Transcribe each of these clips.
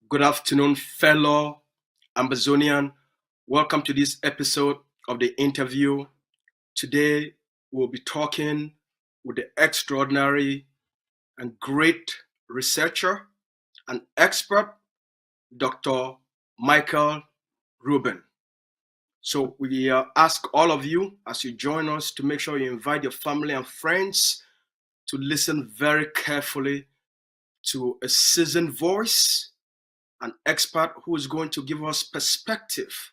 Good afternoon, fellow Ambazonian. Welcome to this episode of the interview. Today, we'll be talking with the extraordinary and great researcher and expert, Dr. Michael Rubin. So we ask all of you, as you join us, to make sure you invite your family and friends to listen very carefully to a seasoned voice, an expert who is going to give us perspective,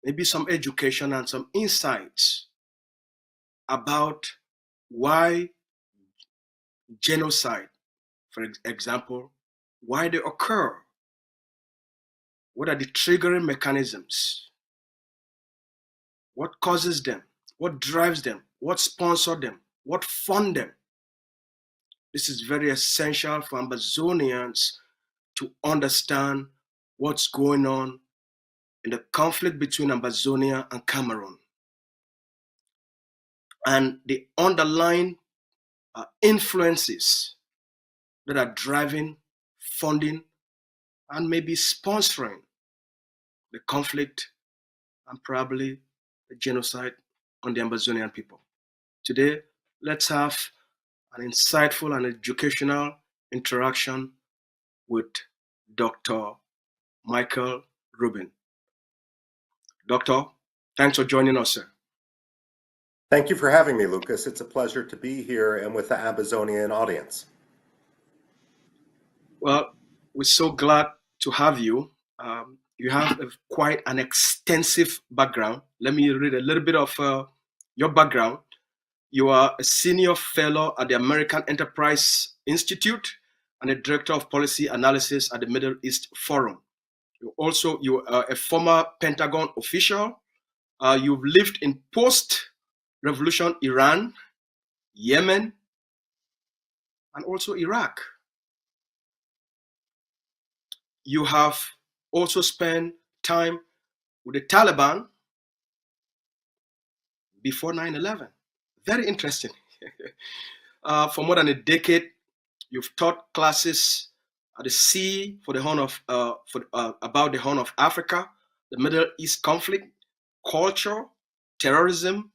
maybe some education and some insights about why genocide, for example, why they occur, what are the triggering mechanisms, what causes them, what drives them, what sponsors them, what funds them. This is very essential for Ambazonians to understand what's going on in the conflict between Ambazonia and Cameroon and the underlying influences that are driving, funding, and maybe sponsoring the conflict and probably the genocide on the Ambazonian people. Today, let's have an insightful and educational interaction with Dr. Michael Rubin. Doctor, thanks for joining us, sir. Thank you for having me, Lucas. It's a pleasure to be here and with the Ambazonian audience. Well, we're so glad to have you. You have quite an extensive background. Let me read a little bit of your background. You are a senior fellow at the American Enterprise Institute and a director of policy analysis at the Middle East Forum. You are a former Pentagon official. You've lived in post-revolution Iran, Yemen, and also Iraq. You have also spent time with the Taliban before 9/11. Very interesting. For more than a decade, you've taught classes at the C for the Horn of about the Horn of Africa, the Middle East conflict, culture, terrorism,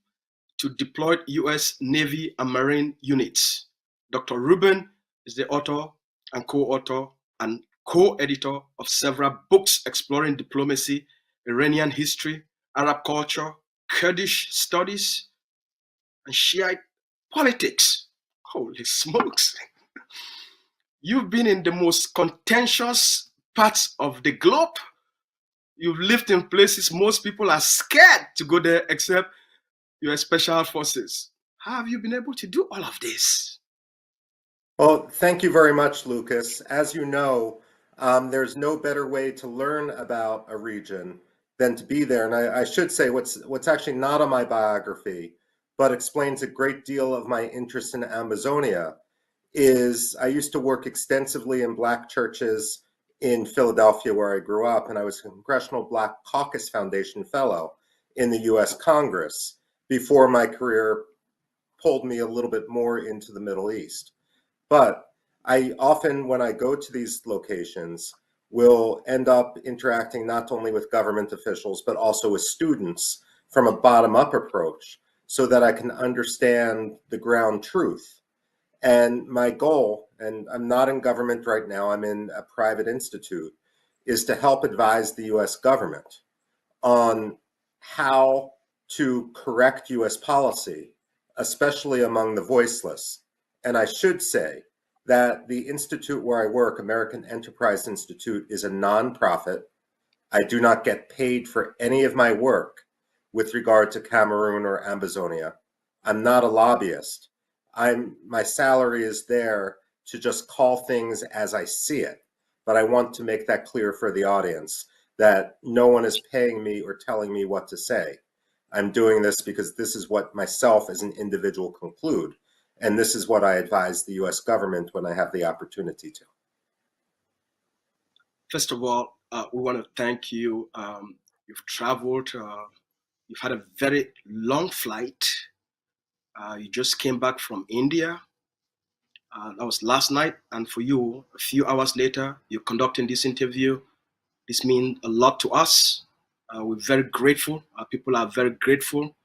to deployed U.S. Navy and Marine units. Dr. Rubin is the author and co-author and co-editor of several books exploring diplomacy, Iranian history, Arab culture, Kurdish studies, and Shiite politics. Holy smokes. You've been in the most contentious parts of the globe. You've lived in places most people are scared to go there except your special forces. How have you been able to do all of this? Well, thank you very much, Lucas. As you know, there's no better way to learn about a region than to be there. And I should say what's actually not on my biography, but explains a great deal of my interest in Ambazonia, is I used to work extensively in Black churches in Philadelphia, where I grew up, and I was a Congressional Black Caucus Foundation Fellow in the U.S. Congress before my career pulled me a little bit more into the Middle East. But I often, when I go to these locations, will end up interacting not only with government officials, but also with students from a bottom-up approach so that I can understand the ground truth. And my goal, and I'm not in government right now, I'm in a private institute, is to help advise the US government on how to correct US policy, especially among the voiceless. And I should say that the institute where I work, American Enterprise Institute, is a nonprofit. I do not get paid for any of my work with regard to Cameroon or Ambazonia. I'm not a lobbyist. My salary is there to just call things as I see it. But I want to make that clear for the audience, that no one is paying me or telling me what to say. I'm doing this because this is what myself as an individual conclude. And this is what I advise the US government when I have the opportunity to. First of all, we want to thank you. You've traveled, you've had a very long flight. You just came back from India. That was last night, and for you, a few hours later, you're conducting this interview. This means a lot to us. We're very grateful. Our people are very grateful.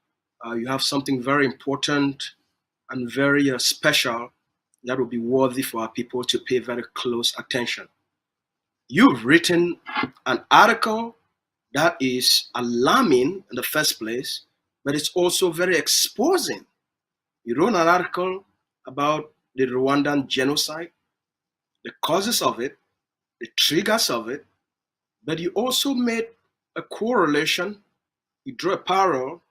You have something very important and very special that will be worthy for our people to pay very close attention. You've written an article that is alarming in the first place, but it's also very exposing. You wrote an article about the Rwandan genocide, the causes of it, the triggers of it, but you also made a correlation, you drew a parallel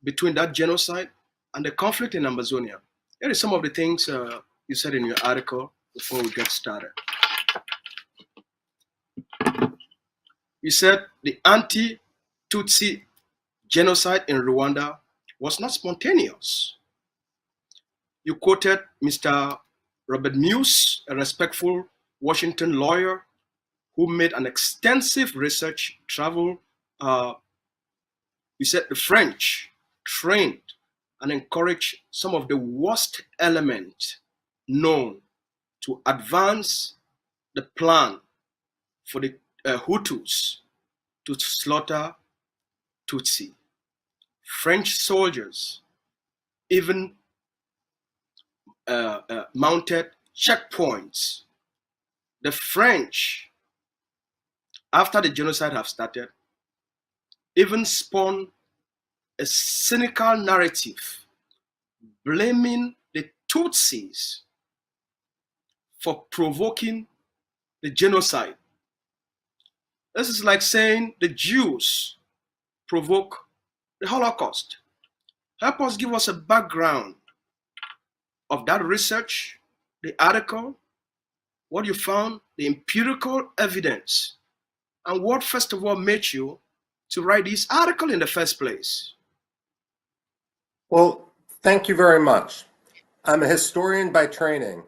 between that genocide and the conflict in Ambazonia. Here are some of the things you said in your article before we get started. You said the anti-Tutsi genocide in Rwanda was not spontaneous. You quoted Mr. Robert Muse, a respectful Washington lawyer who made an extensive research travel. You said the French trained and encouraged some of the worst elements known to advance the plan for the Hutus to slaughter Tutsi. French soldiers even mounted checkpoints. The French, after the genocide have started, even spun a cynical narrative blaming the Tutsis for provoking the genocide. This is like saying the Jews provoke the Holocaust. Help us give us a background of that research, the article, what you found, the empirical evidence, and what first of all made you to write this article in the first place. Well, thank you very much. I'm a historian by training,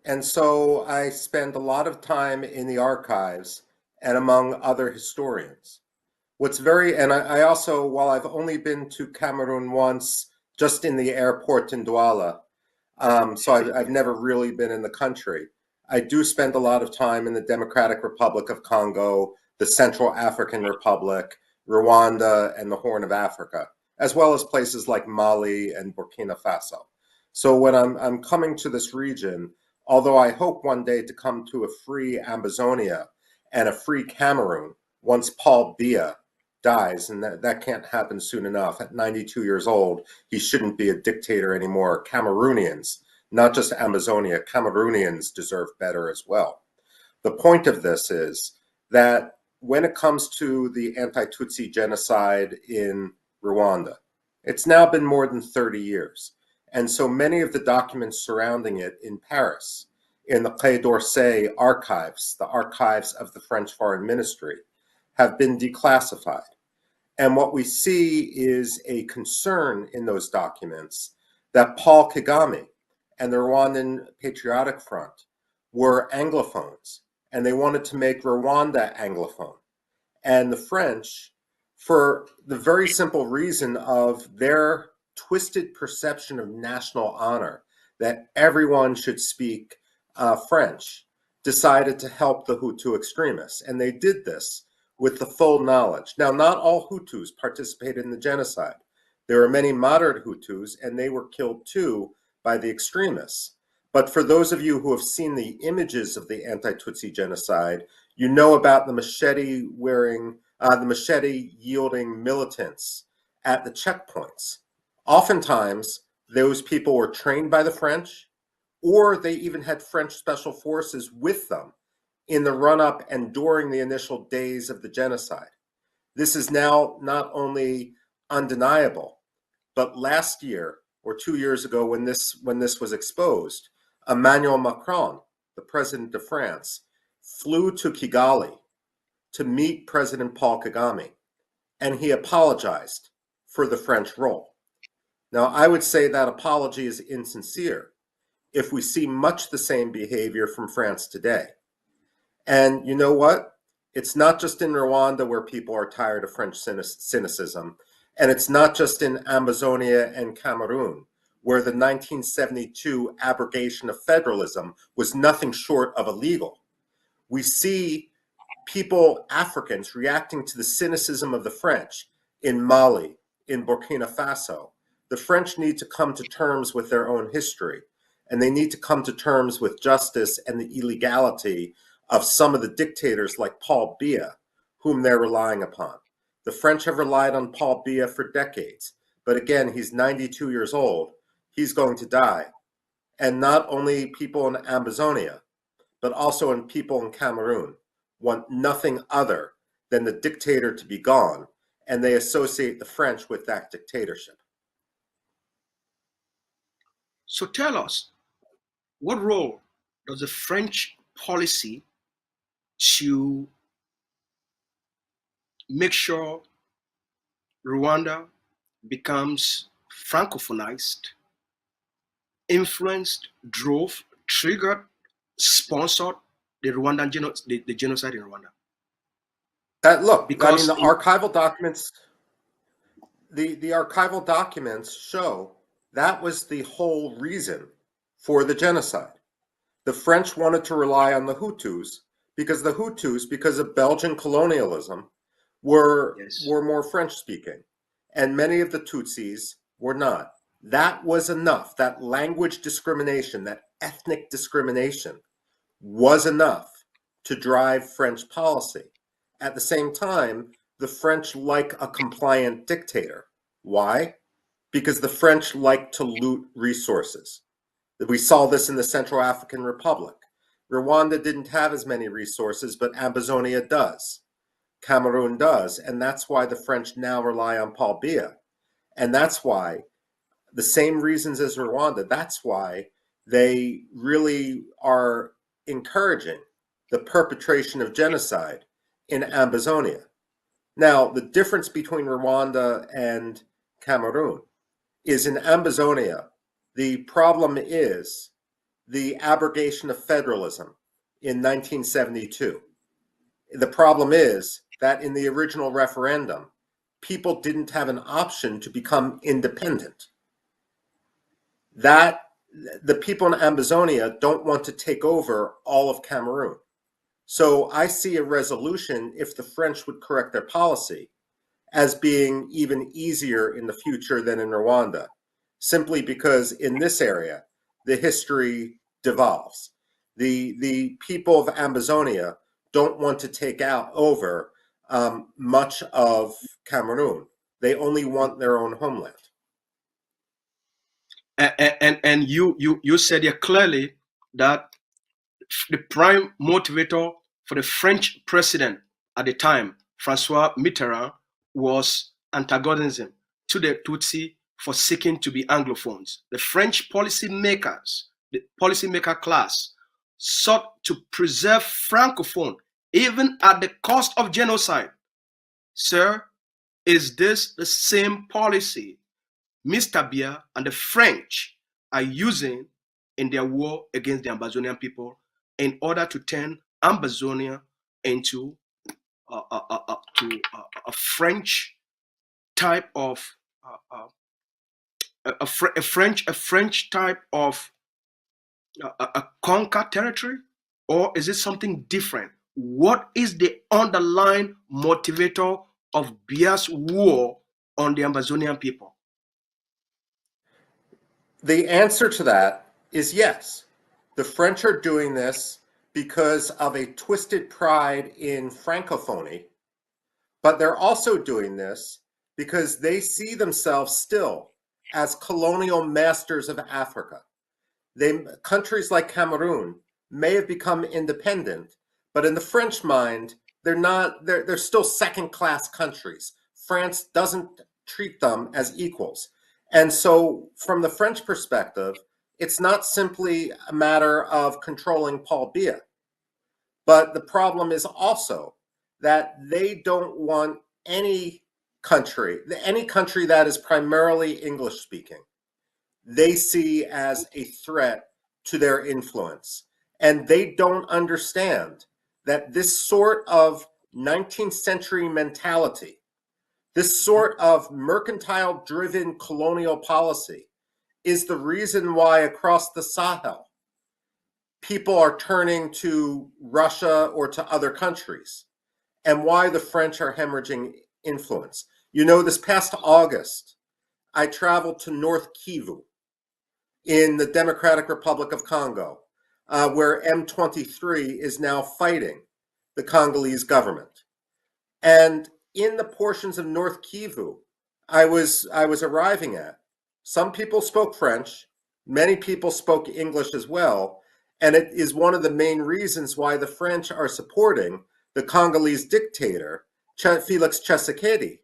and so I spend a lot of time in the archives and among other historians. And I also, while I've only been to Cameroon once, just in the airport in Douala, so I've never really been in the country. I do spend a lot of time in the Democratic Republic of Congo, the Central African Republic, Rwanda, and the Horn of Africa, as well as places like Mali and Burkina Faso. So when I'm coming to this region, although I hope one day to come to a free Ambazonia and a free Cameroon once Paul Biya dies, and that can't happen soon enough. At 92 years old, he shouldn't be a dictator anymore. Cameroonians, not just Ambazonia, Cameroonians deserve better as well. The point of this is that when it comes to the anti-Tutsi genocide in Rwanda, it's now been more than 30 years. And so many of the documents surrounding it in Paris, in the Quai d'Orsay archives, the archives of the French Foreign Ministry, have been declassified. And what we see is a concern in those documents that Paul Kagame and the Rwandan Patriotic Front were Anglophones, and they wanted to make Rwanda Anglophone. And the French, for the very simple reason of their twisted perception of national honor, that everyone should speak French, decided to help the Hutu extremists. And they did this with the full knowledge. Now, not all Hutus participated in the genocide. There are many moderate Hutus, and they were killed too by the extremists. But for those of you who have seen the images of the anti-Tutsi genocide, you know about the machete-wielding militants at the checkpoints. Oftentimes, those people were trained by the French, or they even had French special forces with them in the run-up and during the initial days of the genocide. This is now not only undeniable, but last year or 2 years ago when this was exposed, Emmanuel Macron, the president of France, flew to Kigali to meet President Paul Kagame, and he apologized for the French role. Now, I would say that apology is insincere if we see much the same behavior from France today. And you know what? It's not just in Rwanda where people are tired of French cynicism, and it's not just in Ambazonia and Cameroon, where the 1972 abrogation of federalism was nothing short of illegal. We see people, Africans, reacting to the cynicism of the French in Mali, in Burkina Faso. The French need to come to terms with their own history, and they need to come to terms with justice and the illegality of some of the dictators like Paul Biya, whom they're relying upon. The French have relied on Paul Biya for decades, but again, he's 92 years old. He's going to die. And not only people in Ambazonia, but also in people in Cameroon want nothing other than the dictator to be gone, and they associate the French with that dictatorship. So tell us, what role does the French policy to make sure Rwanda becomes francophonized, influenced, drove, triggered, sponsored the Rwandan the genocide in Rwanda? Look, Because the archival documents, the archival documents show that was the whole reason for the genocide. The French wanted to rely on the Hutus because of Belgian colonialism, were more French speaking, and many of the Tutsis were not. That was enough. That language discrimination, that ethnic discrimination was enough to drive French policy. At the same time, the French like a compliant dictator. Why? Because the French like to loot resources. We saw this in the Central African Republic. Rwanda didn't have as many resources, but Ambazonia does. Cameroon does, and that's why the French now rely on Paul Biya. And that's why, the same reasons as Rwanda, that's why they really are encouraging the perpetration of genocide in Ambazonia. Now, the difference between Rwanda and Cameroon is in Ambazonia, the problem is the abrogation of federalism in 1972. The problem is that in the original referendum, people didn't have an option to become independent. That the people in Ambazonia don't want to take over all of Cameroon. So I see a resolution, if the French would correct their policy, as being even easier in the future than in Rwanda, simply because in this area, the history devolves. The people of Ambazonia don't want to take over much of Cameroon. They only want their own homeland. And you said here clearly that the prime motivator for the French president at the time, Francois Mitterrand, was antagonism to the Tutsi for seeking to be Anglophones. The French policymakers, the policymaker class, sought to preserve Francophone even at the cost of genocide. Sir, is this the same policy Mr. Biya and the French are using in their war against the Ambazonian people in order to turn Ambazonia into a French type of a French type of a conquered territory, or is it something different? What is the underlying motivator of Biya's war on the Ambazonian people? The answer to that is yes. The French are doing this because of a twisted pride in Francophony, but they're also doing this because they see themselves still as colonial masters of Africa. Countries like Cameroon may have become independent, but in the French mind, they're still second-class countries. France doesn't treat them as equals. And so from the French perspective, it's not simply a matter of controlling Paul Biya, but the problem is also that they don't want any country that is primarily English speaking, they see as a threat to their influence. And they don't understand that this sort of 19th century mentality, this sort of mercantile driven colonial policy is the reason why across the Sahel, people are turning to Russia or to other countries, and why the French are hemorrhaging influence. You know, this past August, I traveled to North Kivu in the Democratic Republic of Congo, where M23 is now fighting the Congolese government. And in the portions of North Kivu I was arriving at, some people spoke French, many people spoke English as well, and it is one of the main reasons why the French are supporting the Congolese dictator, Felix Tshisekedi,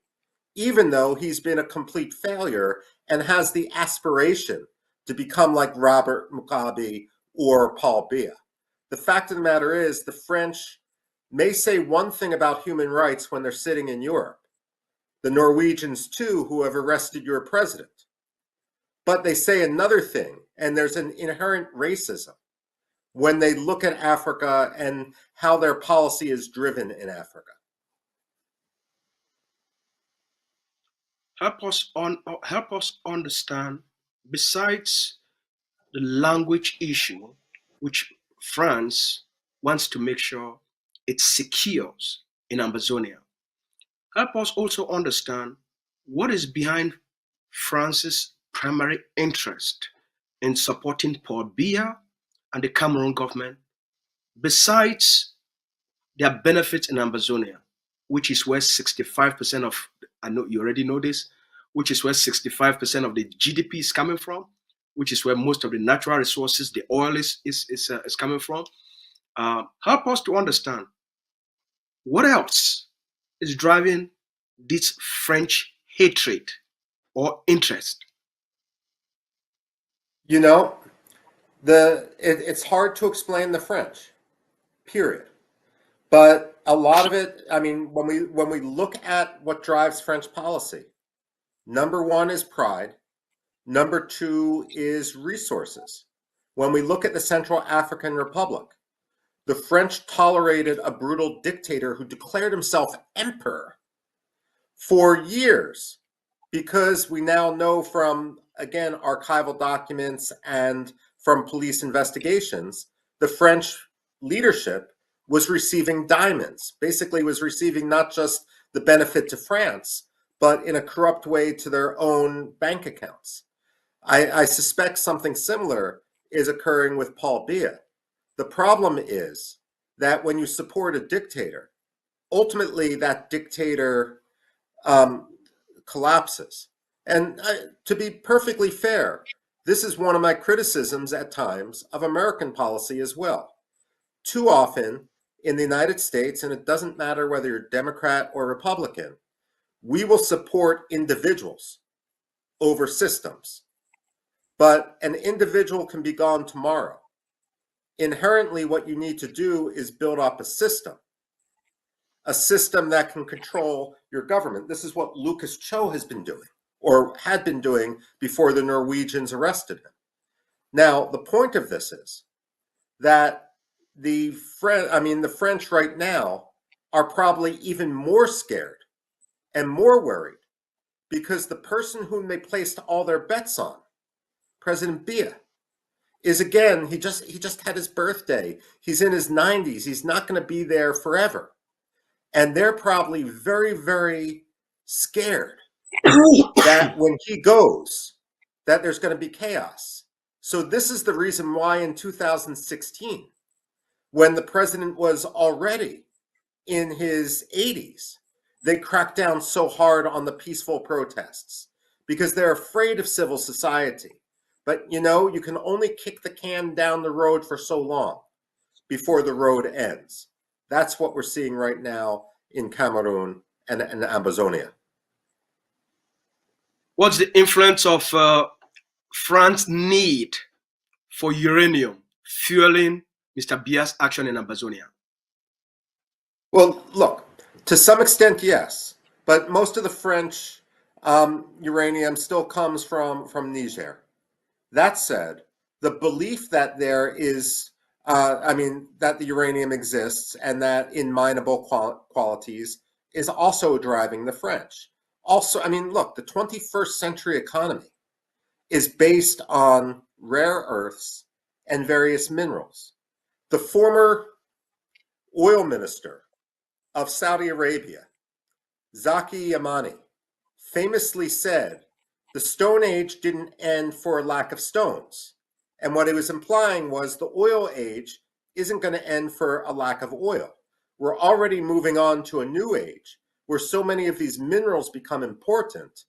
even though he's been a complete failure and has the aspiration to become like Robert Mugabe or Paul Biya. The fact of the matter is, the French may say one thing about human rights when they're sitting in Europe, the Norwegians too, who have arrested your president, but they say another thing, and there's an inherent racism when they look at Africa and how their policy is driven in Africa. Help us understand, besides the language issue, which France wants to make sure it secures in Ambazonia. Help us also understand what is behind France's primary interest in supporting Paul Biya and the Cameroon government, besides their benefits in Ambazonia, which is where 65% of, I know you already know this, which is where 65% of the GDP is coming from, which is where most of the natural resources, the oil is coming from. Help us to understand what else is driving this French hatred or interest. You know, it's hard to explain the French, period. But a lot of it, I mean, when we look at what drives French policy, number one is pride. Number two is resources. When we look at the Central African Republic, the French tolerated a brutal dictator who declared himself emperor for years, because we now know from, again, archival documents and from police investigations, the French leadership was receiving diamonds, basically was receiving not just the benefit to France, but in a corrupt way to their own bank accounts. I suspect something similar is occurring with Paul Biya. The problem is that when you support a dictator, ultimately that dictator collapses. And to be perfectly fair, this is one of my criticisms at times of American policy as well. Too often in the United States, and it doesn't matter whether you're Democrat or Republican, we will support individuals over systems. But an individual can be gone tomorrow. Inherently, what you need to do is build up a system that can control your government. This is what Lucas Cho has been doing, or had been doing, before the Norwegians arrested him. Now, the point of this is that the French right now are probably even more scared and more worried, because the person whom they placed all their bets on, President Biya, is, again, he just had his birthday. He's in his 90s. He's not going to be there forever. And they're probably very, very scared that when he goes, that there's going to be chaos. So this is the reason why in 2016, when the president was already in his 80s, they cracked down so hard on the peaceful protests, because they're afraid of civil society. But, you know, you can only kick the can down the road for so long before the road ends. That's what we're seeing right now in Cameroon and Ambazonia. What's the influence of France's need for uranium fueling Mr. Biya's action in Ambazonia? Well, look, to some extent, yes. But most of the French uranium still comes from Niger. That said, the belief that there is, that the uranium exists and that in mineable qualities is also driving the French. Also, I mean, look, the 21st century economy is based on rare earths and various minerals. The former oil minister of Saudi Arabia, Zaki Yamani, famously said, the Stone Age didn't end for a lack of stones. And what he was implying was the oil age isn't going to end for a lack of oil. We're already moving on to a new age where so many of these minerals become important.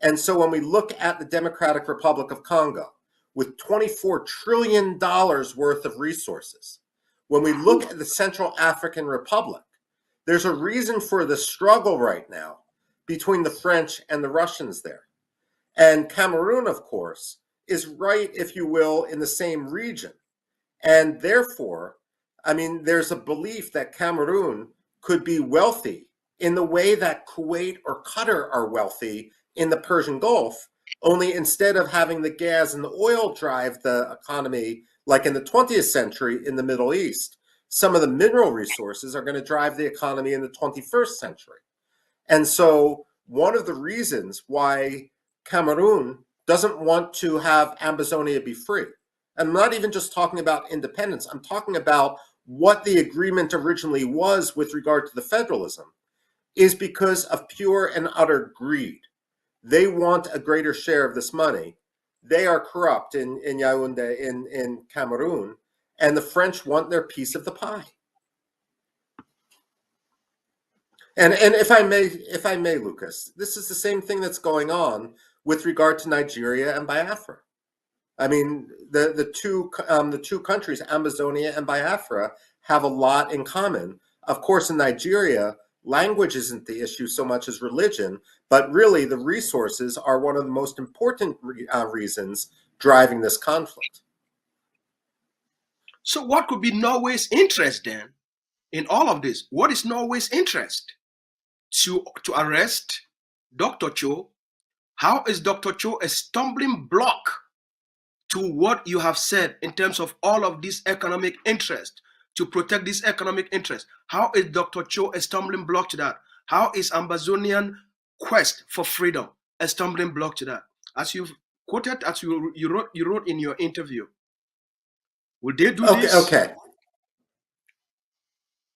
And so when we look at the Democratic Republic of Congo with $24 trillion worth of resources, when we look at the Central African Republic, there's a reason for the struggle right now between the French and the Russians there. And Cameroon, of course, is right, if you will, in the same region. And therefore, I mean, there's a belief that Cameroon could be wealthy in the way that Kuwait or Qatar are wealthy in the Persian Gulf, only instead of having the gas and the oil drive the economy like in the 20th century in the Middle East, some of the mineral resources are going to drive the economy in the 21st century. And so one of the reasons why Cameroon doesn't want to have Ambazonia be free, I'm not even just talking about independence, I'm talking about what the agreement originally was with regard to the federalism, is because of pure and utter greed. They want a greater share of this money. They are corrupt in Yaoundé, in Cameroon, and the French want their piece of the pie. And if I may, Lucas, this is the same thing that's going on with regard to Nigeria and Biafra. I mean, the two countries, Ambazonia and Biafra, have a lot in common. Of course, in Nigeria, language isn't the issue so much as religion, but really the resources are one of the most important reasons driving this conflict. So what could be Norway's interest then in all of this? What is Norway's interest? To arrest Dr. Cho? How is Dr. Cho a stumbling block to what you have said in terms of all of this economic interest, to protect this economic interest? How is Dr. Cho a stumbling block to that? How is Ambazonian quest for freedom a stumbling block to that? As you've quoted, as you wrote in your interview, will they do this? Okay.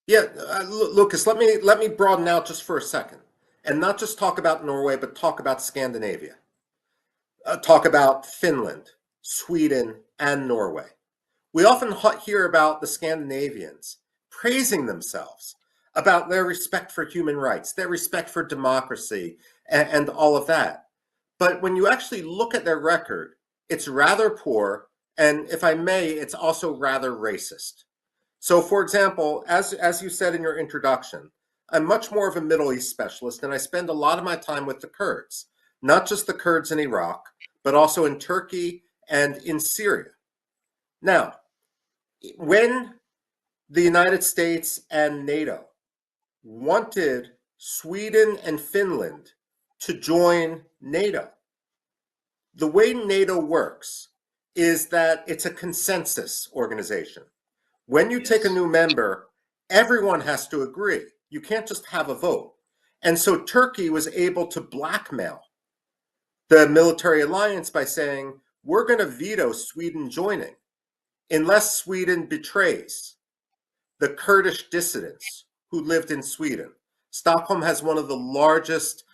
Yeah, Lucas, let me broaden out just for a second, and not just talk about Norway, but talk about Scandinavia. Talk about Finland, Sweden, and Norway. We often hear about the Scandinavians praising themselves about their respect for human rights, their respect for democracy, and all of that. But when you actually look at their record, it's rather poor, and if I may, it's also rather racist. So, for example, as you said in your introduction, I'm much more of a Middle East specialist, and I spend a lot of my time with the Kurds, not just the Kurds in Iraq, but also in Turkey and in Syria. Now, when the United States and NATO wanted Sweden and Finland to join NATO, the way NATO works is that it's a consensus organization. When you take a new member, everyone has to agree. You can't just have a vote. And so Turkey was able to blackmail the military alliance by saying, we're going to veto Sweden joining unless Sweden betrays the Kurdish dissidents who lived in Sweden. Stockholm has one of the largest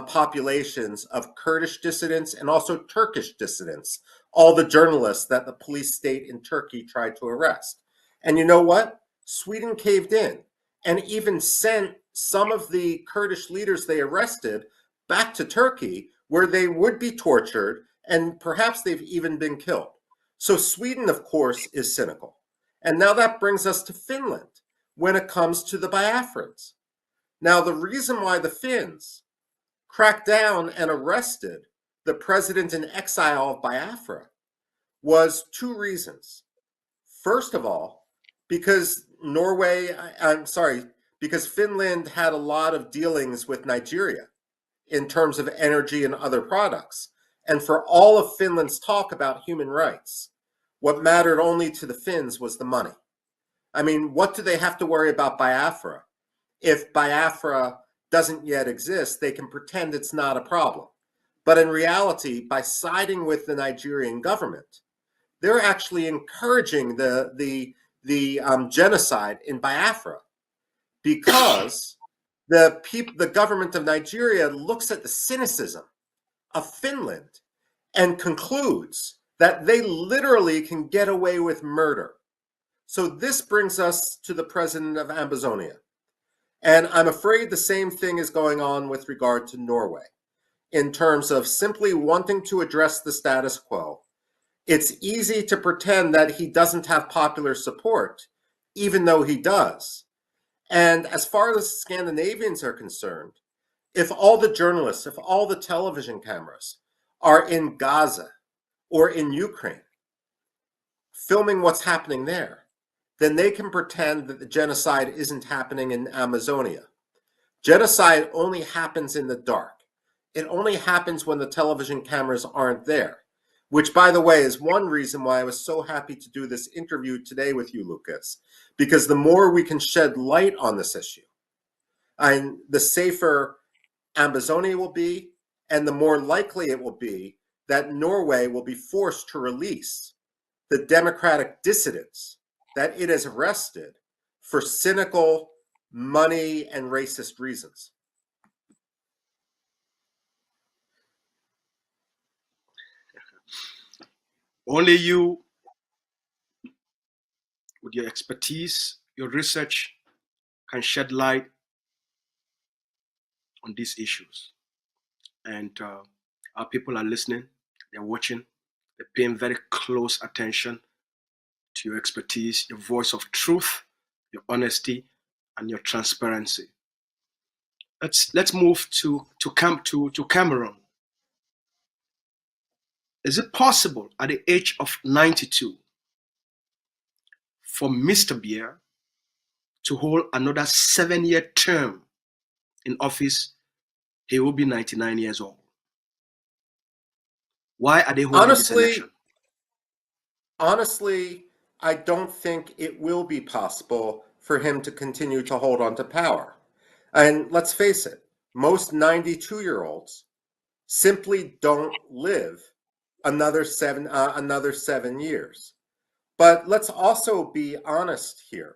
populations of Kurdish dissidents and also Turkish dissidents, all the journalists that the police state in Turkey tried to arrest. And you know what? Sweden caved in and even sent some of the Kurdish leaders they arrested back to Turkey, where they would be tortured and perhaps they've even been killed. So Sweden, of course, is cynical. And now that brings us to Finland when it comes to the Biafrans. Now, the reason why the Finns cracked down and arrested the president in exile of Biafra was two reasons. First of all, because because Finland had a lot of dealings with Nigeria in terms of energy and other products. And for all of Finland's talk about human rights, what mattered only to the Finns was the money. I mean, what do they have to worry about Biafra? If Biafra doesn't yet exist, they can pretend it's not a problem. But in reality, by siding with the Nigerian government, they're actually encouraging the genocide in Biafra, because the government of Nigeria looks at the cynicism of Finland and concludes that they literally can get away with murder. So this brings us to the president of Ambazonia. And I'm afraid the same thing is going on with regard to Norway, in terms of simply wanting to address the status quo. It's easy to pretend that he doesn't have popular support, even though he does. And as far as Scandinavians are concerned, if all the journalists, if all the television cameras are in Gaza or in Ukraine, filming what's happening there, then they can pretend that the genocide isn't happening in Amazonia. Genocide only happens in the dark. It only happens when the television cameras aren't there, which, by the way, is one reason why I was so happy to do this interview today with you, Lucas, because the more we can shed light on this issue, and the safer Ambazonia will be, and the more likely it will be that Norway will be forced to release the democratic dissidents that it has arrested for cynical, money, and racist reasons. Only you, with your expertise, your research, can shed light on these issues. And our people are listening, they're watching, they're paying very close attention to your expertise, your voice of truth, your honesty, and your transparency. Let's move to Cameroon. Is it possible at the age of 92 for Mr. Biya to hold another 7-year term in office? He will be 99 years old. Why are they holding this election? Honestly, I don't think it will be possible for him to continue to hold on to power. And let's face it, most 92-year-olds simply don't live another 7 years. But let's also be honest here,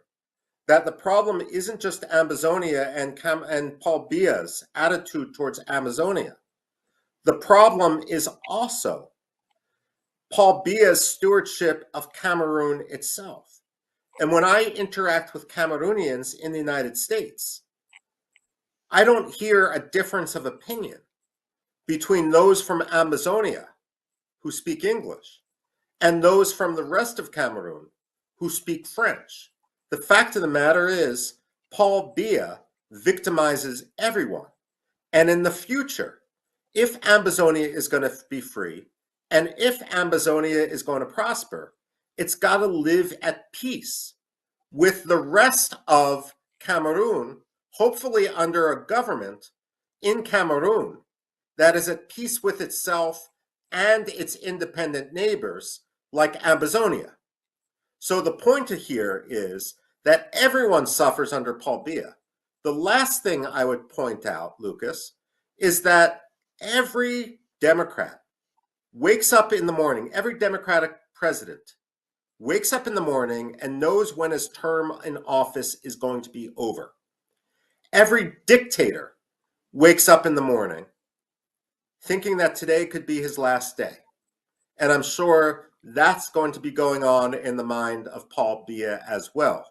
that the problem isn't just Ambazonia and Paul Biya's attitude towards Amazonia. The problem is also Paul Biya's stewardship of Cameroon itself. And when I interact with Cameroonians in the United States, I don't hear a difference of opinion between those from Ambazonia who speak English and those from the rest of Cameroon who speak French. The fact of the matter is, Paul Biya victimizes everyone. And in the future, if Ambazonia is going to be free, and if Ambazonia is going to prosper, it's got to live at peace with the rest of Cameroon, hopefully under a government in Cameroon that is at peace with itself and its independent neighbors like Ambazonia. So the point here is that everyone suffers under Paul Biya. The last thing I would point out, Lucas, is that every Democrat wakes up in the morning, every Democratic president wakes up in the morning and knows when his term in office is going to be over. Every dictator wakes up in the morning thinking that today could be his last day. And I'm sure that's going to be going on in the mind of Paul Biya as well.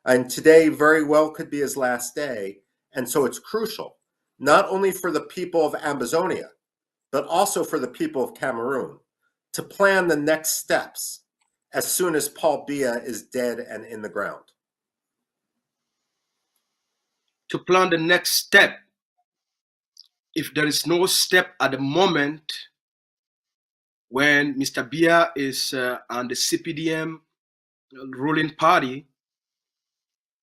And today very well could be his last day. And so it's crucial, not only for the people of Ambazonia, but also for the people of Cameroon, to plan the next steps as soon as Paul Biya is dead and in the ground. To plan the next step, if there is no step at the moment when Mr. Biya is on the CPDM ruling party,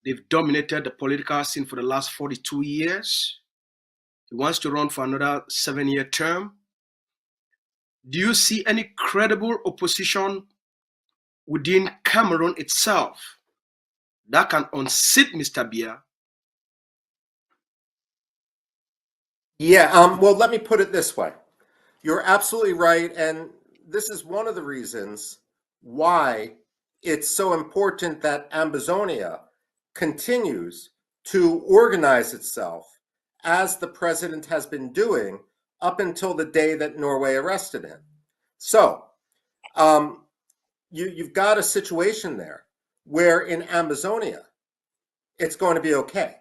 they've dominated the political scene for the last 42 years. He wants to run for another 7-year term. Do you see any credible opposition within Cameroon itself that can unseat Mr. Biya? Yeah, well, let me put it this way. You're absolutely right. And this is one of the reasons why it's so important that Ambazonia continues to organize itself as the president has been doing up until the day that Norway arrested him. So you've got a situation there where in Ambazonia, it's going to be okay.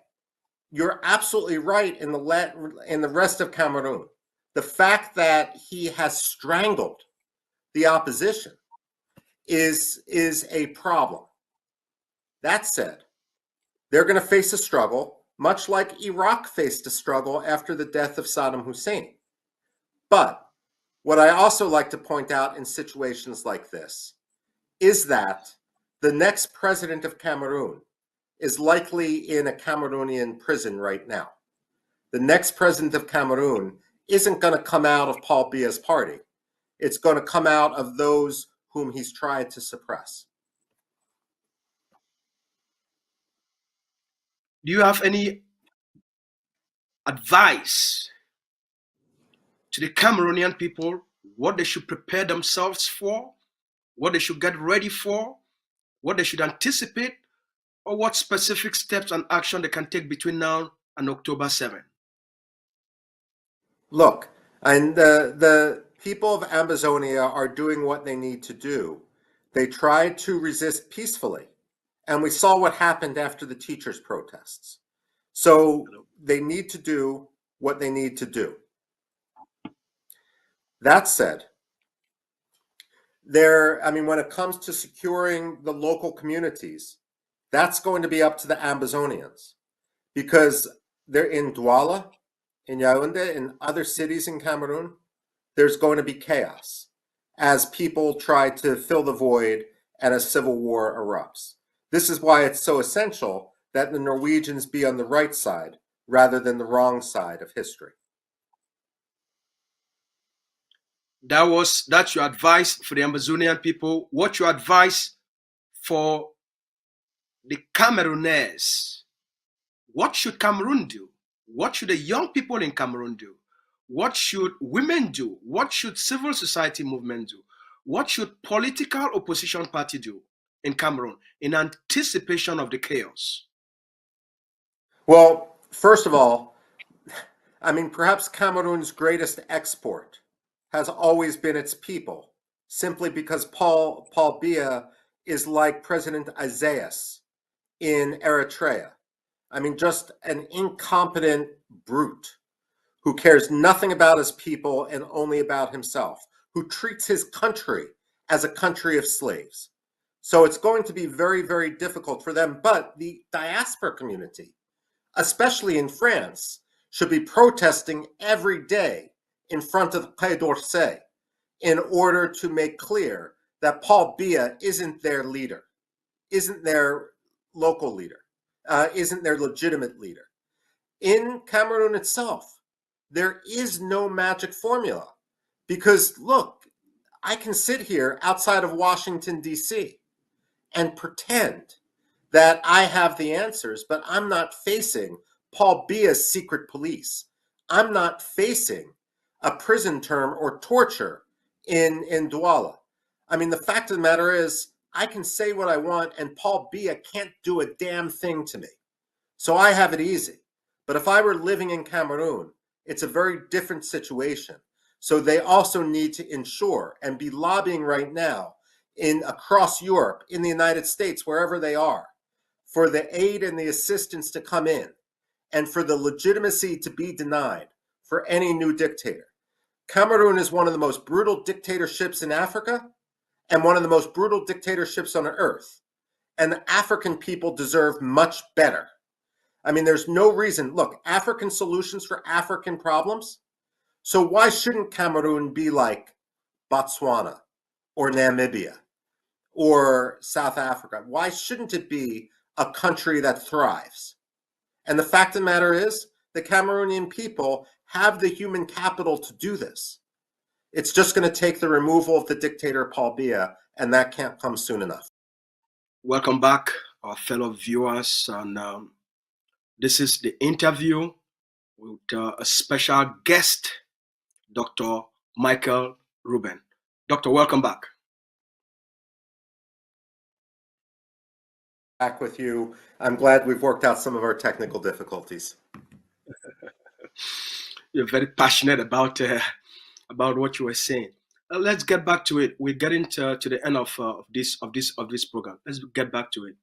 You're absolutely right in the rest of Cameroon. The fact that he has strangled the opposition is a problem. That said, they're going to face a struggle, much like Iraq faced a struggle after the death of Saddam Hussein. But what I also like to point out in situations like this is that the next president of Cameroon is likely in a Cameroonian prison right now. The next president of Cameroon isn't going to come out of Paul Biya's party. It's going to come out of those whom he's tried to suppress. Do you have any advice to the Cameroonian people, what they should prepare themselves for, what they should get ready for, what they should anticipate, or what specific steps and action they can take between now and October 7? Look, and the people of Ambazonia are doing what they need to do. They tried to resist peacefully, and we saw what happened after the teachers' protests. So they need to do what they need to do. That said, when it comes to securing the local communities, that's going to be up to the Ambazonians, because they're in Douala, in Yaoundé, in other cities in Cameroon. There's going to be chaos as people try to fill the void and a civil war erupts. This is why it's so essential that the Norwegians be on the right side rather than the wrong side of history. That's your advice for the Ambazonian people. What's your advice for the Camerooners? What should Cameroon do? What should the young people in Cameroon do? What should women do? What should civil society movement do? What should political opposition party do in Cameroon in anticipation of the chaos? Well, first of all, perhaps Cameroon's greatest export has always been its people, simply because Paul Biya is like President Isaias in Eritrea. Just an incompetent brute who cares nothing about his people and only about himself, who treats his country as a country of slaves. So it's going to be very, very difficult for them. But the diaspora community, especially in France, should be protesting every day in front of the Quai d'Orsay in order to make clear that Paul Biya isn't their leader, isn't their local leader, isn't their legitimate leader. In Cameroon itself, there is no magic formula, because look, I can sit here outside of Washington, D.C. and pretend that I have the answers, but I'm not facing Paul Biya's secret police. I'm not facing a prison term or torture in Douala. The fact of the matter is, I can say what I want and Paul Biya can't do a damn thing to me. So I have it easy. But if I were living in Cameroon, it's a very different situation. So they also need to ensure and be lobbying right now across Europe, in the United States, wherever they are, for the aid and the assistance to come in, and for the legitimacy to be denied for any new dictator. Cameroon is one of the most brutal dictatorships in Africa and one of the most brutal dictatorships on earth. And the African people deserve much better. There's no reason. Look, African solutions for African problems. So why shouldn't Cameroon be like Botswana or Namibia or South Africa? Why shouldn't it be a country that thrives? And the fact of the matter is, the Cameroonian people have the human capital to do this. It's just going to take the removal of the dictator Paul Biya, and that can't come soon enough. Welcome back, our fellow viewers. And this is the interview with a special guest, Dr. Michael Rubin. Doctor, welcome back. Back with you. I'm glad we've worked out some of our technical difficulties. You're very passionate about what you were saying. Let's get back to it. We're getting to the end of this program. Let's get back to it.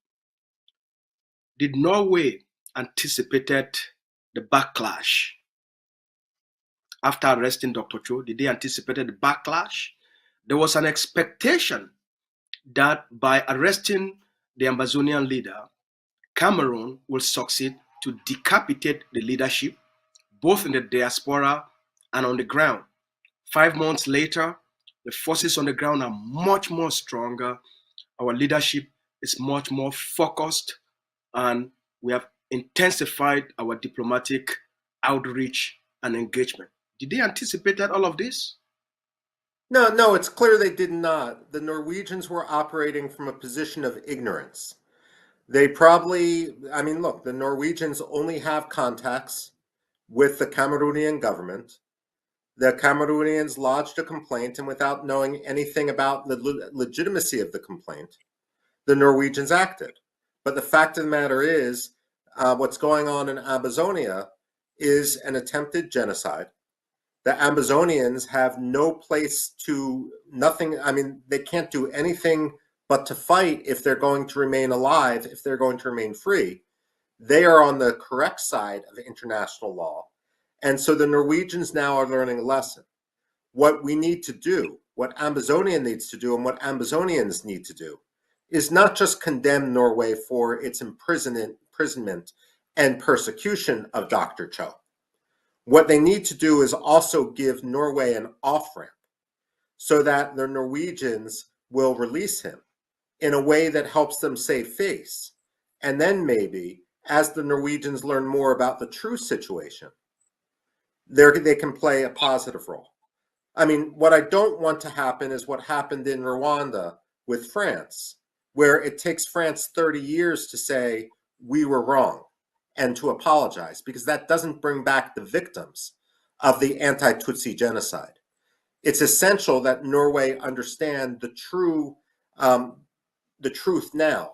Did Norway anticipated the backlash after arresting Dr. Cho? Did they anticipate the backlash? There was an expectation that by arresting the Ambazonian leader, Cameroon will succeed to decapitate the leadership, both in the diaspora and on the ground. 5 months later, the forces on the ground are much more stronger. Our leadership is much more focused, and we have intensified our diplomatic outreach and engagement. Did they anticipate all of this? No, it's clear they did not. The Norwegians were operating from a position of ignorance. They probably, look, the Norwegians only have contacts with the Cameroonian government. The Cameroonians lodged a complaint, and without knowing anything about the legitimacy of the complaint, the Norwegians acted. But the fact of the matter is, what's going on in Ambazonia is an attempted genocide. The Ambazonians have no place to, nothing, they can't do anything but to fight if they're going to remain alive, if they're going to remain free. They are on the correct side of international law. And so the Norwegians now are learning a lesson. What we need to do, what Ambazonia needs to do, and what Ambazonians need to do is not just condemn Norway for its imprisonment and persecution of Dr. Cho. What they need to do is also give Norway an off-ramp so that the Norwegians will release him in a way that helps them save face. And then maybe, as the Norwegians learn more about the true situation, they can play a positive role. What I don't want to happen is what happened in Rwanda with France, where it takes France 30 years to say, we were wrong, and to apologize, because that doesn't bring back the victims of the anti-Tutsi genocide. It's essential that Norway understand the truth now,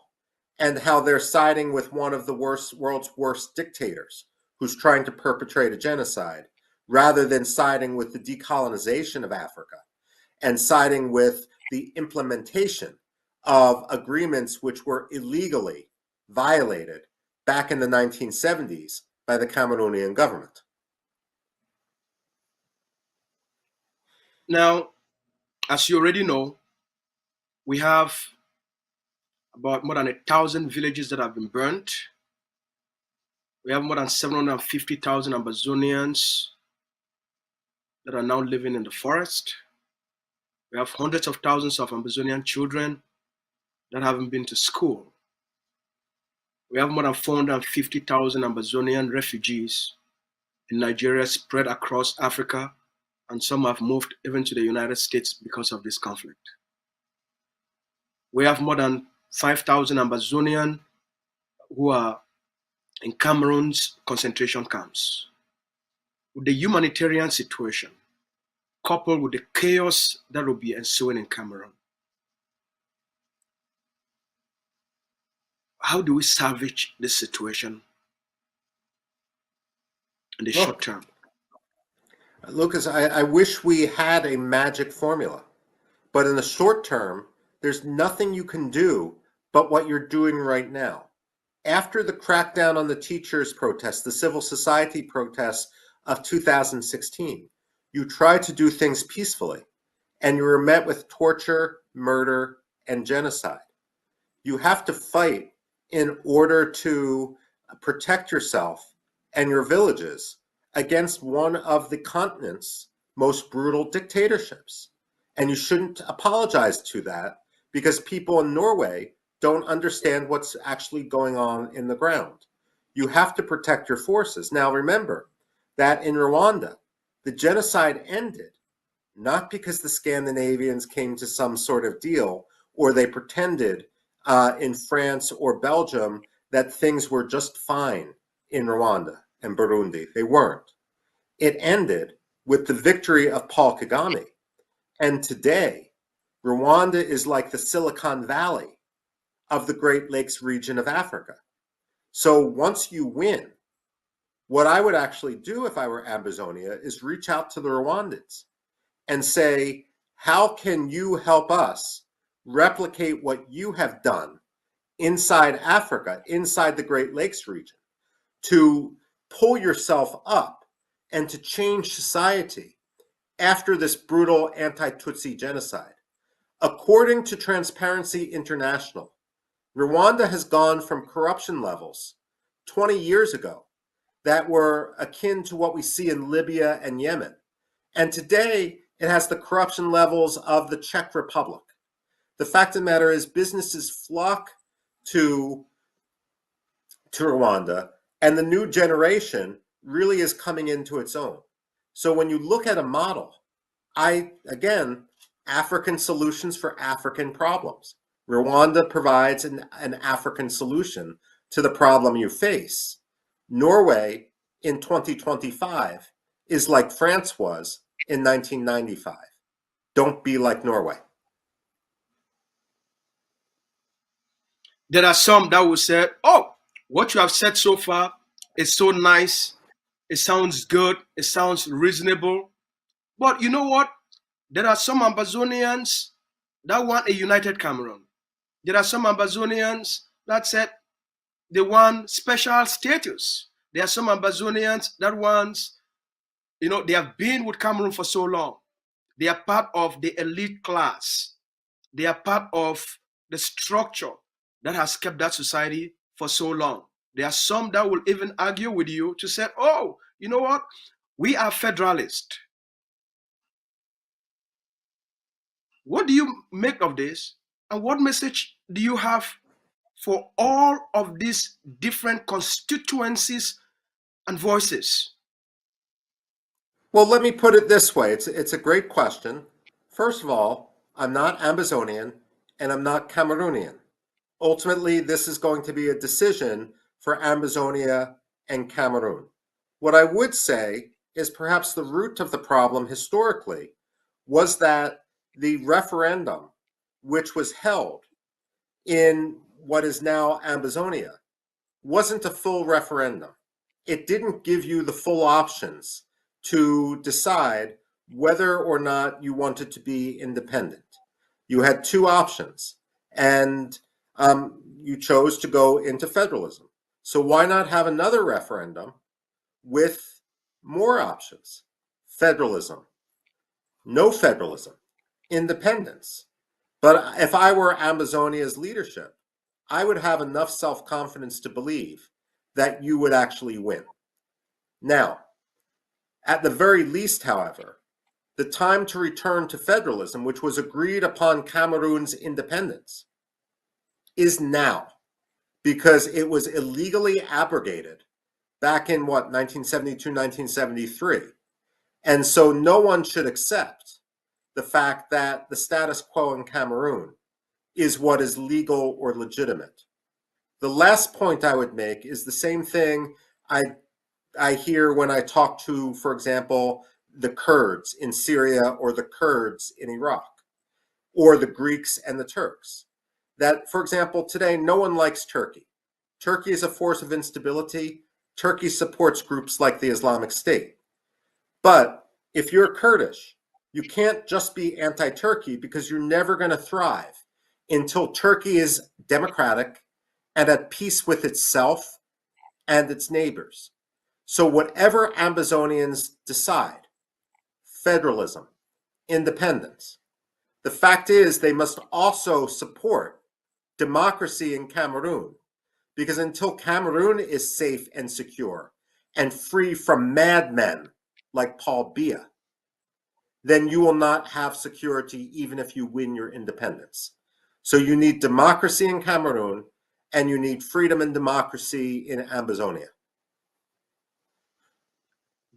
and how they're siding with one of the world's worst dictators who's trying to perpetrate a genocide, rather than siding with the decolonization of Africa and siding with the implementation of agreements which were illegally violated back in the 1970s by the Cameroonian government. Now, as you already know, we have about more than 1,000 villages that have been burnt. We have more than 750,000 Ambazonians that are now living in the forest. We have hundreds of thousands of Ambazonian children that haven't been to school. We have more than 450,000 Ambazonian refugees in Nigeria spread across Africa, and some have moved even to the United States because of this conflict. We have more than 5,000 Ambazonian who are in Cameroon's concentration camps. With the humanitarian situation, coupled with the chaos that will be ensuing in Cameroon, how do we salvage this situation in the short term? Lucas, I wish we had a magic formula, but in the short term, there's nothing you can do but what you're doing right now. After the crackdown on the teachers' protests, the civil society protests of 2016, you tried to do things peacefully, and you were met with torture, murder, and genocide. You have to fight in order to protect yourself and your villages against one of the continent's most brutal dictatorships. And you shouldn't apologize to that, because people in Norway don't understand what's actually going on in the ground. You have to protect your forces. Now remember that in Rwanda, the genocide ended not because the Scandinavians came to some sort of deal, or they pretended in France or Belgium that things were just fine in Rwanda and Burundi. They weren't. It ended with the victory of Paul Kagame And today, Rwanda is like the Silicon Valley of the Great Lakes region of Africa. So once you win, what I would actually do if I were Ambazonia is reach out to the Rwandans and say, how can you help us replicate what you have done inside Africa, inside the Great Lakes region, to pull yourself up and to change society after this brutal anti-Tutsi genocide? According to Transparency International, Rwanda has gone from corruption levels 20 years ago that were akin to what we see in Libya and Yemen. And today, it has the corruption levels of the Czech Republic. The fact of the matter is, businesses flock to Rwanda, and the new generation really is coming into its own. So when you look at a model, again, African solutions for African problems. Rwanda provides an African solution to the problem you face. Norway in 2025 is like France was in 1995. Don't be like Norway. There are some that will say, oh, what you have said so far is so nice. It sounds good. It sounds reasonable. But you know what? There are some Ambazonians that want a united Cameroon. There are some Ambazonians that said they want special status. There are some Ambazonians that want, they have been with Cameroon for so long. They are part of the elite class. They are part of the structure that has kept that society for so long. There are some that will even argue with you to say, oh, you know what? We are federalist. What do you make of this? And what message do you have for all of these different constituencies and voices? Well, let me put it this way. It's a great question. First of all, I'm not Ambazonian and I'm not Cameroonian. Ultimately, this is going to be a decision for Ambazonia and Cameroon. What I would say is perhaps the root of the problem historically was that the referendum, which was held in what is now Ambazonia, wasn't a full referendum. It didn't give you the full options to decide whether or not you wanted to be independent. You had two options, and you chose to go into federalism. So why not have another referendum with more options? Federalism, no federalism, independence. But if I were Ambazonia's leadership, I would have enough self-confidence to believe that you would actually win. Now, at the very least, however, the time to return to federalism, which was agreed upon Cameroon's independence, is now, because it was illegally abrogated back in 1972, 1973. And so no one should accept the fact that the status quo in Cameroon is what is legal or legitimate. The last point I would make is the same thing I hear when I talk to, for example, the Kurds in Syria or the Kurds in Iraq, or the Greeks and the Turks. That, for example, today no one likes Turkey. Turkey is a force of instability. Turkey supports groups like the Islamic State. But if you're Kurdish, you can't just be anti-Turkey, because you're never going to thrive until Turkey is democratic and at peace with itself and its neighbors. So whatever Ambazonians decide, federalism, independence, the fact is they must also support democracy in Cameroon, because until Cameroon is safe and secure and free from madmen like Paul Biya, then you will not have security even if you win your independence. So you need democracy in Cameroon, and you need freedom and democracy in Ambazonia.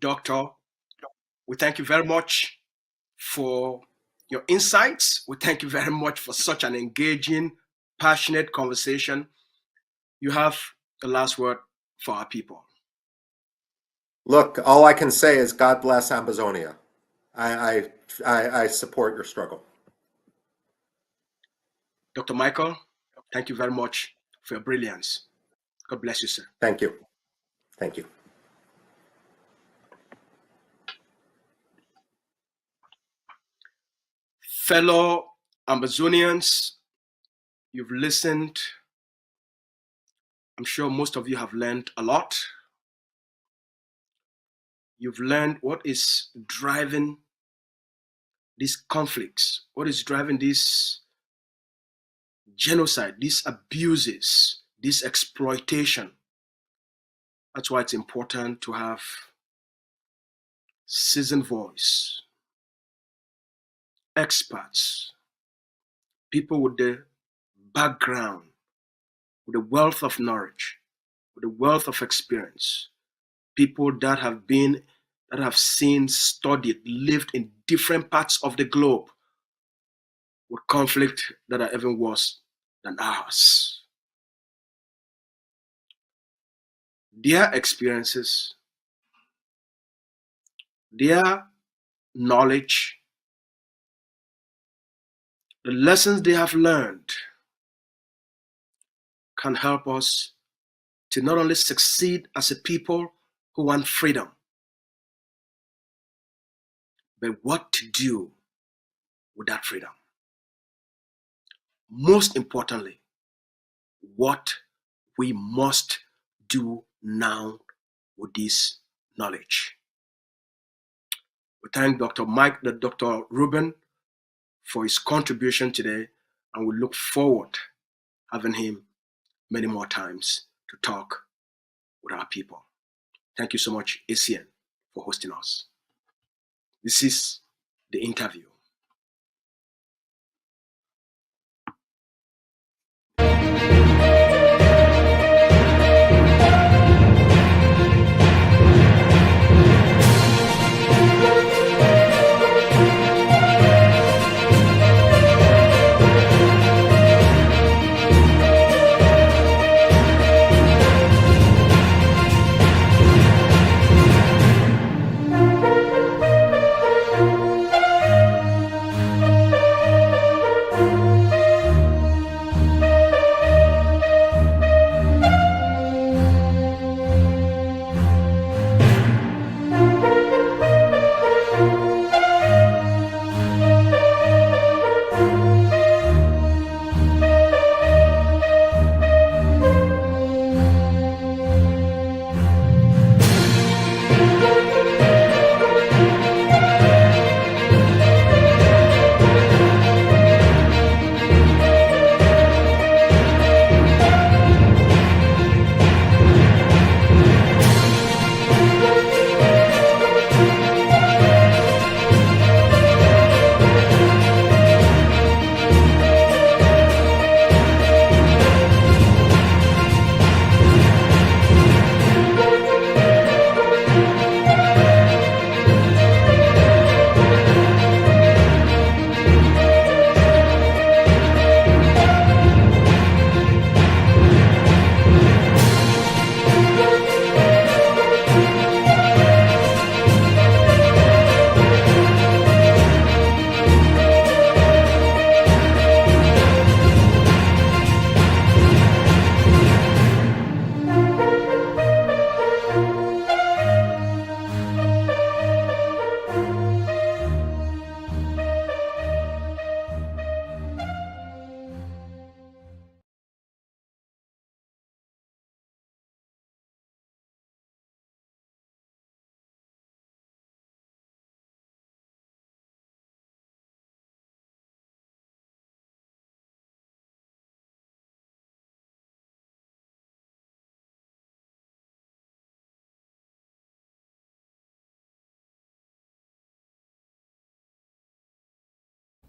Doctor, we thank you very much for your insights. We thank you very much for such an engaging, passionate conversation. You have the last word for our people. Look, all I can say is God bless Ambazonia. I support your struggle. Dr. Michael, thank you very much for your brilliance. God bless you, sir. Thank you. Thank you. Fellow Ambazonians, you've listened. I'm sure most of you have learned a lot. You've learned what is driving these conflicts, what is driving this genocide, these abuses, this exploitation. That's why it's important to have seasoned voice, experts, people with the background, with the wealth of knowledge, with the wealth of experience, people that have seen, studied, lived in different parts of the globe with conflict that are even worse than ours. Their experiences, their knowledge, the lessons they have learned can help us to not only succeed as a people who want freedom, but what to do with that freedom. Most importantly, what we must do now with this knowledge. We thank Dr. Rubin for his contribution today, and we look forward to having him many more times to talk with our people. Thank you so much, ACN, for hosting us. This is the interview.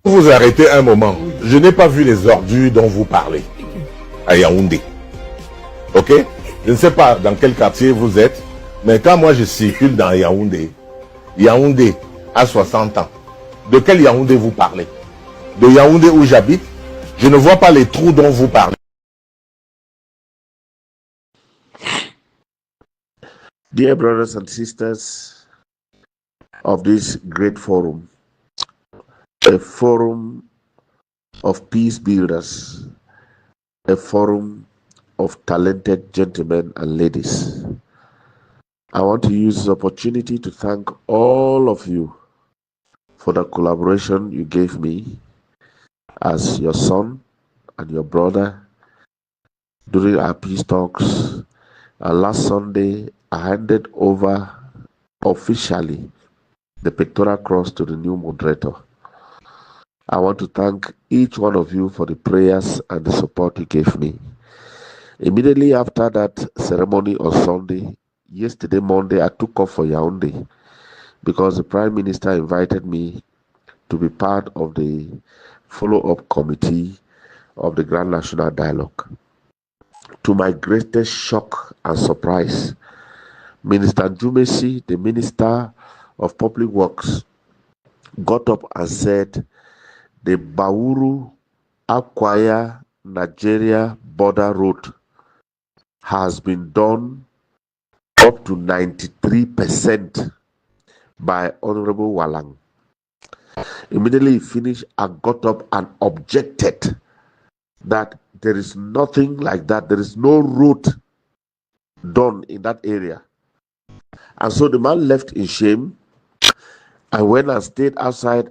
Vous arrêtez un moment. Je n'ai pas vu les ordures dont vous parlez à Yaoundé. Ok? Je ne sais pas dans quel quartier vous êtes, mais quand moi je circule dans Yaoundé, Yaoundé a 60 ans. De quel Yaoundé vous parlez? De Yaoundé où j'habite, je ne vois pas les trous dont vous parlez. Dear brothers and sisters, of this great forum, a forum of peace builders, a forum of talented gentlemen and ladies. I want to use this opportunity to thank all of you for the collaboration you gave me as your son and your brother during our peace talks. Last Sunday, I handed over officially the pectoral cross to the new moderator. I want to thank each one of you for the prayers and the support you gave me. Immediately after that ceremony on Sunday, yesterday, Monday, I took off for Yaoundé because the Prime Minister invited me to be part of the follow-up committee of the Grand National Dialogue. To my greatest shock and surprise, Minister Njumesi, the Minister of Public Works, got up and said the Bauru Akwaya Nigeria border road has been done up to 93% by Honorable Walang. Immediately he finished, I got up and objected that there is nothing like that. There is no road done in that area. And so the man left in shame. I went and stayed outside.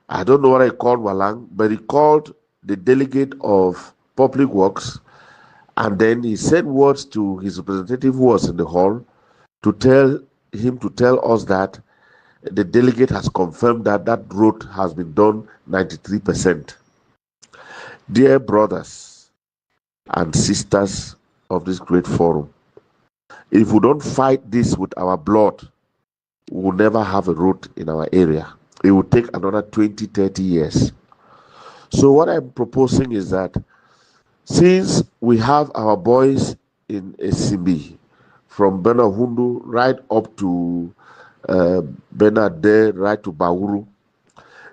I don't know what I called Walang, but he called the delegate of Public Works, and then he sent words to his representative who was in the hall to tell him to tell us that the delegate has confirmed that that road has been done 93%. Dear brothers and sisters of this great forum, if we don't fight this with our blood, we will never have a road in our area. It will take another 20, 30 years. So what I'm proposing is that since we have our boys in Esimbi, from Benahundu right up to Benade, right to Bauru,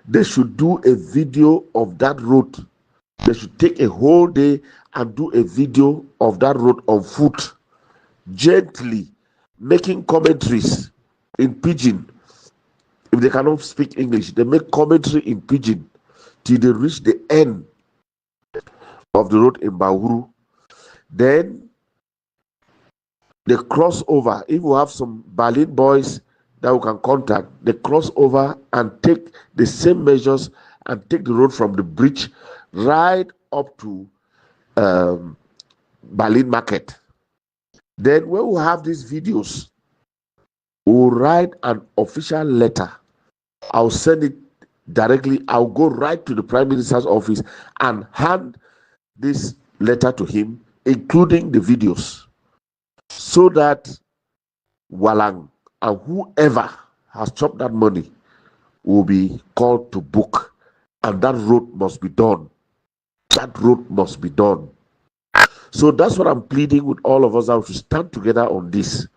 they should do a video of that road. They should take a whole day and do a video of that road on foot, gently making commentaries in pidgin. If they cannot speak English, they make commentary in pidgin till they reach the end of the road in Bauru. Then they cross over. If we have some Berlin boys that we can contact, they cross over and take the same measures and take the road from the bridge right up to Berlin Market. Then when we have these videos, we'll write an official letter. I'll send it directly. I'll go right to the Prime Minister's office and hand this letter to him, including the videos, so that Walang and whoever has chopped that money will be called to book, and that road must be done. That road must be done. So that's what I'm pleading with all of us out to stand together on this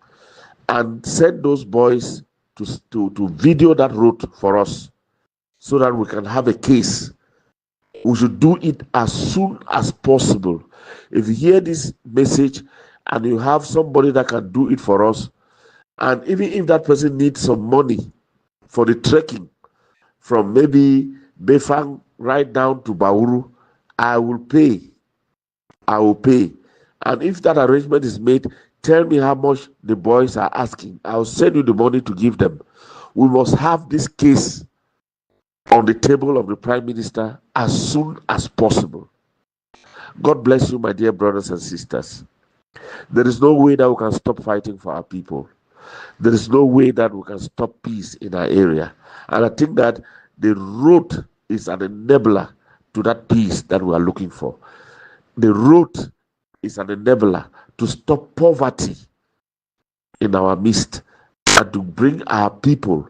and send those boys to video that road for us so that we can have a case. We should do it as soon as possible. If you hear this message and you have somebody that can do it for us, and even if that person needs some money for the trekking from maybe Befang right down to Bauru, I will pay. I will pay. And if that arrangement is made, tell me how much the boys are asking. I'll send you the money to give them. We must have this case on the table of the Prime Minister as soon as possible. God bless you, my dear brothers and sisters. There is no way that we can stop fighting for our people. There is no way that we can stop peace in our area. And I think that the road is an enabler to that peace that we are looking for. The road is an enabler to stop poverty in our midst and to bring our people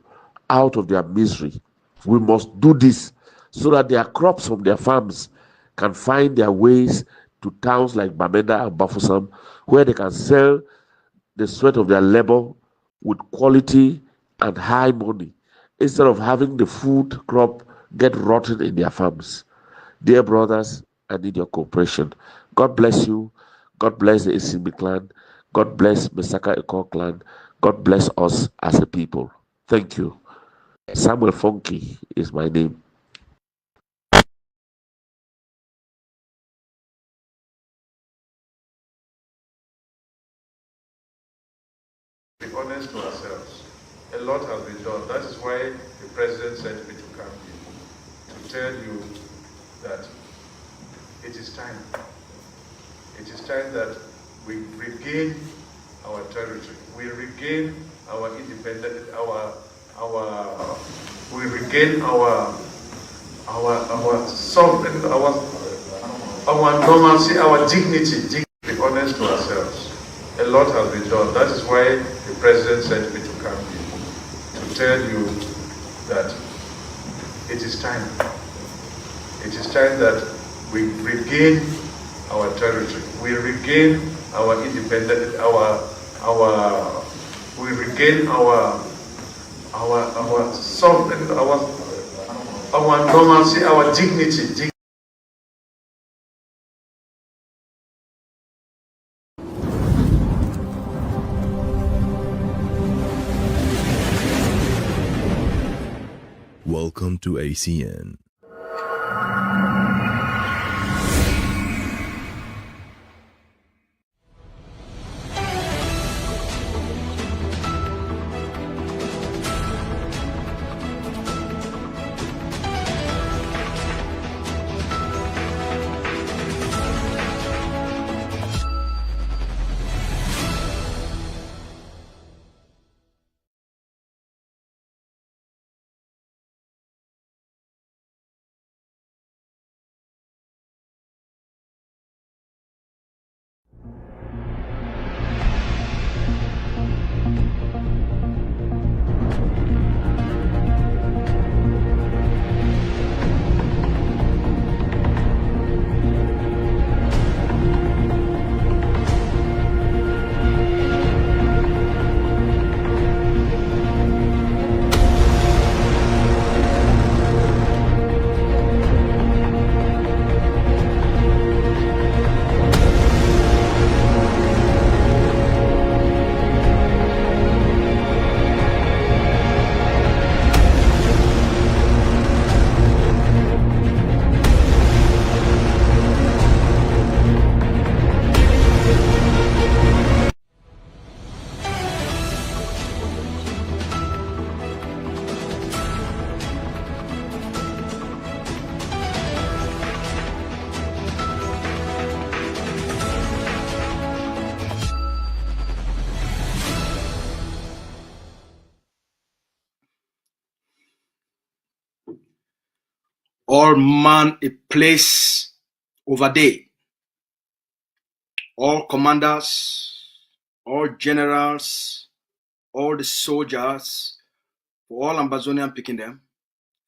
out of their misery. We must do this so that their crops from their farms can find their ways to towns like Bamenda and Bafusam, where they can sell the sweat of their labor with quality and high money, instead of having the food crop get rotten in their farms. Dear brothers, I need your cooperation. God bless you. God bless the Isimbi clan. God bless Mesaka Eko clan. God bless us as a people. Thank you. Samuel Funky is my name. Be honest to ourselves. A lot has been done. That is why the president sent me to come here, to tell you that it is time. It is time that we regain our territory. We regain our independence, we regain our sovereign, our normalcy, our dignity. Be honest to ourselves. A lot has been done. That is why the president sent me to come here, to tell you that it is time. It is time that we regain our territory. We regain our independence, we regain our sovereign, our normalcy, our dignity. Welcome to ACN. All man a place over there. All commanders, all generals, all the soldiers, for all Ambazonian picking them,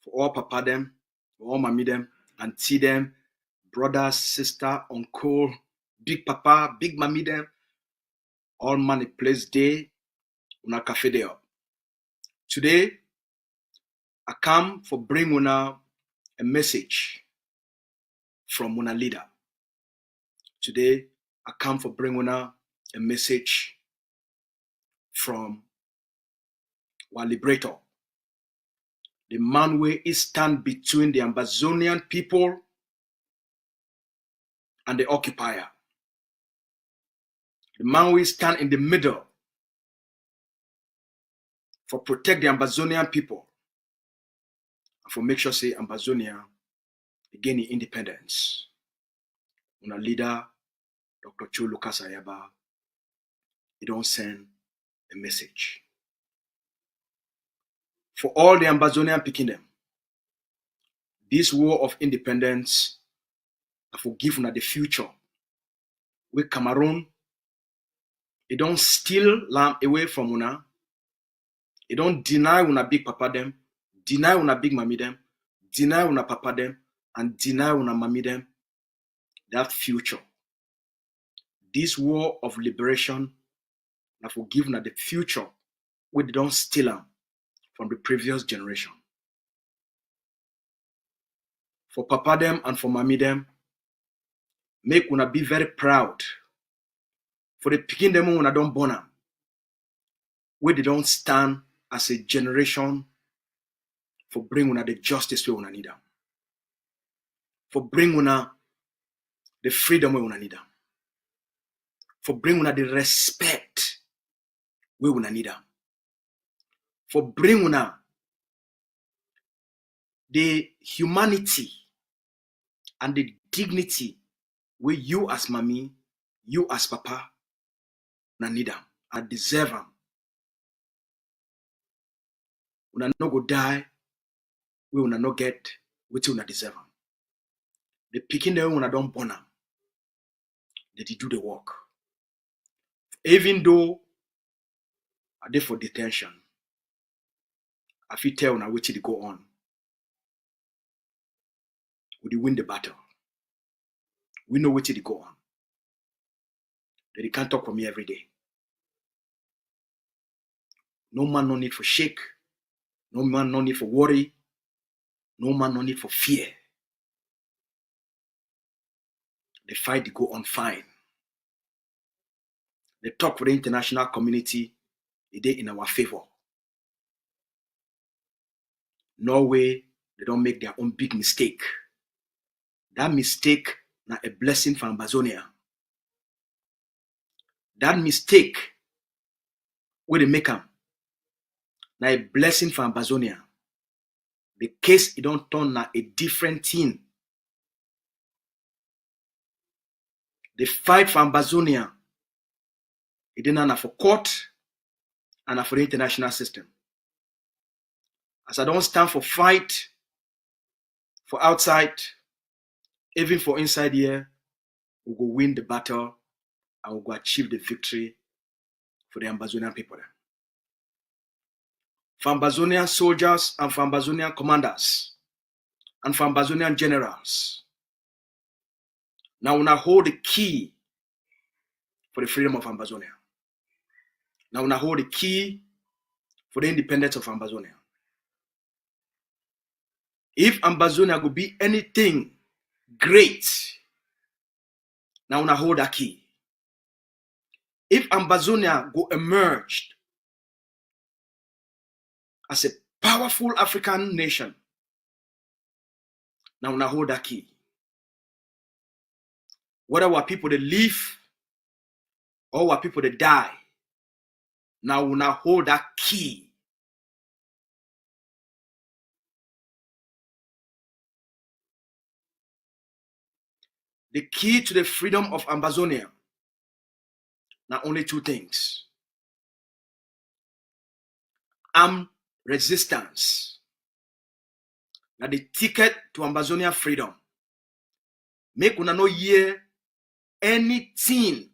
for all papa them, for all mommy them, auntie them, brother, sister, uncle, big papa, big mommy them, all man a place there, una cafe there. Today, I come for bring una a message from una leader. Today, I come for bring una a message from our liberator, the man where he stand between the Ambazonian people and the occupier. The man where stand in the middle for protect the Ambazonian people and for make sure say Ambazonia gain the independence. Una leader, Dr. Cho Lucas Ayaba, he don't send a message. For all the Ambazonian picking them, this war of independence, I forgive una the future. With Cameroon, it don't steal land away from una. It don't deny una big papa them, deny una big mommy them, deny una papa them, and deny una mommy them that future. This war of liberation, I forgive una the future where they don't steal them from the previous generation. For papa them and for mommy them, make una be very proud. For the picking them when I don't born them, where they don't stand as a generation for bring una the justice we una need am, for bring una the freedom we una need am, for bring una the respect we una need am, for bring una the humanity and the dignity where you as mommy, you as papa, na need am, I deserve am. Una no go die, we una no get wetin una deserve am. The pikin dem una don born am, they do the work. Even though I dey for detention, I fit tell una wetin dey go on. We dey win the battle. We know wetin dey go on. They can't talk for me every day. No man no need for shake. No man no need for worry. No man no need for fear. The fight dey go on fine. The talk for the international community, it dey in our favor. Norway, they don't make their own big mistake. That mistake na a blessing for Ambazonia. That mistake where they make them na a blessing for Ambazonia. The case it don't turn na a different thing. The fight for Ambazonia, it didn't for court and for the international system. As I don't stand for fight for outside, even for inside here, we go win the battle and we go achieve the victory for the Ambazonian people. For Ambazonian soldiers and for Ambazonian commanders and for Ambazonian generals, now we hold the key for the freedom of Ambazonia. Now we hold the key for the independence of Ambazonia. If Ambazonia will be anything great, now we hold that key. If Ambazonia go emerge as a powerful African nation, now we hold that key. Whether our people they live or our people they die, now we hold that key. The key to the freedom of Ambazonia, now only two things. Armed resistance. Now the ticket to Ambazonia freedom. Make una no hear anything.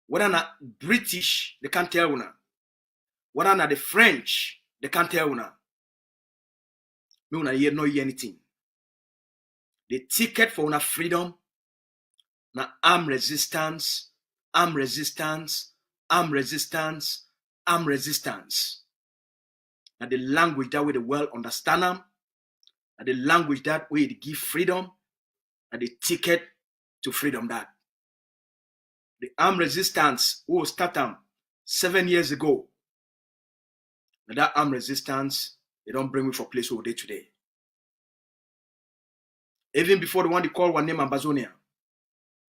Whether na British, they can't tell una. Whether na the French, they can't tell una. Me una hear no hear anything. The ticket for una freedom na armed resistance, armed resistance, armed resistance, armed resistance. Now the language that way they well understand them, and the language that way they give freedom, and the ticket to freedom that. The armed resistance who start them 7 years ago. And that armed resistance, they don't bring me for place where they today. Even before the one they call one name Ambazonia,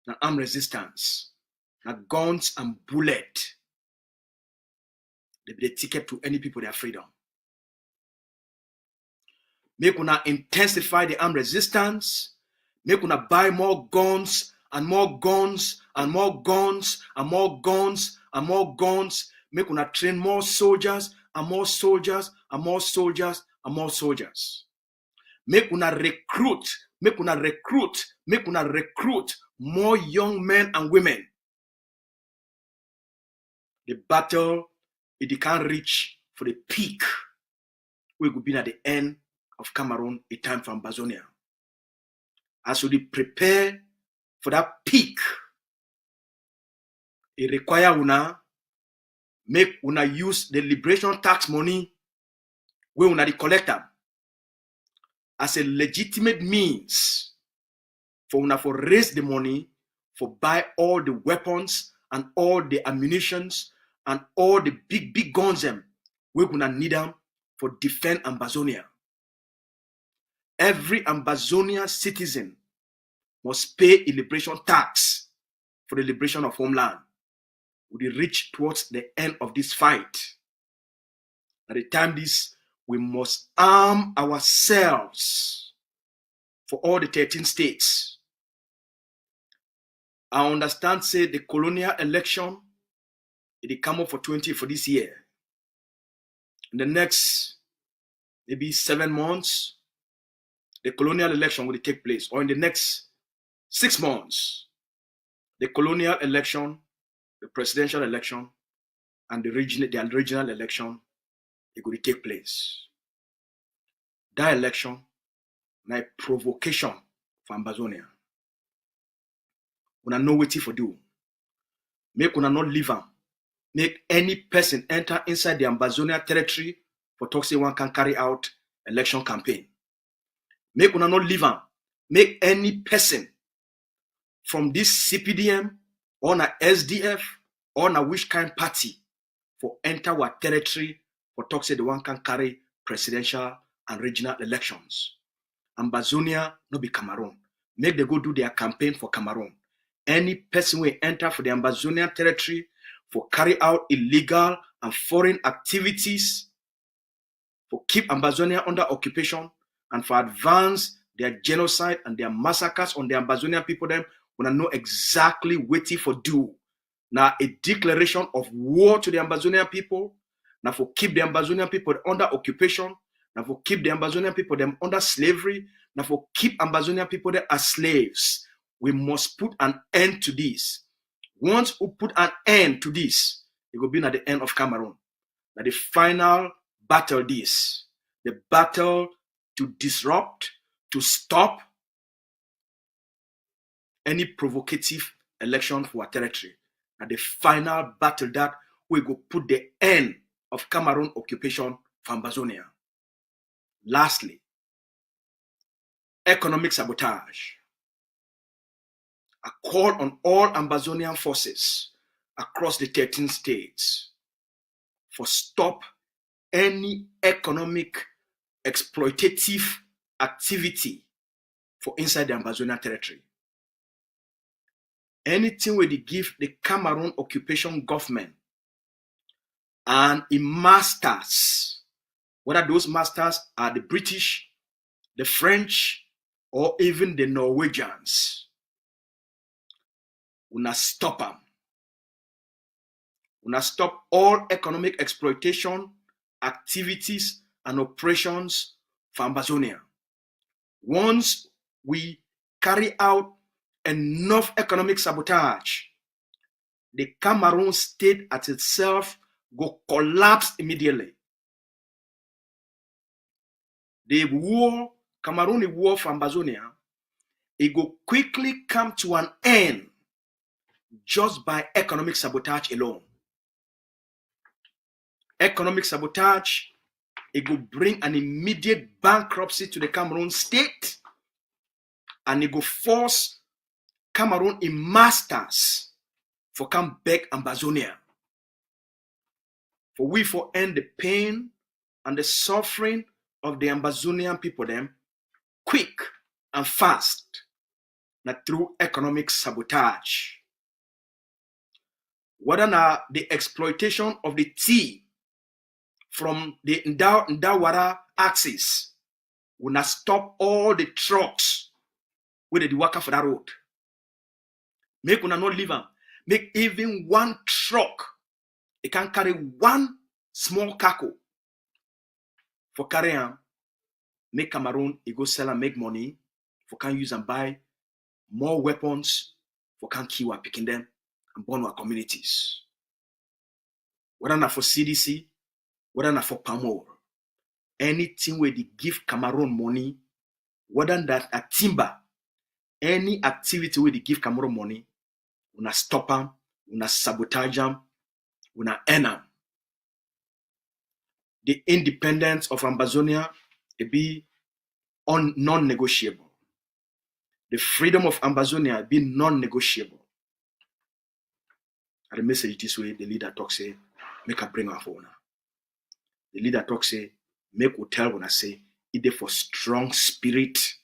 now armed resistance, now guns and bullet, they be the ticket to any people their freedom. Make una intensify the armed resistance, make una buy more guns and more guns and more guns and more guns and more guns, make una train more soldiers and more soldiers and more soldiers and more soldiers. Make una recruit, make una recruit, make una recruit more young men and women. The battle, it can't reach for the peak. We could be at the end of Cameroon, a time for Ambazonia. As we prepare for that peak, it require una make una use the liberation tax money where una the collector as a legitimate means for una for raise the money for buy all the weapons and all the ammunitions and all the big guns them we're gonna need them for defend Ambazonia. Every Ambazonia citizen must pay a liberation tax for the liberation of homeland. We reach towards the end of this fight. At the time we must arm ourselves for all the 13 states. I understand, say, the colonial election, it come up for this year. In the next, maybe 7 months, the colonial election will take place. Or in the next 6 months, the colonial election, the presidential election, and the regional election, it will take place. That election, na a provocation for Ambazonia. Una know what for do. Make una not leave am. Make any person enter inside the Ambazonia territory for talk say one can carry out election campaign. Make una not leave am. Make any person from this CPDM or na SDF or na which kind party for enter our territory for talk say the one can carry presidential and regional elections. Ambazonia no be Cameroon. Make them go do their campaign for Cameroon. Any person will enter for the Ambazonia territory for carry out illegal and foreign activities, for keep Ambazonia under occupation, and for advance their genocide and their massacres on the Ambazonia people, them wanna know exactly what for do. Now a declaration of war to the Ambazonia people, now for keep the Ambazonia people under occupation, now for keep the Ambazonia people them under slavery, now for keep Ambazonia people there as slaves. We must put an end to this. Once we put an end to this, it will be at the end of Cameroon. Now the final battle the battle to disrupt, to stop any provocative election for our territory. Now the final battle that we go put the end of Cameroon occupation for Ambazonia. Lastly, economic sabotage. A call on all Ambazonian forces across the 13 states for stop any economic exploitative activity for inside the Ambazonian territory. Anything where they give the Cameroon occupation government and its masters, whether those masters are the British, the French, or even the Norwegians, una stop them. Una stop all economic exploitation activities and operations for Ambazonia. Once we carry out enough economic sabotage, the Cameroon state at itself go collapse immediately. The war, Cameroon war for Ambazonia, it go quickly come to an end just by economic sabotage alone. Economic sabotage, it will bring an immediate bankruptcy to the Cameroon state, and it will force Cameroon in masters for come back Ambazonia. For we for end the pain and the suffering of the Ambazonian people them quick and fast, not through economic sabotage. Whether now the exploitation of the tea from the Ndawara axis will not stop all the trucks with the worker for that road. Make una not leave them. Make even one truck, it can carry one small cargo for carrying. Make Cameroon, it go sell and make money for can use and buy more weapons for can kill our picking them and burn our communities. Whether not for CDC, whether not for Pamor, anything where they give Cameroon money, whether that a timber, any activity where they give Cameroon money, we not stop them, we not sabotage them, we not end them. The independence of Ambazonia, it be non-negotiable. The freedom of Ambazonia be non-negotiable. And the message this way, the leader talks say, make a bring our phone. the leader talk say, make we tell when I say, either for strong spirit,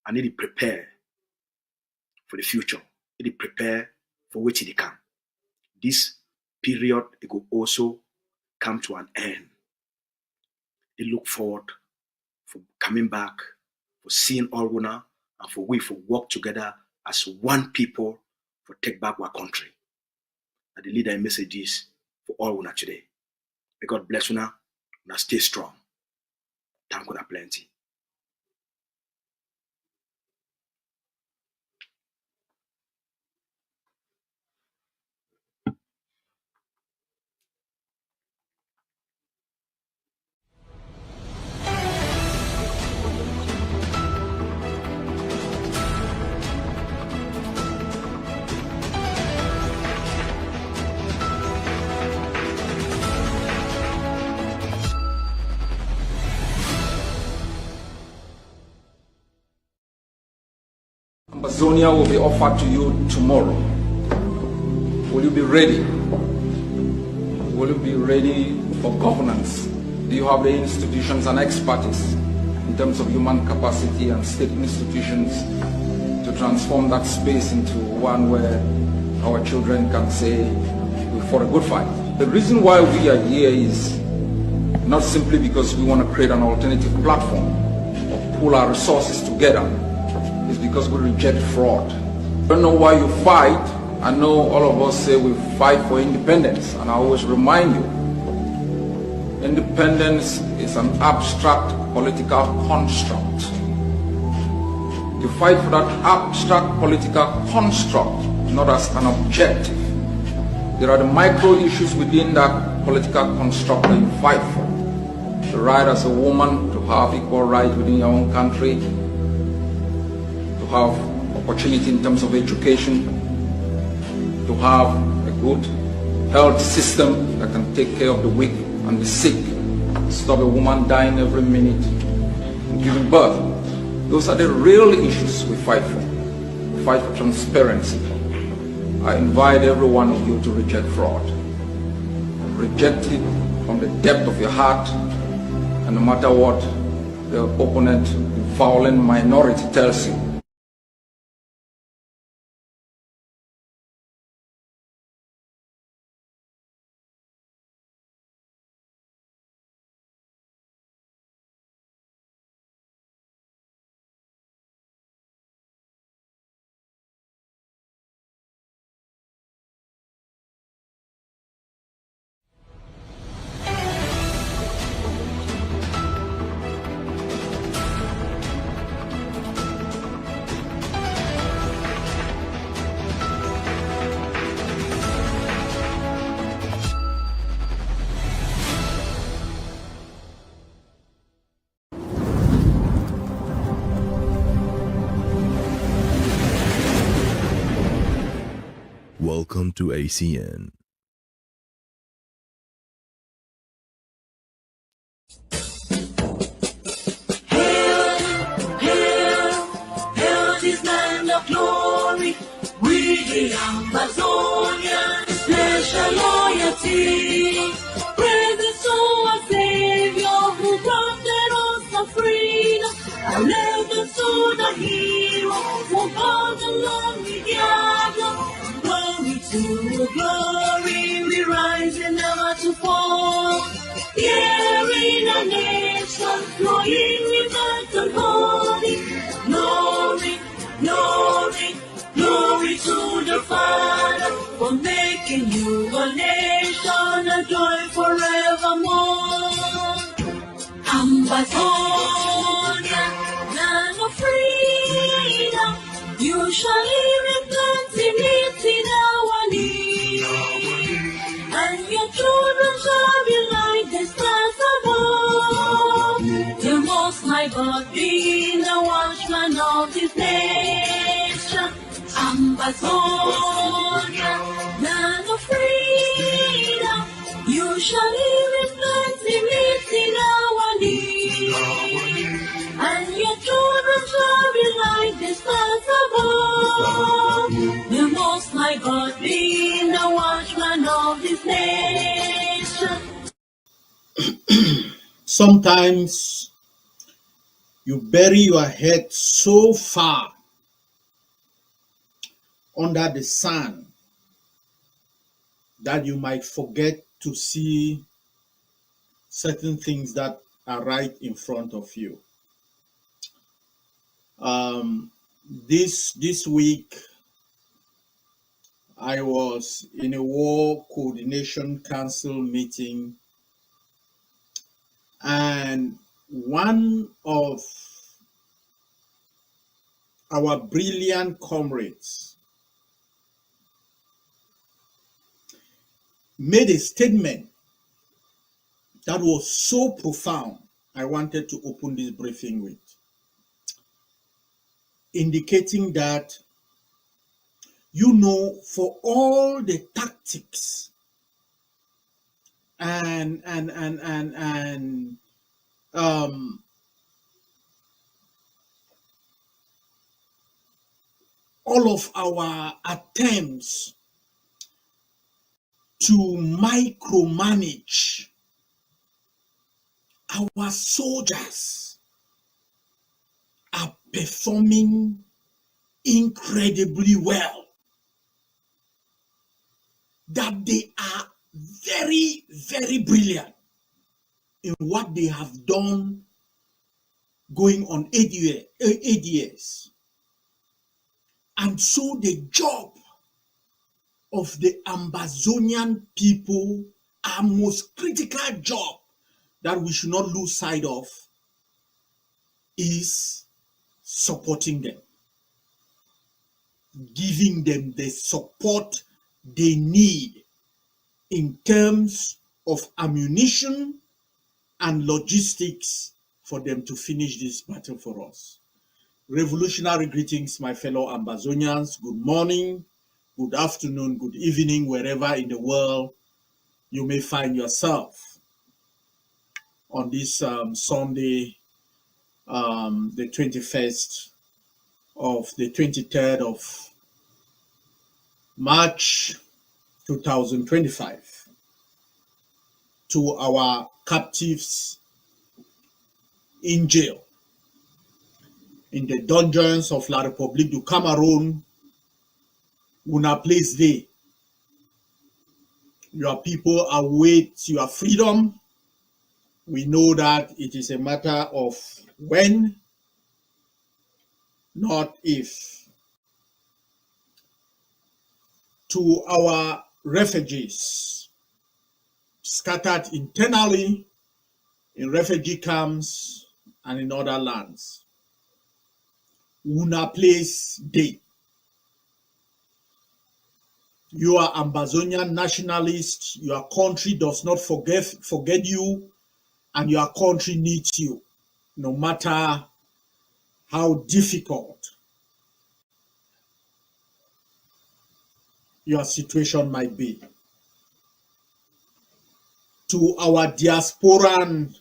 and need to prepare for the future. Need to prepare for which it come. This period, it will also come to an end. They look forward for coming back, for seeing all Rwanda, and for we for work together as one people for take back our country. And the leader messages for all Rwanda today. May God bless Rwanda. Now stay strong. Thank you plenty. Ambazonia will be offered to you tomorrow. Will you be ready? Will you be ready for governance? Do you have the institutions and expertise in terms of human capacity and state institutions to transform that space into one where our children can say, we fought a good fight? The reason why we are here is not simply because we want to create an alternative platform or pull our resources together. It's because we reject fraud. I don't know why you fight. I know all of us say we fight for independence, and I always remind you, independence is an abstract political construct. You fight for that abstract political construct, not as an objective. There are the micro issues within that political construct that you fight for. The right as a woman to have equal rights within your own country, to have opportunity in terms of education, to have a good health system that can take care of the weak and the sick, stop a woman dying every minute and giving birth. Those are the real issues we fight for. We fight for transparency. I invite every one of you to reject fraud. Reject it from the depth of your heart, and no matter what the opponent, the violent minority tells you, Welcome to ACN. Hail this land of glory, we the Ambazonia, special loyalty. Praise to our Savior who granted us the freedom. Allegiance to the hero, for God alone we gather. Glory to glory, we rise and never to fall. Here in a nation, flowing with the holy. Glory, glory, glory to the Father, for making you a nation, a joy forevermore. Ambazonia, land of freedom, you shall live in plenty, meeting our need. And your children shall be like the stars above. The Most High God being the watchman of this nation. Ambazonia, land of freedom, you shall live in plenty, meeting our need. And your children shall be like the stars above. The Most High God being the watchman of this nation. Sometimes you bury your head so far under the sand that you might forget to see certain things that are right in front of you. This week, I was in a War Coordination Council meeting, and one of our brilliant comrades made a statement that was so profound, I wanted to open this briefing with, indicating that, for all the tactics and all of our attempts to micromanage our soldiers are performing incredibly well, that they are very, very brilliant in what they have done going on 8 years. And so the job of the Ambazonian people, our most critical job that we should not lose sight of, is supporting them, giving them the support they need in terms of ammunition and logistics for them to finish this battle for us. Revolutionary greetings, my fellow Ambazonians. Good morning, good afternoon, good evening, wherever in the world you may find yourself on this Sunday, the 21st of the 23rd of March 2025. To our captives in jail, in the dungeons of La République du Cameroon, una place there. Your people await your freedom. We know that it is a matter of when, not if. To our refugees scattered internally in refugee camps and in other lands, una place day. You are Ambazonian nationalists. Your country does not forget you, and your country needs you, no matter how difficult your situation might be. To our diasporan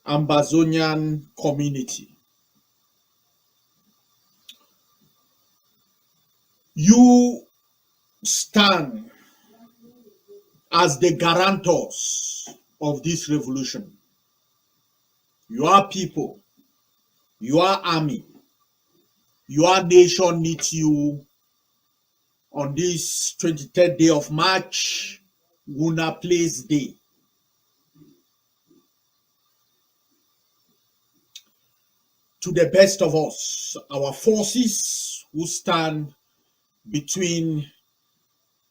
Ambazonian community, you stand as the guarantors of this revolution. Your people, your army, your nation needs you on this 23rd day of March, una place day. To the best of us, our forces who stand between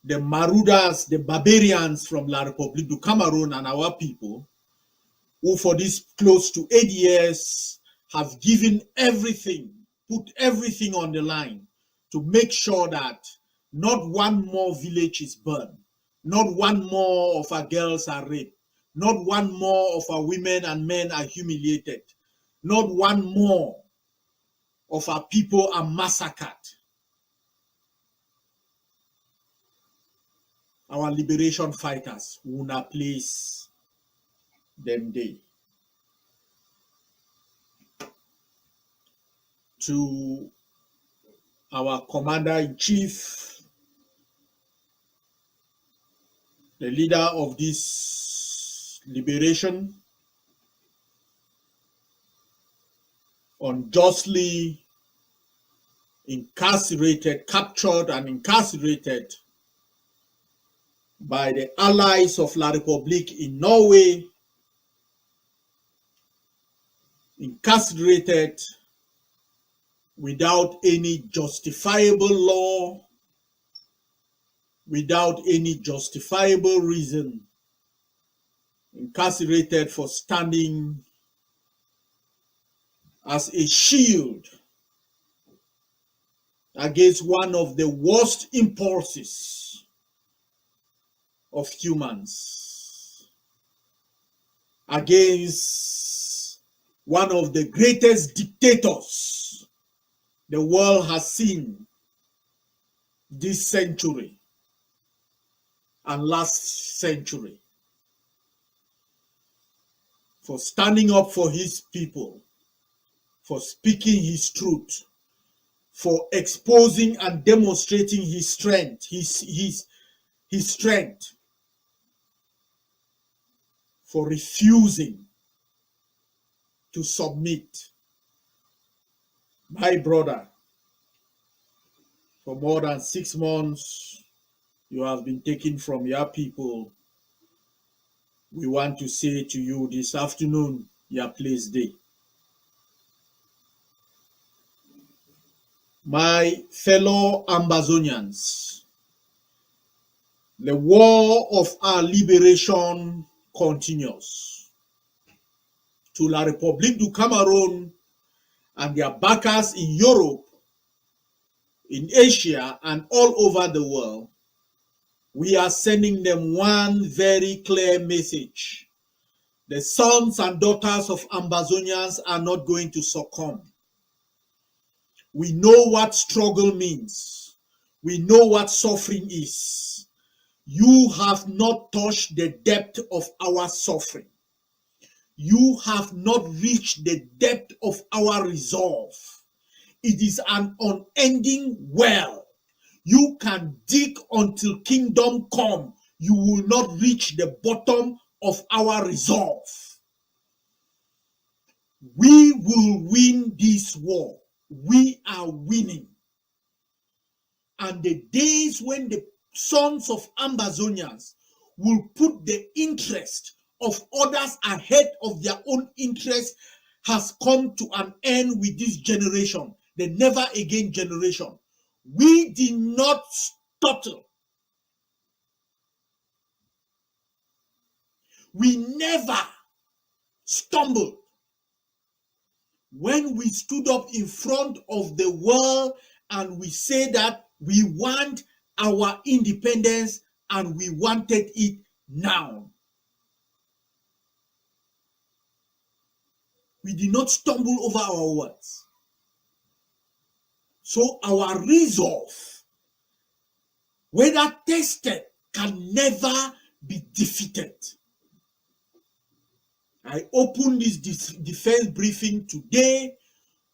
the marauders, the barbarians from La République du Cameroon, and our people, who for this close to 8 years have given everything, put everything on the line to make sure that not one more village is burned, not one more of our girls are raped, not one more of our women and men are humiliated, not one more of our people are massacred. Our liberation fighters, una place them day. To our commander-in-chief, the leader of this liberation, unjustly incarcerated, captured and incarcerated by the allies of La République in Norway, incarcerated without any justifiable law, without any justifiable reason, incarcerated for standing as a shield against one of the worst impulses of humans, against one of the greatest dictators the world has seen this century and last century, for standing up for his people, for speaking his truth, for exposing and demonstrating his strength, his strength, for refusing to submit. My brother, for more than 6 months, you have been taken from your people. We want to say to you this afternoon, your place day. My fellow Ambazonians, the war of our liberation continues. To La République du Cameroon and their backers in Europe, in Asia, and all over the world, we are sending them one very clear message. The sons and daughters of Ambazonians are not going to succumb. We know what struggle means. We know what suffering is. You have not touched the depth of our suffering. You have not reached the depth of our resolve. It is an unending well. You can dig until kingdom come. You will not reach the bottom of our resolve. We will win this war. We are winning. And the days when the sons of Ambazonians will put the interest of others ahead of their own interest has come to an end with this generation, the never again generation. We did not stutter. We never stumbled when we stood up in front of the world and we said that we want our independence and we wanted it now. We did not stumble over our words. So our resolve, whether tested, can never be defeated. I open this defense briefing today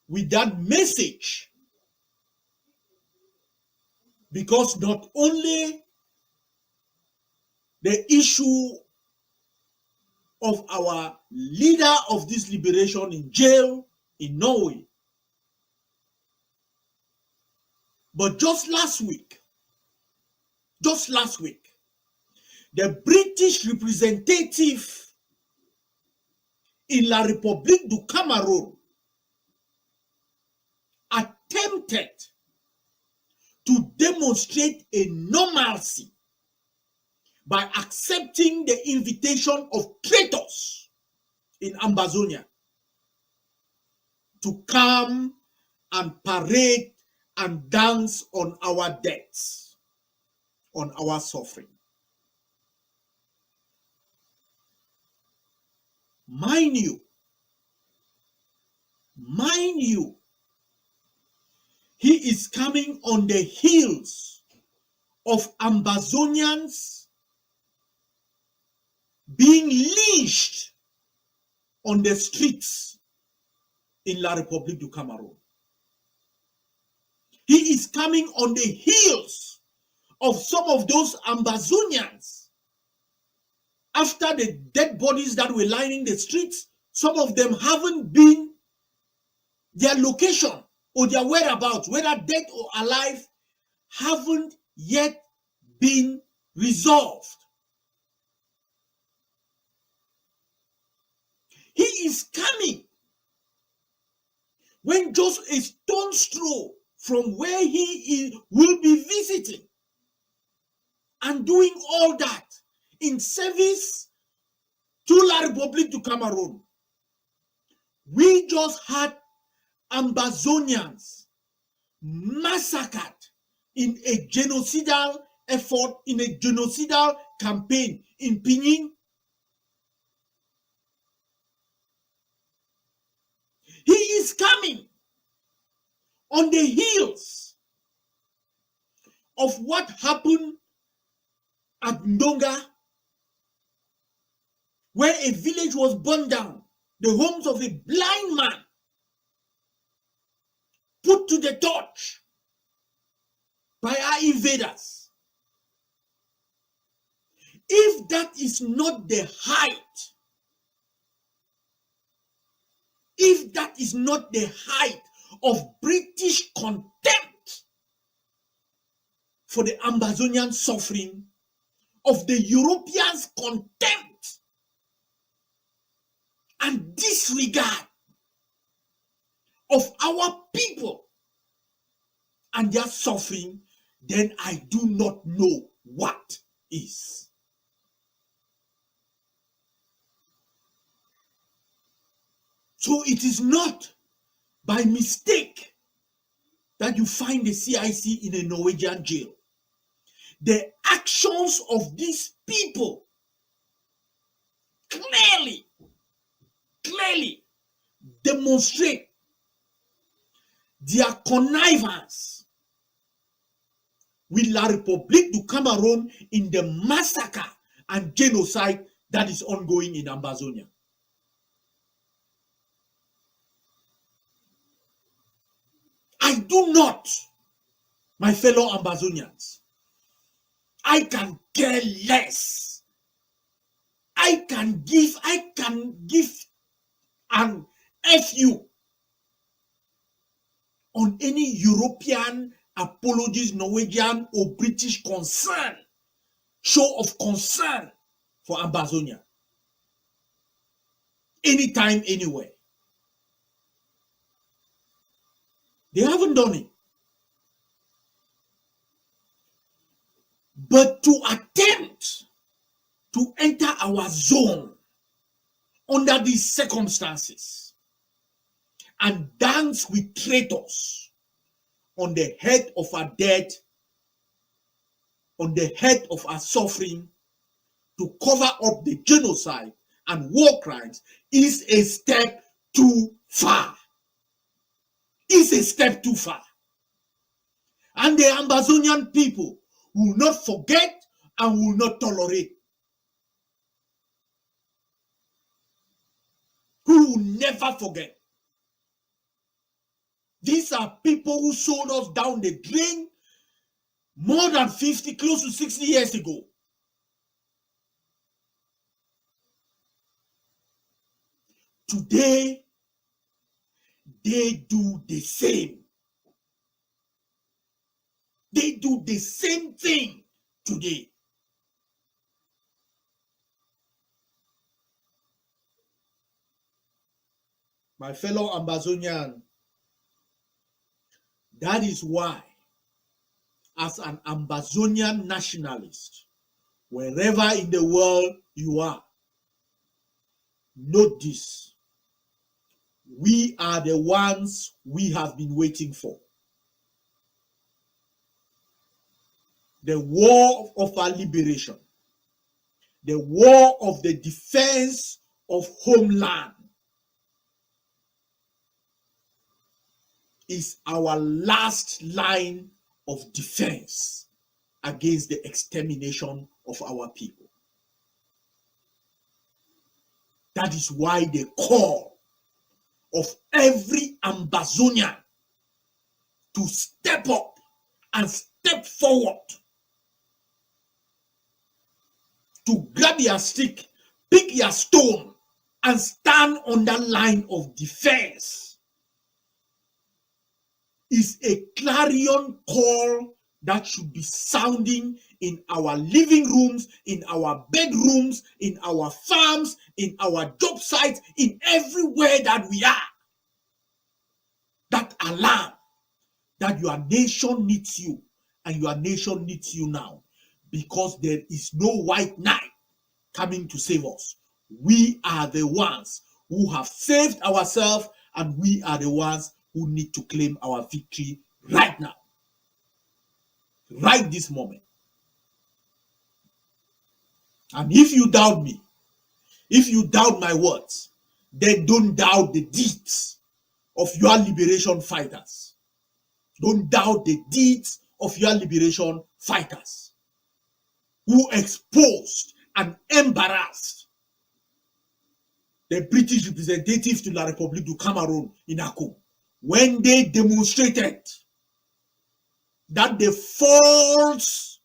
with that message, because not only the issue of our leader of this liberation in jail in Norway, but just last week, the British representative in La République du Cameroon attempted to demonstrate a normalcy by accepting the invitation of traitors in Ambazonia to come and parade and dance on our deaths, on our suffering. Mind you, he is coming on the heels of Ambazonians being lynched on the streets in La République du Cameroon. He is coming on the heels of some of those Ambazonians. After the dead bodies that were lining the streets, some of them haven't been their location or their whereabouts, whether dead or alive, haven't yet been resolved. He is coming when just a stone's throw from where he will be visiting and doing all that in service to La République du Cameroon. We just had Ambazonians massacred in a genocidal effort, in a genocidal campaign in Pinyin. He is coming on the heels of what happened at Ndonga, where a village was burned down, the homes of a blind man put to the torch by our invaders. If that is not the height, if that is not the height of British contempt for the Ambazonian suffering, of the Europeans' contempt and disregard of our people and their suffering, then I do not know what is. So it is not by mistake that you find the CIC in a Norwegian jail. The actions of these people clearly demonstrate their connivance with La République du Cameroon in the massacre and genocide that is ongoing in Ambazonia. I do not, my fellow Ambazonians, I can care less. I can give an FU on any European apologies, Norwegian or British concern, show of concern for Ambazonia. Anytime, anywhere. They haven't done it. But to attempt to enter our zone under these circumstances and dance with traitors on the head of our dead, on the head of our suffering, to cover up the genocide and war crimes is a step too far. Is a step too far. And the Ambazonian people will not forget and will not tolerate. Who will never forget. These are people who sold us down the drain more than 50, close to 60 years ago. Today, they do the same. They do the same thing today. My fellow Ambazonian, that is why, as an Ambazonian nationalist, wherever in the world you are, note this. We are the ones we have been waiting for. The war of our liberation, the war of the defense of homeland is our last line of defense against the extermination of our people. That is why the call of every Ambazonian to step up and step forward, to grab your stick, pick your stone, and stand on that line of defense is a clarion call that should be sounding in our living rooms, in our bedrooms, in our farms, in our job sites, in everywhere that we are. That alarm that your nation needs you, and your nation needs you now, because there is no white knight coming to save us. We are the ones who have saved ourselves, and we are the ones who need to claim our victory right now, right this moment. And if you doubt me, if you doubt my words, then don't doubt the deeds of your liberation fighters. Don't doubt the deeds of your liberation fighters who exposed and embarrassed the British representatives to La République du Cameroon in Akum when they demonstrated that the false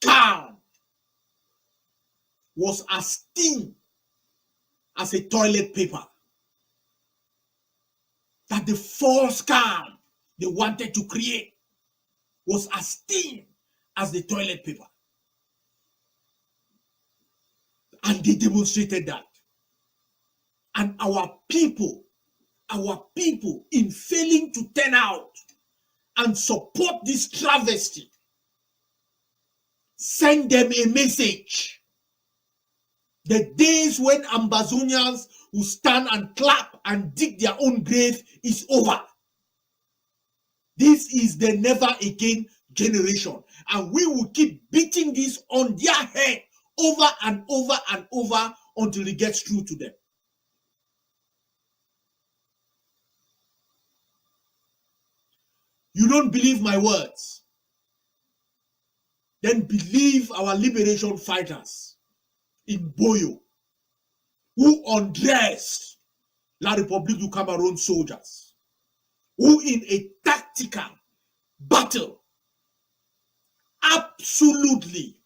calm was as thin as a toilet paper. That the false calm they wanted to create was as thin as the toilet paper. And they demonstrated that. And our people, in failing to turn out and support this travesty, send them a message. The days when Ambazonians will stand and clap and dig their own grave is over. This is the never again generation. And we will keep beating this on their head over and over and over until it gets through to them. You don't believe my words? Then believe our liberation fighters in Boyo, who undressed La République du Cameroon soldiers, who in a tactical battle absolutely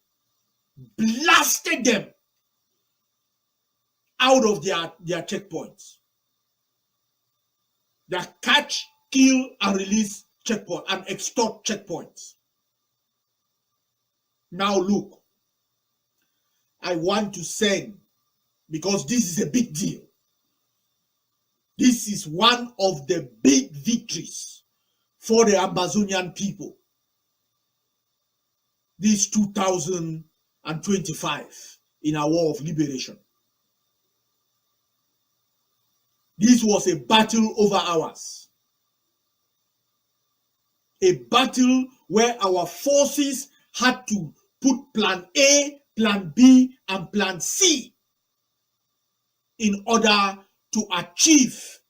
blasted them out of their checkpoints. Their catch, kill, and release checkpoint and extort checkpoints. Now look, I want to send, because this is a big deal. This is one of the big victories for the Ambazonian people. This 2025 in our war of liberation. This was a battle over hours. A battle where our forces had to put plan A, plan B, and plan C in order to achieve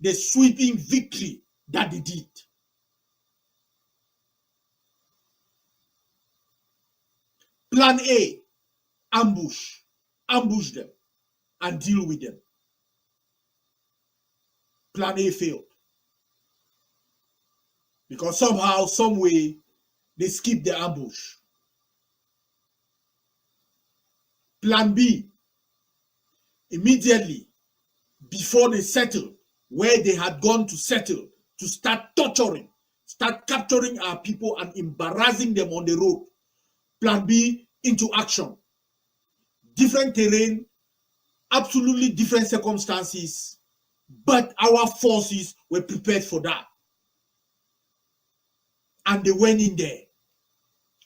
the sweeping victory that they did. Plan A, ambush them and deal with them. Plan A failed. Because somehow, some way, they skipped the ambush. Plan B, immediately before they settled, where they had gone to settle, to start torturing, start capturing our people and embarrassing them on the road. Plan B, into action. Different terrain, absolutely different circumstances, but our forces were prepared for that. And they went in there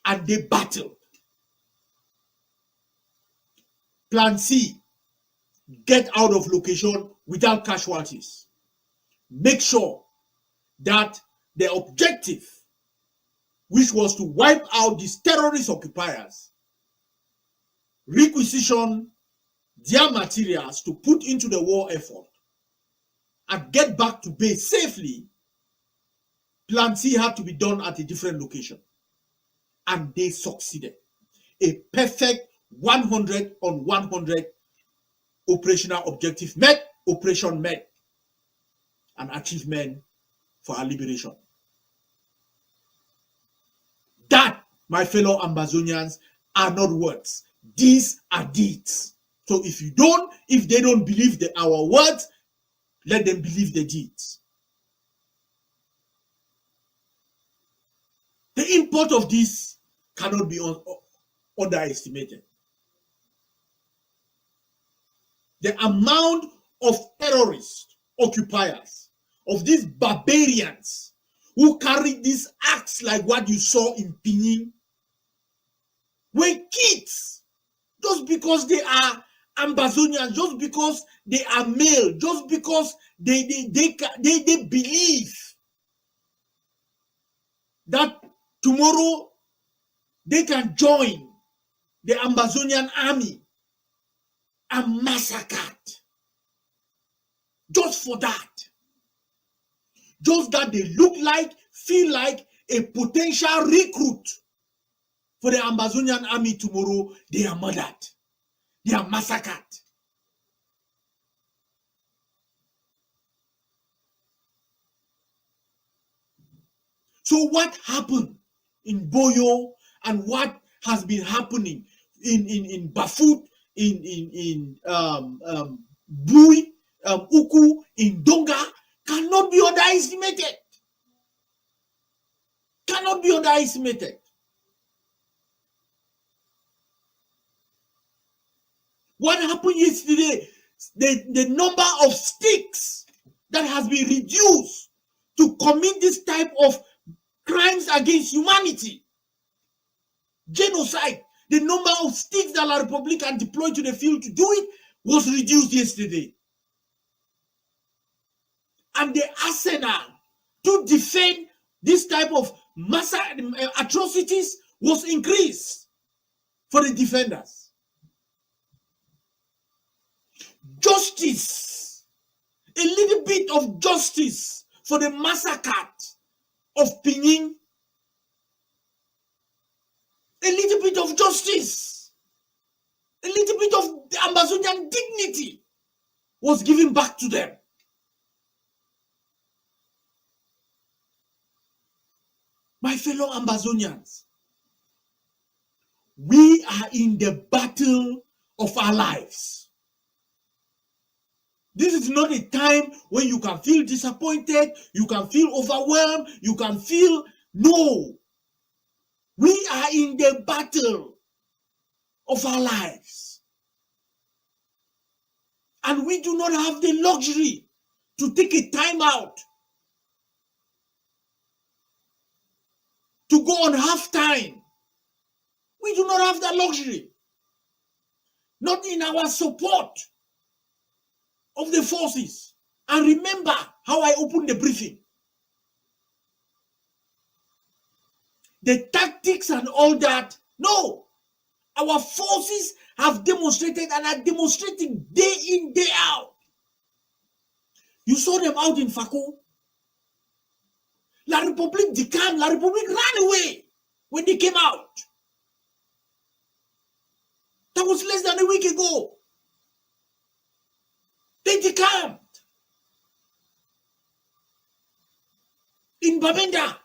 and they battled. Plan C, get out of location without casualties. Make sure that the objective, which was to wipe out these terrorist occupiers, requisition their materials to put into the war effort, and get back to base safely. Plan C had to be done at a different location. And they succeeded. A perfect 100 on 100 operational objective met, operation met, an achievement for our liberation. That, my fellow Ambazonians, are not words. These are deeds. So if they don't believe our words, let them believe the deeds. import of this cannot be underestimated. The amount of terrorists, occupiers, of these barbarians who carried these acts like what you saw in Pinyin were kids, just because they are Ambazonians, just because they are male, just because they believe that tomorrow they can join the Ambazonian army and massacred. Just for that. Just that they look like, feel like a potential recruit for the Ambazonian army tomorrow, they are murdered. They are massacred. So what happened in Boyo and what has been happening in Bafut, in Bui, Uku, in Donga cannot be underestimated. Cannot be underestimated. What happened yesterday, the number of sticks that has been reduced to commit this type of crimes against humanity, genocide, the number of sticks that La Republic can deploy to the field to do it was reduced yesterday. And the arsenal to defend this type of atrocities was increased for the defenders. Justice, a little bit of justice for the massacre of Pinyin, a little bit of justice, a little bit of the Ambazonian dignity was given back to them. My fellow Ambazonians, we are in the battle of our lives. This is not a time when you can feel disappointed, you can feel overwhelmed, you can feel, no. We are in the battle of our lives. And we do not have the luxury to take a time out, to go on half time. We do not have that luxury. Not in our support of the forces. And remember how I opened the briefing. The tactics and all that, no. Our forces have demonstrated and are demonstrating day in, day out. You saw them out in Fako. La République decame, La République ran away when they came out. That was less than a week ago. They decamped. In Babenda.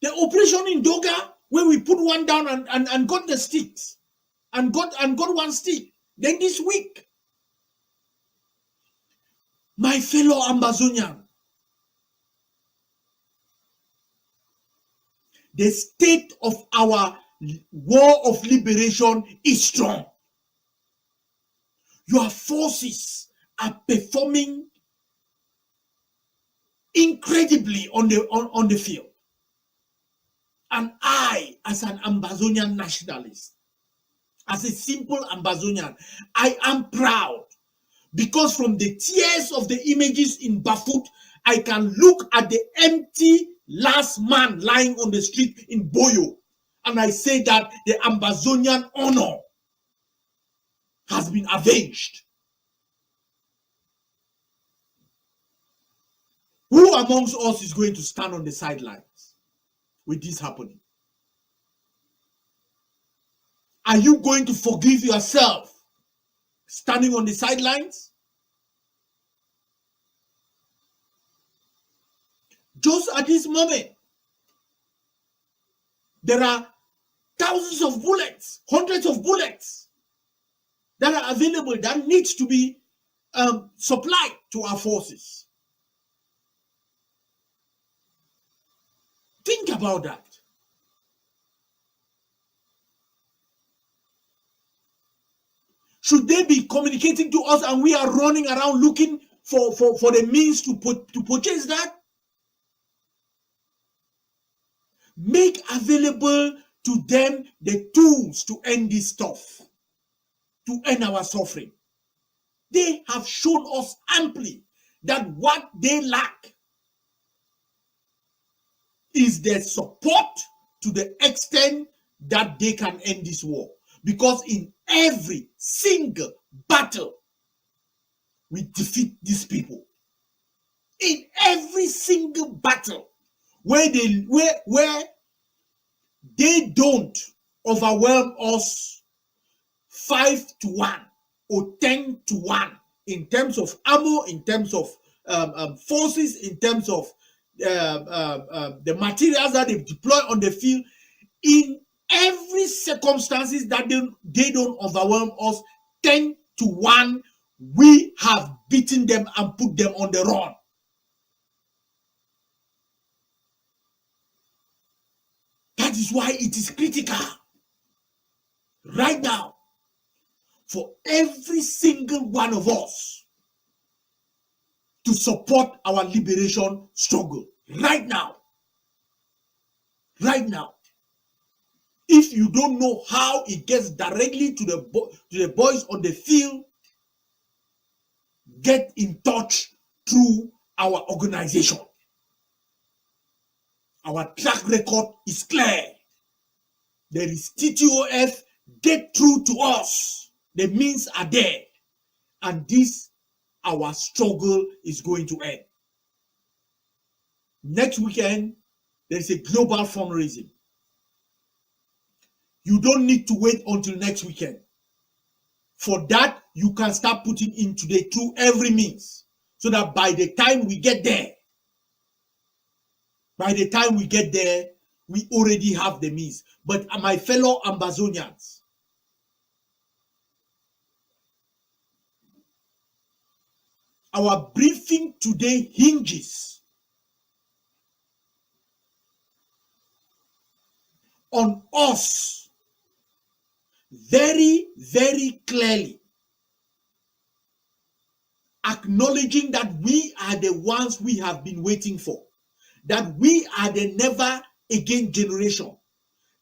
The operation in Doga, where we put one down and got the sticks. And got one stick. Then this week. My fellow Ambazonian, the state of our war of liberation is strong. Your forces are performing incredibly on the field. And I, as an Ambazonian nationalist, as a simple Ambazonian, I am proud. Because from the tears of the images in Bafut, I can look at the empty last man lying on the street in Boyo. And I say that the Ambazonian honor has been avenged. Who amongst us is going to stand on the sidelines with this happening? Are you going to forgive yourself standing on the sidelines? Just at this moment, there are thousands of bullets, hundreds of bullets that are available that needs to be supplied to our forces. about that. Should they be communicating to us and we are running around looking for the means to purchase that? Make available to them the tools to end this stuff, to end our suffering. They have shown us amply that what they lack is their support to the extent that they can end this war. Because in every single battle, we defeat these people. In every single battle, where they don't overwhelm us 5-1 or 10-1 in terms of ammo, in terms of forces, in terms of the materials that they deploy on the field, in every circumstances that they don't overwhelm us 10-1, we have beaten them and put them on the run. That is why it is critical right now for every single one of us to support our liberation struggle right now. Right now. If you don't know how it gets directly to the boys on the field, get in touch through our organization. Our track record is clear. There is TTOF. Get through to us. The means are there. And this, our struggle is going to end. Next weekend, there is a global fundraising. You don't need to wait until next weekend. For that, you can start putting in today through every means. So that by the time we get there, we already have the means. But my fellow Ambazonians, our briefing today hinges on us very, very clearly acknowledging that we are the ones we have been waiting for, that we are the never again generation,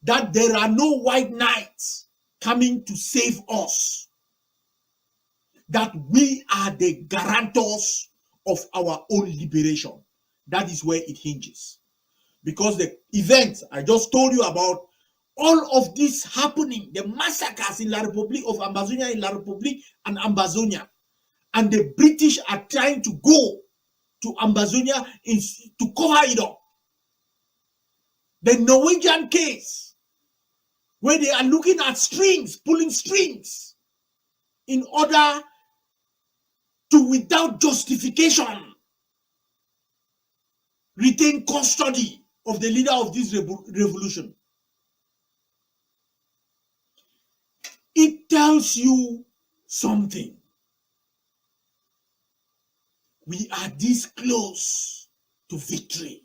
that there are no white knights coming to save us, that we are the guarantors of our own liberation. That is where it hinges. Because the events I just told you about, all of this happening, the massacres in La Republique of Ambazonia, in La Republique and Ambazonia, and the British are trying to go to Ambazonia to cover it up. The Norwegian case, where they are looking at strings, pulling strings, in order to, without justification, retain custody of the leader of this revolution. It tells you something. We are this close to victory.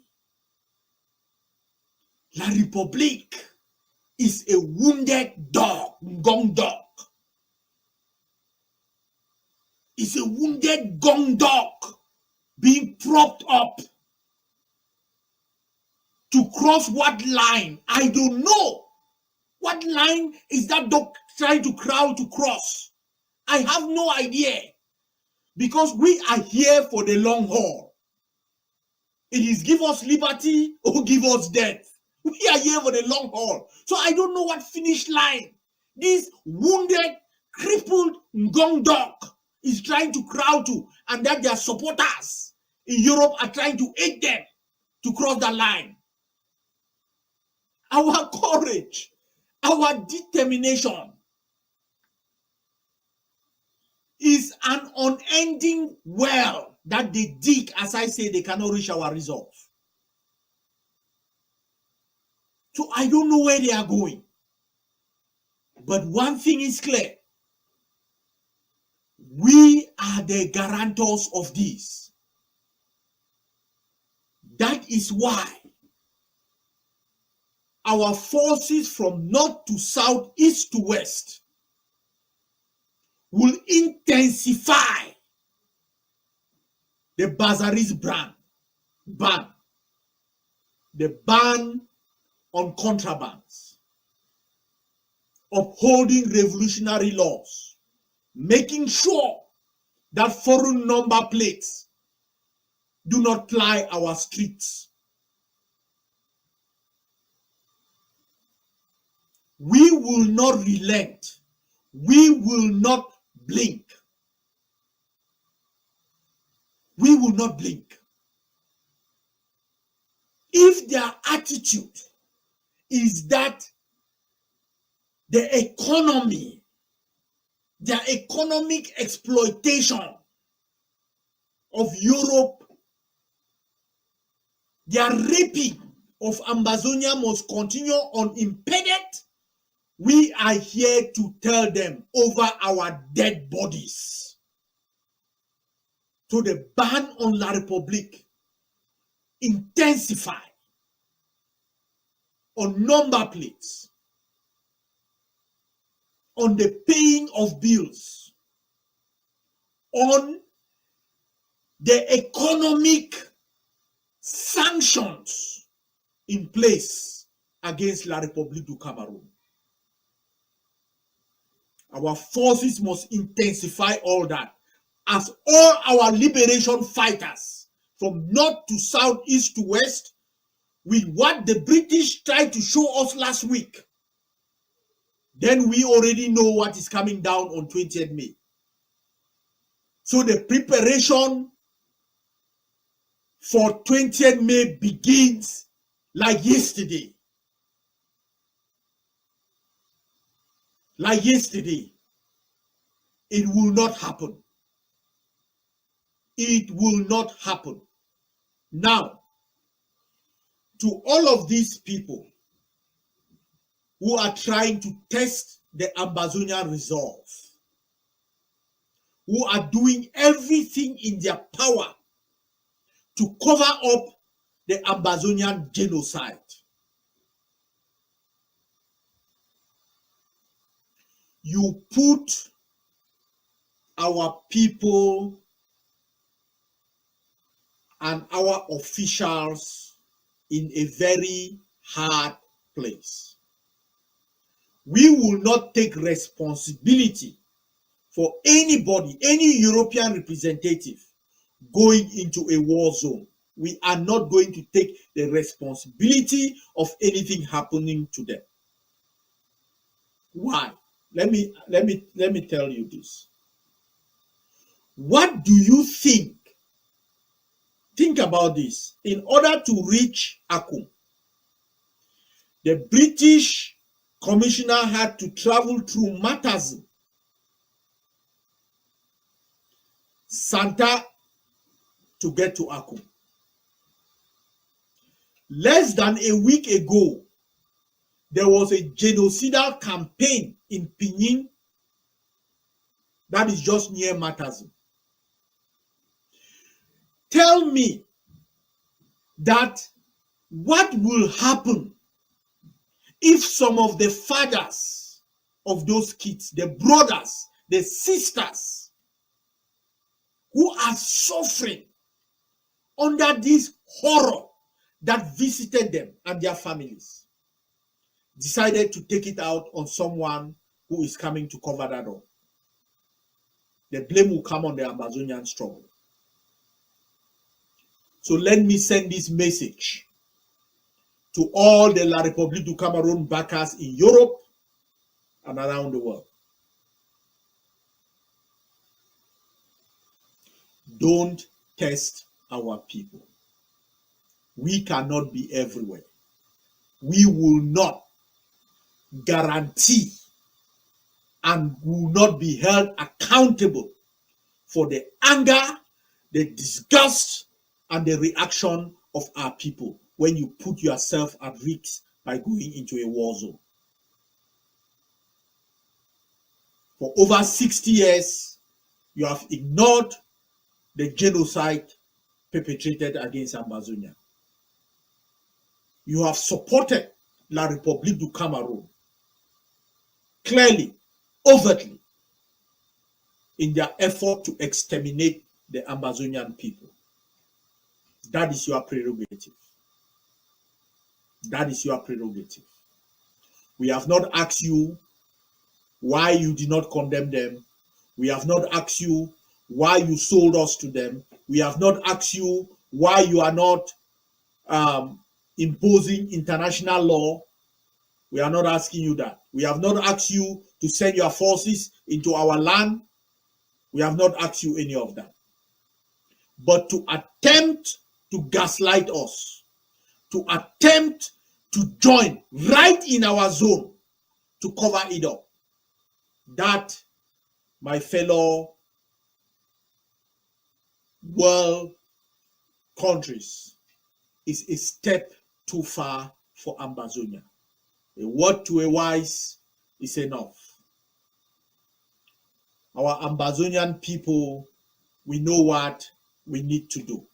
La République is a wounded dog, gong dog. It's a wounded gong dog being propped up to cross what line? I don't know. What line is that dog trying to crawl to cross? I have no idea. Because we are here for the long haul. It is give us liberty or give us death. We are here for the long haul. So I don't know what finish line this wounded, crippled Ngong dog is trying to crawl to, and that their supporters in Europe are trying to aid them to cross the line. Our courage, our determination is an unending well that they dig. As I say, they cannot reach our resolve. So I don't know where they are going. But one thing is clear. We are the guarantors of this. That is why our forces from north to south, east to west will intensify the Bazaarist ban, the ban on contrabands, upholding revolutionary laws, making sure that foreign number plates do not ply our streets. We will not relent. We will not blink. We will not blink. If their attitude is that the economy, their economic exploitation of Europe, their raping of Ambazonia must continue unimpeded, we are here to tell them over our dead bodies. So the ban on La République intensify on number plates, on the paying of bills, on the economic sanctions in place against La République du Cameroon. Our forces must intensify all that, as all our liberation fighters from north to south, east to west, with what the British tried to show us last week, then we already know what is coming down on 20th May. So the preparation for 20th May begins like yesterday. Like yesterday. It will not happen. It will not happen. Now, to all of these people who are trying to test the Ambazonia resolve, who are doing everything in their power to cover up the Ambazonian genocide, you put our people and our officials in a very hard place. We will not take responsibility for anybody, any European representative going into a war zone. We are not going to take the responsibility of anything happening to them. Why? Let me tell you this. What do you think? Think about this. In order to reach Akum, the British commissioner had to travel through Matazin, Santa, to get to Akum. Less than a week ago, there was a genocidal campaign in Pinyin, that is just near Matazin. Tell me that what will happen if some of the fathers of those kids, the brothers, the sisters who are suffering under this horror that visited them and their families, decided to take it out on someone who is coming to cover that up? The blame will come on the Ambazonian struggle. So let me send this message to all the La République du Cameroun backers in Europe and around the world. Don't test our people. We cannot be everywhere. We will not guarantee and will not be held accountable for the anger, the disgust, and the reaction of our people when you put yourself at risk by going into a war zone. For over 60 years, you have ignored the genocide perpetrated against Ambazonia. You have supported La République du Cameroon clearly, overtly, in their effort to exterminate the Ambazonian people. That is your prerogative. That is your prerogative. We have not asked you why you did not condemn them. We have not asked you why you sold us to them. We have not asked you why you are not imposing international law. We are not asking you that. We have not asked you to send your forces into our land. We have not asked you any of that. But to attempt to gaslight us, to attempt to join right in our zone to cover it up, that, my fellow world countries, is a step too far for Ambazonia. A word to a wise is enough. Our Ambazonian people, we know what we need to do.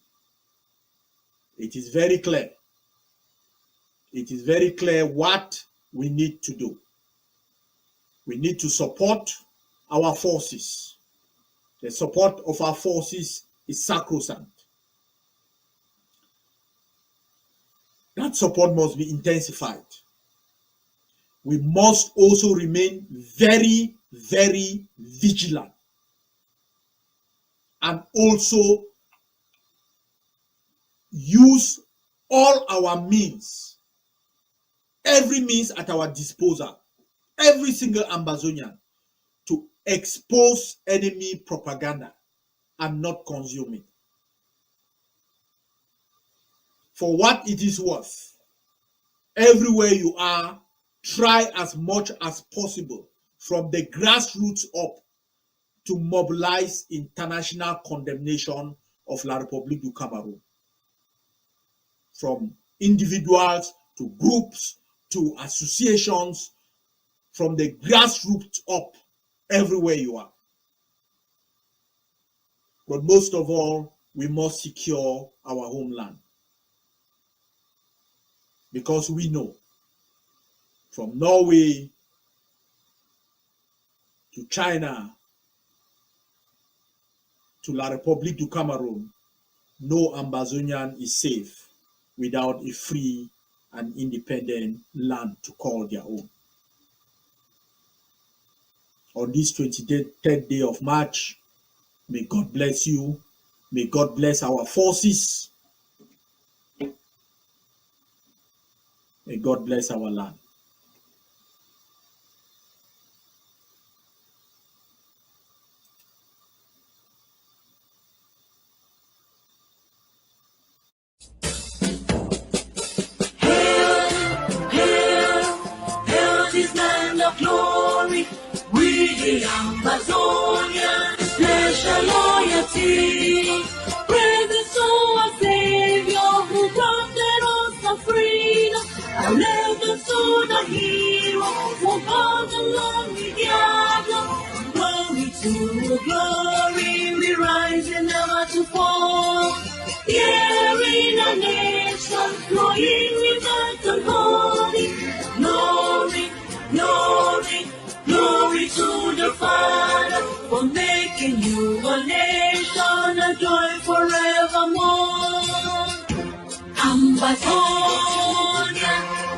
It is very clear. It is very clear what we need to do. We need to support our forces. The support of our forces is sacrosanct. That support must be intensified. We must also remain very, very vigilant and also use all our means, every means at our disposal, every single Ambazonian, to expose enemy propaganda and not consume it. For what it is worth, everywhere you are, try as much as possible from the grassroots up to mobilize international condemnation of La République du Cameroon. From individuals to groups to associations, from the grassroots up, everywhere you are. But most of all, we must secure our homeland. Because we know from Norway to China to La République du Cameroon, no Ambazonian is safe without a free and independent land to call their own. On this 23rd day of March, may God bless you. May God bless our forces. May God bless our land. Hail this land of glory, we the Ambazonia, special loyalty. Praise to our Savior who granted us the freedom. Allegiance to the hero, for God alone we gather. Glory to glory, we rise and never to fall. Here in a nation, flowing with earth and holy. Glory, glory, glory to the Father, for making you a nation, a joy forevermore. Ambazonia,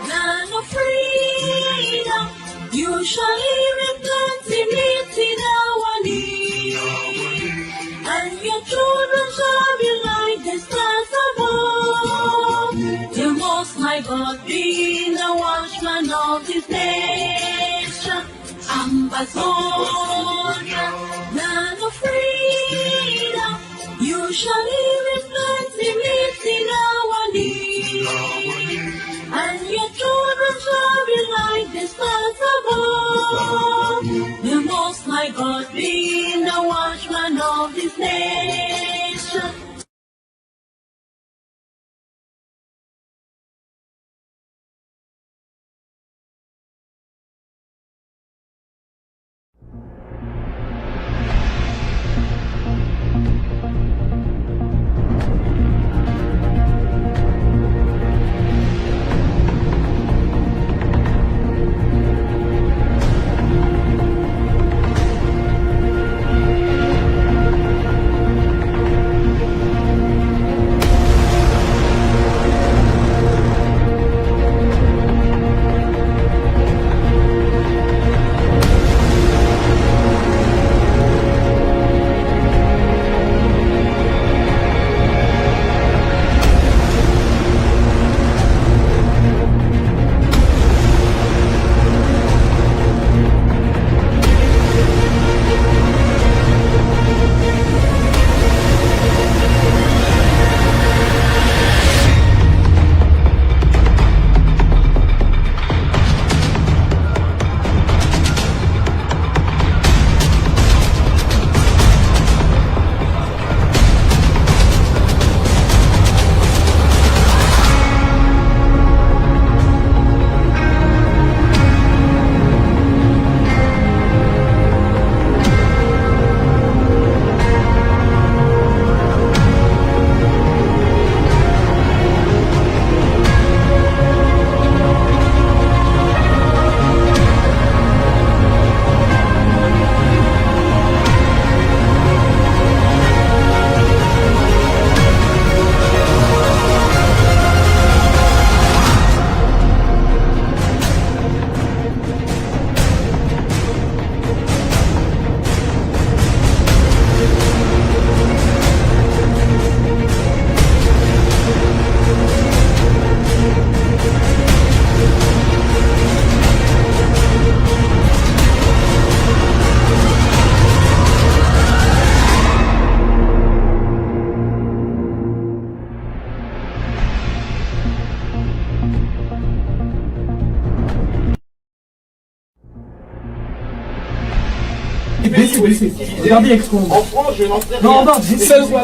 land of freedom, you shall live in plenty in our need, and your children shall be like the stars above. The Most High God be the watchman of this nation. Ambazonia, land of freedom, you shall live in plenty in our need, and your children shall be like the stars above. The Most High God be the watchman of this nation.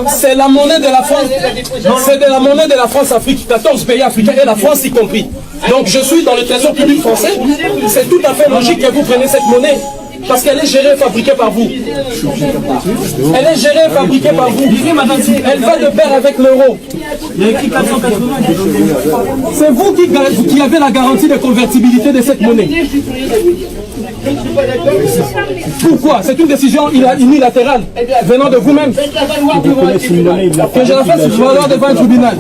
C'est la monnaie de la France. C'est de la monnaie de la France-Afrique, 14 pays africains et la France y compris. Donc je suis dans le trésor public français. C'est tout à fait logique que vous preniez cette monnaie. Parce qu'elle est gérée et fabriquée par vous. Elle est gérée et fabriquée par vous. Elle va de pair avec l'euro. C'est vous qui avez la garantie de convertibilité de cette monnaie. Pourquoi? C'est une décision unilatérale venant de vous-même. Que je la fasse valoir devant un tribunal.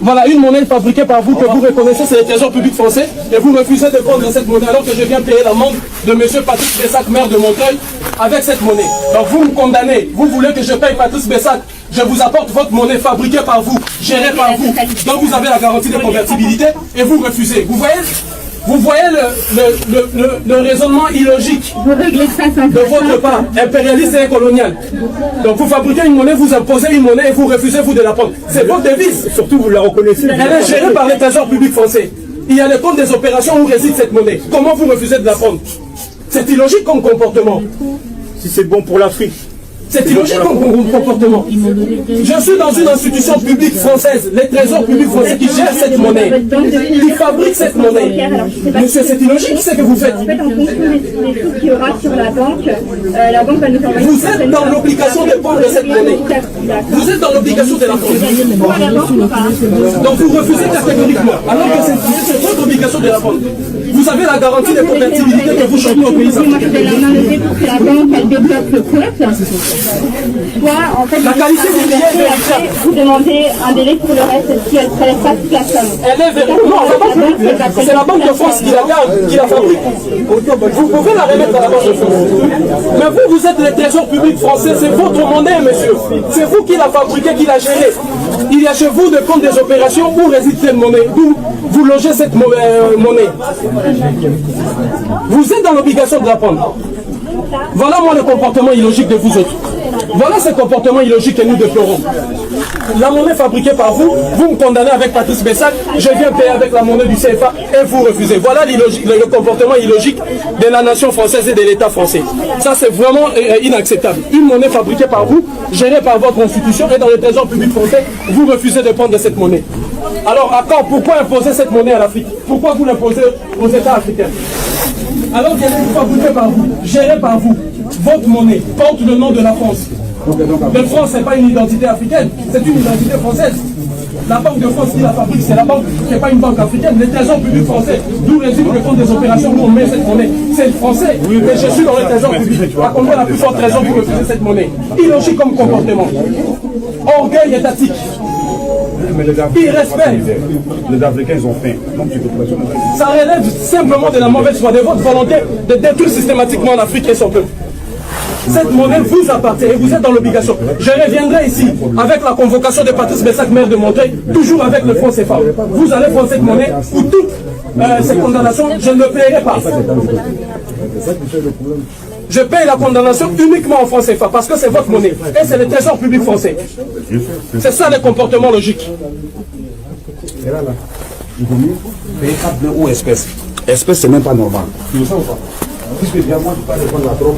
Voilà, une monnaie fabriquée par vous que vous reconnaissez, c'est le trésor public français, et vous refusez de prendre cette monnaie alors que je viens payer l'amende de M. Patrice Bessac, maire de Montreuil, avec cette monnaie. Donc vous me condamnez, vous voulez que je paye Patrice Bessac, je vous apporte votre monnaie fabriquée par vous, gérée par vous. Donc vous avez la garantie de convertibilité et vous refusez. Vous voyez le raisonnement illogique de votre part, impérialiste et colonial. Donc vous fabriquez une monnaie, vous imposez une monnaie et vous refusez vous de la prendre. C'est votre devise. Surtout vous la reconnaissez. Elle est gérée par les trésors publics français. Il y a le compte des opérations où réside cette monnaie. Comment vous refusez de la prendre? C'est illogique comme comportement. Si c'est bon pour l'Afrique. C'est illogique comme comportement. Je suis dans une institution publique française, les trésors publics français qui gèrent cette monnaie, qui fabriquent cette monnaie. Monsieur, c'est illogique ce que vous faites. En fait, en fonction des trucs qu'il y aura sur la banque va nous envoyer. Vous êtes dans l'obligation de prendre cette monnaie. Vous êtes dans l'obligation de la prendre. Donc vous refusez catégoriquement, alors que c'est votre obligation de la prendre. Vous avez la garantie de convertibilité que vous chantez au pays africain. Moi, je vais la main levée pour que la banque elle développe le compte. Soit, en fait, la qualité du billet est après, vous demandez un délai pour le reste si elle ne prélève pas toute la somme. Elle est non, c'est la Banque de France qui la garde, qui la fabrique. Vous pouvez la remettre à la Banque de France. Mais vous êtes le trésor public français, c'est votre monnaie, monsieur. C'est vous qui la fabriquez, qui la gérez. Il y a chez vous de compte des opérations où réside cette monnaie, d'où vous logez cette monnaie. Vous êtes dans l'obligation de la prendre. Voilà moi le comportement illogique de vous autres. Voilà ce comportement illogique que nous déplorons. La monnaie fabriquée par vous, vous me condamnez avec Patrice Bessac, je viens payer avec la monnaie du CFA et vous refusez. Voilà le comportement illogique de la nation française et de l'État français. Ça c'est vraiment inacceptable. Une monnaie fabriquée par vous, gérée par votre constitution et dans le trésor public français, vous refusez de prendre cette monnaie. Alors à quand, pourquoi imposer cette monnaie à l'Afrique? Pourquoi vous l'imposez aux États africains? Alors qu'elle est fabriquée par vous, gérée par vous, votre monnaie porte le nom de la France. La France, ce n'est pas une identité africaine, c'est une identité française. La Banque de France qui la fabrique, c'est la banque, ce n'est pas une banque africaine. Les trésors publics français, d'où réside le compte des opérations où on met cette monnaie. C'est le français, mais je suis dans le trésor public. À combien la plus forte raison pour refuser cette monnaie? Illogique comme comportement. Orgueil étatique. Irrespect. Les Africains, ils ont faim. Ça relève simplement de la mauvaise foi, de votre volonté de détruire systématiquement l'Afrique et son peuple. Cette monnaie vous appartient et vous êtes dans l'obligation. Je reviendrai ici avec la convocation de Patrice Bessac, maire de Montreuil, toujours avec le franc CFA. Vous allez prendre cette monnaie pour toutes ces condamnations, je ne le paierai pas. Je paye la condamnation uniquement en franc CFA parce que c'est votre monnaie et c'est le trésor public français. C'est ça le comportement logique. Et là, il vaut mieux payer 4 bleus ou espèces. Espèces, c'est même pas normal. Tu le sens ou pas? Puisque bien moi, je ne peux pas répondre la drogue.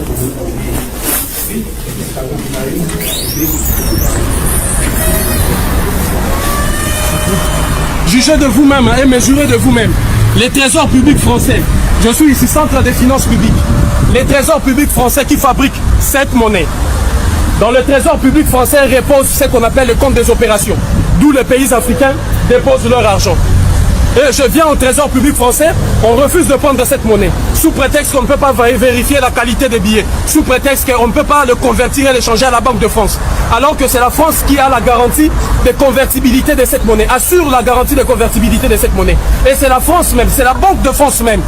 Jugez de vous-même et mesurez de vous-même. Les trésors publics français, je suis ici centre des finances publiques. Les trésors publics français qui fabriquent cette monnaie. Dans le trésor public français repose ce qu'on appelle le compte des opérations, d'où les pays africains déposent leur argent. Et je viens au trésor public français, on refuse de prendre cette monnaie, sous prétexte qu'on ne peut pas vérifier la qualité des billets, sous prétexte qu'on ne peut pas le convertir et l'échanger à la Banque de France. Alors que c'est la France qui a la garantie de convertibilité de cette monnaie, assure la garantie de convertibilité de cette monnaie. Et c'est la France même, c'est la Banque de France même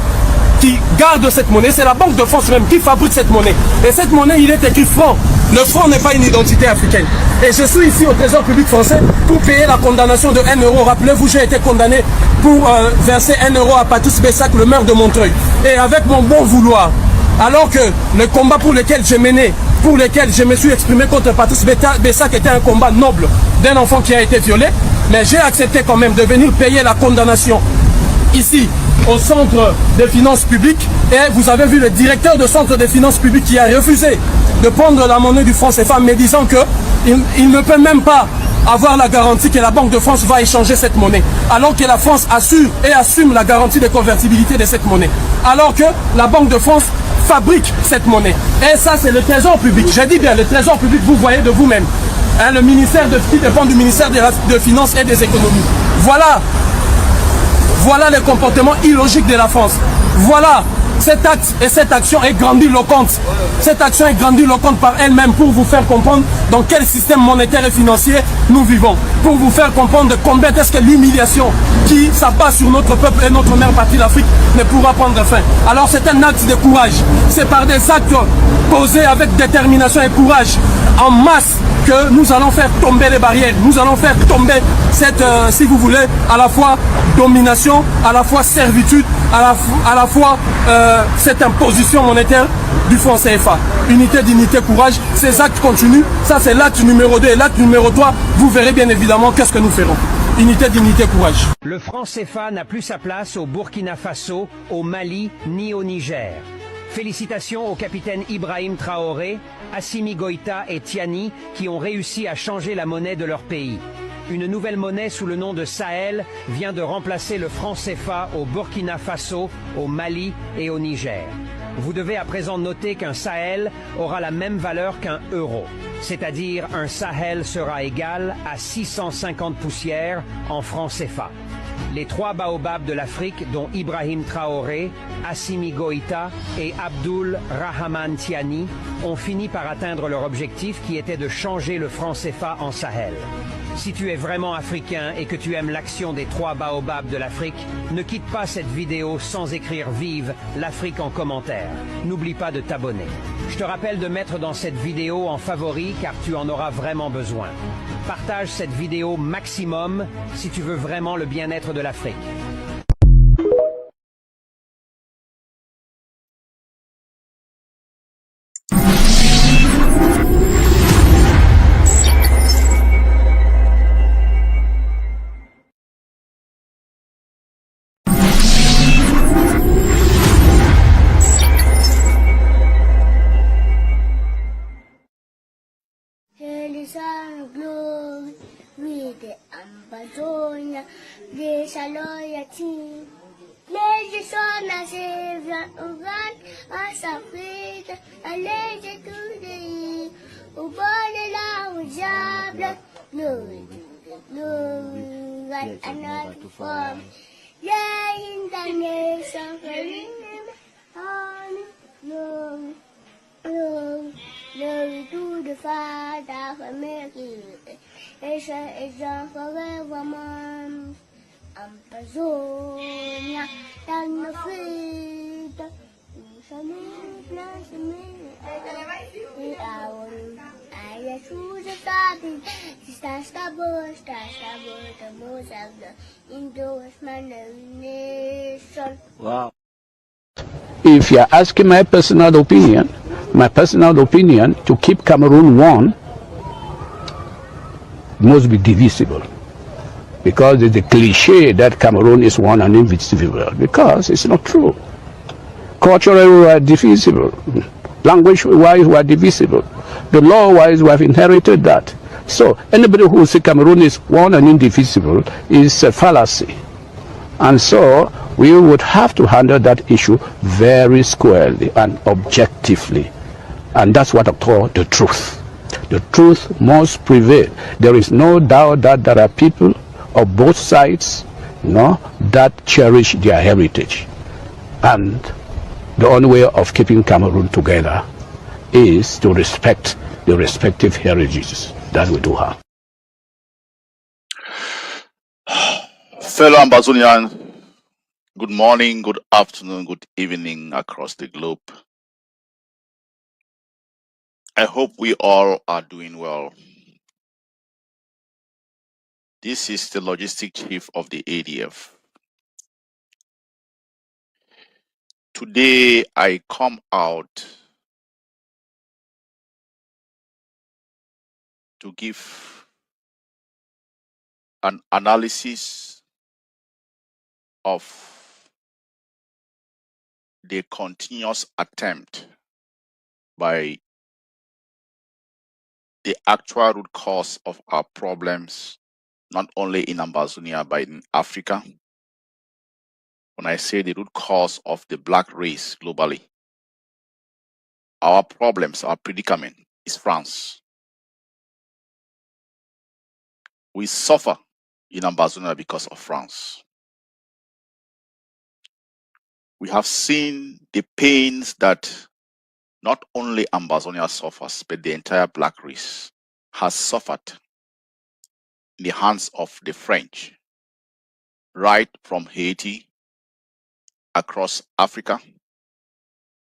qui garde cette monnaie, c'est la Banque de France même qui fabrique cette monnaie. Et cette monnaie, il est écrit franc. Le franc n'est pas une identité africaine. Et je suis ici au Trésor public français pour payer la condamnation de 1 euro. Rappelez-vous, j'ai été condamné pour verser 1 euro à Patrice Bessac, le maire de Montreuil. Et avec mon bon vouloir, alors que le combat pour lequel j'ai mené, pour lequel je me suis exprimé contre Patrice Bessac était un combat noble d'un enfant qui a été violé, mais j'ai accepté quand même de venir payer la condamnation ici au centre des finances publiques, et vous avez vu le directeur du centre des finances publiques qui a refusé de prendre la monnaie du franc CFA, mais disant qu'il ne peut même pas avoir la garantie que la Banque de France va échanger cette monnaie, alors que la France assure et assume la garantie de convertibilité de cette monnaie, alors que la Banque de France fabrique cette monnaie. Et ça, c'est le trésor public. J'ai dit bien, le trésor public, vous voyez de vous-même. Hein, le ministère qui dépend du ministère des Finances et des Économies. Voilà le comportement illogique de la France. Voilà, cet acte et cette action est grandiloquente. Cette action est grandiloquente par elle-même pour vous faire comprendre dans quel système monétaire et financier nous vivons. Pour vous faire comprendre de combien est-ce que l'humiliation qui s'abat sur notre peuple et notre mère patrie l'Afrique ne pourra prendre fin. Alors c'est un acte de courage. C'est par des actes posés avec détermination et courage en masse que nous allons faire tomber les barrières. Nous allons faire tomber cette, si vous voulez, à la fois domination, à la fois servitude, à la fois cette imposition monétaire du franc CFA. Unité, dignité, courage, ces actes continuent. Ça, c'est l'acte numéro 2. Et l'acte numéro 3, vous verrez bien évidemment qu'est-ce que nous ferons. Unité, dignité, courage. Le franc CFA n'a plus sa place au Burkina Faso, au Mali, ni au Niger. Félicitations au capitaine Ibrahim Traoré, Assimi Goïta et Tiani qui ont réussi à changer la monnaie de leur pays. Une nouvelle monnaie sous le nom de Sahel vient de remplacer le franc CFA au Burkina Faso, au Mali et au Niger. Vous devez à présent noter qu'un Sahel aura la même valeur qu'un euro. C'est-à-dire un Sahel sera égal à 650 poussières en francs CFA. Les 3 baobabs de l'Afrique, dont Ibrahim Traoré, Assimi Goïta et Abdul Rahman Tiani, ont fini par atteindre leur objectif qui était de changer le franc CFA en Sahel. Si tu es vraiment africain et que tu aimes l'action des 3 baobabs de l'Afrique, ne quitte pas cette vidéo sans écrire vive l'Afrique en commentaire. N'oublie pas de t'abonner. Je te rappelle de mettre dans cette vidéo en favori car tu en auras vraiment besoin. Partage cette vidéo maximum si tu veux vraiment le bien-être de l'Afrique. Glory, with the Ambazonia, disloyalty. Legislation Savior Ugan, as a faith, alleged to the Ubonela Ujabla, glory, glory, right another form. Yeah, in the nation, glory, glory. Glory to the Father for making Asia is on forevermore. Ambazonia, and the feet. I choose a starting. Stars the most of the endorsement of nation. Wow. If you're asking my personal opinion, to keep Cameroon one must be divisible. Because there's a cliche that Cameroon is one and indivisible. Because it's not true. Culturally, we are divisible. Language-wise, we are divisible. The law-wise, we have inherited that. So anybody who says Cameroon is one and indivisible is a fallacy. And so we would have to handle that issue very squarely and objectively. And that's what I call the truth. The truth must prevail. There is no doubt that there are people of both sides, that cherish their heritage. And the only way of keeping Cameroon together is to respect the respective heritages that we do have. Fellow Ambazonians, good morning, good afternoon, good evening across the globe. I hope we all are doing well. This is the logistic chief of the ADF. Today I come out to give an analysis of the continuous attempt by the actual root cause of our problems, not only in Ambazonia, but in Africa. When I say the root cause of the black race globally, our problems, our predicament is France. We suffer in Ambazonia because of France. We have seen the pains that not only Ambazonia suffers, but the entire black race has suffered in the hands of the French, right from Haiti across Africa.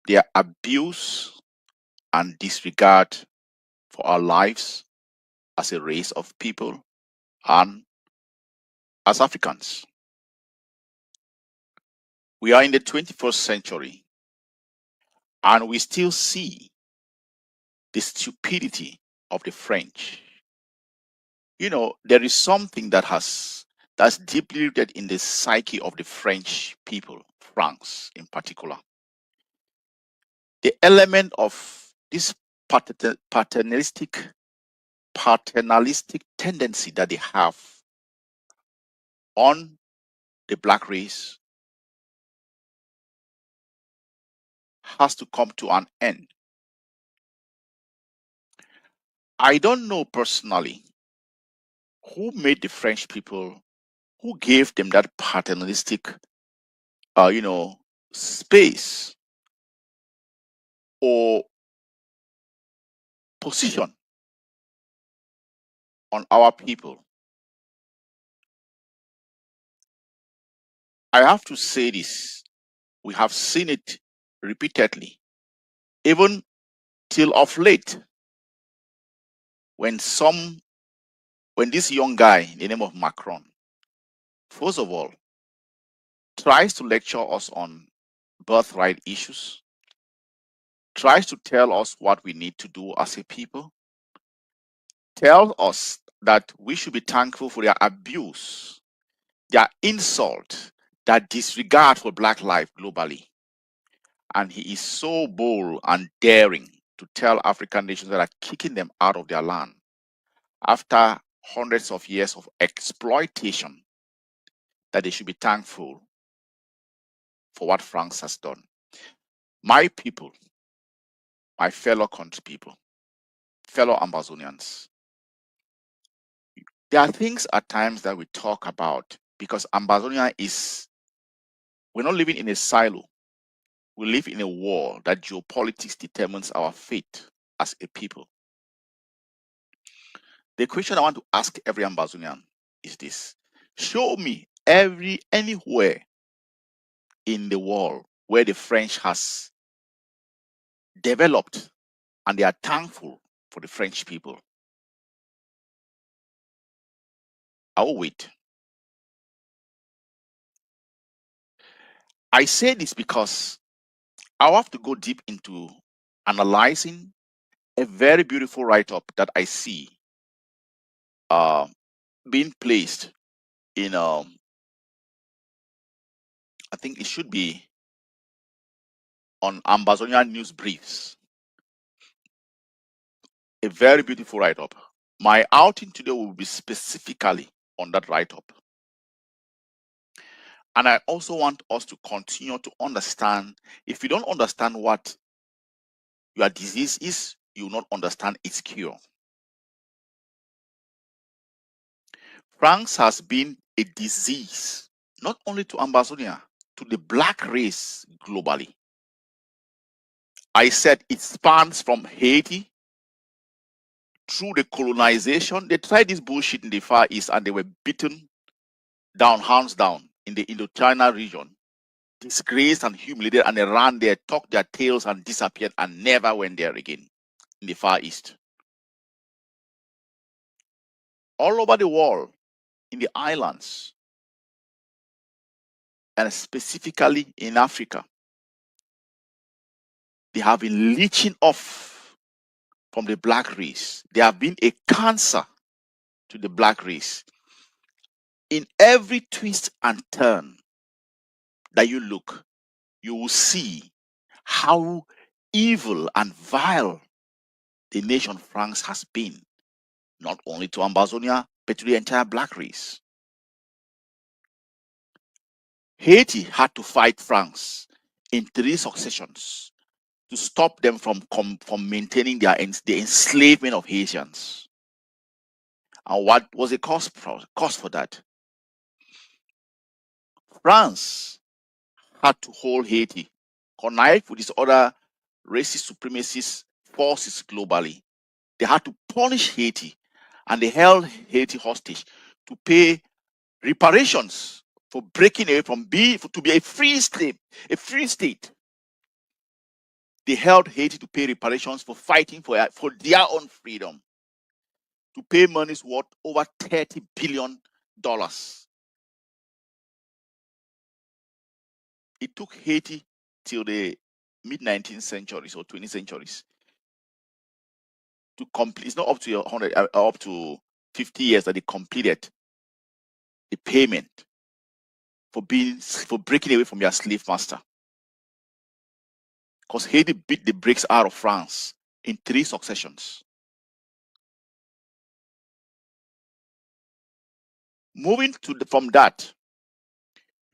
Their abuse and disregard for our lives as a race of people and as Africans. We are in the 21st century and we still see the stupidity of the French. You know, there is something that's deeply rooted in the psyche of the French people, France in particular. The element of this paternalistic tendency that they have on the black race has to come to an end. I don't know personally who made the French people, who gave them that paternalistic, space or position on our people. I have to say this. We have seen it repeatedly, even till of late, when this young guy in the name of Macron, first of all, tries to lecture us on birthright issues, tries to tell us what we need to do as a people, tells us that we should be thankful for their abuse, their insult, their disregard for black life globally. And he is so bold and daring to tell African nations that are kicking them out of their land after hundreds of years of exploitation that they should be thankful for what France has done. My people, my fellow country people, fellow Ambazonians, there are things at times that we talk about because Ambazonia we're not living in a silo. We live in a world that geopolitics determines our fate as a people. The question I want to ask every Ambazonian is this: show me anywhere in the world where the French has developed and they are thankful for the French people. I will wait. I say this because I have to go deep into analyzing a very beautiful write-up that I see being placed in I think it should be on Ambazonia News Briefs. A very beautiful write-up. My outing today will be specifically on that write-up. And I also want us to continue to understand. If you don't understand what your disease is, you will not understand its cure. France has been a disease, not only to Ambazonia, to the black race globally. I said it spans from Haiti through the colonization. They tried this bullshit in the Far East and they were beaten down, hands down, in the Indochina region, disgraced and humiliated, and they ran there, tucked their tails and disappeared and never went there again in the Far East. All over the world, in the islands, and specifically in Africa, they have been leeching off from the black race. They have been a cancer to the black race. In every twist and turn that you look, you will see how evil and vile the nation France has been not only to Ambazonia, but to the entire black race. Haiti had to fight France in 3 successions to stop them from maintaining the enslavement of Haitians. And what was the cause for that? France had to hold Haiti, connive with these other racist supremacist forces globally. They had to punish Haiti, and they held Haiti hostage to pay reparations for breaking away from to be a free state. They held Haiti to pay reparations for fighting for their own freedom, to pay monies worth over $30 billion. It took Haiti till the mid-19th centuries or 20th centuries to complete. It's not up to 100, up to 50 years that they completed the payment for breaking away from their slave master. Because Haiti beat the brakes out of France in 3 successions. Moving from that,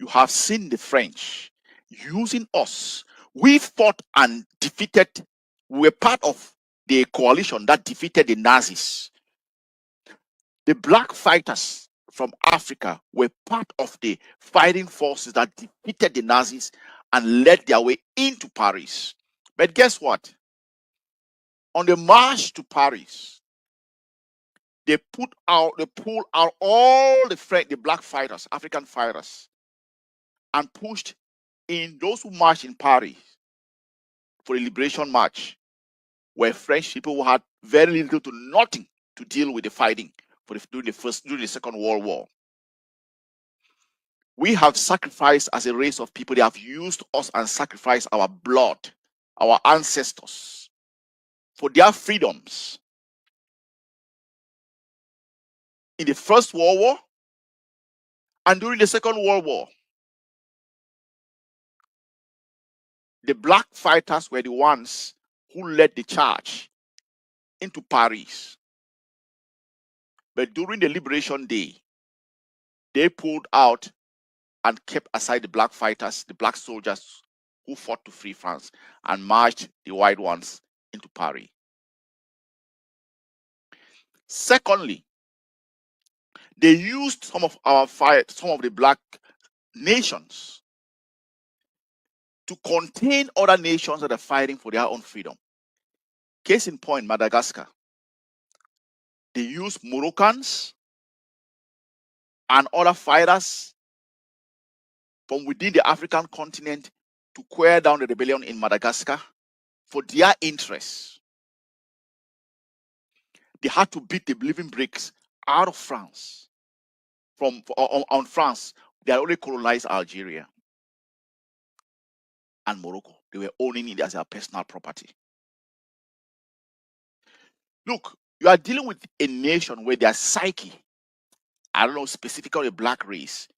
you have seen the French using us. We fought and defeated. We were part of the coalition that defeated the Nazis. The black fighters from Africa were part of the fighting forces that defeated the Nazis and led their way into Paris. But guess what? On the march to Paris, they pulled out all the black fighters, African fighters, and pushed in those who marched in Paris for the liberation march, were French people who had very little to nothing to deal with the fighting during the Second World War. We have sacrificed as a race of people. They have used us and sacrificed our blood, our ancestors, for their freedoms. In the First World War and during the Second World War, the black fighters were the ones who led the charge into Paris. But during the Liberation Day, they pulled out and kept aside the black fighters, the black soldiers who fought to free France, and marched the white ones into Paris. Secondly, they used some of the black nations to contain other nations that are fighting for their own freedom. Case in point, Madagascar. They used Moroccans and other fighters from within the African continent to quell down the rebellion in Madagascar for their interests. They had to beat the living bricks out of France. On France, they had only colonized Algeria and Morocco. They were owning it as their personal property. Look, you are dealing with a nation where their psyche, I don't know, specifically a black race,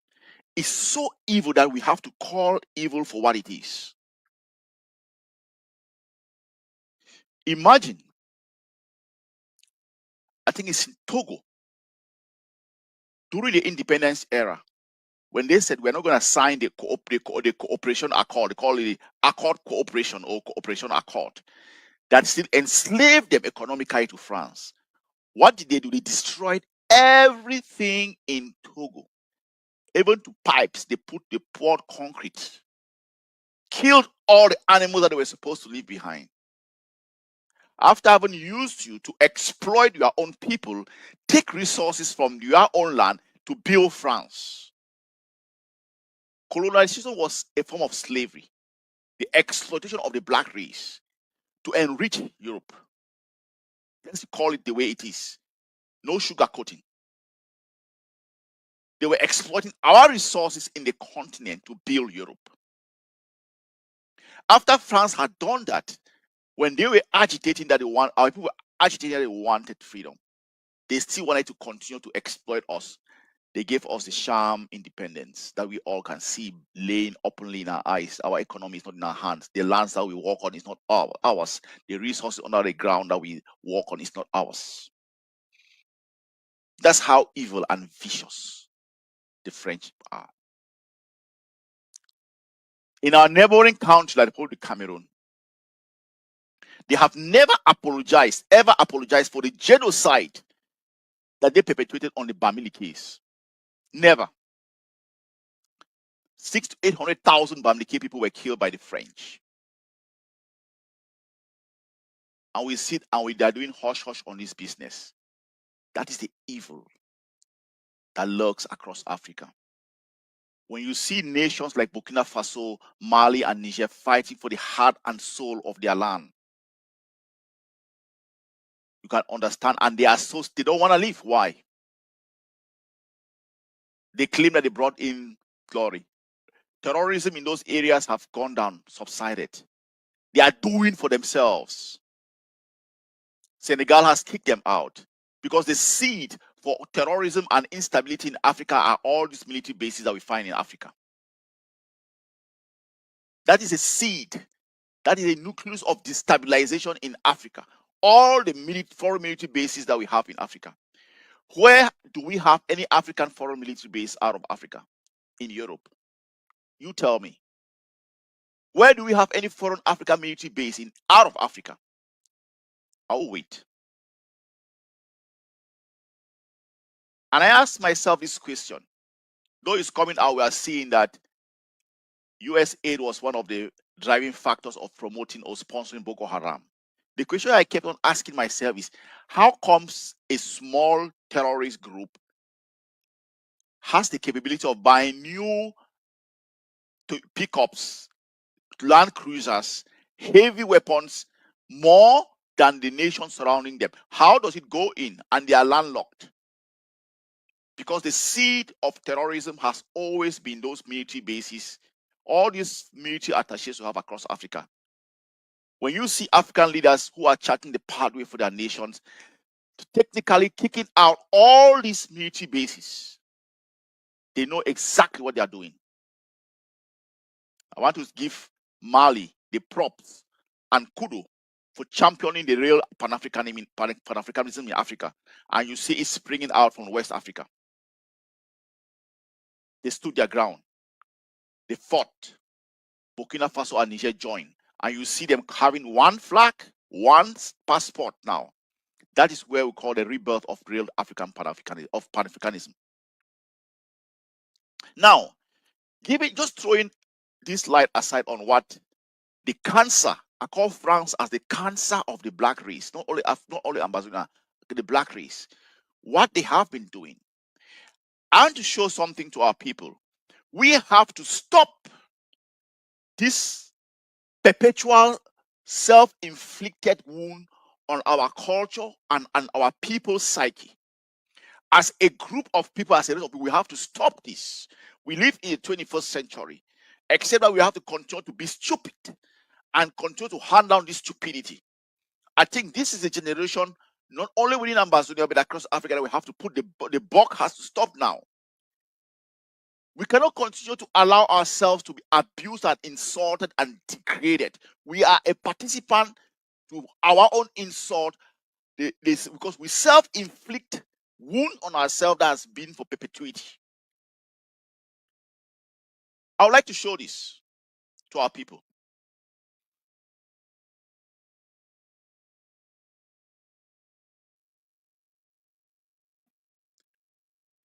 is so evil that we have to call evil for what it is. Imagine, I think it's in Togo, during the independence era, when they said we're not going to sign the cooperation accord, they call it the Accord Cooperation or Cooperation Accord, that still enslaved them economically to France. What did they do? They destroyed everything in Togo, even to pipes. They poured concrete, killed all the animals that they were supposed to leave behind. After having used you to exploit your own people, take resources from your own land to build France. Colonization was a form of slavery, the exploitation of the black race to enrich Europe. Let's call it the way it is. No sugarcoating. They were exploiting our resources in the continent to build Europe. After France had done that, when they were agitating that our people were agitating that they wanted freedom, they still wanted to continue to exploit us. They gave us the sham independence that we all can see laying openly in our eyes. Our economy is not in our hands. The lands that we walk on is not ours. The resources under the ground that we walk on is not ours. That's how evil and vicious the French are. In our neighboring country, like the Republic of Cameroon, they have never ever apologized for the genocide that they perpetrated on the Bamili case. Never. 600,000 to 800,000 Bamili people were killed by the French. And we sit and they are doing hush-hush on this business. That is the evil that lurks across Africa. When you see nations like Burkina Faso, Mali, and Niger fighting for the heart and soul of their land, you can understand, and they don't want to leave. Why? They claim that they brought in glory. Terrorism in those areas have gone down, subsided. They are doing for themselves. Senegal has kicked them out because the seed for terrorism and instability in Africa are all these military bases that we find in Africa. That is a seed. That is a nucleus of destabilization in Africa. All the foreign military bases that we have in Africa. Where do we have any African foreign military base out of Africa? In Europe. You tell me. Where do we have any foreign African military base out of Africa? I'll wait. And I ask myself this question. Though it's coming out, we are seeing that US aid was one of the driving factors of promoting or sponsoring Boko Haram. The question I kept on asking myself is, how comes a small terrorist group has the capability of buying new pickups, land cruisers, heavy weapons, more than the nation surrounding them? How does it go in and they are landlocked? Because the seed of terrorism has always been those military bases, all these military attaches we have across Africa. When you see African leaders who are charting the pathway for their nations, technically kicking out all these military bases, they know exactly what they are doing. I want to give Mali the props and kudo for championing the real Pan-Africanism in Africa. And you see it springing out from West Africa. They stood their ground. They fought. Burkina Faso and Niger joined. And you see them having one flag, one passport now. That is where we call the rebirth of real African Pan-Africanism. Now, just throwing this light aside on what the cancer, I call France as the cancer of the black race, not only Ambazonia, the black race, what they have been doing. I want to show something to our people. We have to stop this perpetual self-inflicted wound on our culture and our people's psyche. As a group of people, as a result, we have to stop this. We live in the 21st century, except that we have to continue to be stupid and continue to hand down this stupidity. I think this is a generation, not only within Ambazonia, but across Africa, that we have to put the buck has to stop now. We cannot continue to allow ourselves to be abused and insulted and degraded. We are a participant to our own insult because we self-inflict wound on ourselves that has been for perpetuity. I would like to show this to our people.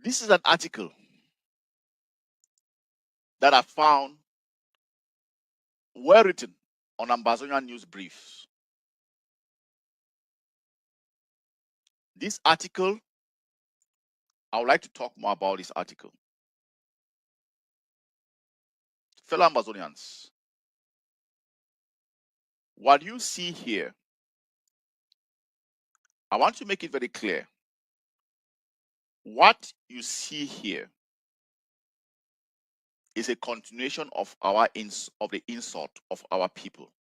This is an article that I found well written on Ambazonia News Briefs. This article, I would like to talk more about this article. Fellow Ambazonians, what you see here, I want to make it very clear. What you see here is a continuation of the insult of our people.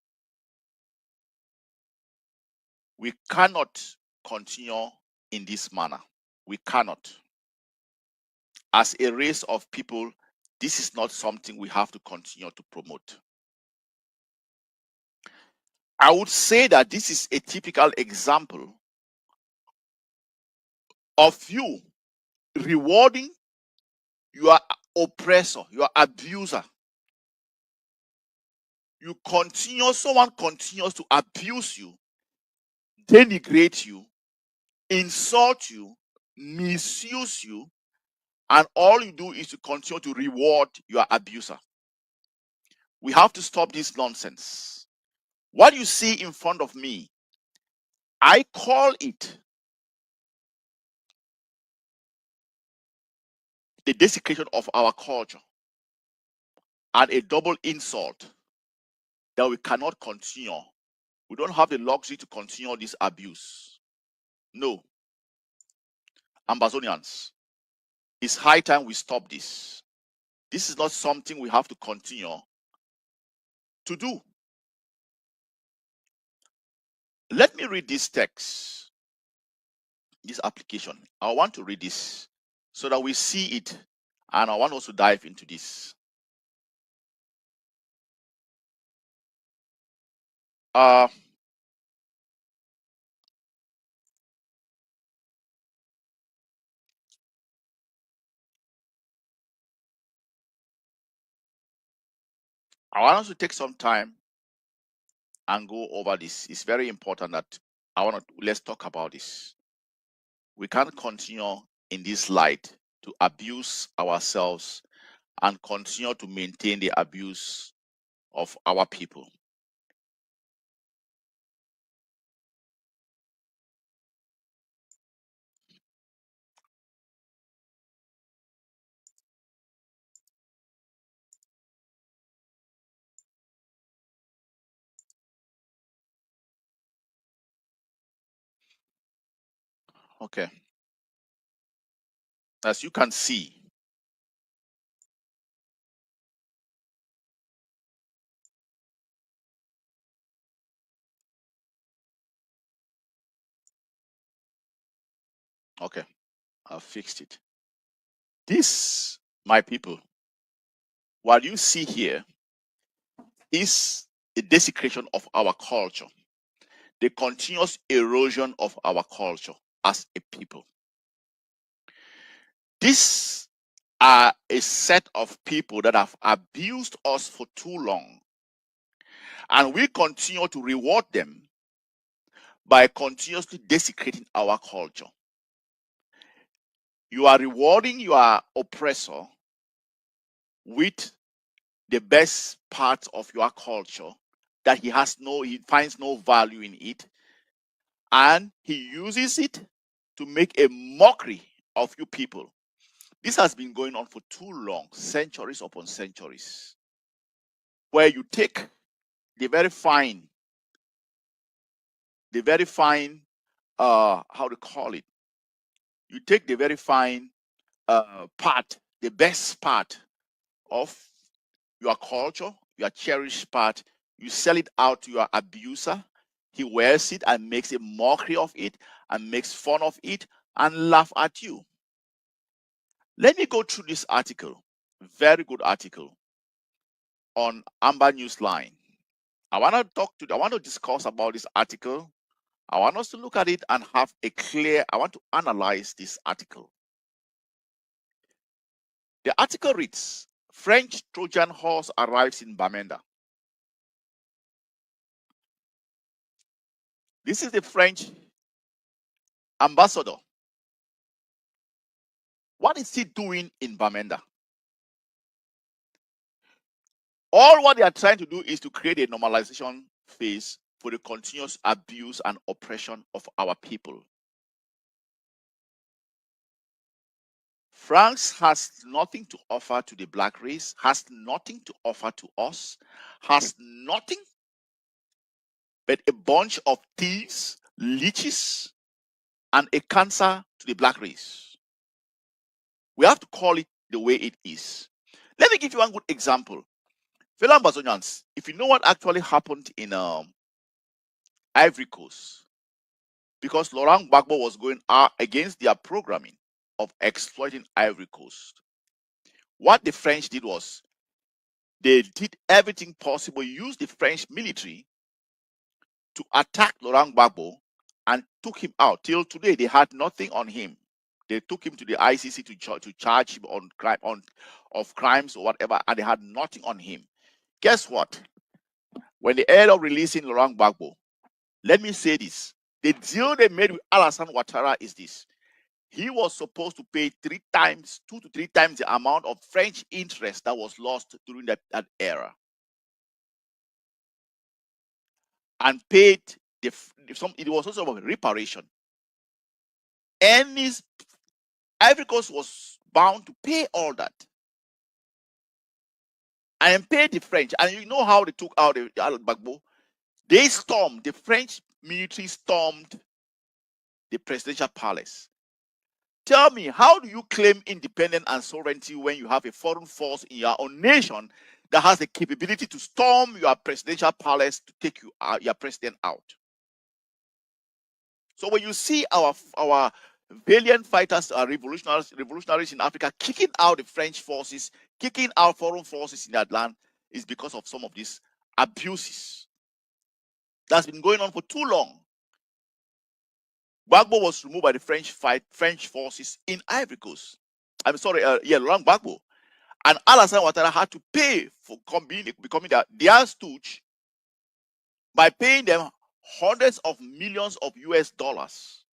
We cannot continue in this manner. We cannot. As a race of people, this is not something we have to continue to promote. I would say that this is a typical example of you rewarding your oppressor, your abuser. Someone continues to abuse you, denigrate you, insult you, misuse you, and all you do is to continue to reward your abuser. We have to stop this nonsense. What you see in front of me, I call it the desecration of our culture and a double insult that we cannot continue. We don't have the luxury to continue this abuse. No. Ambazonians, it's high time we stop this. This is not something we have to continue to do. Let me read this text, this application. I want to read this so that we see it, and I want us to dive into this. I want us to take some time and go over this. It's very important that let's talk about this. We can't continue in this light to abuse ourselves and continue to maintain the abuse of our people. Okay. As you can see, okay, I've fixed it. This, my people, what you see here is the desecration of our culture, the continuous erosion of our culture as a people. These are a set of people that have abused us for too long, and we continue to reward them by continuously desecrating our culture. You are rewarding your oppressor with the best part of your culture that he finds no value in it, and he uses it to make a mockery of you people. This has been going on for too long, centuries upon centuries, where you take the very fine, how to call it? You take the very fine part, the best part of your culture, your cherished part, you sell it out to your abuser. He wears it and makes a mockery of it and makes fun of it and laugh at you. Let me go through this article, very good article on Amber Newsline. I want to discuss about this article. I want us to look at it and I want to analyze this article. The article reads, French Trojan horse arrives in Bamenda. This is the French ambassador. What is he doing in Bamenda? All what they are trying to do is to create a normalization phase for the continuous abuse and oppression of our people. France has nothing to offer to the black race, has nothing to offer to us, has nothing but a bunch of thieves, leeches, and a cancer to the black race. We have to call it the way it is. Let me give you one good example. Fellow Ambazonians, if you know what actually happened in Ivory Coast, because Laurent Gbagbo was going against their programming of exploiting Ivory Coast, what the French did was they did everything possible, used the French military to attack Laurent Gbagbo and took him out. Till today, they had nothing on him. They took him to the ICC to charge him on crimes or whatever, and they had nothing on him. Guess what? When they ended up releasing Laurent Gbagbo, let me say this: the deal they made with Alassane Ouattara is this: he was supposed to pay 2 to 3 times the amount of French interest that was lost during that era, and paid it was also a reparation. And Ivory Coast was bound to pay all that and pay the French. And you know how they took out Gbagbo? The French military stormed the presidential palace. Tell me, how do you claim independence and sovereignty when you have a foreign force in your own nation that has the capability to storm your presidential palace to take your president out? So when you see our valiant fighters, revolutionaries in Africa kicking out the French forces, kicking out foreign forces in that land, is because of some of these abuses that's been going on for too long. Gbagbo was removed by the French forces in Ivory Coast. I'm sorry, Laurent Gbagbo. And Alassane Ouattara had to pay for becoming their stooge by paying them hundreds of millions of US dollars.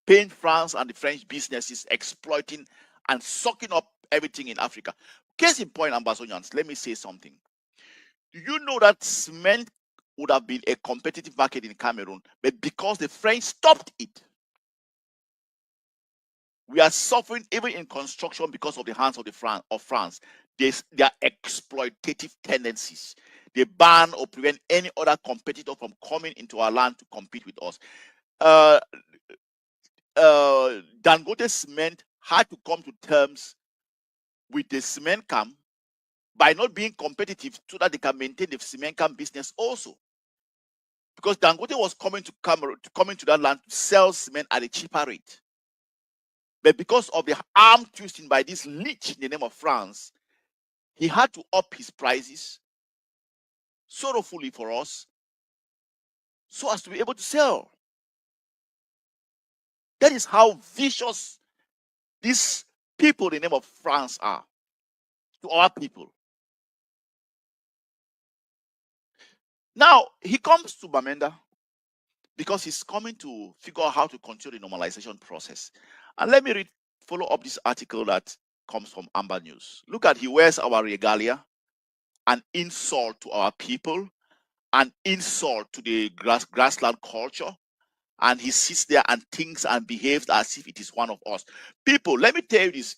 Paying France and the French businesses, exploiting and sucking up everything in Africa. Case in point, Ambazonians, let me say something. Do you know that cement would have been a competitive market in Cameroon, but because the French stopped it, we are suffering even in construction because of the hands of France. Their exploitative tendencies. They ban or prevent any other competitor from coming into our land to compete with us. Dangote Cement had to come to terms with the cement camp by not being competitive so that they can maintain the cement camp business also. Because Dangote was coming to Cameroon, coming to that land to sell cement at a cheaper rate. But because of the arm twisting by this leech in the name of France, he had to up his prices sorrowfully for us so as to be able to sell. That is how vicious these people in the name of France are to our people. Now, he comes to Bamenda because he's coming to figure out how to continue the normalization process. And let me follow up this article that comes from Amber News. Look at, he wears our regalia, an insult to our people, an insult to the grassland culture, and he sits there and thinks and behaves as if it is one of us. People, let me tell you this.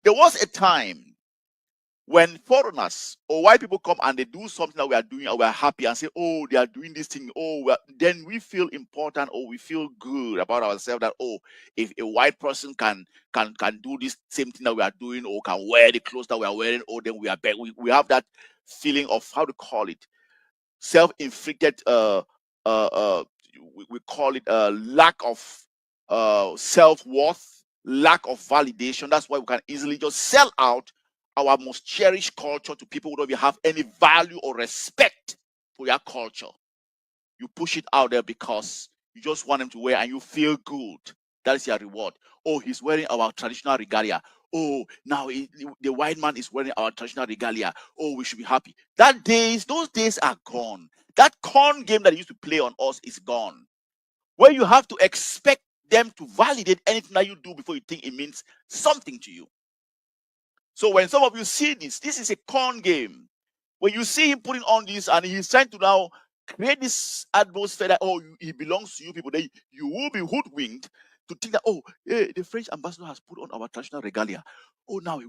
There was a time when foreigners or white people come and they do something that we are doing and we are happy and say, oh, they are doing this thing, then we feel important or we feel good about ourselves that, oh, if a white person can do this same thing that we are doing or can wear the clothes that we are wearing, or then we are back. We have that feeling of, how to call it, self-inflicted, we call it lack of self-worth, lack of validation. That's why we can easily just sell out our most cherished culture to people who don't even have any value or respect for your culture. You push it out there because you just want them to wear and you feel good. That is your reward. Oh, he's wearing our traditional regalia. Oh, now the white man is wearing our traditional regalia. Oh, we should be happy. Those days are gone. That con game that used to play on us is gone. Where you have to expect them to validate anything that you do before you think it means something to you. So when some of you see this is a con game. When you see him putting on this and he's trying to now create this atmosphere that, oh, he belongs to you people, then you will be hoodwinked to think that, oh, hey, the French ambassador has put on our traditional regalia. Oh, now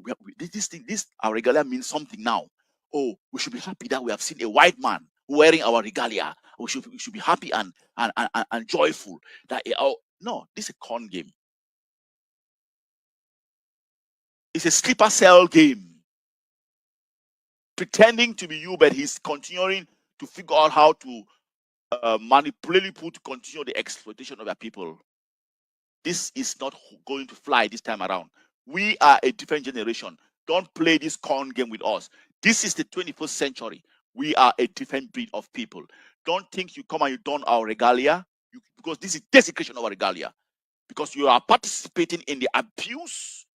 our regalia means something now. Oh, we should be happy that we have seen a white man wearing our regalia. We should be happy and joyful that, no, this is a con game. It's a sleeper cell game. Pretending to be you, but he's continuing to figure out how to manipulate people to continue the exploitation of their people. This is not going to fly this time around. We are a different generation. Don't play this con game with us. This is the 21st century. We are a different breed of people. Don't think you come and you don our regalia, because this is desecration of our regalia. because you are participating in the abuse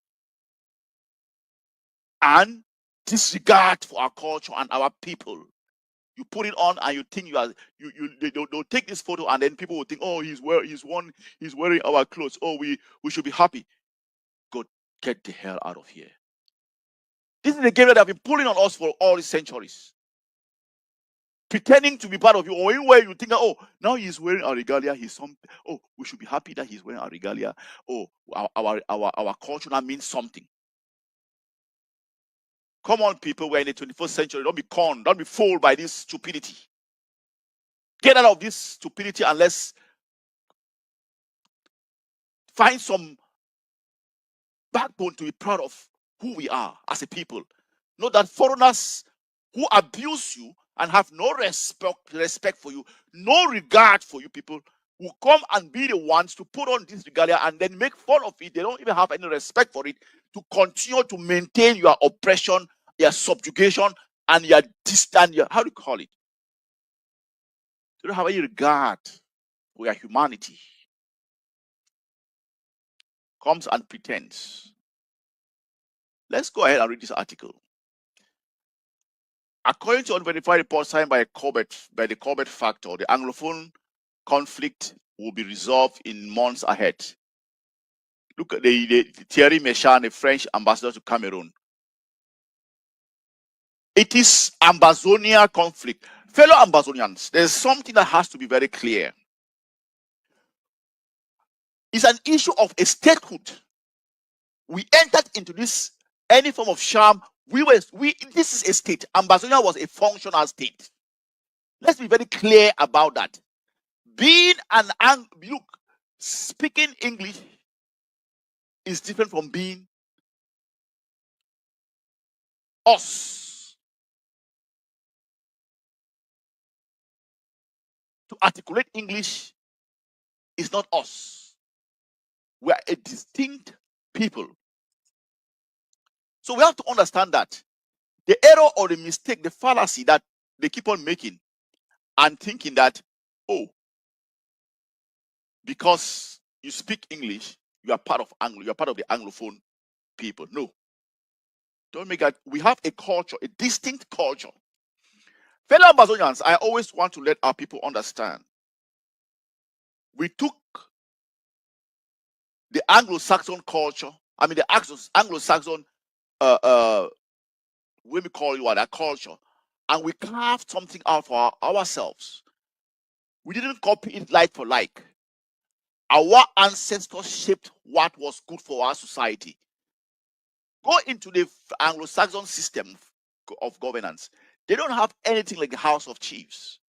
and disregard for our culture and our people. You put it on and you think they'll take this photo and then people will think, oh, he's wearing our clothes. Oh, we should be happy. Go get the hell out of here. This is the game that have been pulling on us for all these centuries. Pretending to be part of you, or anywhere you think, oh, now he's wearing a regalia, oh, we should be happy that he's wearing a regalia. Oh, our culture now means something. Come on, people, we're in the 21st century. Don't be conned, don't be fooled by this stupidity. Get out of this stupidity and let's find some backbone to be proud of who we are as a people. Not that foreigners who abuse you and have no respect for you, no regard for you people, will come and be the ones to put on this regalia and then make fun of it. They don't even have any respect for it, to continue to maintain your oppression, your subjugation, and your distance, how do you call it? They don't have any regard for your humanity. Comes and pretends. Let's go ahead and read this article. According to unverified report signed by the Corbett Factor, the Anglophone conflict will be resolved in months ahead. Look at the Thierry Méchan, the French ambassador to Cameroon. It is Ambazonia conflict. Fellow Ambazonians, there's something that has to be very clear. It's an issue of a statehood. We entered into this any form of sham. This is a state. Ambazonia was a functional state. Let's be very clear about that. Speaking English is different from being us. To articulate English is not us. We are a distinct people. So we have to understand that the error or the mistake, the fallacy that they keep on making and thinking that, oh, because you speak English, you are part of you are part of the Anglophone people. No. Don't make that. We have a culture, a distinct culture. Fellow Amazonians, I always want to let our people understand. We took the Anglo-Saxon culture, the Anglo-Saxon, when we call you that culture, and we carved something out for ourselves. We didn't copy it like for like. Our ancestors shaped what was good for our society. Go into the Anglo-Saxon system of governance. They don't have anything like the House of Chiefs.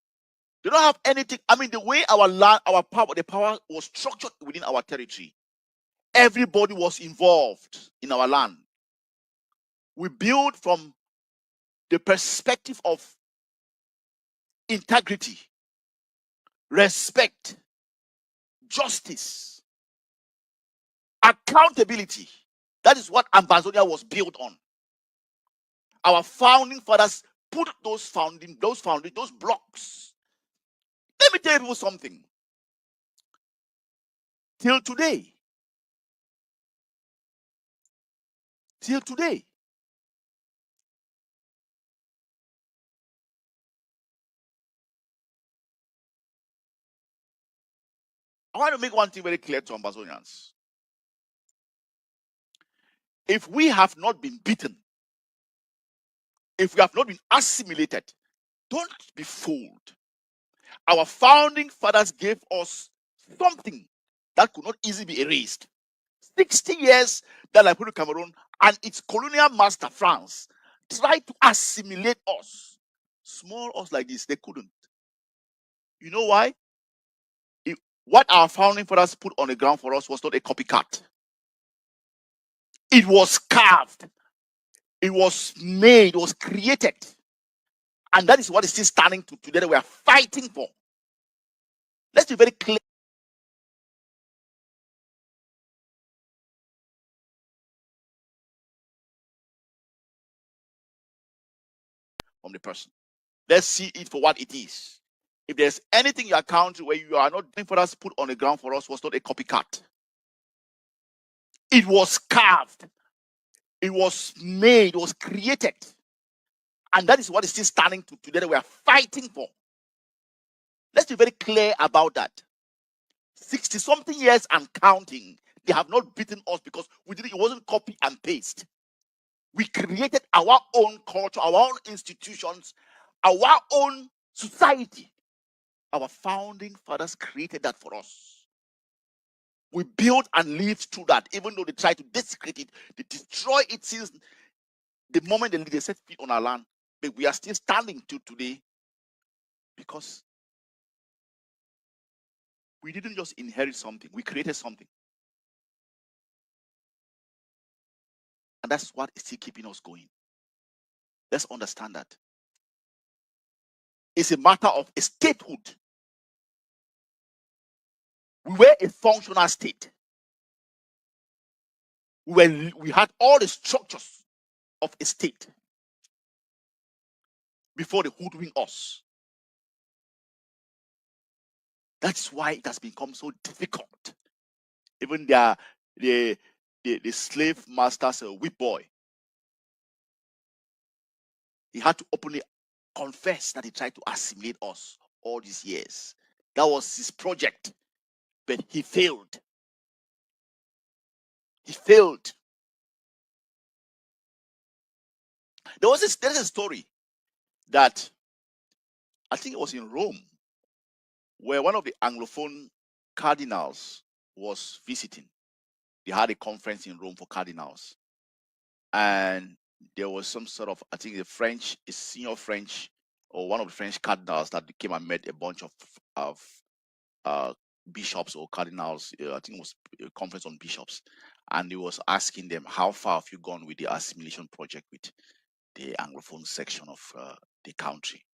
They don't have anything. The way our land, the power was structured within our territory. Everybody was involved in our land. We build from the perspective of integrity, respect, justice, accountability. That is what Ambazonia was built on. Our founding fathers put those blocks. Let me tell you something. Till today, I want to make one thing very clear to Ambazonians. If we have not been beaten, if we have not been assimilated, don't be fooled. Our founding fathers gave us something that could not easily be erased. 60 years that I put in Cameroon and its colonial master France tried to assimilate us. Small us like this, they couldn't. You know why? What our founding fathers put on the ground for us was not a copycat. It was carved. It was made. It was created. And that is what is still standing today that we are fighting for. Let's be very clear. From the person. Let's see it for what it is. If there's anything in your country where you are not doing for us, put on the ground for us was not a copycat. It was carved. It was made. It was created. And that is what is still standing today that we are fighting for. Let's be very clear about that. 60-something years and counting, they have not beaten us because it wasn't copy and paste. We created our own culture, our own institutions, our own society. Our founding fathers created that for us. We built and lived through that, even though they tried to desecrate it, they destroy it since the moment they set feet on our land. But we are still standing to today because we didn't just inherit something, we created something. And that's what is still keeping us going. Let's understand that. It's a matter of a statehood. We were a functional state. We had all the structures of a state before they hoodwink us. That's why it has become so difficult. Even the slave master's whip boy, he had to openly confess that he tried to assimilate us all these years. That was his project, but he failed. He failed. There's a story that I think it was in Rome, where one of the Anglophone cardinals was visiting. They had a conference in Rome for cardinals, and there was some sort of, I think, a senior French, or one of the French cardinals that came and met a bunch of bishops or cardinals. I think it was a conference on bishops, and he was asking them, how far have you gone with the assimilation project with the Anglophone section of the country?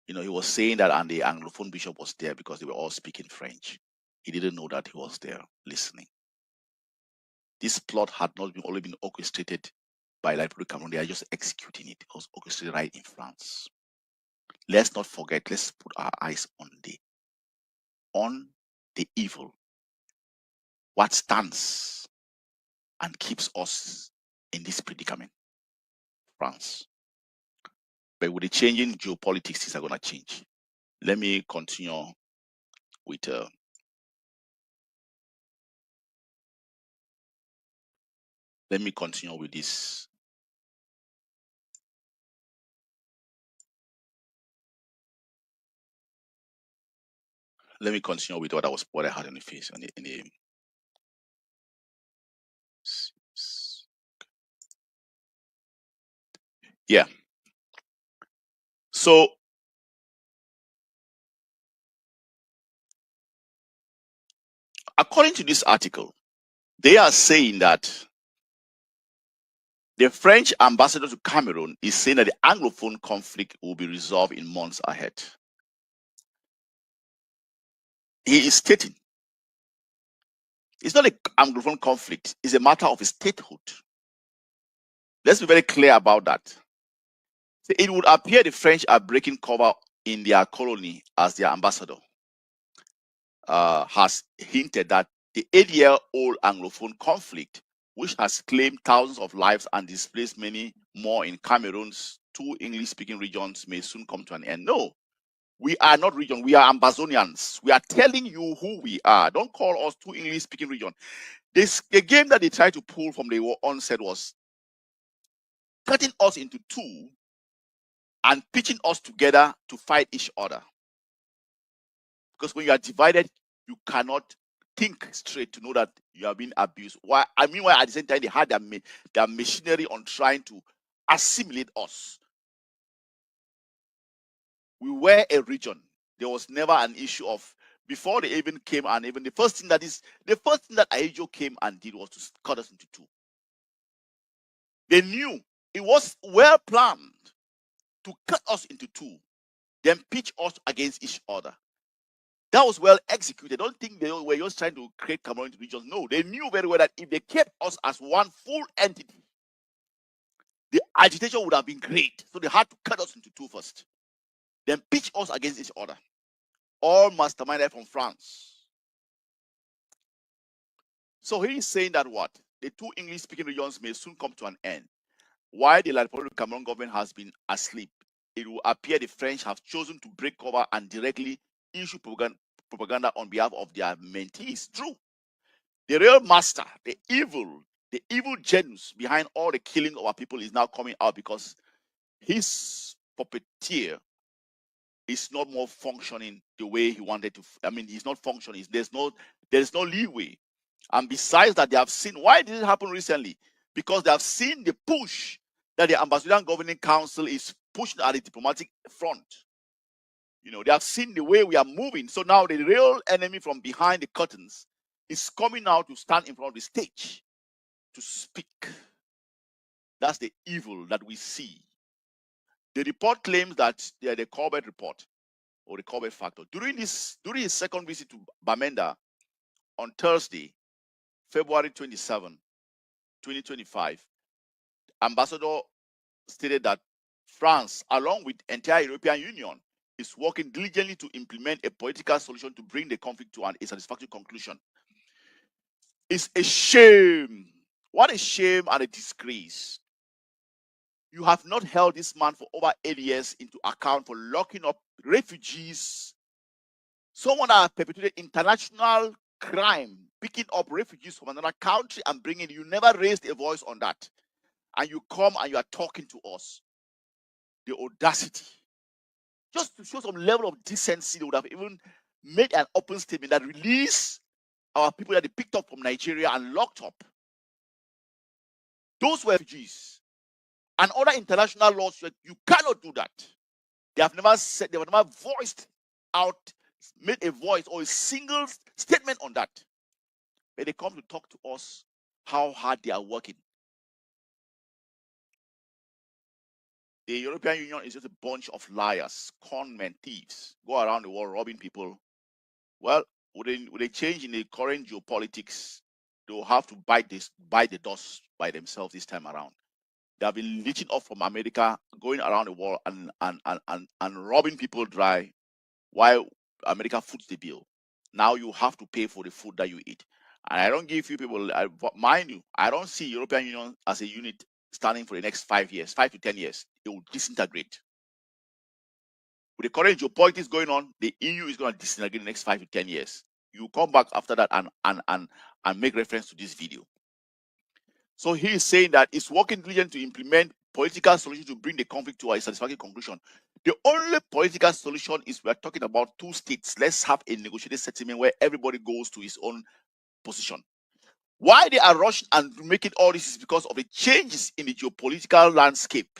You know, he was saying that, and the Anglophone bishop was there because they were all speaking French. He didn't know that he was there listening. This plot had not only been orchestrated by La République Cameroon, they are just executing it. It was orchestrated right in France. Let's not forget, let's put our eyes on the evil. What stands and keeps us in this predicament? France. But with the changing geopolitics, things are going to change. Let me continue with this. Let me continue with what I had in the face yeah. So according to this article, they are saying that the French ambassador to Cameroon is saying that the Anglophone conflict will be resolved in months ahead. He is stating it's not an Anglophone conflict, it's a matter of a statehood. Let's be very clear about that. It would appear the French are breaking cover in their colony, as their ambassador has hinted that the 8-year-old Anglophone conflict, which has claimed thousands of lives and displaced many more in Cameroon's 2 English-speaking regions, may soon come to an end. No, we are not region. We are Ambazonians. We are telling you who we are. Don't call us 2 English-speaking region. The game that they tried to pull from the onset was cutting us into 2 and pitching us together to fight each other. Because when you are divided, you cannot think straight to know that you are being abused. Why at the same time they had their machinery on trying to assimilate us. We were a region. There was never an issue of, before they even came, and even the first thing that Aejo came and did was to cut us into 2. They knew it was well planned to cut us into 2, then pitch us against each other. That was well executed. I don't think they were just trying to create Cameroon into regions. No, they knew very well that if they kept us as one full entity, the agitation would have been great. So they had to cut us into 2 first, then pitch us against each other. All masterminded from France. So he is saying that what? the two English-speaking regions may soon come to an end. While the Republic of Cameroon government has been asleep, it will appear the French have chosen to break cover and directly issue propaganda on behalf of their mentees. True. The real master, the evil genius behind all the killing of our people is now coming out because his puppeteer is not more functioning the way he wanted to. I mean, he's not functioning. There's no leeway. And besides that, they have seen, why did it happen recently? Because they have seen the push that the Ambazonian Governing Council is pushing at the diplomatic front. You know, they have seen the way we are moving. So now the real enemy from behind the curtains is coming out to stand in front of the stage to speak. That's the evil that we see. The report claims that they are the Corbett report or the Corbett factor. During his second visit to Bamenda on Thursday, February 27, 2025, Ambassador stated that France, along with the entire European Union, is working diligently to implement a political solution to bring the conflict to a satisfactory conclusion. It's a shame. What a shame and a disgrace. You have not held this man for over 8 years into account for locking up refugees, someone that has perpetrated international crime, picking up refugees from another country and bringing. You never raised a voice on that. And you come and you are talking to us. The audacity. Just to show some level of decency, they would have even made an open statement that release our people that they picked up from Nigeria and locked up. Those were refugees. And other international laws, you cannot do that. They have never said, they have never voiced out, made a voice or a single statement on that. But they come to talk to us how hard they are working. The European Union is just a bunch of liars, con men, thieves, go around the world robbing people. Well, with a change in the current geopolitics, they will have to bite the dust by themselves this time around. They have been leeching off from America, going around the world and robbing people dry while America foots the bill. Now you have to pay for the food that you eat. And I don't give you people, mind you, I don't see European Union as a unit standing for the next 5 years, 5 to 10 years. It will disintegrate. With the current geopolitics going on, the EU is going to disintegrate in the next 5 to 10 years. You come back after that and make reference to this video. So he is saying that it's working diligently to implement political solutions to bring the conflict to a satisfactory conclusion. The only political solution is we're talking about two states. Let's have a negotiated settlement where everybody goes to his own position. Why they are rushing and making all this is because of the changes in the geopolitical landscape.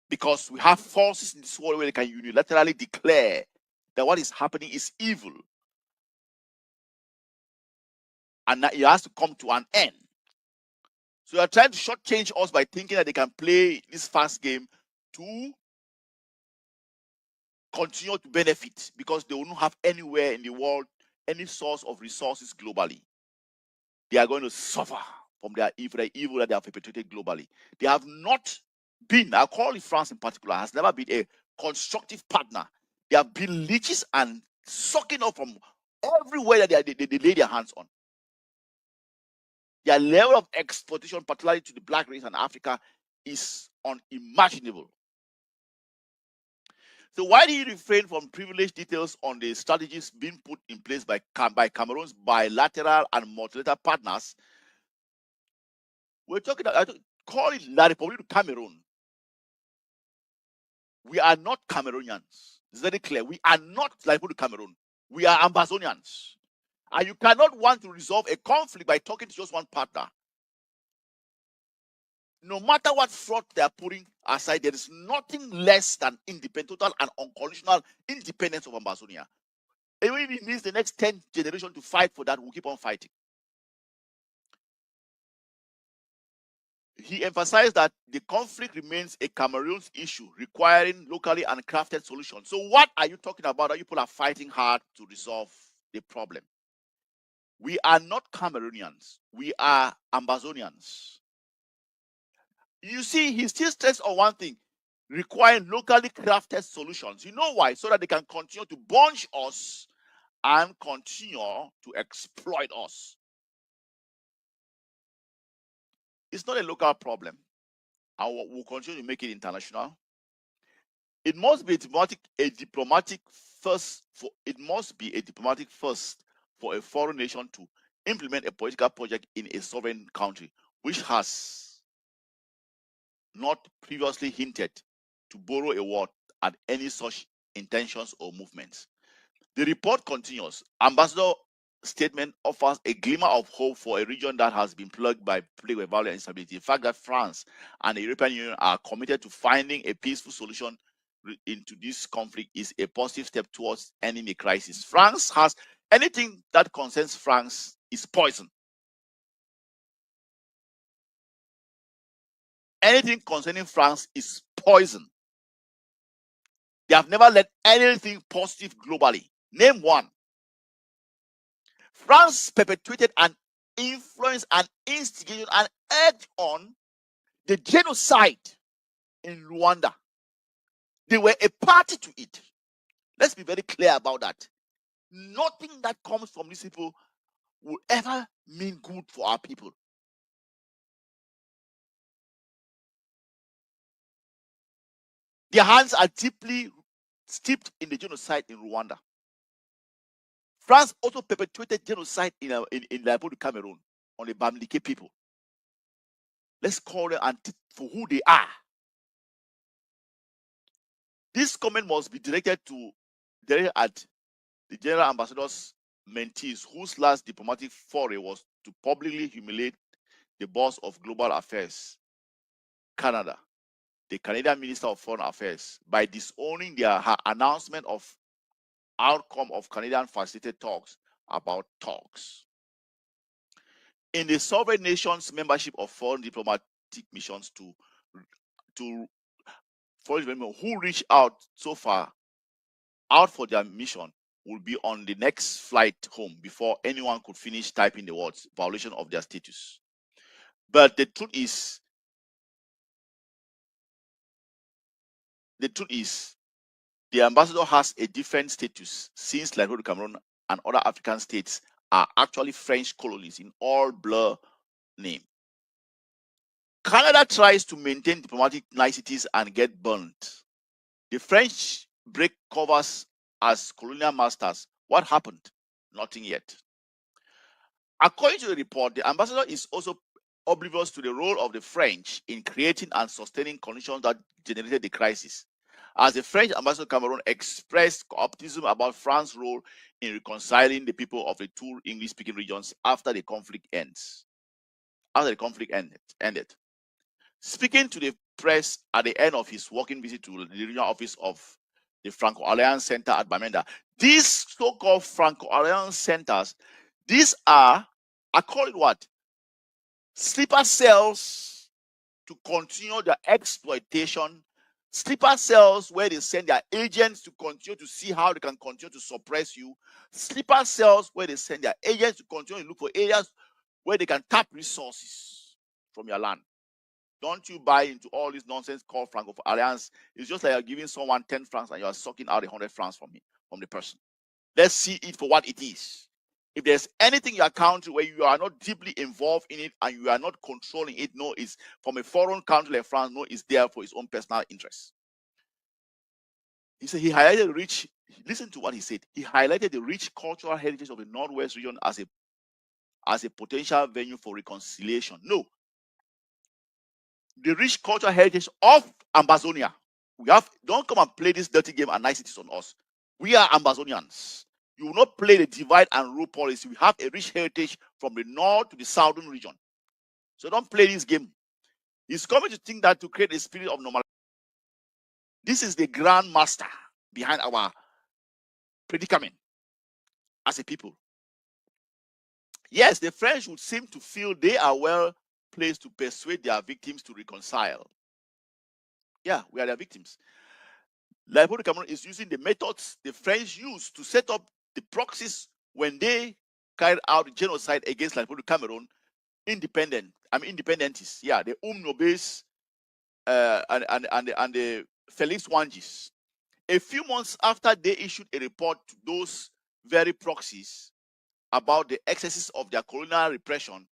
Because we have forces in this world where they can unilaterally declare that what is happening is evil. And that it has to come to an end. So they are trying to shortchange us by thinking that they can play this fast game to continue to benefit because they will not have anywhere in the world any source of resources globally. They are going to suffer from their evil that they have perpetrated globally. They have not been, I call it France in particular, has never been a constructive partner. They have been leeches and sucking up from everywhere that they lay their hands on. Their level of exploitation, particularly to the black race and Africa, is unimaginable. So why do you refrain from privileged details on the strategies being put in place by Cameroon's bilateral and multilateral partners? We're talking about, call it La Republic of Cameroon. We are not Cameroonians. It's very clear. We are not La Republic of Cameroon. We are Ambazonians. And you cannot want to resolve a conflict by talking to just one partner. No matter what front they are putting aside, there is nothing less than independent, total and unconditional independence of Ambazonia. Even if it needs the next 10 generations to fight for that, we'll keep on fighting. He emphasized that the conflict remains a Cameroon's issue, requiring locally uncrafted solutions. So what are you talking about that you people are fighting hard to resolve the problem? We are not Cameroonians. We are Ambazonians. You see, he still stressed on one thing, requiring locally crafted solutions. You know why? So that they can continue to bunch us and continue to exploit us. It's not a local problem. And we'll continue to make it international. It must be a diplomatic first for a foreign nation to implement a political project in a sovereign country, which has not previously hinted to borrow a word at any such intentions or movements. The report continues. Ambassador's statement offers a glimmer of hope for a region that has been plagued by violence and instability. The fact that France and the European Union are committed to finding a peaceful solution into this conflict is a positive step towards ending the crisis. France has anything that concerns France is poison. Anything concerning France is poison. They have never led anything positive globally. Name one. France perpetuated an influence and instigation and egged on the genocide in Rwanda. They were a party to it. Let's be very clear about that. Nothing that comes from these people will ever mean good for our people. Their hands are deeply steeped in the genocide in Rwanda. France also perpetuated genocide in Cameroon on the Bamileke people. Let's call them for who they are. This comment must be directed at the General Ambassador's mentees, whose last diplomatic foray was to publicly humiliate the boss of global affairs, Canada, the Canadian Minister of Foreign Affairs, by disowning her announcement of outcome of Canadian facilitated talks about talks. In the sovereign nation's membership of foreign diplomatic missions to foreign members who reach out so far out for their mission will be on the next flight home before anyone could finish typing the words violation of their status. But the truth is the ambassador has a different status, since like Cameroon and other African states are actually French colonies in all blur name. Canada tries to maintain diplomatic niceties and get burnt. The French break covers as colonial masters. What happened? Nothing yet. According to the report, the ambassador is also oblivious to the role of the French in creating and sustaining conditions that generated the crisis, as the French ambassador to Cameroon expressed optimism about France's role in reconciling the people of the two English-speaking regions after the conflict ends. Ended. Speaking to the press at the end of his working visit to the regional office of the Franco-Alliance Center at Bamenda, these so-called Franco-Alliance centers, these are, I call it what? Sleeper cells to continue their exploitation, sleeper cells where they send their agents to continue to see how they can continue to suppress you, sleeper cells where they send their agents to continue to look for areas where they can tap resources from your land. Don't you buy into all this nonsense called Franco Alliance. It's just like you're giving someone 10 francs and you're sucking out 100 francs from the person. Let's see it for what it is. If there's anything in your country where you are not deeply involved in it and you are not controlling it, no, it's from a foreign country like France, no, it's there for his own personal interests. He said he highlighted the rich, listen to what he said. He highlighted the rich cultural heritage of the Northwest region as a potential venue for reconciliation. No. The rich cultural heritage of Ambazonia. Don't come and play this dirty game and niceties on us. We are Ambazonians. You will not play the divide and rule policy. We have a rich heritage from the north to the southern region. So don't play this game. He's coming to think that to create a spirit of normality. This is the grand master behind our predicament as a people. Yes, the French would seem to feel they are well placed to persuade their victims to reconcile. Yeah, we are their victims. Liberia Cameroon is using the methods the French used to set up the proxies when they carried out genocide against Liberia Cameroon, independentists. Yeah, the Nobes and the Felix Wangis. A few months after they issued a report to those very proxies about the excesses of their colonial repression,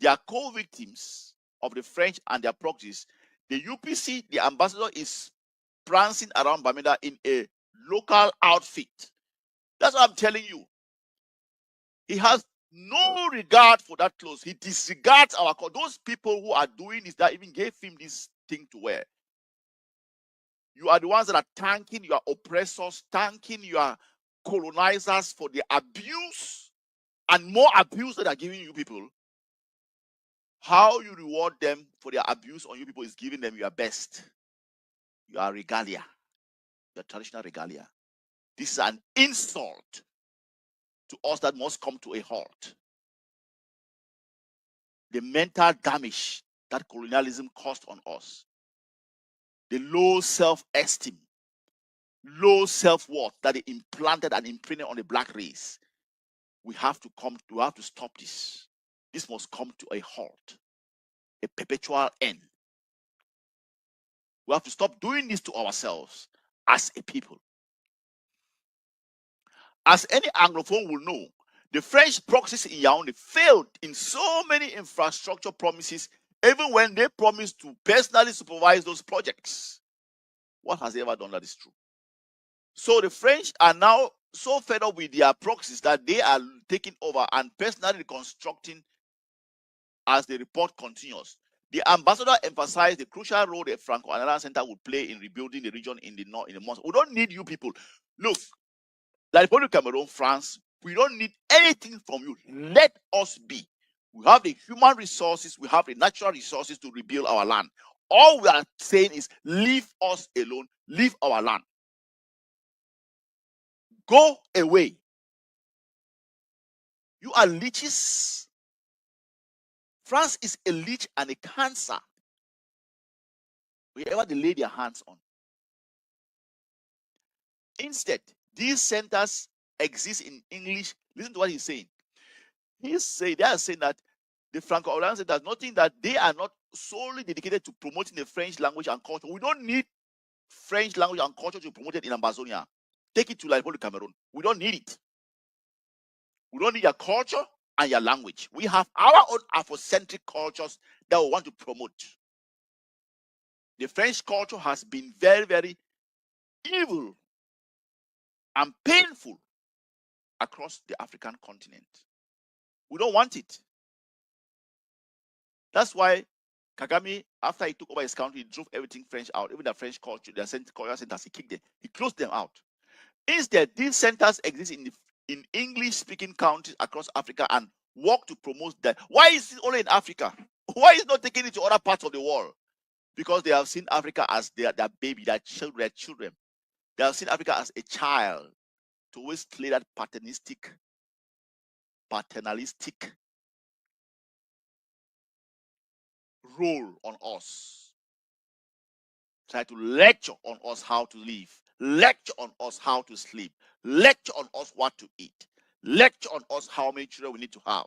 their co-victims of the French and their proxies, the UPC, the ambassador, is prancing around Bermuda in a local outfit. That's what I'm telling you. He has no regard for that clothes. He disregards our code. Those people who are doing this, that even gave him this thing to wear. You are the ones that are thanking your oppressors, thanking your colonizers for the abuse and more abuse that are giving you people. How you reward them for their abuse on you people is giving them your best. Your regalia, your traditional regalia. This is an insult to us that must come to a halt. The mental damage that colonialism caused on us, the low self-esteem, low self-worth that they implanted and imprinted on the black race. We have to stop this. This must come to a halt, a perpetual end. We have to stop doing this to ourselves as a people. As any Anglophone will know, the French proxies in Yaoundé failed in so many infrastructure promises, even when they promised to personally supervise those projects. What has they ever done that is true? So the French are now so fed up with their proxies that they are taking over and personally reconstructing as the report continues. The ambassador emphasized the crucial role the Franco-Angolan Center would play in rebuilding the region in the north, in the months. We don't need you people. Look, like Republic of Cameroon, France, we don't need anything from you. Let us be. We have the human resources, we have the natural resources to rebuild our land. All we are saying is leave us alone, leave our land. Go away. You are leeches. France is a leech and a cancer. Wherever they lay their hands on. Instead, these centers exist in English. Listen to what he's saying. They are saying that the Franco-Angolan Center, nothing that they are not solely dedicated to promoting the French language and culture. We don't need French language and culture to promote it in Ambazonia. Take it to like Cameroon. We don't need it. We don't need your culture and your language. We have our own Afrocentric cultures that we want to promote. The French culture has been very, very evil and painful across the African continent. We don't want it. That's why Kagame, after he took over his country, he drove everything French out, even the French culture, their cultural centers, he kicked them, he closed them out. Instead, these centers exist in English-speaking countries across Africa and work to promote that. Why is it only in Africa? Why is it not taking it to other parts of the world? Because they have seen Africa as their baby, their children. They have seen Africa as a child to always play that paternalistic role on us. Try to lecture on us how to live, lecture on us how to sleep, lecture on us what to eat, lecture on us how many children we need to have.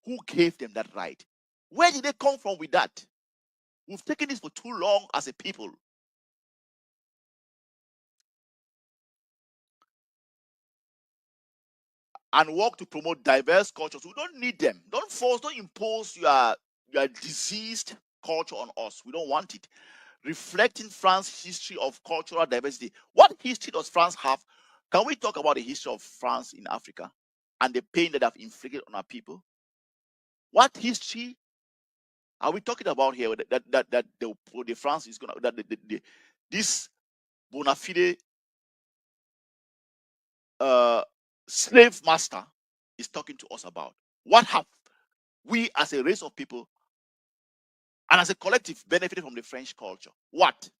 Who gave them that right? Where did they come from with that? We've taken this for too long as a people. And work to promote diverse cultures. We don't need them. Don't impose your diseased culture on us. We don't want it. Reflecting France's history of cultural diversity. What history does France have? Can we talk about the history of France in Africa and the pain that have inflicted on our people? What history are we talking about here that the France is going to, this bona fide slave master is talking to us about? What have we as a race of people and as a collective benefited from the French culture? What?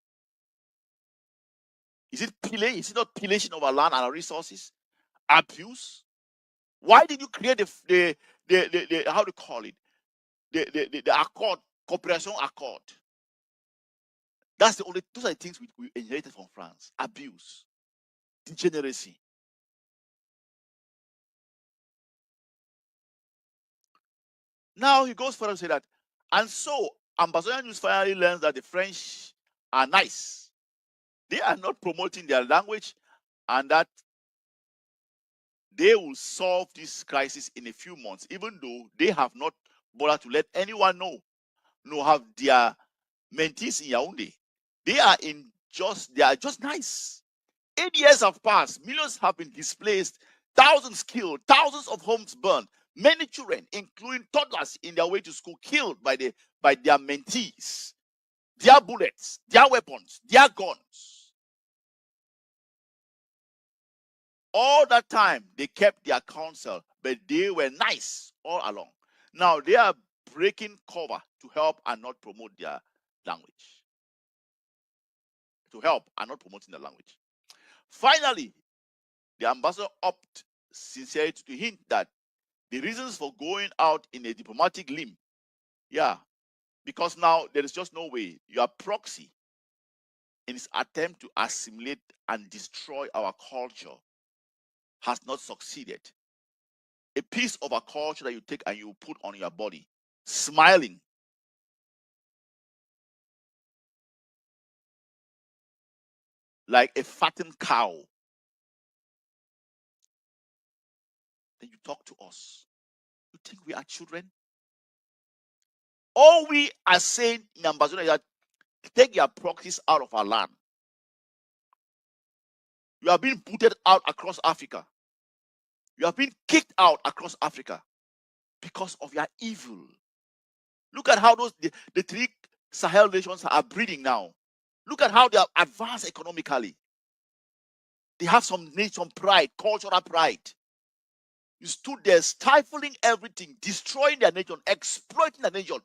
Is it pillage? Is it not pillaging of our land and our resources? Abuse? Why did you create the how do you call it? The accord, cooperation accord? Those are the things we inherited from France. Abuse, degeneracy. Now he goes further to say that, and so Ambazonia News finally learns that the French are nice. They are not promoting their language, and that they will solve this crisis in a few months, even though they have not bothered to let anyone know. no have their mentees in Yaoundé. They are just nice. 8 years have passed. Millions have been displaced. Thousands killed. Thousands of homes burned. Many children, including toddlers, in their way to school, killed by their mentees. Their bullets, their weapons, their guns. All that time, they kept their counsel, but they were nice all along. Now they are breaking cover to help and not promote their language. To help and not promoting the language. Finally, the ambassador opted sincerely to hint that the reasons for going out in a diplomatic limb, because now there is just no way. Your proxy, in its attempt to assimilate and destroy our culture, has not succeeded. A piece of a culture that you take and you put on your body, smiling, like a fattened cow. Then you talk to us. You think we are children? All we are saying in Ambazonia is that take your proxies out of our land. You are being booted out across Africa. You have been kicked out across Africa because of your evil. Look at how the 3 Sahel nations are breeding now. Look at how they are advanced economically. They have some pride, cultural pride. You stood there stifling everything, destroying their nation, exploiting their nation,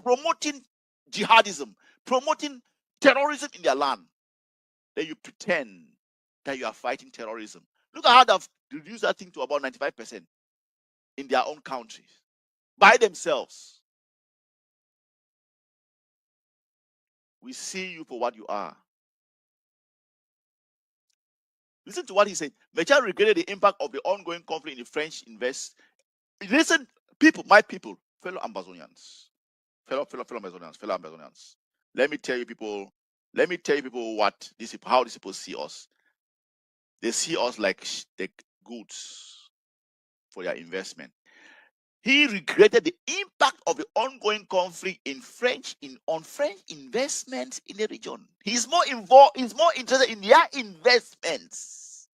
promoting jihadism, promoting terrorism in their land. Then you pretend that you are fighting terrorism. Look at how they've reduced that thing to about 95% in their own countries by themselves. We see you for what you are. Listen to what he said. Mechan regretted the impact of the ongoing conflict in the French invest. Listen, people, my people, fellow Ambazonians, fellow Ambazonians. Let me tell you people what how these people see us. They see us like the goods for their investment. He regretted the impact of the ongoing conflict on French investments in the region. He's more interested in their investments,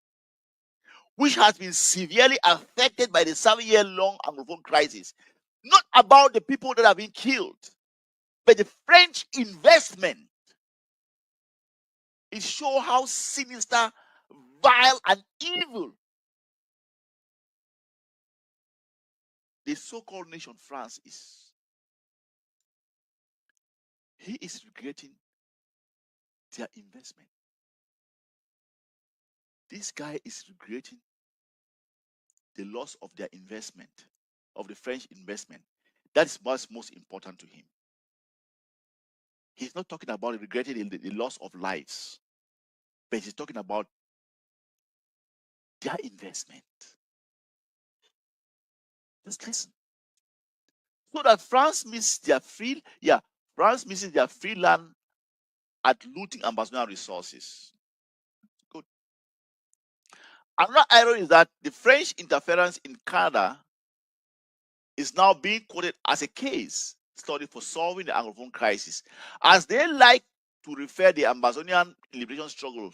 which has been severely affected by the 7-year-long Anglophone crisis. Not about the people that have been killed, but the French investment. It shows how sinister, vile, and evil the so-called nation France is. He is regretting their investment. This guy is regretting the loss of their investment, of the French investment. That is what's most important to him. He's not talking about regretting the loss of lives, but he's talking about their investment. Just listen. So that France misses their free land at looting Ambazonia resources. Good. Another irony is that the French interference in Canada is now being quoted as a case study for solving the Anglophone crisis, as they like to refer the Ambazonian liberation struggle,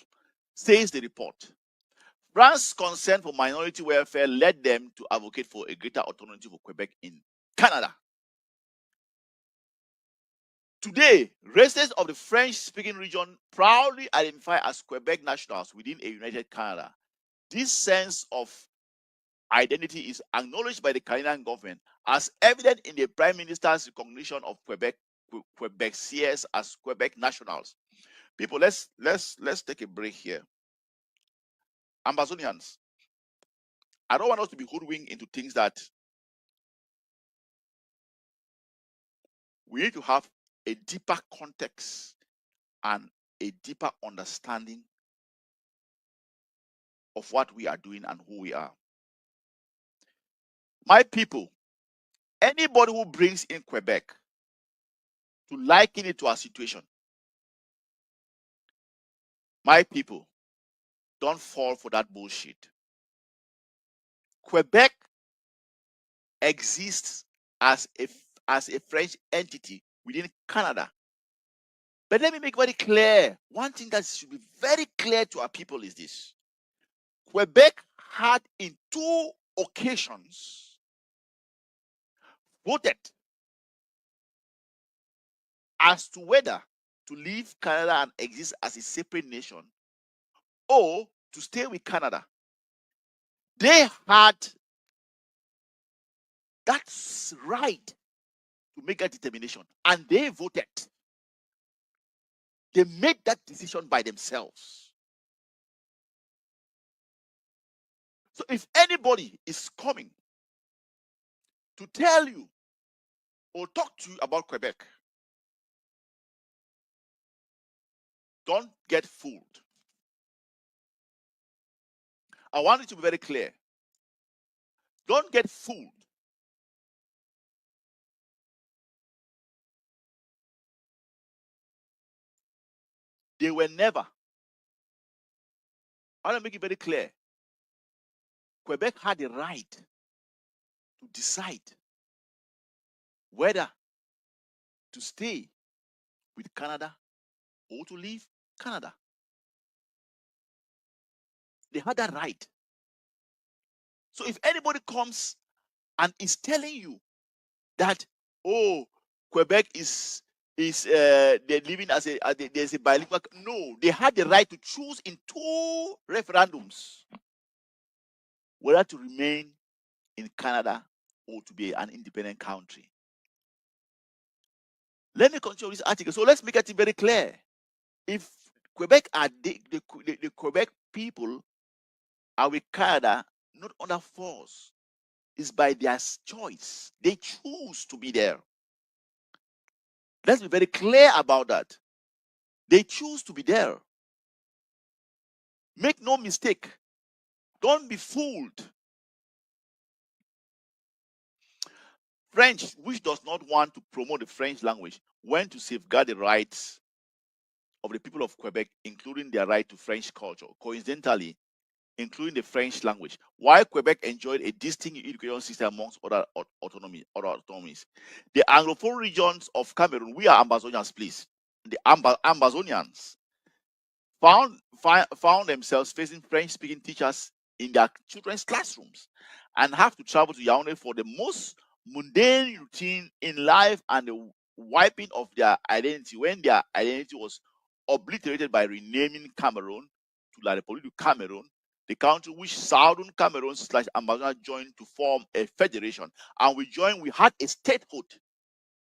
says the report. France's concern for minority welfare led them to advocate for a greater autonomy for Quebec in Canada. Today, residents of the French-speaking region proudly identify as Quebec nationals within a united Canada. This sense of identity is acknowledged by the Canadian government, as evident in the Prime Minister's recognition of Quebeciers as Quebec nationals. People, let's take a break here. Ambazonians, I don't want us to be hoodwinked into things that we need to have a deeper context and a deeper understanding of what we are doing and who we are. My people, anybody who brings in Quebec to liken it to our situation, my people, don't fall for that bullshit. Quebec exists as a French entity within Canada. But let me make very clear, one thing that should be very clear to our people is this. Quebec had in 2 occasions voted as to whether to leave Canada and exist as a separate nation or to stay with Canada. They had that right to make that determination, and they voted. They made that decision by themselves. So if anybody is coming to tell you or talk to you about Quebec, don't get fooled. I want it to be very clear. Don't get fooled. They were never. I want to make it very clear. Quebec had the right to decide whether to stay with Canada or to leave Canada. They had that right. So if anybody comes and is telling you that, oh, Quebec is they're living as there's a bilingual, no, they had the right to choose in 2 referendums whether to remain in Canada or to be an independent country. Let me continue this article. So let's make it very clear. If Quebec are the Quebec people are with Canada, not under force, it's by their choice. They choose to be there. Let's be very clear about that. They choose to be there. Make no mistake. Don't be fooled. French, which does not want to promote the French language, went to safeguard the rights of the people of Quebec, including their right to French culture, coincidentally, including the French language. While Quebec enjoyed a distinct education system amongst other autonomies, the Anglophone regions of Cameroon, we are Ambazonians, please. The Ambazonians found themselves facing French-speaking teachers in their children's classrooms and have to travel to Yaoundé for the most mundane routine in life and the wiping of their identity when their identity was obliterated by renaming Cameroon to La République du Cameroon, the country which Southern Cameroon / Ambazonia joined to form a federation. And we had a statehood.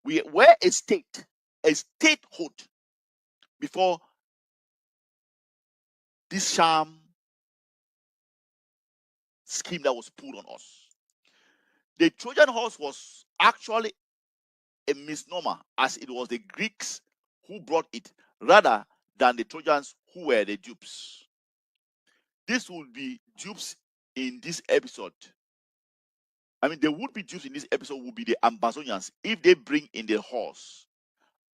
We were a statehood before this sham scheme that was put on us. The Trojan horse was actually a misnomer, as it was the Greeks who brought it rather than the Trojans who were the dupes. This would be dupes in this episode. I mean, the would-be dupes in this episode would be the Ambazonians if they bring in the horse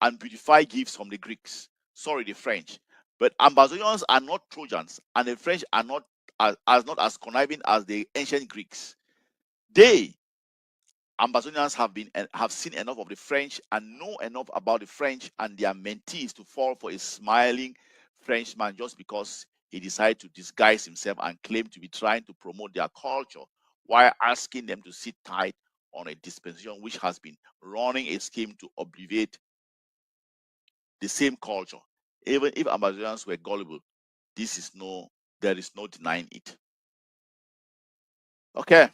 and beautify gifts from the Greeks. Sorry, the French. But Ambazonians are not Trojans, and the French are not as conniving as the ancient Greeks. They, Ambazonians, have seen enough of the French and know enough about the French and their mentees to fall for a smiling Frenchman just because he decided to disguise himself and claim to be trying to promote their culture while asking them to sit tight on a dispensation which has been running a scheme to obviate the same culture. Even if Ambazonians were gullible, there is no denying it. Okay.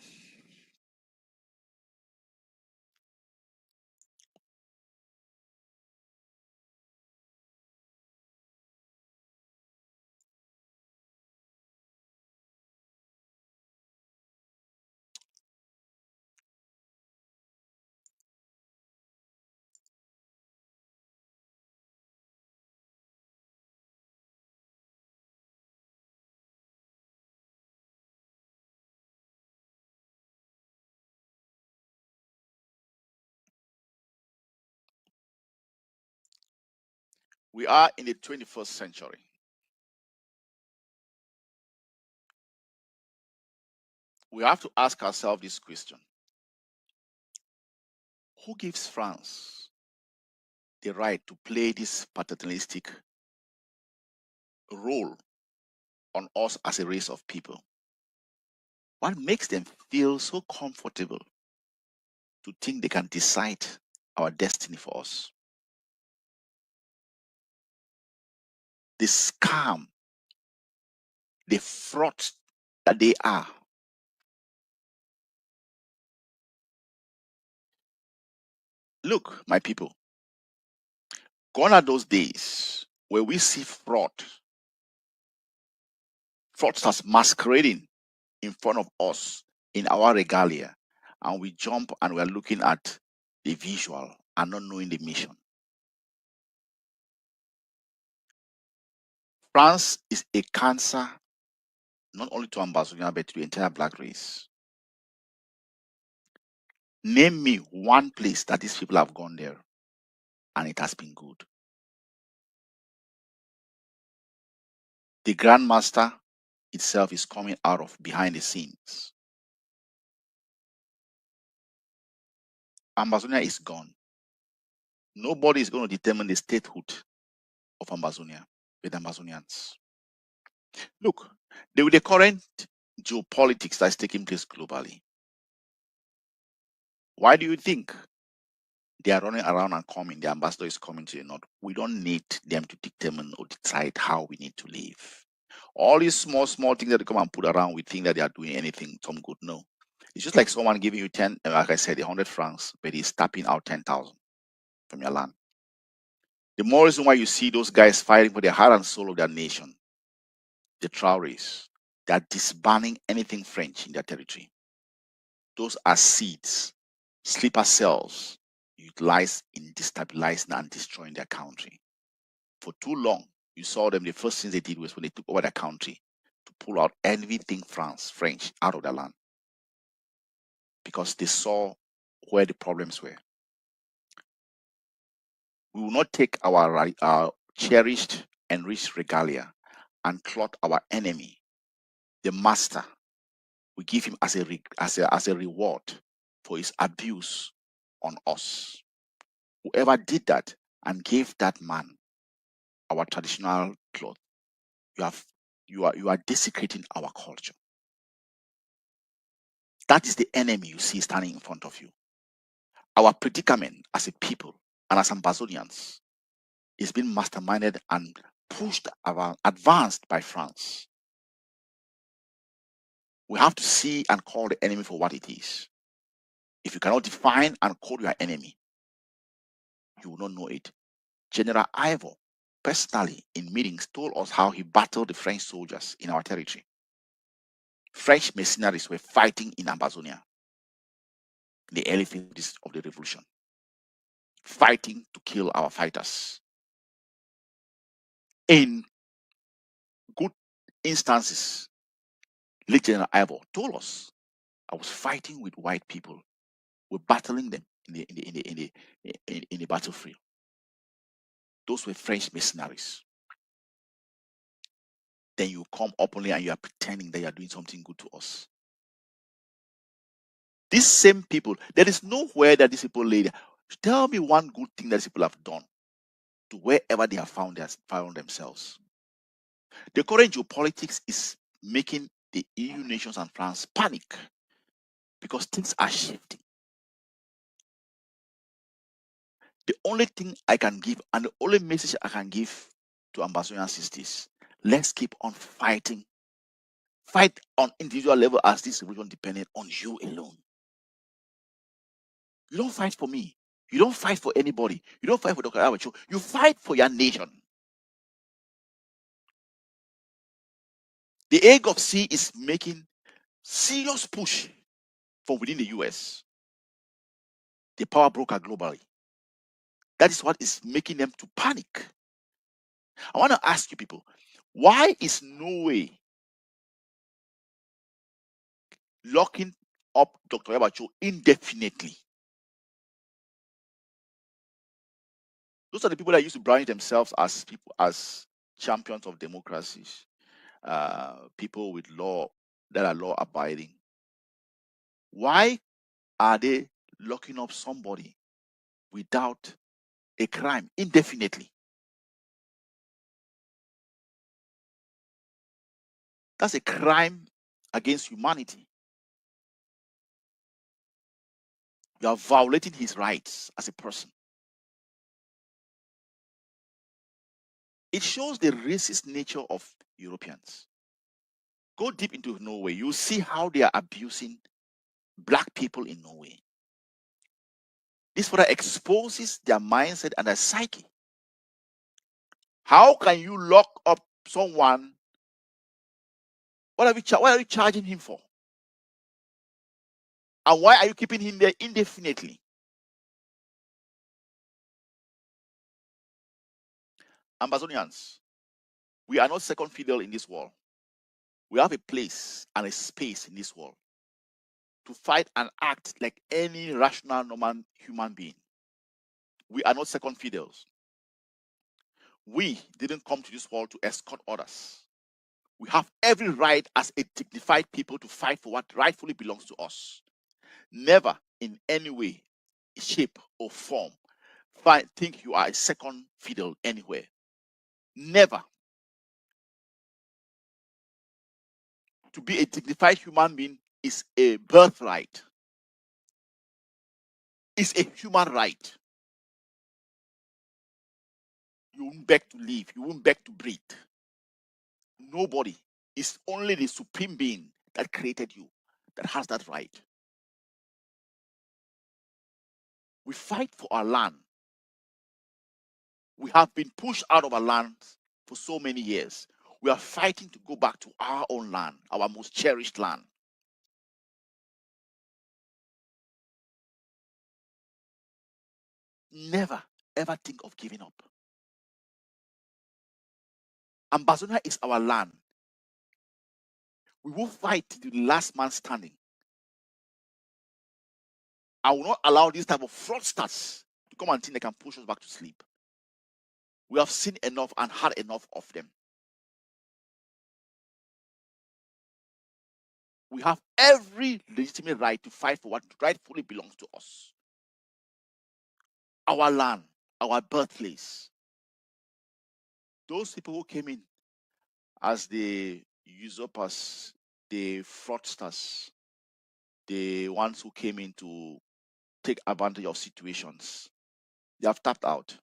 We are in the 21st century. We have to ask ourselves this question. Who gives France the right to play this paternalistic role on us as a race of people? What makes them feel so comfortable to think they can decide our destiny for us? The scam, the fraud that they are. Look, my people, gone are those days where we see fraudsters masquerading in front of us in our regalia, and we jump and we are looking at the visual and not knowing the mission. France is a cancer not only to Ambazonia but to the entire black race. Name me one place that these people have gone there and it has been good. The Grandmaster itself is coming out of behind the scenes. Ambazonia is gone. Nobody is going to determine the statehood of Ambazonia with Ambazonians. Look, with the current geopolitics that's taking place globally, why do you think they are running around and coming? The ambassador is coming to the north. We don't need them to determine or decide how we need to live. All these small things that they come and put around, we think that they are doing anything some good. No. It's just like someone giving you 10, like I said, 100 francs, but he's tapping out 10,000 from your land. The more reason why you see those guys fighting for the heart and soul of their nation, the Traorés, they are disbanding anything French in their territory. Those are seeds, sleeper cells, utilized in destabilizing and destroying their country. For too long, you saw them, the first things they did was when they took over their country to pull out everything French out of their land, because they saw where the problems were. We will not take our cherished and rich regalia and clothe our enemy, the master. We give him as a reward for his abuse on us. Whoever did that and gave that man our traditional cloth, you are desecrating our culture. That is the enemy you see standing in front of you. Our predicament as a people and as Ambazonians is being masterminded and pushed around, advanced by France. We have to see and call the enemy for what it is. If you cannot define and call your enemy, you will not know it. General Ivor, personally in meetings, told us how he battled the French soldiers in our territory. French mercenaries were fighting in Ambazonia in the early phases of the revolution, fighting to kill our fighters. In good instances, late General Ivor told us, I was fighting with white people. We're battling them in the battlefield. Those were French mercenaries. Then you come openly and you are pretending that you are doing something good to us. These same people, there is nowhere that these people lay there. Tell me one good thing that these people have done to wherever they have found themselves. The current geopolitics is making the EU nations and France panic because things are shifting. The only thing I can give and the only message I can give to Ambazonians is this: let's keep on fighting. Fight on individual level as this revolution depended on you alone. You don't fight for me. You don't fight for anybody. You don't fight for Dr. Abacho. You fight for your nation. The AGOC is making serious push from within the US, the power broker globally. That is what is making them to panic. I want to ask you people, why is Norway locking up Dr. Abacho indefinitely? Those are the people that used to brand themselves as people, as champions of democracy, people with law that are law abiding. Why are they locking up somebody without a crime indefinitely. That's a crime against humanity. You are violating his rights as a person. It shows the racist nature of Europeans. Go deep into Norway, you see how they are abusing black people in Norway. This further exposes their mindset and their psyche. How can you lock up someone? What are you charging him for? And why are you keeping him there indefinitely? Ambazonians, we are not second fiddle in this world. We have a place and a space in this world to fight and act like any rational, normal human being. We are not second fiddles. We didn't come to this world to escort others. We have every right as a dignified people to fight for what rightfully belongs to us. Never in any way, shape, or form think you are a second fiddle anywhere. Never. To be a dignified human being is a birthright. It's a human right. You won't beg to live. You won't beg to breathe. Nobody. It's only the supreme being that created you that has that right. We fight for our land. We have been pushed out of our land for so many years. We are fighting to go back to our own land, our most cherished land. Never, ever think of giving up. Ambazonia is our land. We will fight to the last man standing. I will not allow this type of fraudsters to come and think they can push us back to sleep. We have seen enough and had enough of them. We have every legitimate right to fight for what rightfully belongs to us. Our land, our birthplace. Those people who came in as the usurpers, the fraudsters, the ones who came in to take advantage of situations, they have tapped out.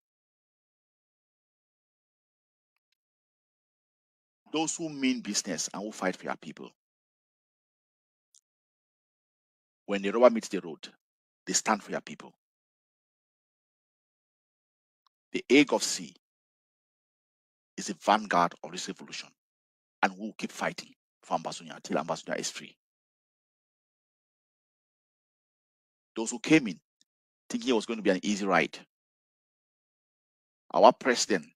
Those who mean business and who fight for their people, when the rubber meets the road, they stand for their people. The egg of sea is the vanguard of this revolution, and we will keep fighting for Ambazonia until Ambazonia is free. Those who came in thinking it was going to be an easy ride, our president,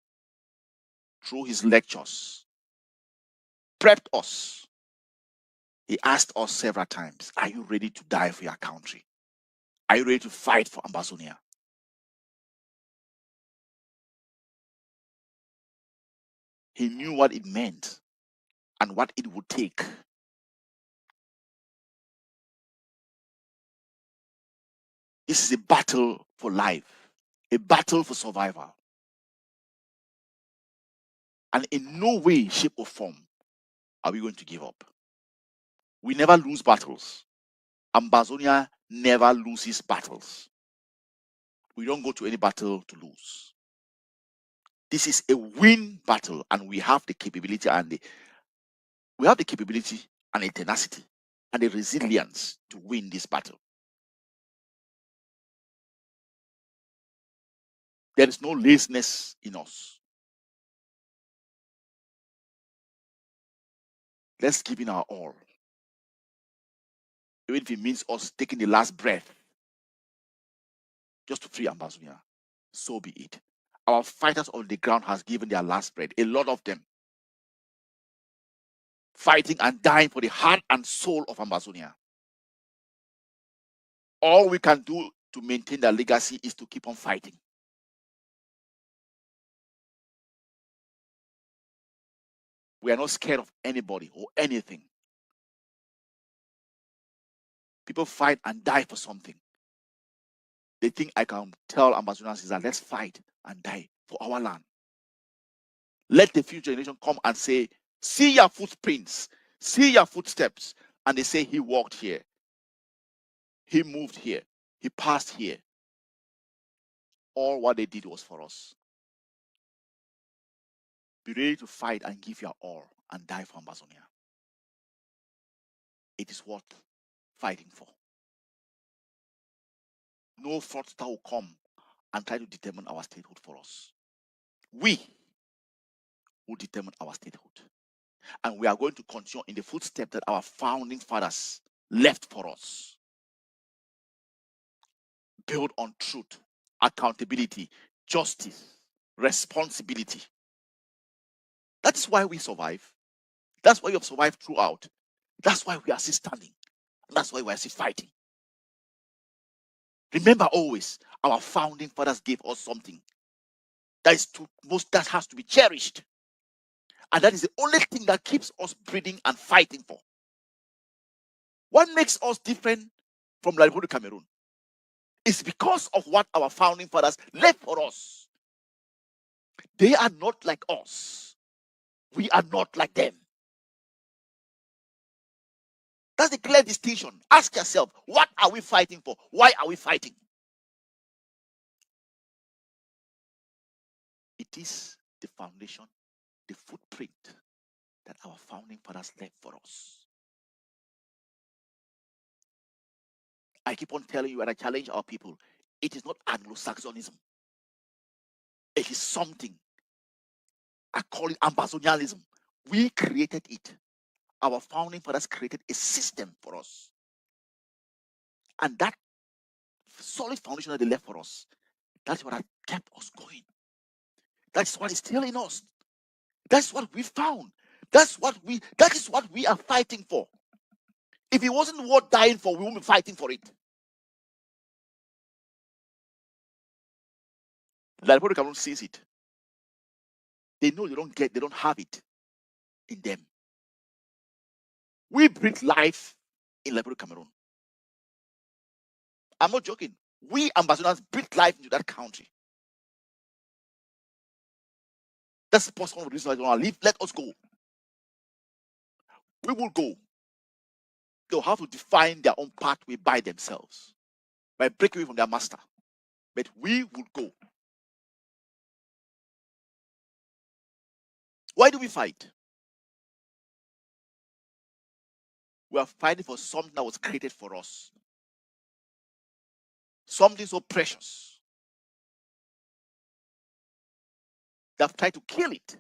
through his lectures, prepped us. He asked us several times, are you ready to die for your country? Are you ready to fight for Ambazonia? He knew what it meant and what it would take. This is a battle for life, a battle for survival. And in no way, shape, or form are we going to give up. We never lose battles. Ambazonia never loses battles. We don't go to any battle to lose. This is a win battle, and we have the capability and the tenacity and the resilience to win this battle. There is no laziness in us. Let's give in our all. Even if it means us taking the last breath just to free Ambazonia, so be it. Our fighters on the ground has given their last breath, a lot of them, fighting and dying for the heart and soul of Ambazonia. All we can do to maintain that legacy is to keep on fighting. We are not scared of anybody or anything. People fight and die for something. The thing I can tell Ambazonians is that let's fight and die for our land. Let the future generation come and say, see your footprints, see your footsteps. And they say he walked here, he moved here, he passed here. All what they did was for us. Be ready to fight and give your all and die for Ambazonia. It is worth fighting for. No fraudster will come and try to determine our statehood for us. We will determine our statehood. And we are going to continue in the footsteps that our founding fathers left for us. Build on truth, accountability, justice, responsibility. That is why we survive. That's why you have survived throughout. That's why we are still standing. That's why we are still fighting. Remember always, our founding fathers gave us something that has to be cherished. And that is the only thing that keeps us breathing and fighting for. What makes us different from La Republic of Cameroon is because of what our founding fathers left for us. They are not like us. We are not like them. That's the clear distinction. Ask yourself, what are we fighting for? Why are we fighting? It is the foundation, the footprint that our founding fathers left for us. I keep on telling you and I challenge our people, it is not Anglo-Saxonism. It is something. I call it Ambazonianism. We created it. Our founding fathers created a system for us. And that solid foundation that they left for us, that's what has kept us going. That's what is still in us. That's what we found. That is what we are fighting for. If it wasn't worth dying for, we won't be fighting for it. The Republic of Cameroon sees it. They know they don't have it in them. We breathe life in the Republic of Cameroon. I'm not joking. We Ambazonians breathe life into that country. That's the possible reason why they want to leave. Let us go. We will go. They'll have to define their own pathway by themselves, by breaking away from their master. But we will go. Why do we fight? We are fighting for something that was created for us. Something so precious. They have tried to kill it.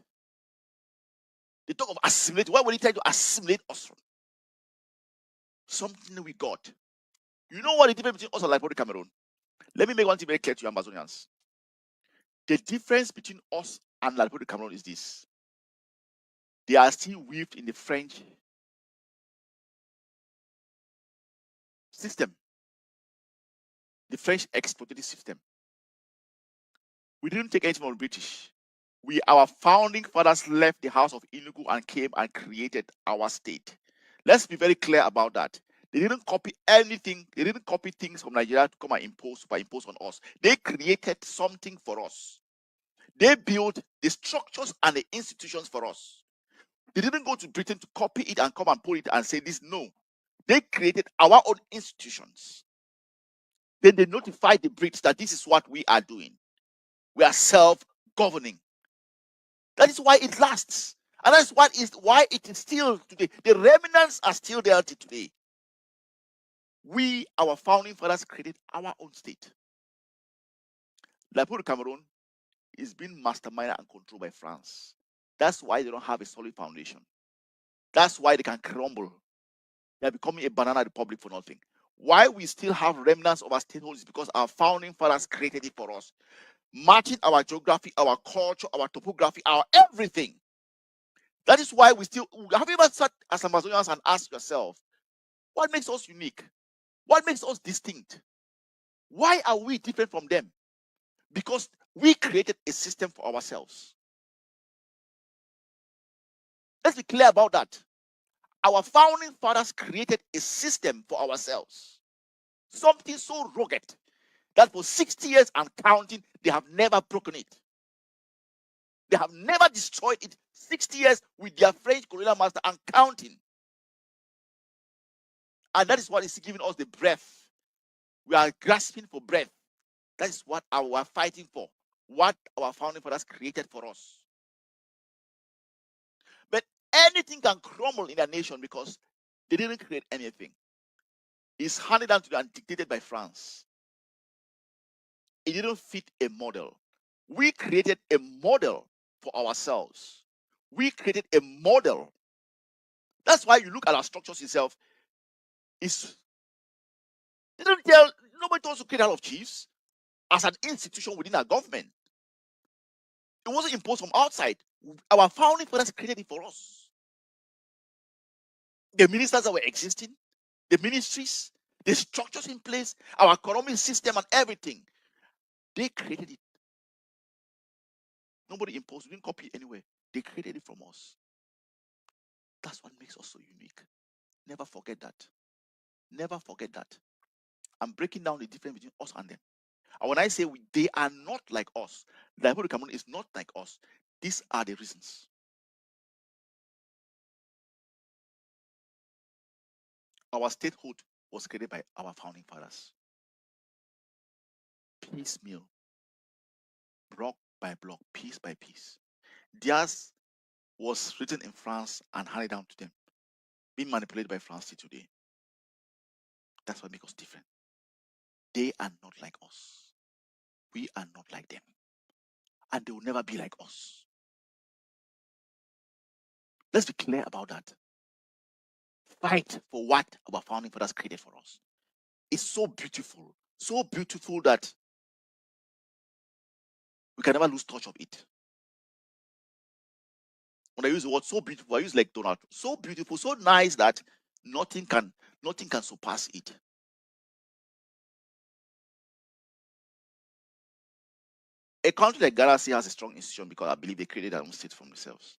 They talk of assimilate. Why would they try to assimilate us from? Something we got. You know what the difference between us and Liberia Cameroon? Let me make one thing very clear to you, Ambazonians. The difference between us and Liberia Cameroon is this. They are still weaved in the French system. The French exploitative system. We didn't take anything from the British. Our founding fathers left the house of Inugu and came and created our state. Let's be very clear about that. They didn't copy anything. They didn't copy things from Nigeria to come and superimpose on us. They created something for us. They built the structures and the institutions for us. They didn't go to Britain to copy it and come and put it and say this. No. They created our own institutions. Then they notified the Brits that this is what we are doing. We are self-governing. That is why it lasts. And that's why it is still today. The remnants are still there till today. Our founding fathers, created our own state. La Republic of Cameroon is being masterminded and controlled by France. That's why they don't have a solid foundation. That's why they can crumble. They are becoming a banana republic for nothing. Why we still have remnants of our statehood is because our founding fathers created it for us. Matching our geography, our culture, our topography, our everything. That is why we still... Have you ever sat as Amazonians and asked yourself, what makes us unique? What makes us distinct? Why are we different from them? Because we created a system for ourselves. Let's be clear about that. Our founding fathers created a system for ourselves. Something so rugged that for 60 years and counting, they have never broken it. They have never destroyed it. 60 years with their French colonial master and counting. And that is what is giving us the breath. We are grasping for breath. That is what we are fighting for. What our founding fathers created for us. But anything can crumble in a nation because they didn't create anything. It's handed down to them and dictated by France. It didn't fit a model. We created a model for ourselves. We created a model. That's why you look at our structures itself. Nobody told us to create a lot of chiefs as an institution within our government. It wasn't imposed from outside. Our founding fathers created it for us. The ministers that were existing, the ministries, the structures in place, our economic system and everything, they created it. Nobody imposed, we didn't copy it anywhere. They created it from us. That's what makes us so unique. Never forget that. Never forget that. I'm breaking down the difference between us and them. And when I say they are not like us, the Republic of Cameroon is not like us, these are the reasons. Our statehood was created by our founding fathers. Piecemeal, block by block, piece by piece. Theirs was written in France and handed down to them, being manipulated by France till today. That's what makes us different. They are not like us. We are not like them. And they will never be like us. Let's be clear about that. Fight for what our founding fathers created for us. It's so beautiful that we can never lose touch of it. When I use the word so beautiful, I use like Donald. So beautiful, so nice that nothing can surpass it. A country like Ghana has a strong institution because I believe they created their own state from themselves.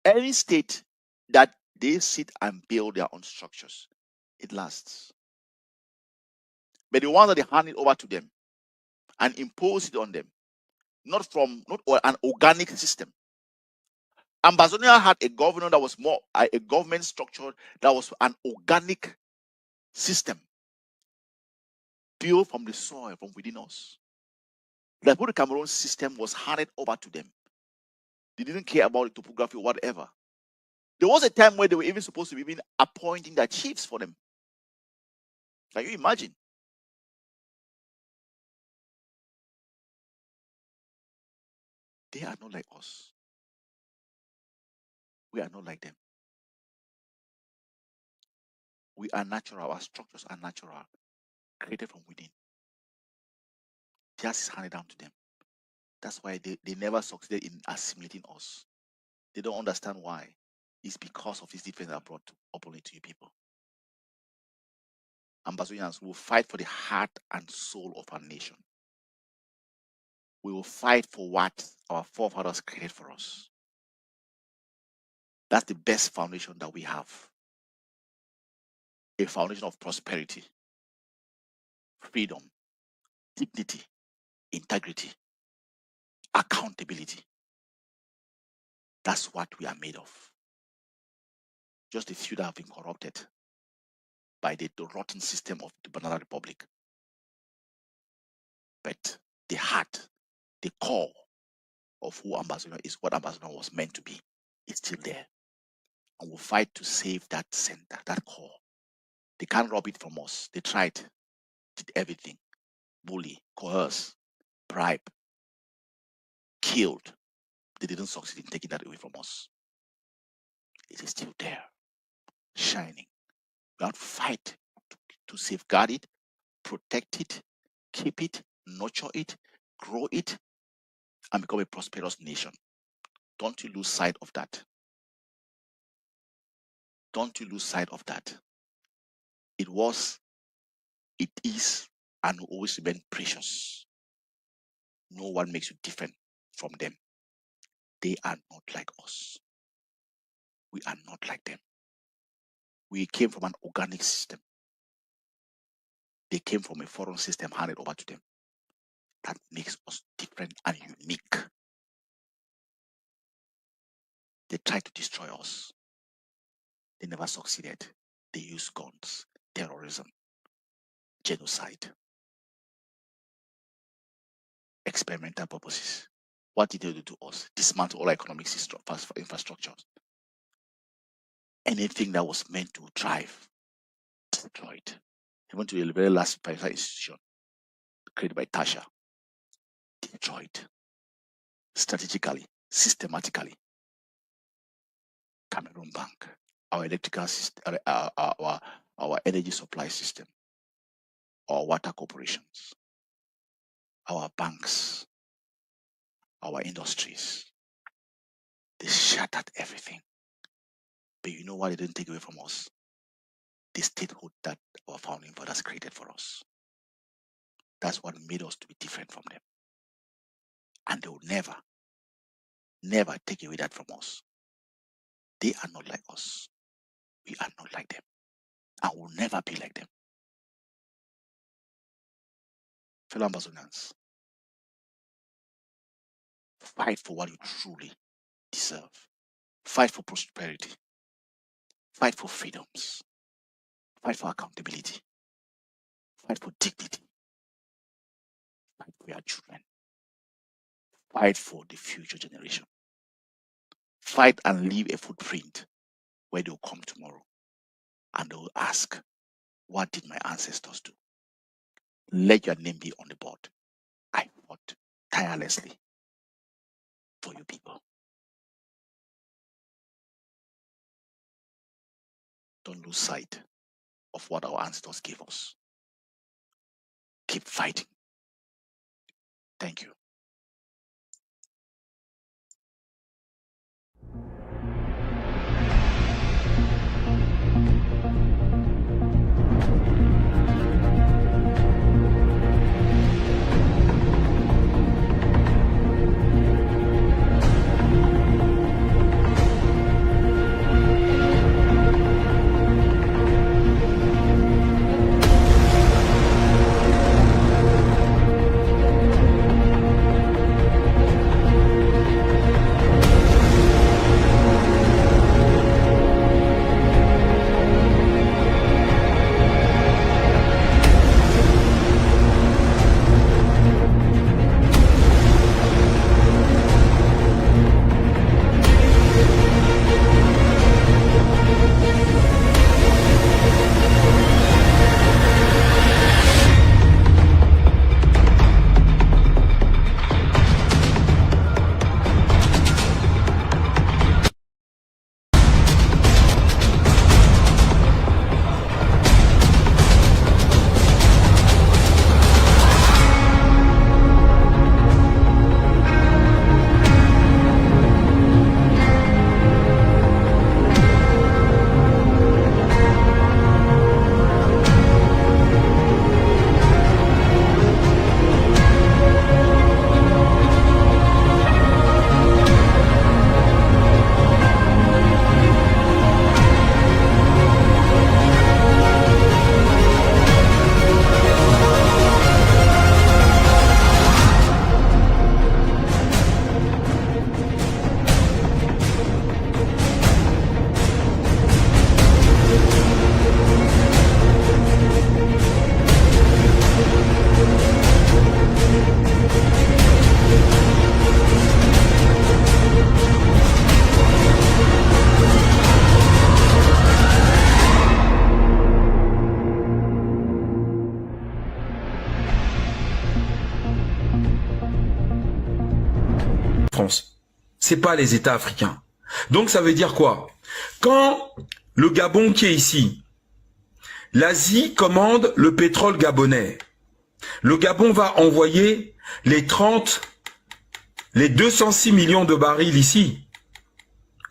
Any state that they sit and build their own structures, it lasts. But the ones that they hand it over to them and impose it on them, not an organic system. Ambazonia had a governor that was more a government structure that was an organic system built from the soil from within us. The Republic of Cameroon system was handed over to them. They didn't care about the topography or whatever. There was a time where they were even supposed to be even appointing their chiefs for them. Can you imagine? They are not like us. We are not like them. We are natural. Our structures are natural, created from within. Theirs is handed down to them. That's why they never succeeded in assimilating us. They don't understand why. It's because of this difference that brought openly to you people. Ambazonians will fight for the heart and soul of our nation. We will fight for what our forefathers created for us. That's the best foundation that we have. A foundation of prosperity, freedom, dignity, integrity, accountability. That's what we are made of. Just a few that have been corrupted by the rotten system of the Banana Republic. But the heart, the core of who Ambazonia is, what Ambazonia was meant to be, is still there. And we'll fight to save that center, that core. They can't rob it from us. They tried, did everything. Bully, coerce, bribe, killed. They didn't succeed in taking that away from us. It is still there, shining. We have to fight to safeguard it, protect it, keep it, nurture it, grow it, and become a prosperous nation. Don't you lose sight of that. Don't you lose sight of that. It was, it is, and will always remain precious. No one makes you different from them. They are not like us. We are not like them. We came from an organic system. They came from a foreign system handed over to them. That makes us different and unique. They tried to destroy us. They never succeeded. They used guns, terrorism, genocide, experimental purposes. What did they do to us? Dismantle all economic infrastructures. Anything that was meant to thrive, destroyed. Even to the very last private institution created by Tasha, destroyed strategically, systematically. Cameroon Bank, our electrical system, our energy supply system, our water corporations, our banks, our industries. They shattered everything. But you know what they didn't take away from us? The statehood that our founding fathers created for us. That's what made us to be different from them. And they will never, never take away that from us. They are not like us. We are not like them. And will never be like them. Fellow Ambazonians, fight for what you truly deserve. Fight for prosperity. Fight for freedoms. Fight for accountability. Fight for dignity. Fight for your children. Fight for the future generation. Fight and leave a footprint where they'll come tomorrow and they'll ask, what did my ancestors do? Let your name be on the board. I fought tirelessly for you people. Don't lose sight of what our ancestors gave us. Keep fighting. Thank you. France. C'est pas les États africains. Donc ça veut dire quoi? Quand le Gabon qui est ici, l'Asie commande le pétrole gabonais, le Gabon va envoyer les 206 millions de barils ici.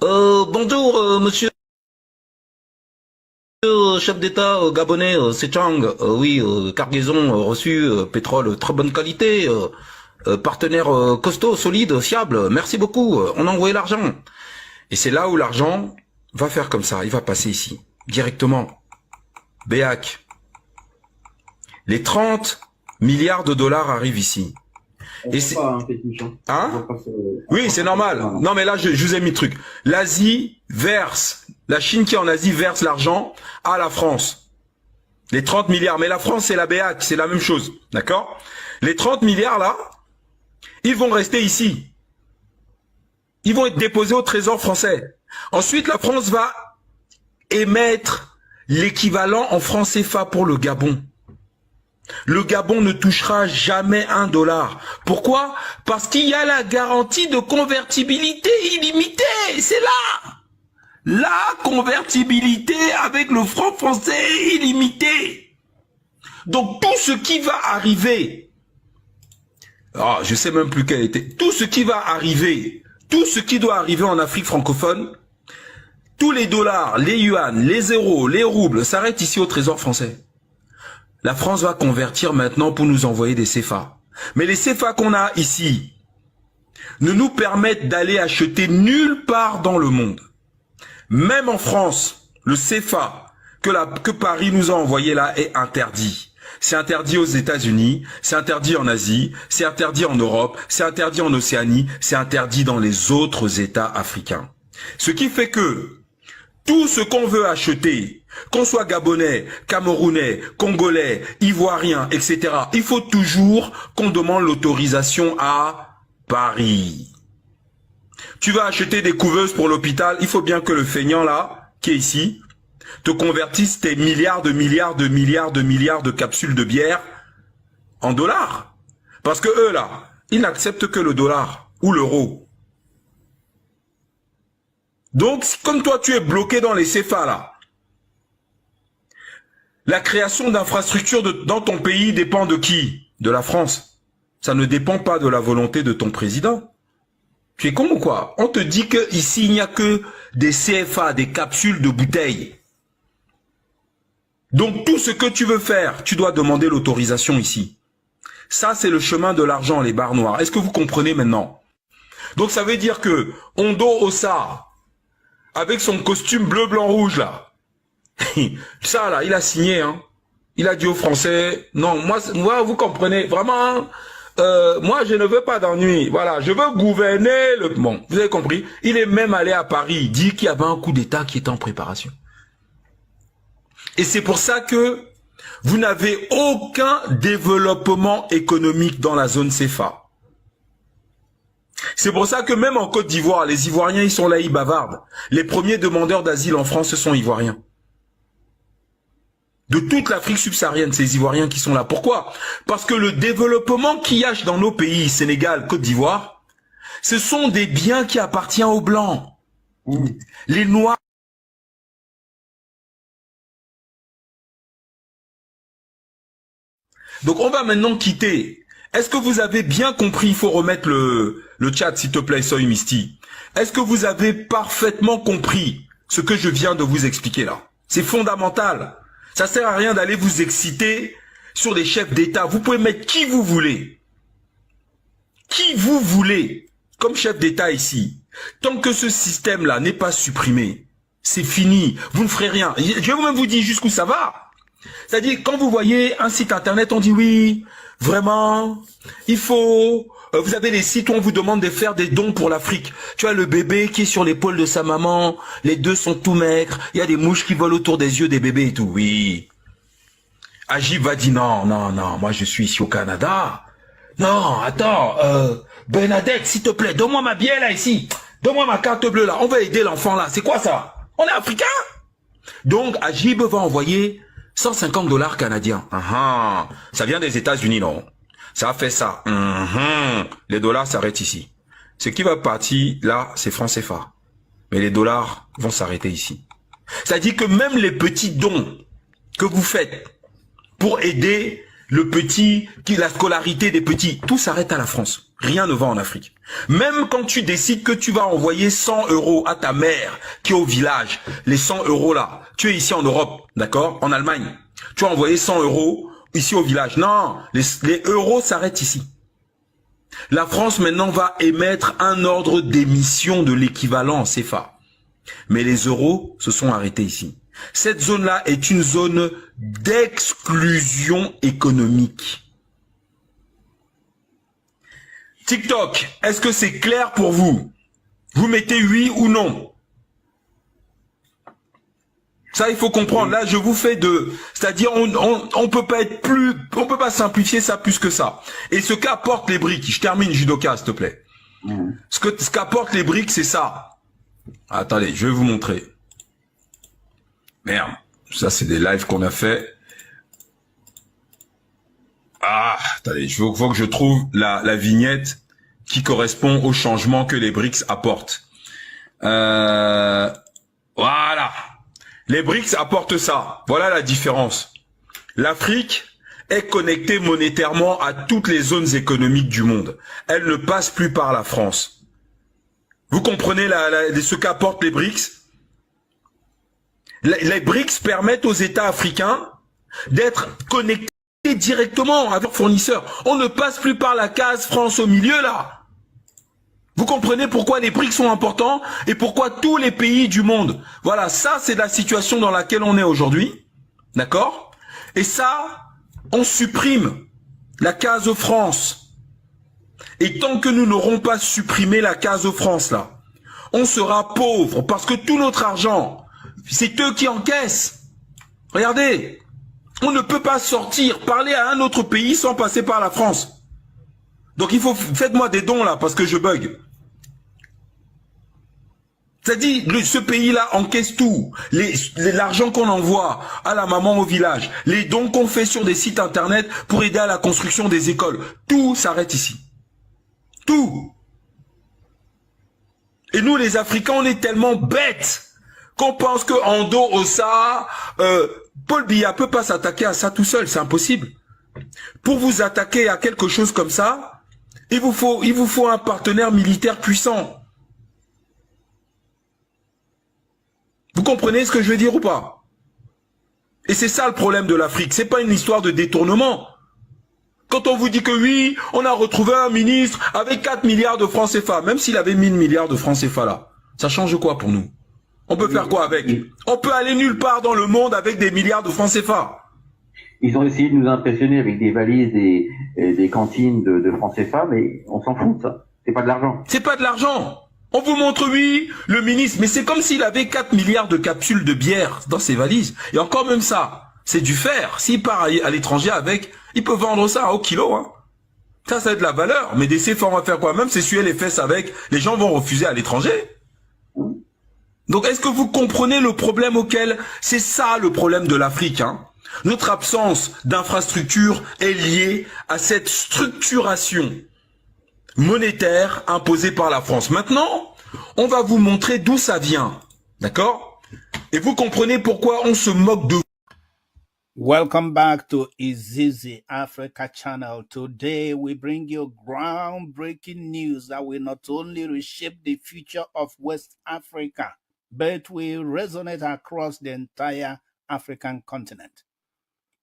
Bonjour, monsieur chef d'État gabonais, c'est Chang. Oui, cargaison reçue, pétrole très bonne qualité, partenaire costaud, solide, fiable. Merci beaucoup, on a envoyé l'argent. Et c'est là où l'argent va faire comme ça, il va passer ici, directement. Béac. Les 30 milliards de dollars arrivent ici. Et c'est... Hein? Oui, c'est normal. Non, mais là, je vous ai mis le truc. L'Asie verse, la Chine qui est en Asie verse l'argent à la France. Les 30 milliards. Mais la France, c'est la BEAC, c'est la même chose. D'accord? Les 30 milliards, là, ils vont rester ici. Ils vont être déposés au Trésor français. Ensuite, la France va émettre l'équivalent en francs CFA pour le Gabon. Le Gabon ne touchera jamais $1. Pourquoi? Parce qu'il y a la garantie de convertibilité illimitée. C'est là. La convertibilité avec le franc français illimité. Donc tout ce qui va arriver, je sais même plus quel était, tout ce qui va arriver, tout ce qui doit arriver en Afrique francophone, tous les dollars, les yuans, les euros, les roubles s'arrêtent ici au Trésor français. La France va convertir maintenant pour nous envoyer des CFA. Mais les CFA qu'on a ici ne nous permettent d'aller acheter nulle part dans le monde. Même en France, le CFA que Paris nous a envoyé là est interdit. C'est interdit aux États-Unis, c'est interdit en Asie, c'est interdit en Europe, c'est interdit en Océanie, c'est interdit dans les autres États africains. Ce qui fait que tout ce qu'on veut acheter, qu'on soit gabonais, camerounais, congolais, ivoirien, etc., il faut toujours qu'on demande l'autorisation à Paris. Tu vas acheter des couveuses pour l'hôpital, il faut bien que le feignant là, qui est ici, te convertisse tes milliards de capsules de bière en dollars. Parce que eux là, ils n'acceptent que le dollar ou l'euro. Donc, comme toi, tu es bloqué dans les CFA, là, la création d'infrastructures dans ton pays dépend de qui? De la France. Ça ne dépend pas de la volonté de ton président. Tu es con ou quoi? On te dit que ici il n'y a que des CFA, des capsules de bouteilles. Donc, tout ce que tu veux faire, tu dois demander l'autorisation ici. Ça, c'est le chemin de l'argent, les barres noires. Est-ce que vous comprenez maintenant? Donc, ça veut dire que Ondo Ossa, avec son costume bleu, blanc, rouge, là. Ça, là, il a signé, hein. Il a dit aux Français, non, moi, vous comprenez, vraiment, moi, je ne veux pas d'ennui. Voilà, je veux gouverner le... Bon, vous avez compris. Il est même allé à Paris, dit qu'il y avait un coup d'État qui était en préparation. Et c'est pour ça que vous n'avez aucun développement économique dans la zone CFA. C'est pour ça que même en Côte d'Ivoire, les Ivoiriens, ils sont là, ils bavardent. Les premiers demandeurs d'asile en France, ce sont Ivoiriens. De toute l'Afrique subsaharienne, ces Ivoiriens qui sont là. Pourquoi? Parce que le développement qu'il y a dans nos pays, Sénégal, Côte d'Ivoire, ce sont des biens qui appartiennent aux Blancs. Les Noirs. Donc on va maintenant quitter. Est-ce que vous avez bien compris? Il faut remettre le chat, s'il te plaît, Soy Misty. Est-ce que vous avez parfaitement compris ce que je viens de vous expliquer là? C'est fondamental. Ça sert à rien d'aller vous exciter sur des chefs d'État. Vous pouvez mettre qui vous voulez. Qui vous voulez comme chef d'État ici. Tant que ce système-là n'est pas supprimé, c'est fini. Vous ne ferez rien. Je vais même vous dire jusqu'où ça va. C'est-à-dire, quand vous voyez un site internet, on dit oui, vraiment, il faut... Vous avez des sites où on vous demande de faire des dons pour l'Afrique. Tu as le bébé qui est sur l'épaule de sa maman, les deux sont tout maigres, il y a des mouches qui volent autour des yeux des bébés et tout. Oui. Agib va dire non, non, non, moi je suis ici au Canada. Non, attends, Bernadette, s'il te plaît, donne-moi ma bière là ici. Donne-moi ma carte bleue là, on va aider l'enfant là. C'est quoi ça? On est africain? Donc Agib va envoyer $150 canadiens. Ça vient des États-Unis, non? Ça a fait ça. Les dollars s'arrêtent ici. Ce qui va partir là, c'est francs CFA. Mais les dollars vont s'arrêter ici. C'est-à-dire que même les petits dons que vous faites pour aider le petit, la scolarité des petits, tout s'arrête à la France. Rien ne va en Afrique. Même quand tu décides que tu vas envoyer 100 € à ta mère qui est au village, les 100 € là, tu es ici en Europe, d'accord, en Allemagne, tu as envoyé 100 € ici au village. Non, les euros s'arrêtent ici. La France maintenant va émettre un ordre d'émission de l'équivalent en CFA. Mais les euros se sont arrêtés ici. Cette zone-là est une zone d'exclusion économique. TikTok, est-ce que c'est clair pour vous? Vous mettez oui ou non? Ça, il faut comprendre. Là, je vous fais c'est-à-dire, on peut pas être on peut pas simplifier ça plus que ça. Et ce qu'apportent les briques, je termine, Judoka, s'il te plaît. Ce qu'apportent les briques, c'est ça. Attendez, je vais vous montrer. Merde. Ça, c'est des lives qu'on a fait. Ah, attendez, il faut que je trouve la vignette qui correspond au changement que les BRICS apportent. Voilà. Les BRICS apportent ça. Voilà la différence. L'Afrique est connectée monétairement à toutes les zones économiques du monde. Elle ne passe plus par la France. Vous comprenez ce qu'apportent les BRICS? Les BRICS permettent aux États africains d'être connectés directement avec leurs fournisseurs. On ne passe plus par la case France au milieu, là. Vous comprenez pourquoi les BRICS sont importants et pourquoi tous les pays du monde. Voilà, ça, c'est la situation dans laquelle on est aujourd'hui. D'accord? Et ça, on supprime la case France. Et tant que nous n'aurons pas supprimé la case France, là, on sera pauvre parce que tout notre argent, c'est eux qui encaissent. Regardez. On ne peut pas sortir, parler à un autre pays sans passer par la France. Donc il faut, faites-moi des dons là, parce que je bug. C'est-à-dire, ce pays-là encaisse tout. L'argent qu'on envoie à la maman au village, les dons qu'on fait sur des sites internet pour aider à la construction des écoles, tout s'arrête ici. Tout. Et nous les Africains, on est tellement bêtes qu'on pense que Ando, Ossa, Paul Biya peut pas s'attaquer à ça tout seul, c'est impossible. Pour vous attaquer à quelque chose comme ça, il vous faut un partenaire militaire puissant. Vous comprenez ce que je veux dire ou pas? Et c'est ça le problème de l'Afrique, c'est pas une histoire de détournement. Quand on vous dit que oui, on a retrouvé un ministre avec 4 milliards de francs CFA, même s'il avait 1000 milliards de francs CFA là, ça change quoi pour nous? On peut faire quoi avec? On peut aller nulle part dans le monde avec des milliards de francs CFA. Ils ont essayé de nous impressionner avec des valises, des cantines de francs CFA, mais on s'en fout de ça. C'est pas de l'argent. C'est pas de l'argent. On vous montre, oui, le ministre, mais c'est comme s'il avait 4 milliards de capsules de bière dans ses valises. Et encore même ça, c'est du fer. S'il part à l'étranger avec, il peut vendre ça au kilo. Hein. Ça a de la valeur. Mais des CFA, on va faire quoi? Même s'essuyer les fesses avec, les gens vont refuser à l'étranger. Donc, est-ce que vous comprenez le problème auquel... C'est ça le problème de l'Afrique. Hein. Notre absence d'infrastructure est liée à cette structuration monétaire imposée par la France. Maintenant, on va vous montrer d'où ça vient. D'accord? Et vous comprenez pourquoi on se moque de vous. Welcome back to Izizi Africa Channel. Today we bring you groundbreaking news that will not only reshape the future of West Africa, but will resonate across the entire African continent.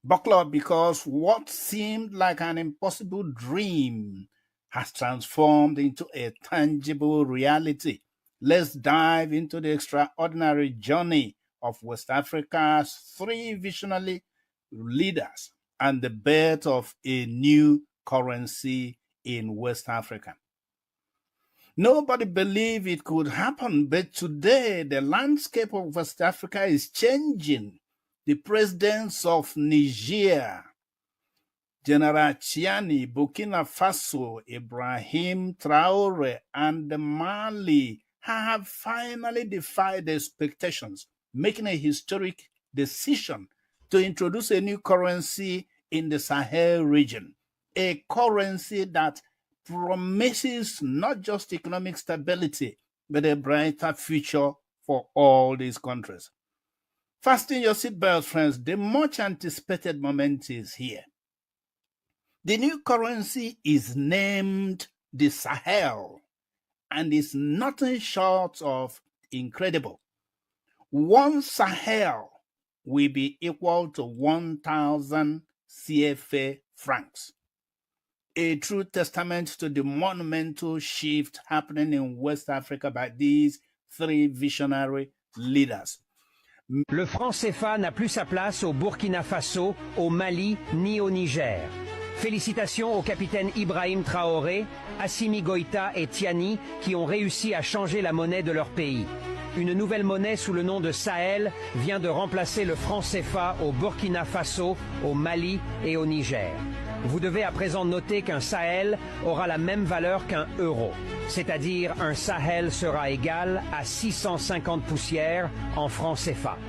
Buckle up, because what seemed like an impossible dream has transformed into a tangible reality. Let's dive into the extraordinary journey of West Africa's 3 visionary leaders and the birth of a new currency in West Africa. Nobody believed it could happen, but today the landscape of West Africa is changing. The presidents of Niger, General Chiani, Burkina Faso, Ibrahim Traore, and Mali have finally defied expectations, making a historic decision to introduce a new currency in the Sahel region, a currency that promises not just economic stability, but a brighter future for all these countries. Fasten your seatbelts, friends. The much anticipated moment is here. The new currency is named the Sahel and is nothing short of incredible. 1 Sahel will be equal to 1,000 CFA francs. A true testament to the monumental shift happening in West Africa by these 3 visionary leaders. Le franc CFA n'a plus sa place au Burkina Faso, au Mali, ni au Niger. Félicitations au capitaine Ibrahim Traoré, Assimi Goïta et Tiani qui ont réussi à changer la monnaie de leur pays. Une nouvelle monnaie sous le nom de Sahel vient de remplacer le franc CFA au Burkina Faso, au Mali et au Niger. Vous devez à présent noter qu'un Sahel aura la même valeur qu'un euro, c'est-à-dire un Sahel sera égal à 650 poussières en francs CFA.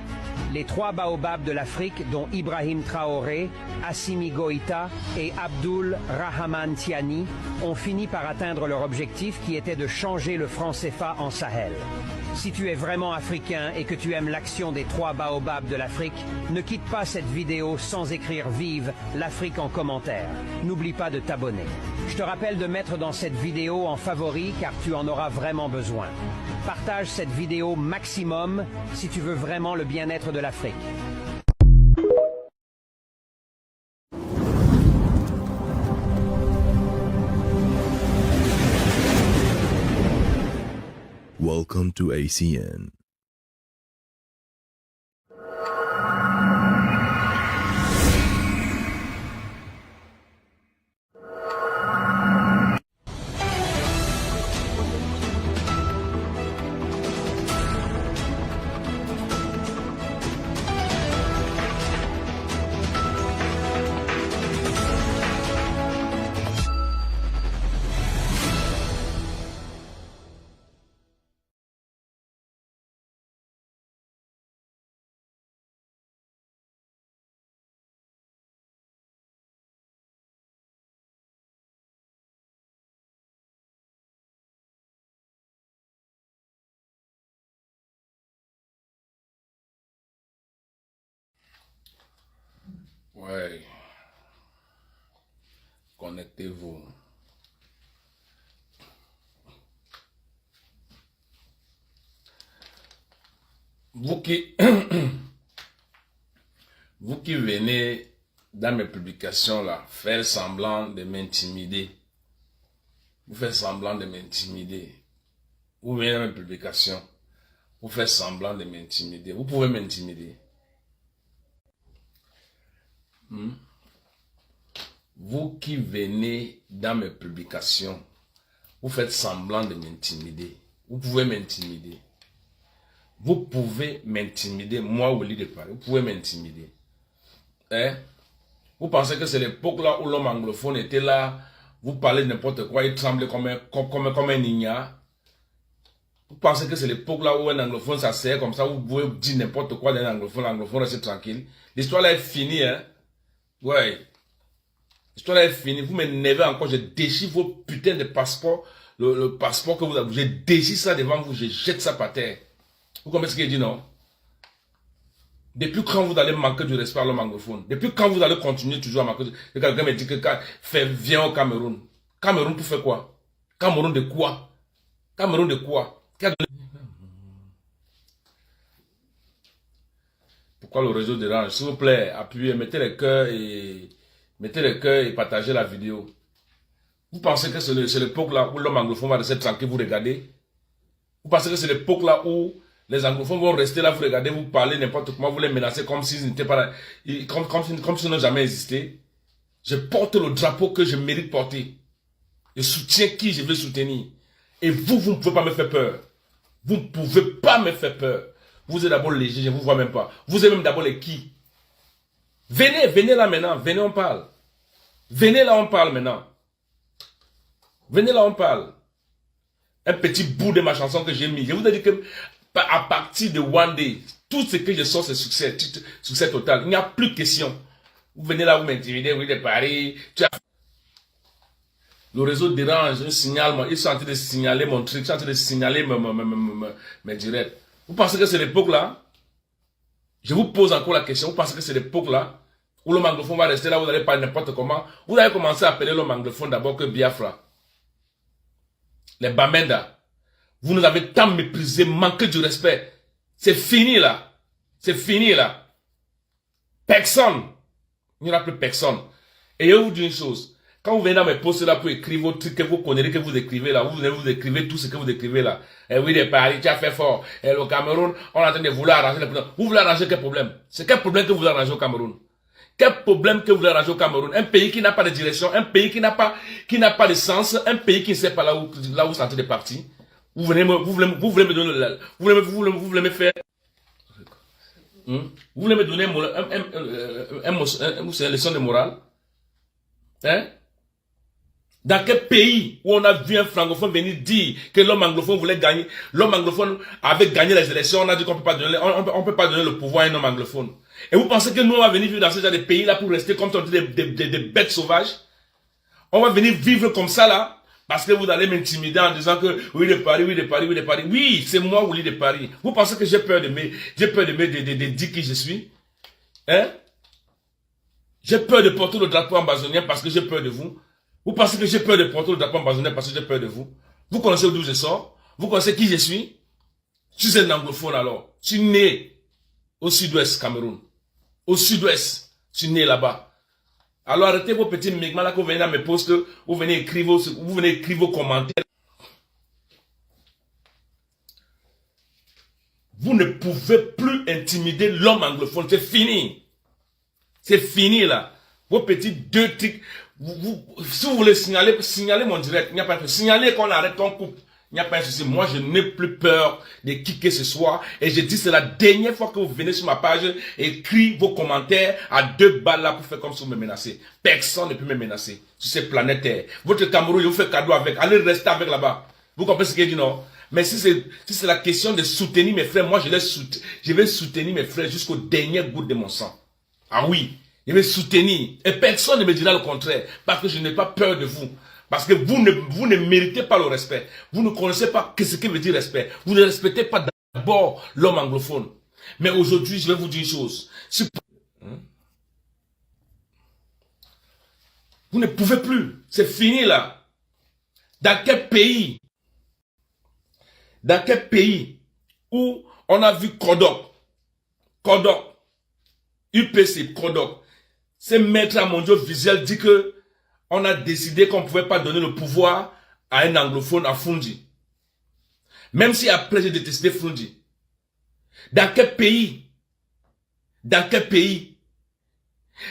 Les trois baobabs de l'Afrique, dont Ibrahim Traoré, Assimi Goïta et Abdul Rahman Tiani, ont fini par atteindre leur objectif qui était de changer le franc CFA en Sahel. Si tu es vraiment africain et que tu aimes l'action des trois baobabs de l'Afrique, ne quitte pas cette vidéo sans écrire vive l'Afrique en commentaire. N'oublie pas de t'abonner. Je te rappelle de mettre dans cette vidéo en favori car tu en auras vraiment besoin. Partage cette vidéo maximum si tu veux vraiment le bien-être de l'Afrique. Welcome to ACN. Ouais. Connectez-vous. Vous qui, vous qui venez dans mes publications là, faire semblant de m'intimider. Vous faites semblant de m'intimider. Vous venez dans mes publications. Vous faites semblant de m'intimider. Vous pouvez m'intimider. Vous qui venez dans mes publications, vous faites semblant de m'intimider. Vous pouvez m'intimider. Vous pouvez m'intimider, moi au lit de Paris. Vous pouvez m'intimider. Hein? Vous pensez que c'est l'époque là où l'homme anglophone était là, vous parlez de n'importe quoi, il tremblait comme un ignare. Vous pensez que c'est l'époque là où un anglophone s'asseyait comme ça, vous pouvez dire n'importe quoi d'un anglophone, l'anglophone reste tranquille. L'histoire là est finie, hein? Ouais. L'histoire là est finie. Vous m'énervez encore. Je déchire vos putains de passeports. Le passeport que vous avez. Je déchire ça devant vous. Je jette ça par terre. Vous comprenez ce qu'il dit, non? Depuis quand vous allez manquer du respect à l'homme anglophone? Depuis quand vous allez continuer toujours à manquer? Quelqu'un me dit que viens au Cameroun. Cameroun pour faire quoi? Cameroun de quoi? Cameroun de quoi? Pourquoi le réseau dérange? S'il vous plaît, appuyez, mettez les cœurs et partagez la vidéo. Vous pensez que c'est l'époque là où l'homme anglophone va rester tranquille, vous regardez? Vous pensez que c'est l'époque là où les anglophones vont rester là, vous regardez, vous parlez n'importe comment, vous les menacez comme s'ils n'étaient pas là, comme s'ils n'ont jamais existé? Je porte le drapeau que je mérite porter. Je soutiens qui je veux soutenir. Et vous ne pouvez pas me faire peur. Vous ne pouvez pas me faire peur. Vous êtes d'abord léger, je ne vous vois même pas. Vous êtes même d'abord les qui? Venez là maintenant, venez on parle. Venez là on parle maintenant. Venez là on parle. Un petit bout de ma chanson que j'ai mis. Je vous ai dit que à partir de One Day, tout ce que je sors c'est succès total. Il n'y a plus de question. Vous venez là, vous m'intimidez, vous êtes de Paris. Le réseau dérange, un signalement. Ils sont en train de signaler mon truc, ils sont en train de signaler mes directs. Vous pensez que c'est l'époque là? Je vous pose encore la question. Vous pensez que c'est l'époque là où l'homme anglophone va rester là, vous n'allez pas n'importe comment? Vous allez commencer à appeler l'homme anglophone d'abord que Biafra. Les Bamenda. Vous nous avez tant méprisé, manqué du respect. C'est fini là. C'est fini là. Personne. Il n'y aura plus personne. Et je vais vous dire une chose. Quand vous venez dans mes posts là pour écrire vos trucs que vous connaissez, que vous écrivez là, vous écrivez tout ce que vous écrivez là. Et oui, de Paris, tu as fait fort. Et le Cameroun, on est en train de vouloir arranger le problème. Vous voulez arranger quel problème? C'est quel problème que vous voulez arranger au Cameroun? Quel problème que vous voulez arranger au Cameroun? Un pays qui n'a pas de direction, un pays qui n'a pas de sens, un pays qui ne sait pas là où c'est en train de partir. Vous voulez me donner, vous voulez me faire, vous voulez me donner une leçon de morale? Hein? Dans quel pays où on a vu un francophone venir dire que l'homme anglophone voulait gagner, l'homme anglophone avait gagné les élections, on a dit qu'on peut pas donner le pouvoir à un homme anglophone. Et vous pensez que nous on va venir vivre dans ce genre de pays là pour rester comme des bêtes sauvages? On va venir vivre comme ça là, parce que vous allez m'intimider en disant que oui de Paris, oui de Paris, oui de Paris. Oui, c'est moi oui de Paris. Vous pensez que j'ai peur de dire qui je suis? Hein? J'ai peur de porter le drapeau ambazonien parce que j'ai peur de vous. Vous pensez que j'ai peur de porter le drapeau ambazonien parce que j'ai peur de vous? Vous connaissez d'où je sors? Vous connaissez qui je suis? Je suis un anglophone alors. Je suis né au sud-ouest Cameroun. Au sud-ouest. Je suis né là-bas. Alors arrêtez vos petits migments là que vous venez dans mes posts, vous venez écrire vos commentaires. Vous ne pouvez plus intimider l'homme anglophone. C'est fini. C'est fini là. Vos petits deux trucs. Si vous voulez signaler mon direct, il n'y a pas de souci. Signaler qu'on arrête, qu'on coupe. Il n'y a pas de souci. Moi, je n'ai plus peur de qui que ce soit. Et je dis, c'est la dernière fois que vous venez sur ma page, écrivez vos commentaires à 2 balles là pour faire comme si vous me menacez. Personne ne peut me menacer sur cette planète Terre. Votre Cameroun, je vous fais cadeau avec. Allez rester avec là-bas. Vous comprenez ce que je dis, non? Mais si c'est la question de soutenir mes frères, moi, je vais soutenir mes frères jusqu'au dernier goutte de mon sang. Ah oui. Je vais soutenir. Et personne ne me dira le contraire. Parce que je n'ai pas peur de vous. Parce que vous ne méritez pas le respect. Vous ne connaissez pas ce que veut dire respect. Vous ne respectez pas d'abord l'homme anglophone. Mais aujourd'hui, je vais vous dire une chose. Vous ne pouvez plus. C'est fini là. Dans quel pays où on a vu Kodok, UPC, Kodok, ces maîtres mondiaux visuels dit que on a décidé qu'on ne pouvait pas donner le pouvoir à un anglophone à Fundi. Même si après j'ai détesté Fundi. Dans quel pays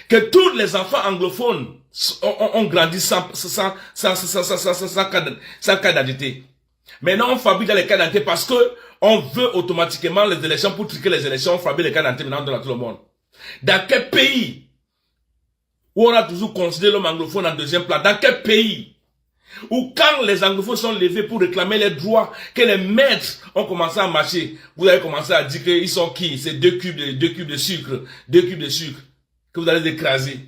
que tous les enfants anglophones ont grandi sans carte d'identité. Maintenant on fabrique les cartes d'identité parce que on veut automatiquement les élections pour truquer les élections, on fabrique les cartes d'identité maintenant dans tout le monde. Dans quel pays où on a toujours considéré l'homme anglophone en deuxième plan? Dans quel pays où quand les anglophones sont levés pour réclamer les droits, que les maîtres ont commencé à marcher, vous avez commencé à dire qu'ils sont qui? C'est 2 cubes de sucre, que vous allez écraser.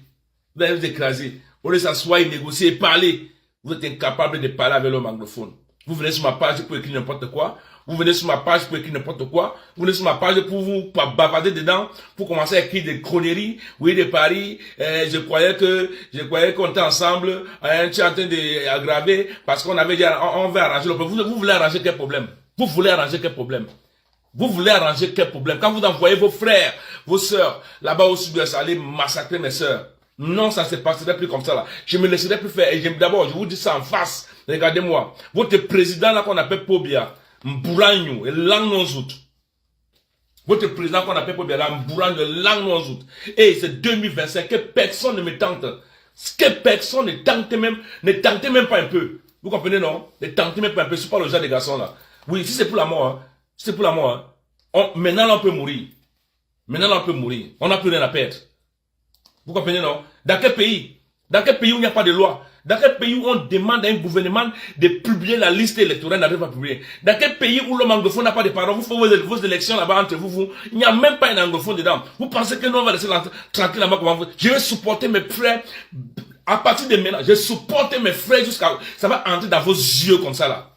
Vous allez vous écraser. Au lieu de s'asseoir et négocier et parler, vous êtes incapable de parler avec l'homme anglophone. Vous venez sur ma page pour écrire n'importe quoi. Vous venez sur ma page pour écrire n'importe quoi. Vous venez sur ma page pour vous bavarder dedans, pour commencer à écrire des conneries. Oui, de Paris, je croyais qu'on était ensemble, tu es en train d'aggraver, parce qu'on avait dit, on veut arranger le problème. Vous voulez arranger quel problème? Vous voulez arranger quel problème? Vous voulez arranger quel problème? Quand vous envoyez vos frères, vos sœurs, là-bas au sud-ouest, aller massacrer mes sœurs. Non, ça ne se passerait plus comme ça là. Je me laisserai plus faire. Et d'abord, je vous dis ça en face. Regardez-moi. Votre président là qu'on appelle Pobia, Mbouranyo, et Langnonzout. Votre président qu'on appelle Pobia, là, Mbouranyo, et Langnonzout. Et c'est 2025, que personne ne me tente. Que personne ne tente même pas un peu. Vous comprenez, non? Ne tentez même pas un peu. C'est pas le genre de garçons là. Oui, si c'est pour la mort, hein. Si c'est pour la mort, hein. Maintenant là, on peut mourir. Maintenant là, on peut mourir. On n'a plus rien à perdre. Vous comprenez, non? Dans quel pays? Dans quel pays où il n'y a pas de loi? Dans quel pays où on demande à un gouvernement de publier la liste électorale, n'arrive pas à publier? Dans quel pays où l'homme anglophone n'a pas de parole? Vous faites vos élections là-bas entre vous, il n'y a même pas un anglophone dedans. Vous pensez que nous on va laisser tranquille là-bas comment vous? Je vais supporter mes frères. À partir de maintenant, je supporte mes frères jusqu'à... Ça va entrer dans vos yeux comme ça là.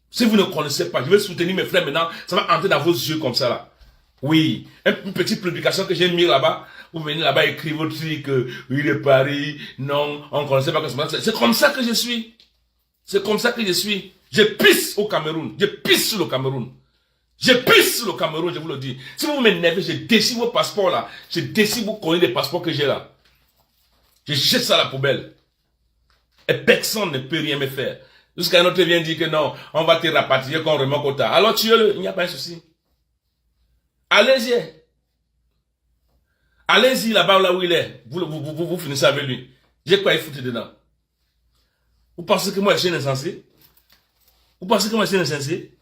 Si vous ne connaissez pas, je vais soutenir mes frères maintenant, ça va entrer dans vos yeux comme ça là. Oui, une petite publication que j'ai mis là-bas, vous venez là-bas écrire votre truc, oui, de Paris, non, on ne connaissait pas que c'est comme ça que je suis. C'est comme ça que je suis. Je pisse au Cameroun, je pisse sur le Cameroun. Je pisse sur le Cameroun, je vous le dis. Si vous m'énervez, je déchire vos passeports là, je déchire vos colis des passeports que j'ai là. Je jette ça à la poubelle. Et personne ne peut rien me faire. Jusqu'à un autre vient dire que non, on va te rapatrier quand on remonte au tas. Alors tuez-le, il n'y a pas un souci. Allez-y. Allez-y là-bas, là où il est. Vous finissez avec lui. J'ai quoi y foutre dedans? Vous pensez que moi je suis insensé? Vous pensez que moi je suis insensé?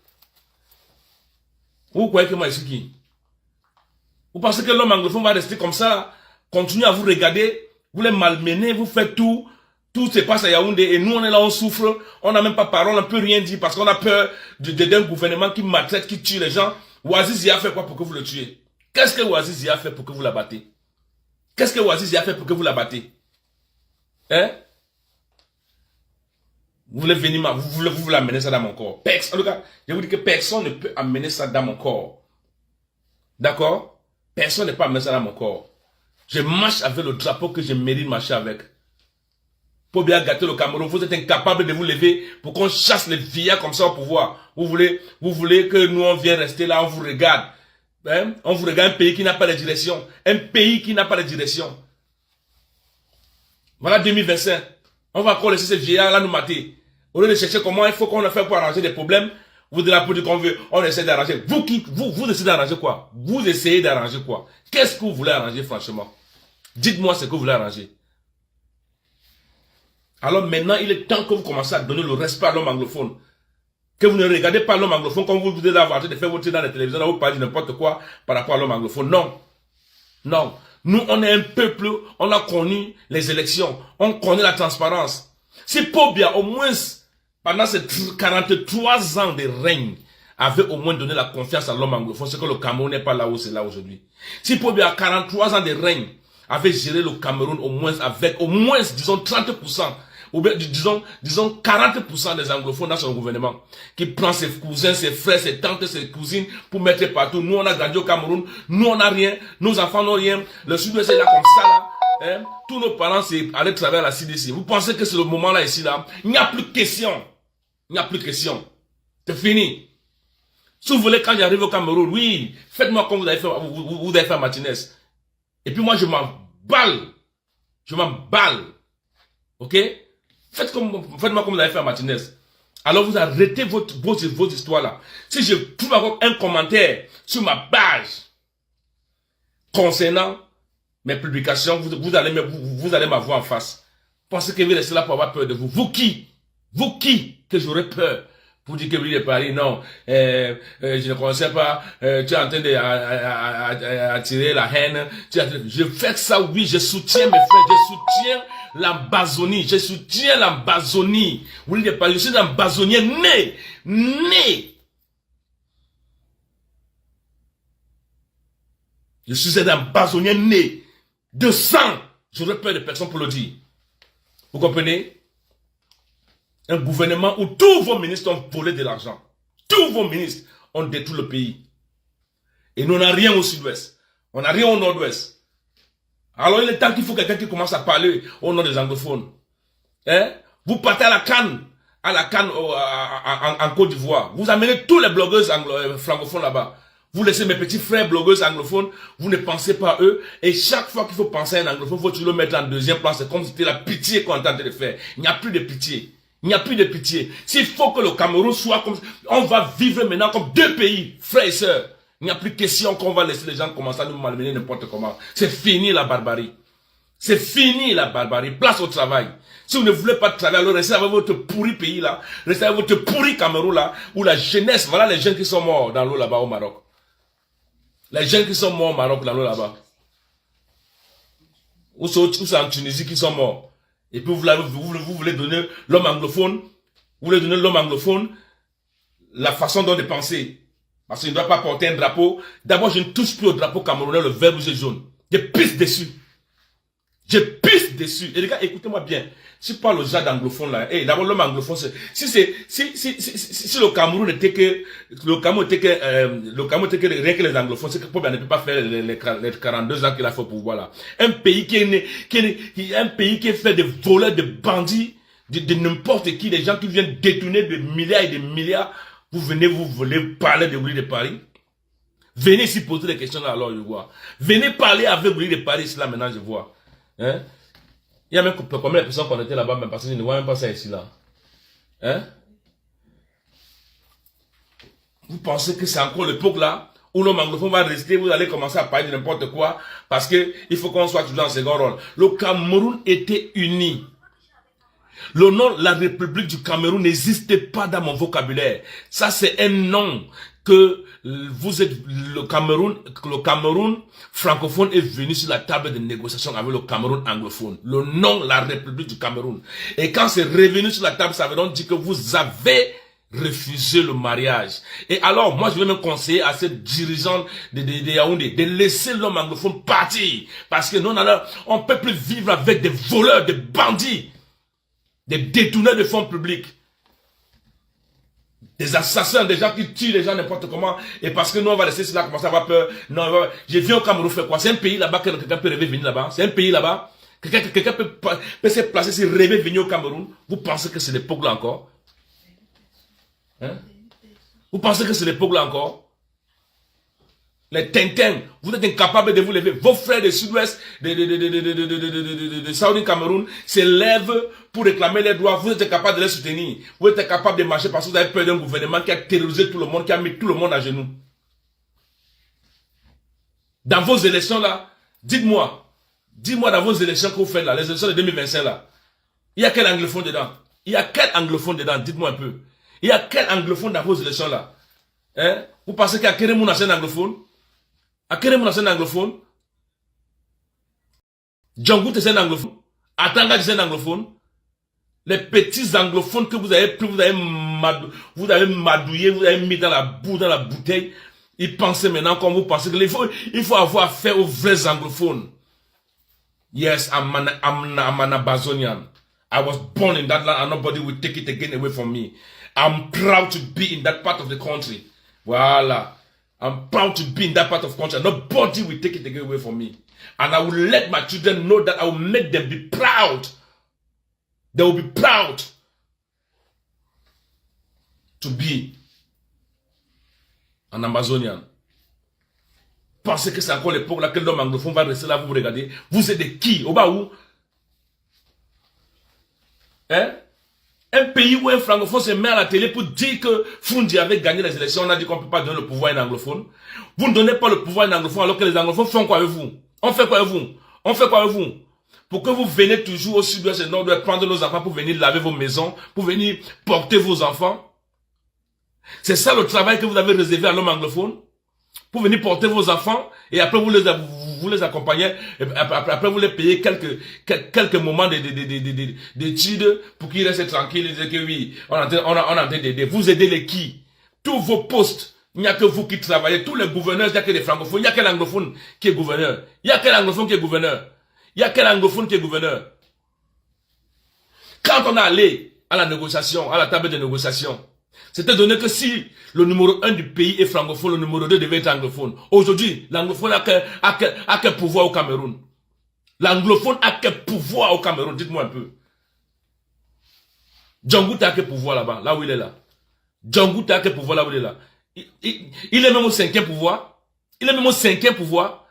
Vous croyez que moi je suis qui? Vous pensez que l'homme anglophone va rester comme ça, continuer à vous regarder, vous les malmener, vous faites tout se passe à Yaoundé et nous on est là, on souffre, on n'a même pas parole, on ne peut rien dire parce qu'on a peur d'un gouvernement qui maltraite, qui tue les gens. Ouazizi a fait quoi pour que vous le tuez? Qu'est-ce que Ouazizi a fait pour que vous la battez? Qu'est-ce que Ouazizi a fait pour que vous la battez? Hein? Vous voulez venir, vous voulez amener ça dans mon corps. En tout cas, je vous dis que personne ne peut amener ça dans mon corps. D'accord? Personne ne peut amener ça dans mon corps. Je marche avec le drapeau que je mérite de marcher avec. Pour bien gâter le Cameroun, vous êtes incapable de vous lever pour qu'on chasse les vieillards comme ça au pouvoir. Vous voulez que nous on vienne rester là, on vous regarde. Hein? On vous regarde un pays qui n'a pas de direction. Un pays qui n'a pas de direction. Voilà 2025. On va encore laisser ces vieillards là nous mater. Au lieu de chercher comment il faut qu'on a fait pour arranger des problèmes, vous de la pour dire qu'on veut, on essaie d'arranger. Vous essayez d'arranger quoi? Vous essayez d'arranger quoi? Qu'est-ce que vous voulez arranger franchement? Dites-moi ce que vous voulez arranger. Alors maintenant, il est temps que vous commencez à donner le respect à l'homme anglophone. Que vous ne regardez pas l'homme anglophone comme vous devez avoir de faire votre dans la télévision, là, vous parlez de n'importe quoi par rapport à l'homme anglophone. Non. Non. Nous, on est un peuple, on a connu les élections, on connaît la transparence. Si Pobia, au moins, pendant ces 43 ans de règne, avait au moins donné la confiance à l'homme anglophone, c'est que le Cameroun n'est pas là où c'est là aujourd'hui. Si Pobia, 43 ans de règne, avait géré le Cameroun au moins avec, disons, 30%, ou bien, disons 40% des anglophones dans son gouvernement, qui prend ses cousins, ses frères, ses tantes, ses cousines, pour mettre partout. Nous, on a grandi au Cameroun, nous, on n'a rien, nos enfants n'ont rien, le sud-ouest est là comme ça, là. Hein? Tous nos parents, c'est aller travailler à la CDC. Vous pensez que c'est le moment là, ici, là? Il n'y a plus de question. Il n'y a plus de question. C'est fini. Si vous voulez, quand j'arrive au Cameroun, oui, faites-moi comme vous avez fait à Martinez. Et puis moi, je m'en balle. Je m'en balle. Ok? Faites-moi comme vous avez fait à Martinez. Alors vous arrêtez votre histoire là. Si je trouve encore un commentaire sur ma page concernant mes publications, vous allez m'avoir en face. Pensez que vous restez là pour avoir peur de vous. Vous qui que j'aurais peur pour dire que lui de Paris, non, je ne connaissais pas, tu es en train d'attirer la haine. Je fais ça, oui, je soutiens mes frères, je soutiens l'Ambazonie, je soutiens l'Ambazonie. Oui, de Paris, je suis un Ambazonien né. Je suis un Ambazonien né. De sang. J'aurais peur de personne pour le dire. Vous comprenez? Un gouvernement où tous vos ministres ont volé de l'argent. Tous vos ministres ont détruit le pays. Et nous n'avons rien au sud-ouest. On n'a rien au nord-ouest. Alors il est temps qu'il faut quelqu'un qui commence à parler au nom des anglophones. Hein? Vous partez à la Cannes en Côte d'Ivoire. Vous amenez tous les blogueurs francophones là-bas. Vous laissez mes petits frères blogueurs anglophones, vous ne pensez pas à eux, et chaque fois qu'il faut penser à un anglophone, il faut toujours le mettre en deuxième plan, c'est comme si c'était la pitié qu'on est en train de faire. Il n'y a plus de pitié. Il n'y a plus de pitié. S'il faut que le Cameroun soit comme, on va vivre maintenant comme deux pays, frères et sœurs. Il n'y a plus question qu'on va laisser les gens commencer à nous malmener n'importe comment. C'est fini la barbarie. C'est fini la barbarie. Place au travail. Si vous ne voulez pas travailler, alors restez avec votre pourri pays là, restez avec votre pourri Cameroun là, où la jeunesse, voilà les jeunes qui sont morts dans l'eau là-bas au Maroc. Les jeunes qui sont morts au Maroc, dans l'eau là-bas. Ou c'est en Tunisie qui sont morts. Et puis vous voulez donner l'homme anglophone, vous voulez donner l'homme anglophone la façon dont de penser. Parce qu'il ne doit pas porter un drapeau. D'abord, je ne touche plus au drapeau camerounais, le vert, rouge et jaune. Je pisse dessus. Je pisse dessus. Et les gars, écoutez-moi bien. Si pas le genre d'anglophone là, d'abord l'homme anglophone, si le Cameroun était que, rien que les anglophones, c'est que Pobia ne peut pas faire les 42 ans qu'il a fait au pouvoir là. Un pays qui est fait de voleurs, de bandits, de n'importe qui, des gens qui viennent détourner des milliards et des milliards. Vous voulez parler de Willy de Paris? Venez ici poser des questions là, alors je vois. Venez parler avec Willy de Paris, là maintenant je vois. Hein? Il y a même combien de personnes qu'on était là-bas, même parce que je ne vois même pas ça ici là. Hein? Vous pensez que c'est encore l'époque là où l'homme anglophone va rester, vous allez commencer à parler de n'importe quoi parce que il faut qu'on soit toujours en second rôle. Le Cameroun était uni. Le nom la République du Cameroun n'existait pas dans mon vocabulaire. Ça c'est un nom que vous êtes le Cameroun francophone est venu sur la table de négociation avec le Cameroun anglophone. Le nom la République du Cameroun. Et quand c'est revenu sur la table, ça veut donc dire que vous avez refusé le mariage. Et alors, moi, je vais même conseiller à ces dirigeants de Yaoundé de laisser l'homme anglophone partir. Parce que nous, on ne peut plus vivre avec des voleurs, des bandits, des détourneurs de fonds publics, des assassins, des gens qui tuent les gens n'importe comment. Et parce que nous, on va laisser cela commencer à avoir peur. Non, je viens au Cameroun faire quoi? C'est un pays là-bas que quelqu'un peut rêver venir là-bas. C'est un pays là-bas. Quelqu'un peut se placer, si rêver venir au Cameroun. Vous pensez que c'est l'époque là encore? Hein? Vous pensez que c'est l'époque là encore? Les Tintins, vous êtes incapables de vous lever. Vos frères du sud-ouest, de Saudi Cameroun, se lèvent pour réclamer les droits. Vous êtes incapables de les soutenir. Vous êtes incapables de marcher parce que vous avez peur d'un gouvernement qui a terrorisé tout le monde, qui a mis tout le monde à genoux. Dans vos élections là, dites-moi dans vos élections que vous faites là, les élections de 2025 là, il y a quel anglophone dedans? Il y a quel anglophone dedans? Dites-moi un peu. Il y a quel anglophone dans vos élections là? Hein? Vous pensez qu'il y a quel monde c'est un anglophone? À quel moment c'est un anglophone? Django c'est un anglophone. Atanga c'est un anglophone. Les petits anglophones que vous avez pris, vous avez madouillé, vous avez mis dans la boue, dans la bouteille. Ils pensaient maintenant comme vous pensez qu'il faut avoir affaire aux vrais anglophones. Yes, I'm an Ambazonian. I was born in that land and nobody will take it again away from me. I'm proud to be in that part of the country. Voilà. I'm proud to be in that part of the country. Nobody will take it away from me. And I will let my children know that I will make them be proud. They will be proud to be an Ambazonian. Pensez que c'est encore l'époque là que l'homme anglophone va rester là, vous regardez. Vous êtes de qui? Au bas où? Hein? Un pays où un francophone se met à la télé pour dire que Fundi avait gagné les élections, on a dit qu'on ne peut pas donner le pouvoir à un anglophone. Vous ne donnez pas le pouvoir à un anglophone alors que les anglophones font quoi avec vous? On fait quoi avec vous? On fait quoi avec vous? Pour que vous venez toujours au sud-ouest et nord-ouest prendre nos enfants pour venir laver vos maisons, pour venir porter vos enfants. C'est ça le travail que vous avez réservé à l'homme anglophone? Pour venir porter vos enfants et après vous les accompagnez, et après vous les payez quelques moments d'études pour qu'ils restent tranquilles et disent que oui, on a d'aider. Vous aidez les qui? Tous vos postes, il n'y a que vous qui travaillez, tous les gouverneurs, il n'y a que des francophones, il n'y a quel anglophone qui est gouverneur? Il y a quel anglophone qui est gouverneur? Il y a quel anglophone qui est gouverneur? Quand on est allé à la négociation, à la table de négociation, c'était donné que si le numéro 1 du pays est francophone, le numéro 2 devait être anglophone. Aujourd'hui, l'anglophone a quel pouvoir au Cameroun? L'anglophone a quel pouvoir au Cameroun? Dites-moi un peu. Django a quel pouvoir là-bas, là où il est là? Django a quel pouvoir là où il est là? Il est même au 5e pouvoir. Il est même au 5e pouvoir.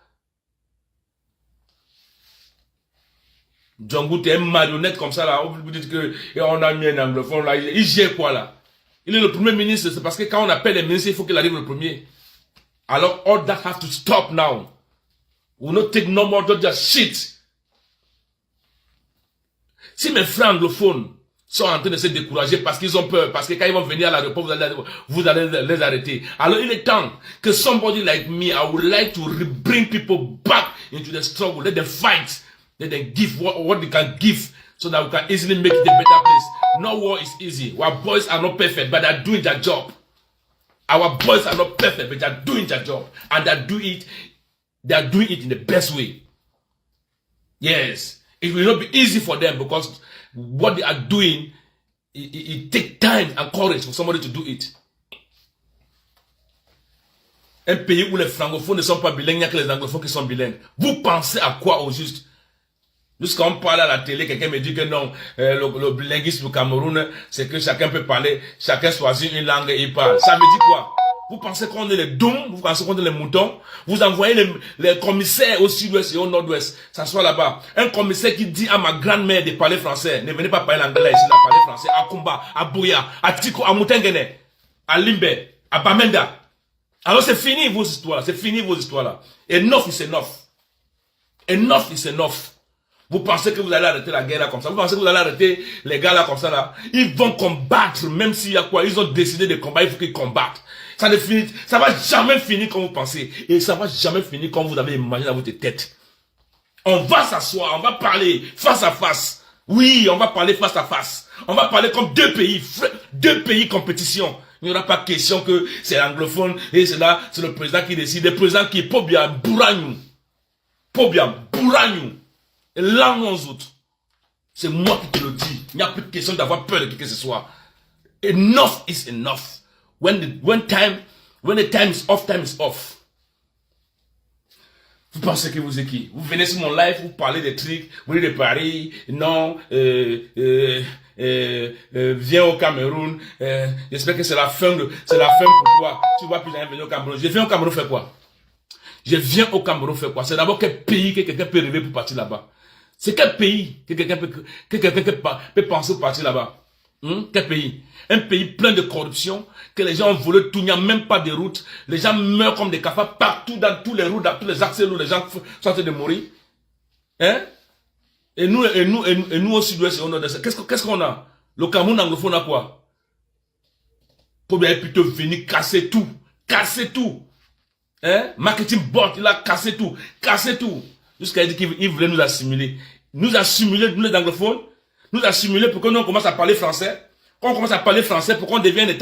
Django est un marionnette comme ça là. Vous dites que on a mis un anglophone là. Il gère quoi là? Il est le premier ministre, c'est parce que quand on appelle les ministres, il faut qu'il arrive le premier. Alors, all that have to stop now. We will not take no more of just shit. Si mes frères anglophones sont en train de se décourager parce qu'ils ont peur, parce que quand ils vont venir à l'aéroport, vous allez les arrêter. Alors, il est temps que somebody like me, I would like to bring people back into the struggle. Let them fight. Let them give what they can give so that we can easily make it a better place. No war is easy. Our boys are not perfect, but they're doing their job. Our boys are not perfect, but they're doing their job. And they're doing it in the best way. Yes. It will not be easy for them because what they are doing, it takes time and courage for somebody to do it. Un pays où les francophones ne sont pas bilingues, il n'y a que les anglophones qui sont bilingues. Vous pensez à quoi au juste? Lorsqu'on parle à la télé, quelqu'un me dit que non, le bilinguisme au Cameroun, c'est que chacun peut parler, chacun choisit une langue et il parle. Ça veut dire quoi? Vous pensez qu'on est les dômes, vous pensez qu'on est les moutons. Vous envoyez les commissaires au sud-ouest et au nord-ouest. Ça soit là-bas. Un commissaire qui dit à ma grand-mère de parler français. Ne venez pas parler l'anglais ici, là, parler français. À Kumba, à Bouya, à Tiko, à Moutengene, à Limbe, à Bamenda. Alors c'est fini vos histoires, c'est fini vos histoires là. Enough is enough. Enough is enough. Vous pensez que vous allez arrêter la guerre là comme ça. Vous pensez que vous allez arrêter les gars là comme ça là. Ils vont combattre, même s'il y a quoi. Ils ont décidé de combattre, il faut qu'ils combattent. Ça ne finit, ça va jamais finir comme vous pensez. Et ça va jamais finir comme vous avez imaginé dans votre tête. On va s'asseoir, on va parler face à face. Oui, on va parler face à face. On va parler comme deux pays compétition. Il n'y aura pas question que c'est anglophone et c'est là, c'est le président qui décide. Le président qui est pas bien bourragnou. Pas bien bourragnou. Et là, nous autres. C'est moi qui te le dis. Il n'y a plus de question d'avoir peur de qui que ce soit. Enough is enough. When the time is off, time is off. Vous pensez que vous êtes qui? Vous venez sur mon live, vous parlez des trucs, vous venez de Paris, non, viens au Cameroun, j'espère que c'est la fin pour toi. Tu vois plus jamais venir au Cameroun. Je viens au Cameroun faire quoi? Je viens au Cameroun faire quoi? C'est d'abord quel pays que quelqu'un peut rêver pour partir là-bas? C'est quel pays que quelqu'un peut penser pour partir là-bas? Quel pays? Un pays plein de corruption, que les gens ont volé tout, il n'y a même pas de route. Les gens meurent comme des cafards partout dans tous les routes, dans tous les axes où les gens sont en train de mourir. Hein? Et nous au sud-ouest et au nord-est, qu'est-ce qu'on a? Le Cameroun anglophone a quoi? Pour bien plutôt venir casser tout. Casser tout. Hein? Marketing board, il a cassé tout. Cassé tout. Jusqu'à dire qu'il voulait nous assimiler. Nous assimiler, nous les anglophones. Nous assimiler pour que nous on commence à parler français. Quand on commence à parler français, pour qu'on devienne un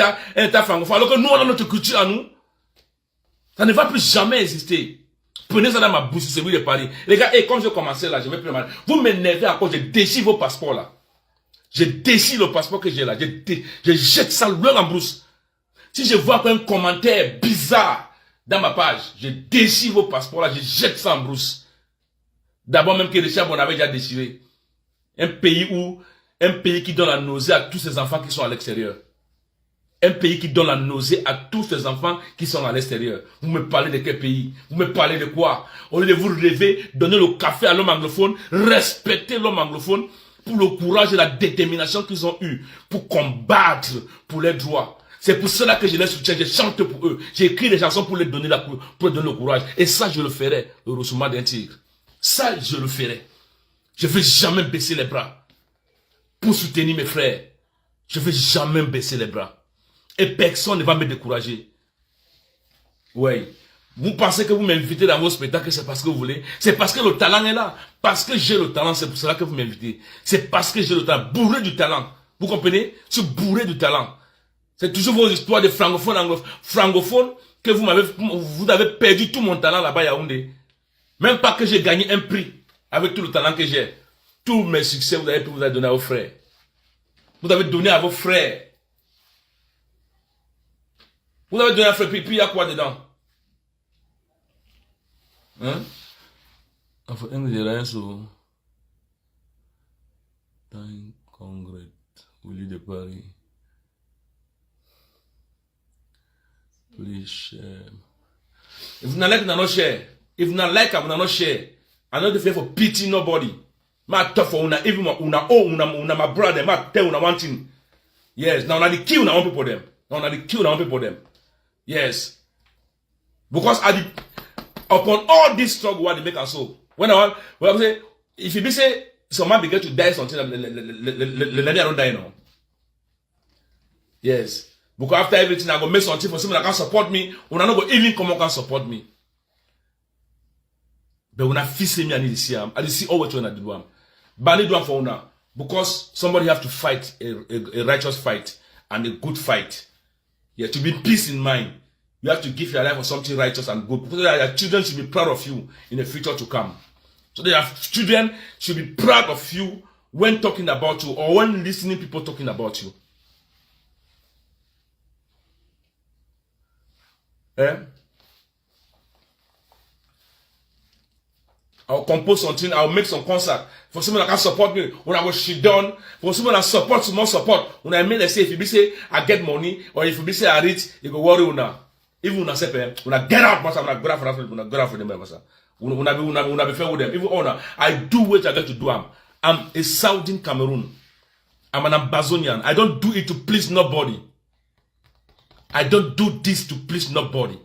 état francophone. Alors que nous, on a notre culture à nous. Ça ne va plus jamais exister. Prenez ça dans ma bouche, c'est lui de Paris. Les gars, et quand je commençais là, je vais plus mal. Vous m'énervez à cause, je déchire vos passeports là. Je déchire le passeport que j'ai là. Je jette ça loin en brousse. Si je vois un commentaire bizarre dans ma page, je déchire vos passeports là, je jette ça en brousse. D'abord même que Richard, on avait déjà déchiré. Un pays qui donne la nausée à tous ces enfants qui sont à l'extérieur. Un pays qui donne la nausée à tous ces enfants qui sont à l'extérieur. Vous me parlez de quel pays? Vous me parlez de quoi? Au lieu de vous rêver, donner le café à l'homme anglophone, respecter l'homme anglophone pour le courage et la détermination qu'ils ont eu pour combattre pour leurs droits. C'est pour cela que je les soutiens, je chante pour eux. J'écris des chansons pour les donner le courage. Et ça, je le ferai, le ressoulement d'un tigre. Ça, je le ferai. Je ne vais jamais baisser les bras pour soutenir mes frères. Je ne vais jamais baisser les bras. Et personne ne va me décourager. Oui. Vous pensez que vous m'invitez dans vos spectacles, c'est parce que vous voulez. C'est parce que le talent est là. Parce que j'ai le talent, c'est pour cela que vous m'invitez. C'est parce que j'ai le talent. Bourré du talent. Vous comprenez? Je suis bourré du talent. C'est toujours vos histoires de francophones que vous avez perdu tout mon talent là-bas à Yaoundé. Même pas que j'ai gagné un prix avec tout le talent que j'ai. Tous mes succès, vous avez donné à vos frères. Vous avez donné à vos frères. Vous avez donné à vos frères, puis il y a quoi dedans? Hein? Enfin, un de sur Time Congrès, Willy de Paris. Please share. If you not like, not share. If you not like, not share. I'm not there for pity nobody. Ma tough for una, even una my brother, ma tell una one thing. Yes, now na the kill na one people them. Now na the kill na one people them. Yes. Because upon all this struggle what they make us so. When I say, if you be say some man begin to die something, let me don't die now. Yes. Because after everything I go make something for someone that can support me, una no go even come can support me. But when I feel me, I need to see him. I need to see all what you want to do. But I need to do for now. Because somebody have to fight a righteous fight and a good fight. Yeah, to be peace in mind. You have to give your life for something righteous and good. Because your children should be proud of you in the future to come. So their children should be proud of you when talking about you or when listening people talking about you. Eh? I'll compose something, I'll make some concert. For someone that can support me, when I was shit done, for someone that support, some more support. When I say, if you be say, I get money, or if you be say, I reach, you go worry now. If you not say, una get out, massa, una get out for them, una get out for them, massa. Una be fair with them. Even honor, I do what I got to do. I'm a Southern Cameroon. I'm an Ambazonian. I don't do it to please nobody. I don't do this to please nobody.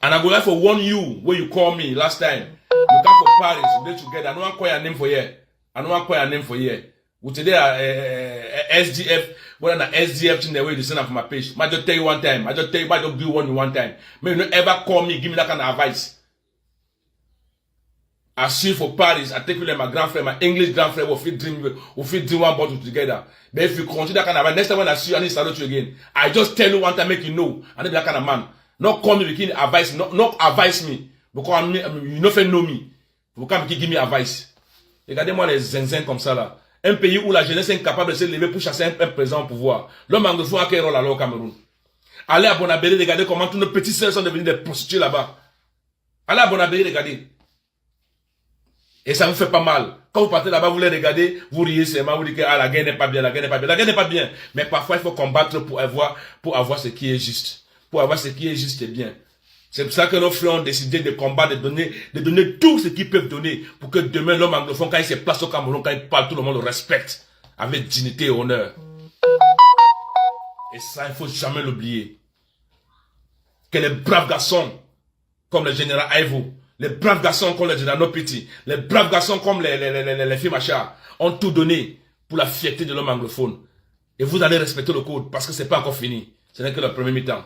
And I go like for warn you when you call me last time. You come for Paris, we did together. I don't want to call your name for here. I don't want to call your name for here. We today SDF, what an SDF thing the way you send up for my page. I just tell you one time. I just tell you, I don't do one time. May you not ever call me, give me that kind of advice. I see you for Paris, I take you like my grandfriend, my English grandfriend, we'll drink one bottle together. But if you continue that kind of advice, next time when I see you, I need to salute you again. I just tell you one time, make you know. I need that kind of man. Not call me, begin advice, not advise me. Because you don't know me. Vous can't give me advice. Regardez-moi les zinzins comme ça là. Un pays où la jeunesse est incapable de se lever pour chasser un président au pouvoir. L'homme anglophone a quel rôle alors au Cameroun? Allez à Bonabéry, regardez comment tous nos petits sœurs sont devenus des prostituées là-bas. Allez à Bonabéry, regardez. Et ça vous fait pas mal. Quand vous partez là-bas, vous les regardez, vous riez seulement, vous dites que la guerre n'est pas bien, la guerre n'est pas bien. La guerre n'est pas bien. Mais parfois, il faut combattre pour avoir ce qui est juste. Pour avoir ce qui est juste et bien. C'est pour ça que nos frères ont décidé de combattre, de donner tout ce qu'ils peuvent donner pour que demain, l'homme anglophone, quand il se place au Cameroun, quand il parle, tout le monde le respecte avec dignité et honneur. Et ça, il ne faut jamais l'oublier. Que les braves garçons, comme le général Aïvo, les braves garçons comme le général Nopiti, les braves garçons comme les filles Machar, ont tout donné pour la fierté de l'homme anglophone. Et vous allez respecter le code parce que ce n'est pas encore fini. Ce n'est que le premier mi-temps.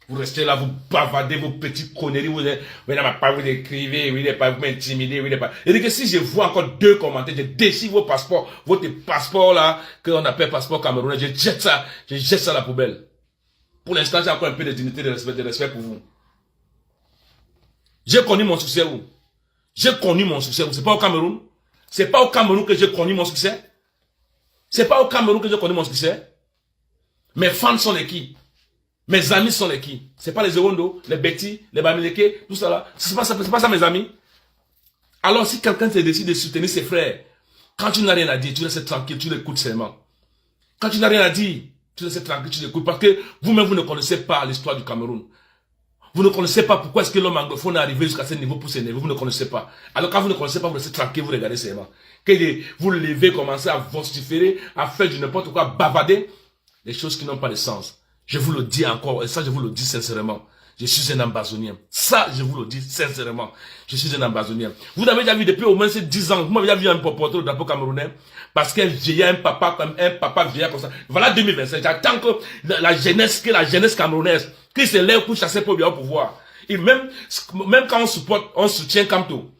Vous restez là, vous bavardez vos petites conneries, vous écrivez, vous m'intimidez, et que si je vois encore 2 commentaires, je déchire vos passeports, votre passeport là, qu'on appelle passeport camerounais, je jette ça à la poubelle. Pour l'instant, j'ai encore un peu de dignité, de respect pour vous. J'ai connu mon succès où? J'ai connu mon succès où? C'est pas au Cameroun? C'est pas au Cameroun que j'ai connu mon succès? C'est pas au Cameroun que j'ai connu mon succès? Mes fans sont les qui? Mes amis sont les qui? C'est pas les Ewondo, les Betty, les Bamileke, tout ça là. C'est pas ça mes amis. Alors si quelqu'un se décide de soutenir ses frères, quand tu n'as rien à dire, tu restes tranquille, tu l'écoutes seulement. Quand tu n'as rien à dire, tu restes tranquille, tu l'écoutes. Parce que vous-même, vous ne connaissez pas l'histoire du Cameroun. Vous ne connaissez pas pourquoi est-ce que l'homme anglophone est arrivé jusqu'à ce niveau pour s'énerver. Vous ne connaissez pas. Alors quand vous ne connaissez pas, vous restez tranquille, vous regardez seulement. Que vous levez, commencez à vociférer, à faire du n'importe quoi, bavarder, des choses qui n'ont pas de sens. Je vous le dis encore, et ça je vous le dis sincèrement. Je suis un Ambazonien. Ça, je vous le dis sincèrement. Je suis un Ambazonien. Vous avez déjà vu depuis au moins ces 10 ans, vous m'avez déjà vu un porter le drapeau camerounais, parce qu'un vieillard, un papa vieillard comme ça. Voilà 2025. J'attends que la jeunesse camerounaise, qui se lève pour chasser pour bien au pouvoir. Et même quand on soutient Kamto,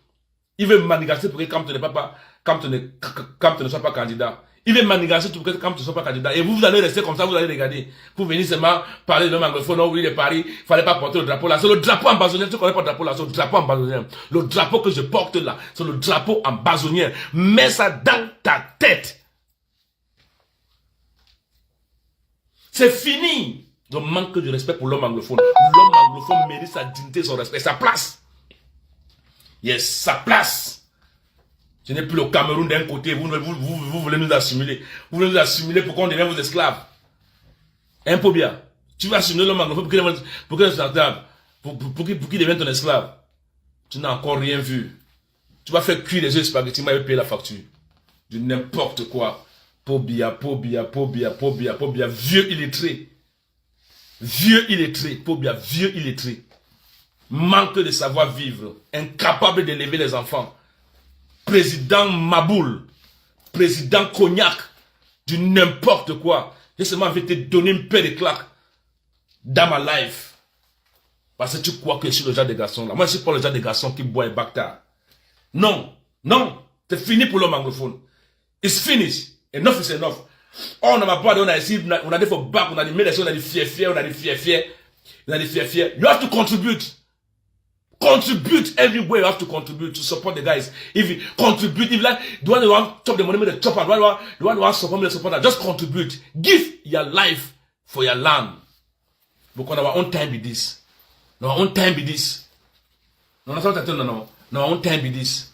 il veut manigancer pour que Kamto ne soit pas candidat. Il veut manigancer pour que Kamto ne soit pas candidat. Et vous allez rester comme ça, vous allez regarder. Pour venir seulement parler de l'homme anglophone, non, oui, de Paris, il fallait pas porter le drapeau là. C'est le drapeau ambazonien. Tu connais pas le drapeau là, c'est le drapeau ambazonien. Le drapeau que je porte là, c'est le drapeau ambazonien. Mets ça dans ta tête. C'est fini. Le manque de respect pour l'homme anglophone. L'homme anglophone mérite sa dignité, son respect, sa place. Yes, sa place. Ce n'est plus le Cameroun d'un côté, vous voulez nous assimiler. Vous voulez nous assimiler pour qu'on devienne vos esclaves. Un peu bien. Tu vas assimiler l'homme anglophone pour qu'il devienne ton esclave. Tu n'as encore rien vu. Tu vas faire cuire les œufs spaghettis, il va payer la facture. De n'importe quoi. Pobia. Vieux illettré. Vieux illettré. Pobia, vieux illettré. Manque de savoir-vivre. Incapable d'élever les enfants. Président Maboul, président Cognac, du n'importe quoi. J'ai seulement envie de te donner une paire de claques dans ma life. Parce que tu crois que je suis le genre de garçon là. Moi, je ne suis pas le genre de garçon qui boit un bacta. Non, c'est fini pour l'homme anglophone. It's finished. Enough is enough. On n'a pas on a essayé, on a des faux bacs, on a des médailles, on a des fiers. You have to contribute. Contribute everywhere. You have to contribute to support the guys. If you contribute, if like the one who want chop the money, the chop and the one who want support me, the support. Just contribute. Give your life for your land. Because our own time be this. Our own time be this. No, that's what I tell you. No, our own time be this.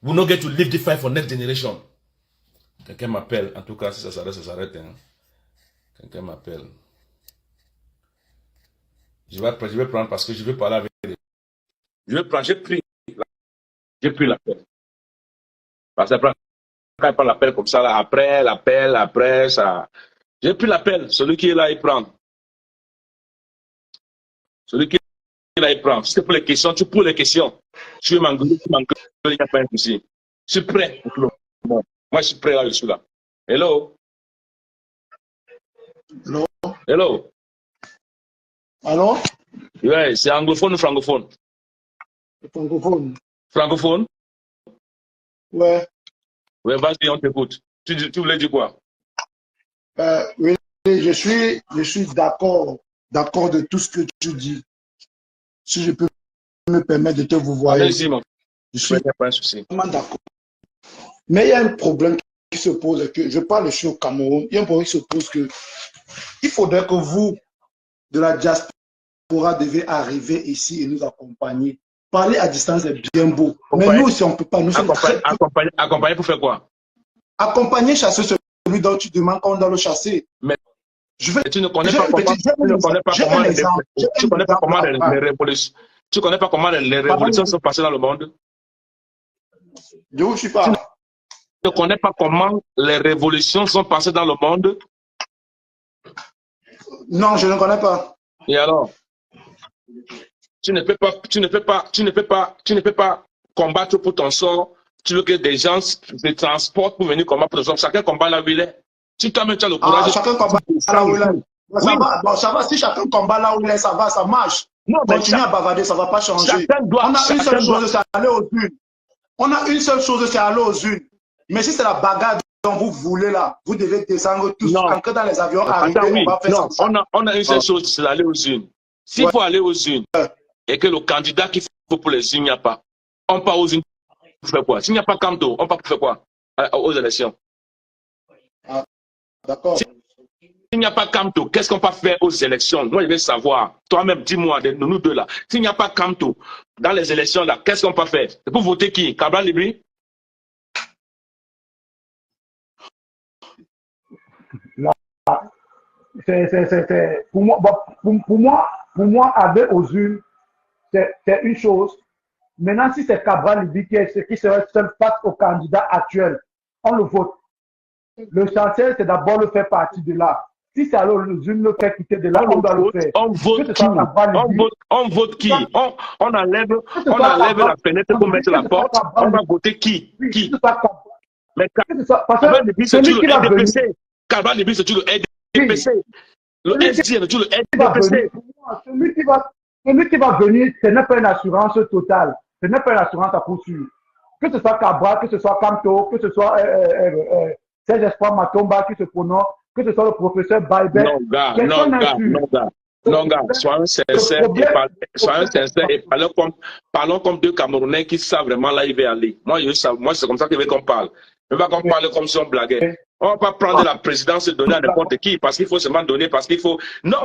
We not get to live the fight for next generation. Quelqu'un m'appelle. En tout cas, si ça s'arrête, ça s'arrête. Hein. Quelqu'un m'appelle. Je vais prendre parce que je vais parler avec eux. Je vais prendre, j'ai pris l'appel. Parce que quand il prend l'appel comme ça, là, après l'appel, ça. J'ai pris l'appel. Celui qui est là, il prend. Celui qui est là, il prend. Si c'est pour les questions, tu poses les questions. Tu veux m'engueuler, il n'y a pas un souci. Je suis prêt. Moi, je suis prêt là, je suis là. Hello? Hello? Hello? Allô? Ouais, c'est anglophone ou francophone? Francophone. Francophone? Ouais. Ouais, vas-y, on t'écoute. Tu voulais dire quoi? Oui, je suis d'accord de tout ce que tu dis. Si je peux me permettre de te vous voir. Allez-y, mon. Je suis pas un souci. vraiment d'accord. Mais il y a un problème qui se pose, que je parle ici au Cameroun, il y a un problème qui se pose que il faudrait que vous, de la diaspora, devez arriver ici et nous accompagner. Parler à distance est bien beau. Mais nous aussi, on ne peut pas. Nous sommes accompagner pour faire quoi? Accompagner, chasser celui dont tu demandes qu'on doit le chasser. Mais tu ne connais pas comment les révolutions. Tu connais pas comment les révolutions sont passées dans le monde? Je ne suis pas. Tu ne connais pas comment les révolutions sont passées dans le monde? Non, je ne connais pas. Et alors? Tu ne peux pas combattre pour ton sort. Tu veux que des gens se transportent pour venir combattre pour ton sort. Chacun combat là où il est. Si toi-même tu as le courage. Chacun combat là où il est. Oui. Ça va, si chacun combat là où il est, ça va, ça marche. Non, continue à bavarder, ça ne va pas changer. On a une seule chose, c'est aller aux unes. On a une seule chose, c'est aller aux unes. Mais si c'est la bagarre dont vous voulez là, vous devez descendre tous, entrer dans les avions, arriver, on va faire ça. On a une seule chose, c'est d'aller aux unes. S'il faut aller aux unes, et que le candidat qu'il faut pour les unes, il n'y a pas. On part aux unes pour faire quoi? S'il n'y a pas Camto, on part pour faire quoi aux élections? D'accord. S'il n'y a pas Camto, qu'est-ce qu'on va faire aux élections? Moi, je veux savoir. Toi-même, dis-moi, nous deux là. S'il n'y a pas Camto dans les élections là, qu'est-ce qu'on va faire? C'est pour voter qui? Cabral Libri? Pour moi, aller aux urnes, c'est une chose. Maintenant, si c'est Cabral Libri qui serait seul face au candidat actuel, on le vote. L'essentiel, c'est d'abord le faire partie de là. Si c'est alors aux urnes, le faire quitter de là, on doit le faire. On vote qui? On vote qui? On enlève la fenêtre pour mettre la porte. On va voter qui? Qui? Mais Cabral Libri, c'est toujours le RDPC. Cabral Libri, c'est toujours le RDPC. Le SDN, c'est toujours le RDPC. Celui qui va venir, ce n'est pas une assurance totale. Ce n'est pas une assurance à coup sûr. Que ce soit Cabral, que ce soit Camto, que ce soit Serge Espoir Matomba qui se prononce, que ce soit le professeur Baibet. Non, gars, soyons sincères et parlons comme deux Camerounais qui savent vraiment là où ils veulent aller. Moi, c'est comme ça que je veux qu'on parle. Je ne veux pas qu'on parle comme si on blaguait. On ne va pas prendre la présidence et donner à n'importe qui parce qu'il faut seulement donner, parce qu'il faut. Non.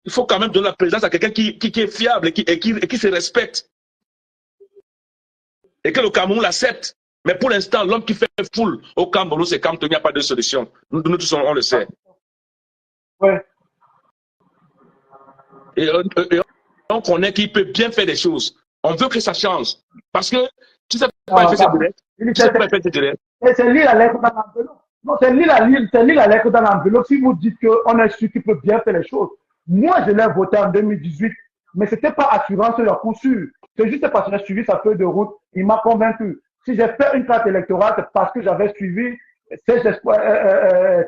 Il faut quand même donner la présidence à quelqu'un qui est fiable et qui se respecte. Et que le Cameroun l'accepte. Mais pour l'instant, l'homme qui fait foule au Cameroun, c'est Camto, il n'y a pas de solution. Nous tous, on le sait. Ouais. Et on connaît qu'il peut bien faire des choses. On veut que ça change. Parce que tu sais pas faire direct. C'est lire la lettre dans l'enveloppe. Non, c'est lire la lettre dans l'enveloppe. Si vous dites qu'on est sûr qu'il peut bien faire les choses. Moi, je l'ai voté en 2018, mais ce n'était pas assurance sur la coup sûr. C'est juste parce que j'ai suivi sa feuille de route. Il m'a convaincu. Si j'ai fait une carte électorale, c'est parce que j'avais suivi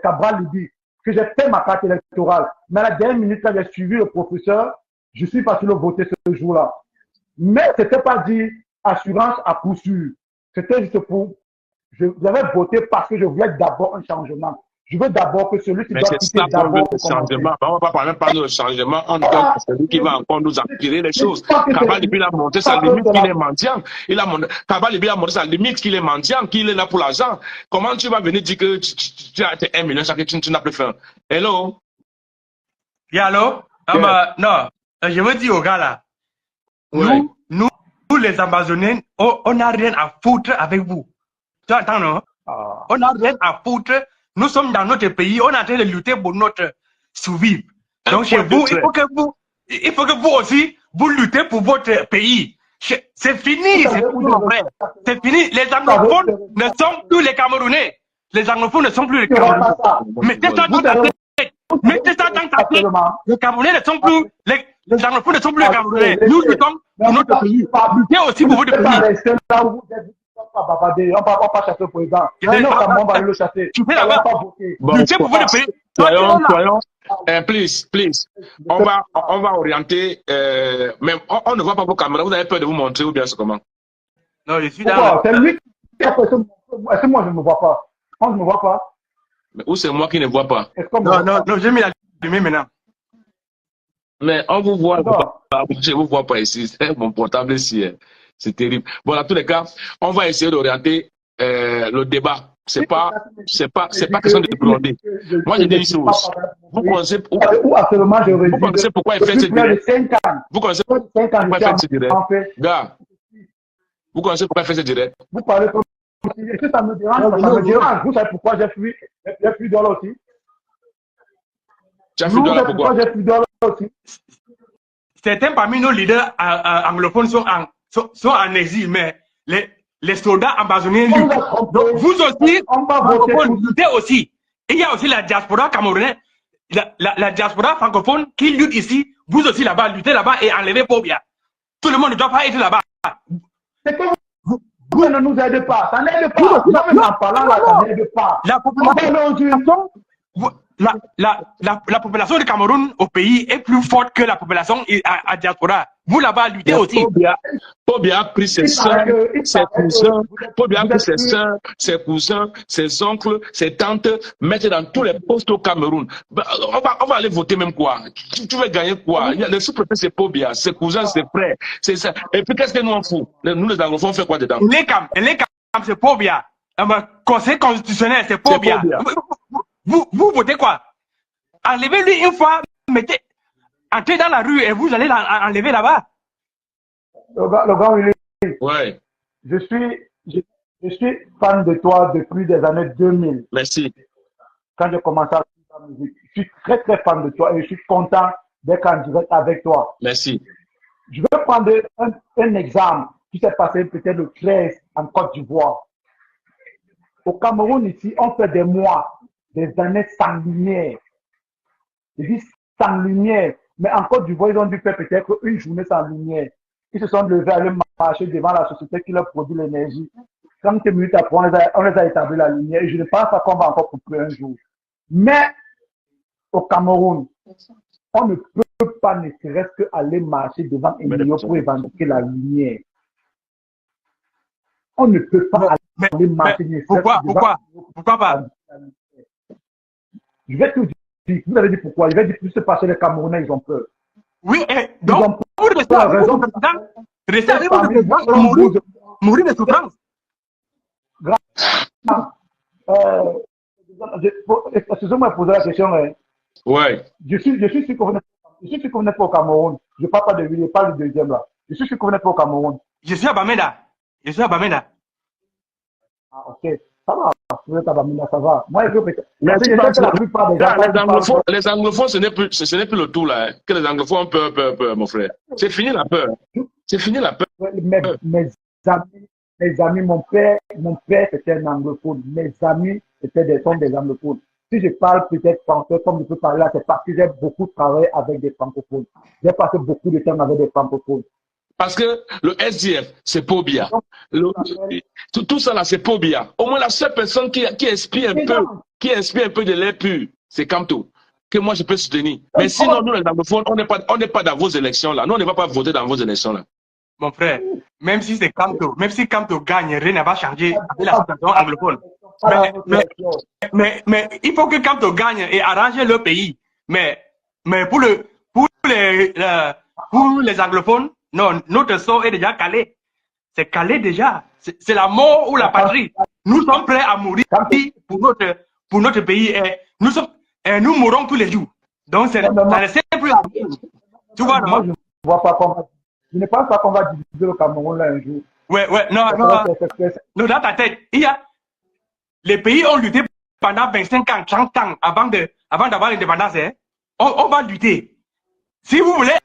Cabral Libri, que j'ai fait ma carte électorale. Mais à la dernière minute, quand j'ai suivi le professeur, je suis parti le voter ce jour-là. Mais ce n'était pas dit assurance à coup sûr. C'était juste pour... J'avais voté parce que je voulais d'abord un changement. Je veux d'abord que celui qui doit quitter d'abord le changement. On va pas même parler de changement. On donne celui qui va encore nous empirer les choses. Cabral Libri a montré sa limite qu'il est mendiant. Cabral Libri a montré sa limite qu'il est mendiant, qu'il est là pour l'argent. Comment tu vas venir dire que tu as été 1 million chaque tu n'as plus faim? Hello? Allô? Non, je veux dire aux gars là. Nous les Ambazoniens, on n'a rien à foutre avec vous. Tu entends, non? On n'a rien à foutre. Nous sommes dans notre pays, on est en train de lutter pour notre survivre. Donc chez vous, il faut que vous aussi, vous luttez pour votre pays. C'est fini, mon frère. C'est fini. Les anglophones ne sont plus les Camerounais. Les anglophones ne sont plus les Camerounais. Mettez ça dans ta tête. Mettez ça dans ta tête. Les Camerounais ne sont plus, les anglophones ne sont plus les Camerounais. Nous luttons pour notre pays. Luttez aussi pour votre pays. On va chasser le président. On va le chasser. Tu fais là-bas. Luttez pour votre pays. Soyons, please. On va orienter, même, on ne voit pas vos caméras, vous avez peur de vous montrer ou bien c'est comment? Non, je suis là. C'est lui qui a fait ça. Est-ce que moi je ne me vois pas? Moi je ne me vois pas. Mais où c'est moi qui ne vois pas? Non, j'ai mis la lumière maintenant. Mais on vous voit, je ne vous vois pas ici, mon portable ici, c'est terrible. Bon, dans tous les cas, on va essayer d'orienter le débat. C'est pas question de demander. Moi, je dis une chose. Vous connaissez pourquoi il fait ce direct? Vous connaissez pourquoi il fait ce direct? Gars, vous connaissez pourquoi il fait ce direct? Vous parlez comme si ça me dérange, ça me dérange. Vous savez pourquoi j'ai fui de là aussi? Tu as fui de là pourquoi? J'ai fui de là aussi. Certains parmi nos leaders anglophones sont en exil, mais les soldats ambazoniens luttent. Donc vous aussi, francophones, luttez aussi. Il y a aussi la diaspora camerounaise, la diaspora francophone qui lutte ici. Vous aussi là-bas, luttez là-bas et enlevez Pobia. Tout le monde ne doit pas être là-bas. C'est que vous ne nous aidez pas. Ça n'aide pas. Même en parlant là, ça n'aide pas. La population du Cameroun au pays est plus forte que la population à diaspora. Vous là-bas, luttez aussi. Pobia a pris ses soeurs, ses cousins, Pobia a pris ses soeurs, ses cousins, ses oncles, ses tantes, mettre dans tous les postes au Cameroun. On va aller voter même quoi? Tu veux gagner quoi? Le sous-préfet c'est Pobia, ses cousins, ses frères, c'est ça. Et puis qu'est-ce que nous en fout? Nous les anglophones, on fait quoi dedans? Les cam, c'est Pobia. Conseil constitutionnel, c'est Pobia. Vous votez quoi? Enlevez-lui une fois, entrez dans la rue et vous allez l'enlever là-bas. Le gars, ouais. Je suis fan de toi depuis les années 2000. Merci. Quand j'ai commencé à faire la musique, je suis très très fan de toi et je suis content d'être en direct avec toi. Merci. Je vais prendre un exemple qui s'est passé peut-être le 13 en Côte d'Ivoire. Au Cameroun ici, on fait des mois, des années sans lumière. Je dis sans lumière, mais en Côte d'Ivoire, ils ont dû faire peut-être une journée sans lumière. Ils se sont levés à aller marcher devant la société qui leur produit l'énergie. 30 minutes après, on les a établi la lumière et je ne pense pas qu'on va encore couper un jour. Mais au Cameroun, on ne peut pas ne serait-ce qu'aller marcher devant un million pour revendiquer la lumière. On ne peut pas aller marcher. Pourquoi pas? Je vais tout dire. Vous avez dit pourquoi? Je vais dire plus parce que les Camerounais, ils ont peur. Oui, donc, vous restez avec vous, restez avec vous, mourir de souffrance. Excusez-moi de poser la question. Ouais. Je suis sûr que vous n'êtes pas au Cameroun. Je ne parle pas de lui, je parle du deuxième là. Je suis sûr que vous n'êtes pas au Cameroun. Je suis à Bamenda. Ah, ok. Ça va. Vous êtes à Bamenda, ça va. Moi, je veux les anglophones, ce n'est plus le tout là. Hein. Que les anglophones ont peur, mon frère. C'est fini la peur. C'est fini la peur. Mes amis, mon père c'était un anglophone. Mes amis sont des anglophones. Si je parle peut-être français comme je peux parler là, c'est parce que j'ai beaucoup travaillé avec des francophones. J'ai passé beaucoup de temps avec des francophones. Parce que le SDF, c'est Pobia. Tout ça là, c'est Pobia. Au moins la seule personne qui inspire un peu de l'air pur, c'est Kamto, que moi je peux soutenir. Mais sinon, nous les anglophones, on n'est pas dans vos élections là. Nous, on ne va pas voter dans vos élections là. Mon frère, même si c'est Kamto, même si Kamto gagne, rien ne va changer avec la situation anglophone. Mais il faut que Kamto gagne et arranger le pays. Mais pour les anglophones, non, notre sort est déjà calé. C'est calé déjà. C'est la mort ou la patrie. Nous sommes prêts à mourir pour notre pays. Et nous mourrons tous les jours. Donc, ça ne sert plus à rien. Tu vois, moi, je ne vois pas comment. Je ne pense pas qu'on va diviser le Cameroun là un jour. Ouais, non, dans ta tête, les pays ont lutté pendant 25 ans, 30 ans avant d'avoir l'indépendance. Hein? on va lutter. Si vous voulez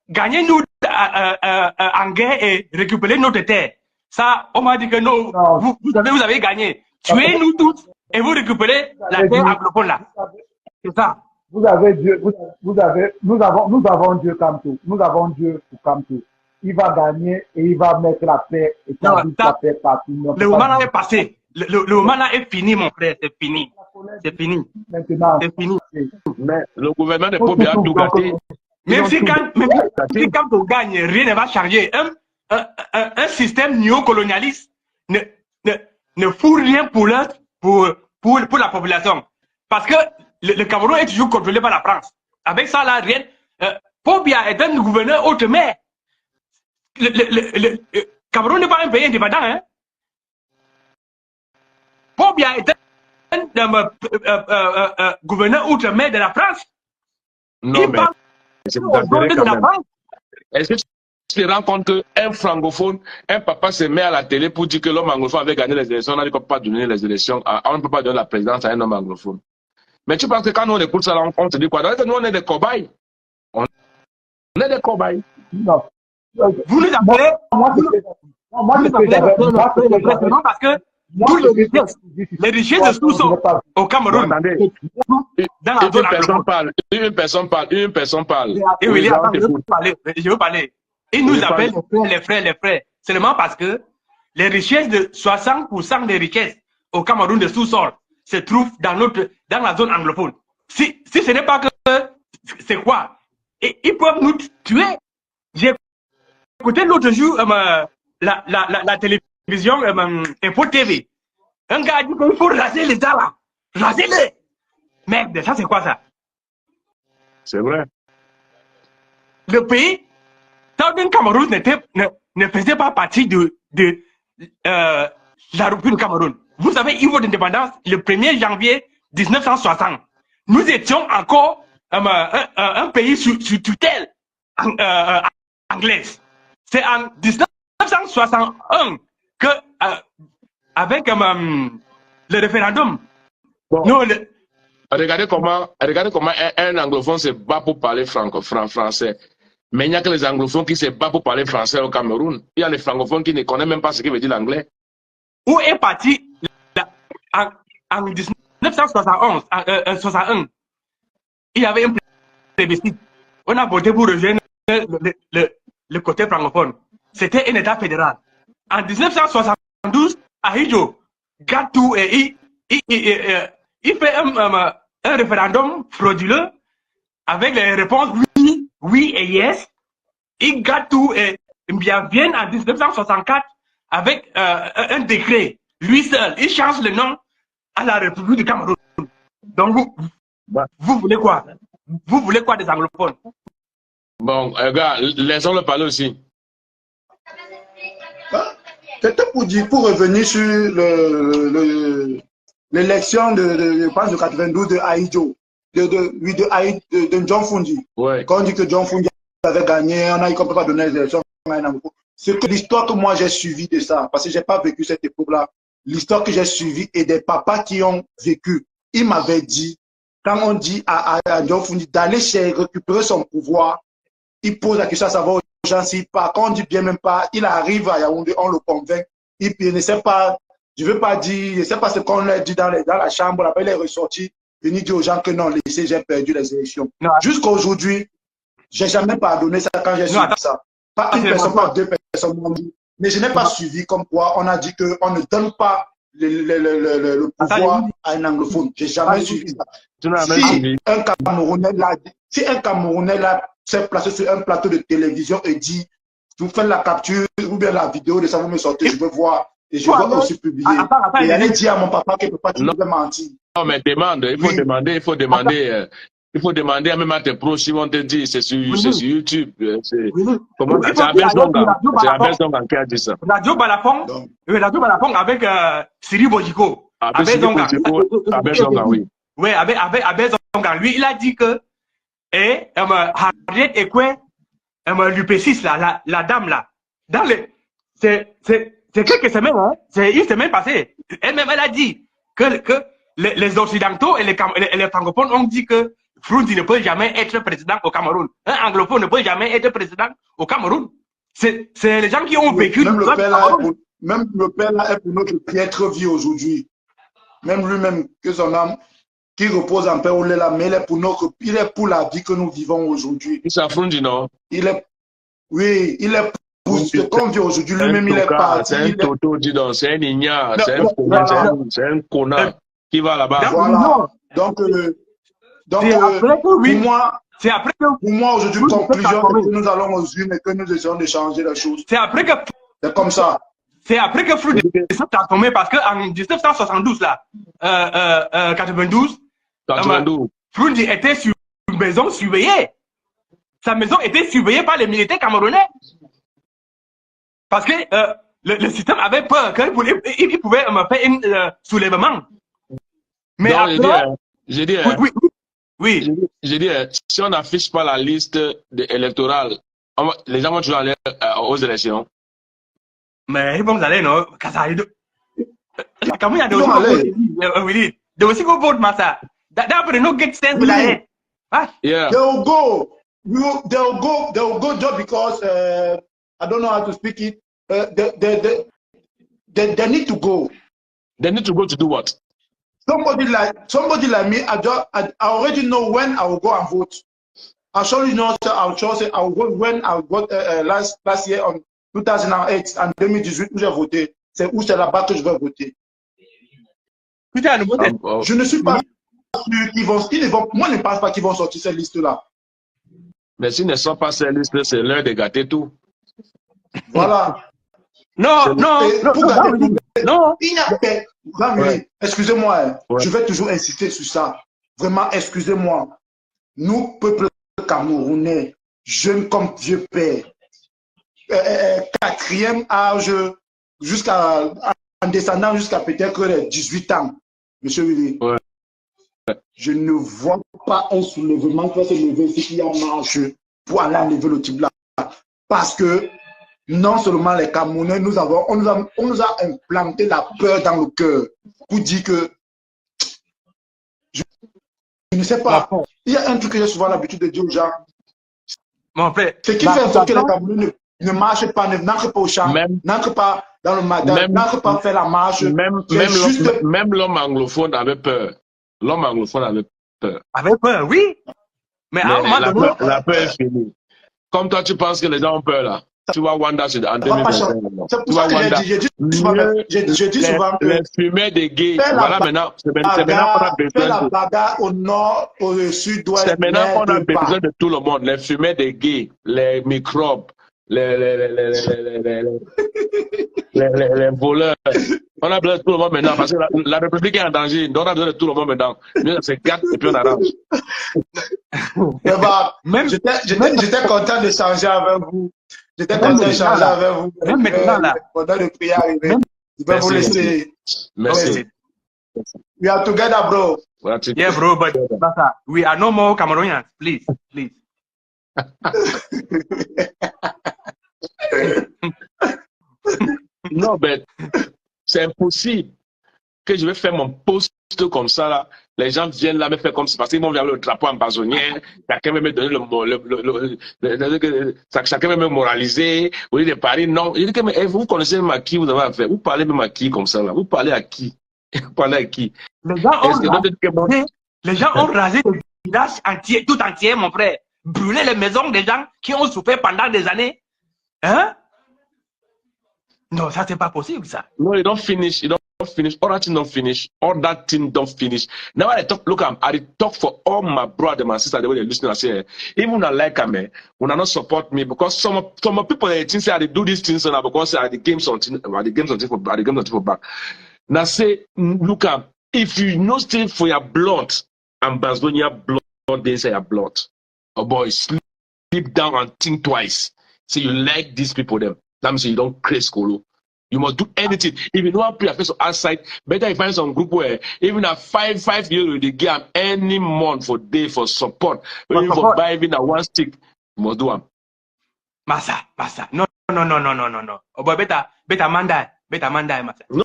gagner nous en guerre et récupérer notre terre, ça, on m'a dit que non, vous avez gagné. Tuez-nous tous et vous récupérez la terre anglophone là. C'est ça. Vous avez Dieu, nous avons Dieu comme tout. Nous avons Dieu comme tout. Il va gagner et il va mettre la paix et la paix partout. Le moment là est passé. Le moment là est fini, mon frère. C'est fini. C'est fini. Maintenant, c'est fini. Mais le gouvernement ne peut bien tout gâter. Même si quand on gagne, rien ne va changer. Un système néocolonialiste ne fout rien pour la population. Parce que le Cameroun est toujours contrôlé par la France. Avec ça, là, rien. Pobia est un gouverneur autre, mais le Cameroun n'est pas un pays indépendant. Hein? Pobia est un gouverneur outre-mer de la France. Non, mais c'est de la France. Est-ce que tu te rends compte qu'un francophone, un papa se met à la télé pour dire que l'homme anglophone avait gagné les élections, on ne peut pas donner les élections, on ne peut pas donner la présidence à un homme anglophone. Mais tu penses que quand on écoute ça, on se dit quoi? Donc, nous, on est des cobayes. On est des cobayes. Non. Vous nous appelez. Non, parce que tous les richesses de tous sont au Cameroun. Attendez. Une personne parle. Et oui, je veux parler. Ils nous appellent les frères. Seulement parce que les richesses de 60% des richesses au Cameroun de sous-sol se trouvent dans la zone anglophone. Si ce n'est pas que c'est quoi? Et ils peuvent nous tuer. J'ai écouté l'autre jour la télévision Info TV. Un gars a dit qu'il faut raser les gars là. Rasez-les. Merde, ça c'est quoi ça? C'est vrai. Le pays, Southern Cameroun ne faisait pas partie de la République du Cameroun. Vous savez, il faut l'indépendance le 1er janvier 1960. Nous étions encore un pays sous tutelle anglaise. C'est en 1961 que, avec le référendum, regardez comment un anglophone se bat pour parler français. Mais il n'y a que les anglophones qui se battent pour parler français au Cameroun. Il y a les francophones qui ne connaissent même pas ce que veut dire l'anglais. Où est parti en 1961, il y avait un plébiscite. On a voté pour rejoindre le côté francophone. C'était un État fédéral. En 1972, Ahidjo garde tout et il fait un référendum frauduleux avec les réponses oui et yes. Il garde tout et vient en 1964 avec un décret. Lui seul, il change le nom à la République du Cameroun. Donc vous voulez quoi? Vous voulez quoi des anglophones? Bon, gars, laissons-le parler aussi. C'était pour revenir sur l'élection de 92 de Ahidjo, de John Fundi. Ouais. Quand on dit que John Fundi avait gagné, on a dit qu'on ne peut pas donner les élections. C'est que l'histoire que moi j'ai suivie de ça, parce que je n'ai pas vécu cette époque-là, l'histoire que j'ai suivie et des papas qui ont vécu, ils m'avaient dit, quand on dit à John Fundi d'aller récupérer son pouvoir, il pose la question à savoir aux gens s'il part. Quand on dit bien même pas, il arrive à Yaoundé, on le convainc. Il ne sait pas, je ne veux pas dire, je ne sais pas ce qu'on a dit dans la chambre, là, il est ressorti, il dit aux gens que non, laissez, j'ai perdu les élections. Jusqu'à aujourd'hui, je n'ai jamais pardonné ça quand j'ai suivi ça. Pas une personne, pas deux personnes m'ont dit. Mais je n'ai pas suivi comme quoi on a dit qu'on ne donne pas le pouvoir à un anglophone. Je n'ai jamais suivi ça. Si un Camerounais s'est placé sur un plateau de télévision et dit, vous faites la capture ou bien la vidéo de ça, vous me sortez, je veux voir et je veux aussi publier. Et allez dire à mon papa qu'il ne peut pas mentir. Non, mais demande, il faut demander même à tes proches, ils vont te dire, c'est sur YouTube. Comment c'est Abel Zonga qui a dit ça. Radio Balafon avec Siri Bojiko. Abel Zonga, oui. Oui, Abel Zonga, lui, il a dit que Harriet Ekwe, l'UP6, la dame là, c'est quelques semaines, hein, c'est une semaine passée. Elle-même, elle a dit que les Occidentaux et les francophones ont dit que Frundi ne peut jamais être président au Cameroun. Un anglophone ne peut jamais être président au Cameroun. C'est les gens qui ont vécu. Même le père là est pour notre piètre vie aujourd'hui. Même lui-même, que son âme, qui repose en paix au lait là, mais il est pour la vie que nous vivons aujourd'hui. Il s'affronte, non? Oui, il est pour ce qu'on vit aujourd'hui. Lui-même, il est parti. C'est un toto, dis donc, c'est un ignare, c'est un connard qui va là-bas. Voilà. Donc pour moi aujourd'hui, conclusion, que nous allons aux urnes et que nous essayons de changer les choses. C'est après que. C'est comme ça. C'est après que Flou s'est transformé parce qu'en 1972, là, 92, Flou était sur une maison surveillée. Sa maison était surveillée par les militaires camerounais. Parce que le système avait peur qu'il pouvait faire un soulèvement. Mais non, après... j'ai dit, j'ai dit, si on n'affiche pas la liste électorale, les gens vont toujours aller aux élections. Mais ils vont aller, non? La Cameroun a de aussi go vote, Massa. D'après no get sense with that. Yeah. They'll go just because I don't know how to speak it. They need to go. They need to go to do what? Somebody like me, I already know when I will go and vote. I surely know I'll vote when I vote last year on 2008 en 2018 où j'ai voté. C'est où c'est là-bas que je vais voter. Je ne suis pas sûr qu'ils vont. Moi, je ne pense pas qu'ils vont sortir cette liste-là. Mais s'ils ne sont pas ces listes, c'est l'heure de gâter tout. Voilà. Non. Excusez-moi, je vais toujours insister sur ça. Vraiment, excusez-moi. Nous, peuple camerounais, jeunes comme vieux père, 4e âge, en descendant jusqu'à peut-être les 18 ans, monsieur Willy. Ouais. Je ne vois pas un soulèvement qui va se lever s'il y a marche pour aller enlever le type là. Parce que non seulement les Camerounais, on nous a implanté la peur dans le cœur pour dire que je ne sais pas. Il y a un truc que j'ai souvent l'habitude de dire aux gens. Ce qui fait en sorte que les Camerounais ne marchent pas, n'entrent pas au champ, n'entrent pas dans le matin, n'entrent pas faire la marche. Même l'homme anglophone avait peur. L'homme anglophone avait peur. Avait peur, oui. Mais la peur est finie. Comme toi, tu penses que les gens ont peur là. Tu vois Rwanda en 2021. C'est pour ça que j'ai dit souvent que les fumées des gays. Voilà maintenant. C'est maintenant qu'on a besoin la bagarre au nord, au sud-ouest. C'est maintenant qu'on a besoin de tout le monde. Les fumées des gays, les microbes, les voleurs. On a besoin de tout le monde maintenant parce que la République est en danger. Donc on a besoin de tout le monde maintenant. Nous, on se gâte et puis on arrange. J'étais content d'échanger avec vous. J'étais content d'échanger avec vous. Même maintenant là. Pendant le prix arrivé. Je vais vous laisser. Merci. We are together, bro. Yeah, bro, but we are no more Cameroonians. Please. Non, mais c'est impossible que je vais faire mon post comme ça là. Les gens viennent là me faire comme ça parce qu'ils vont vers le drapeau ambazonien. Chacun va me donner chacun va me moraliser. Au lieu de parler, non. Je dis que mais, vous connaissez même à qui vous avez affaire. Vous parlez même à qui comme ça là. Vous parlez à qui? Vous parlez à qui? Les gens ont rasé le village entier, tout entier, mon frère. Brûler les maisons des gens qui ont souffert pendant des années. Hein? No, ça c'est pas possible, ça. No, you don't finish. You don't finish. All that thing don't finish. All that thing don't finish. Now I talk. Look, I talk for all my brother, my sister. The way they listen, I say, even when I like me, when I not support me, because some people they think say they do these things now because the games on for back. Now say, look, if you know still for your blood, Ambazonia blood, they say your blood. Oh boy, sleep down and think twice. Say you like these people them. That means you don't craze Kolo. You must do anything. If you know how to play a face outside, better you find some group where even at 5 euros they give any month for day for support. Even for buy even at one stick, you must do them. Massa. No. Oh boy, better mandai, Massa. No,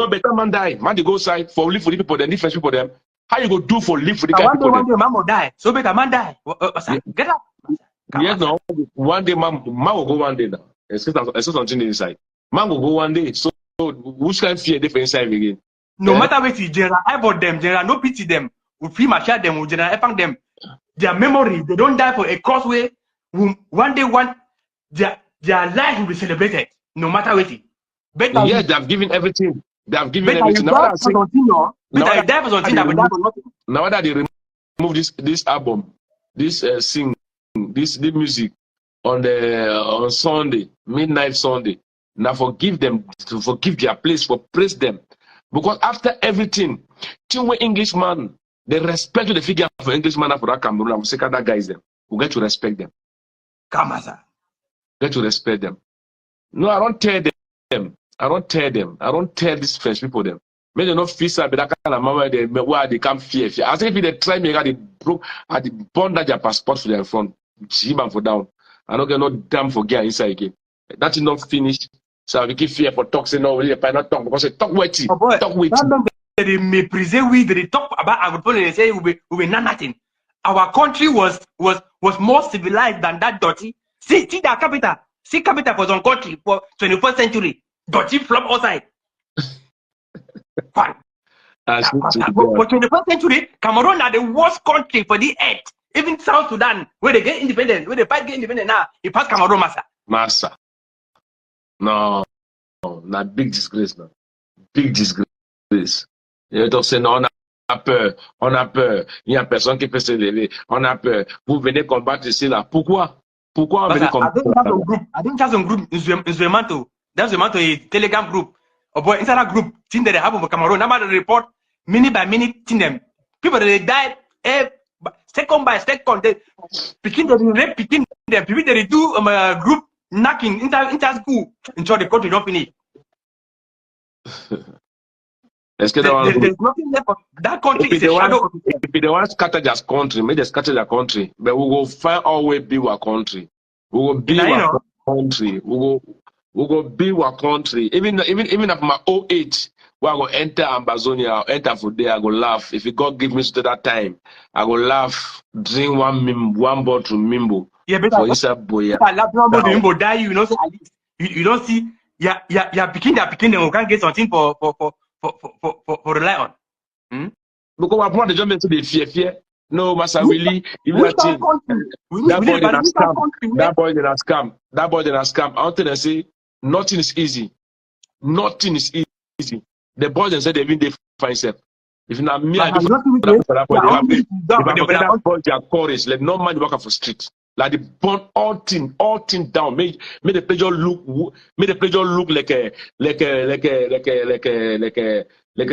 better mandai. Man, they go side for only for the people, then different people them. How you go do for live for the One kind day, people? one day, man will die. So make a man die. Get up. Yes, no. One day, man will go one day now. It's something inside. Man will go one day. So which kind of fear they for inside again? No matter what, general, I bought them. General, no pity them. We free my share them. We general, I found them. Their memory, they don't die for a causeway. One day, their life will be celebrated. No matter what. Better yeah, they have given everything. They have given better everything. Now that they remove this album, this this music on Sunday, midnight Sunday. Now forgive them, to forgive their place, for praise them. Because after everything, two Englishman, they respect the figure of Englishman for that Cameroon. I'm saying that guys them. We get to respect them. Come on, sir. Get to respect them. No, I don't tear them. I don't tear them. I don't tear these French people them. May they not feel sad, but that kind of moment why they can't fear. As if they try me, they broke, they bond that their passport for their front, him and for down. I don't get no damn for gear inside again. That is not finished. So we keep fear for talk. Say no, we not talk because they talk wetty. Talk wetty. They may present we. They talk about our people and they say we will not nothing. Our country was more civilized than that dirty. See their capital. See capital for some country for 21st century. Dirty flop outside. Fine. But 21st century, Cameroon are the worst country for the earth. Even South Sudan, where they get independent, where they fight get independent now, it passed Cameroon, Massa. No, not big disgrace, man. Big disgrace. Et donc c'est non, on a peur. Il n'y a personne qui peut se lever. On a peur. Vous venez combattre ici là. Pourquoi on venez combattre? I think that's a group in Zwemanto. That's Zwemanto, a Telegram group. Oh boy, inside that group, thing that they have over Cameroon. Now the report minute by minute, thing them. People they died second by second. They picking them, picking them. People they do group knocking inside school until the country don't finish. There's nothing left. That country is a shadow. If they want to scatter their country, maybe they scatter their country. But we will find our way build our country. We will build our country. We will build our country. Even at my old age, where I go enter Ambazonia, enter for there, I go laugh. If God give me to that time, I go laugh, drink one bottle Mimbo. Yeah, but for inside boy. Mimbo die, you know, you don't see. Yeah, picking them. We can't get something for rely on. Because we want the government to be fear. No, Master Willie, that boy did not scam. That boy did not scam. I want to say nothing is easy. Nothing is easy. The boys and said they even they find self. If not me, I do for that boy. That boy their courage. Let no man work for street. Like they burn all thing down. Make the pleasure look. Make the pleasure look like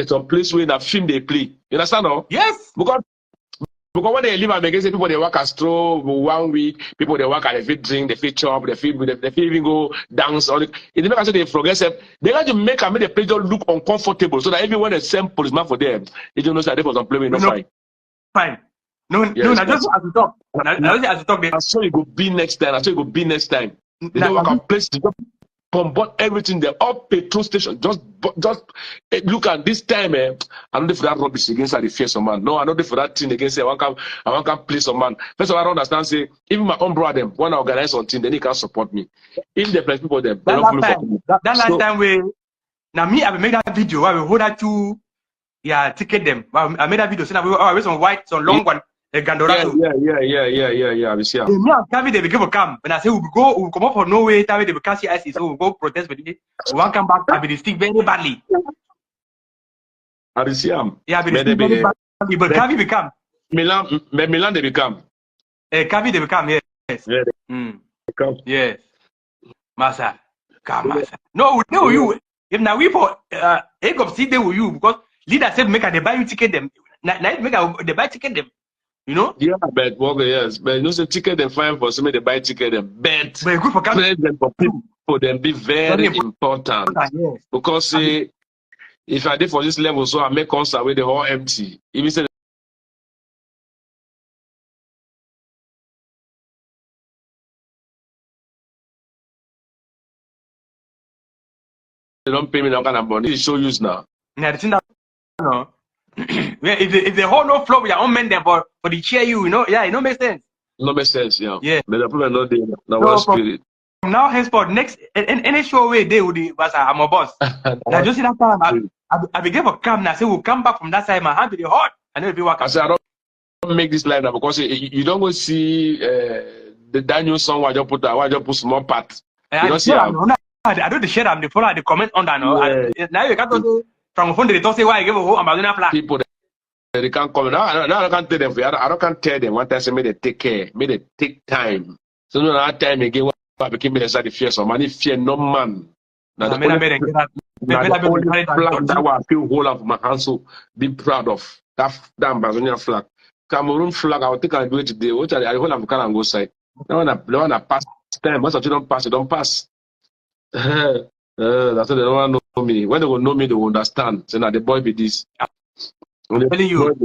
some place where in a film they play. You understand? No? Yes. Because when they live at Mexico, people they work at straw 1 week. People they work at they fit drink, they fit chop, they fit even go dance. If they make they forget them, they got to make the pleasure look uncomfortable so that everyone is same policeman for them. They don't know that they was on play no fine. Fine. No, just as we talk. As we talk, I saw you go be next time. They don't work at place. Bombard everything there, all petrol station. Just look at this time, I'm not there for that rubbish against the fear some man. No, I'm not there for that thing against I want to play some man. First of all, I don't understand. Say even my own brother, them when I organize something, then he can support me. If the place people them, that last time we now me, I made that video where we hold that to ticket them. I made that video saying I wear some white, some long one. Yeah. We see. Me and Tavi they became a camp. When I say we come up for Norway, Tavi they become CIC, so we go protest with it. We want come back, Tavi they stick very badly. I see him. Yeah, but very badly. But Tavi become. Milan they become. Tavi they become, yes. Yeah. Become. Yes. Massa. Come, Massa. No, you. If now we for egg of seed they will you because leader said make they buy you ticket them. Now make they buy ticket them. You know? Yeah, but yes, but you know, the ticket they find for somebody they buy ticket them. But good for present for people them be very important. Yes. Because if I did for this level, so I make concert with the whole empty. Even say they don't pay me no kind of money. It's so used now. Yeah, the thing that no. if the whole no flow with your own men there for the cheer you know, yeah, it don't make sense. No make sense, yeah. Yeah. But the problem not there. Now So one from spirit. now henceforth, next any show way they would was I'm a boss. Now just see that time I began for come now. Say we'll come back from that side. My hand to the hot. I know if you work. I said I don't make this line now because you don't go see the Daniel song where I just put small part. You don't see I do the share them, the follow the comment on that. No, now you can't say from phone they don't say why I give a whole Ambazonia flag. People they can't come now. I can't tell them. I don't can't tell them. One time say may they take care, may they take time. So no that time again. I became the side fear some money fear no man. Now the only flag that I feel whole of my hand so be proud of that Ambazonia flag. Cameroon flag I will take and do it today. Which I whole of can go side. No one that pass time. Once you don't pass, you don't pass. That's why they don't want to know me. When they will know me, they will understand. So now the boy be this. I'm telling you.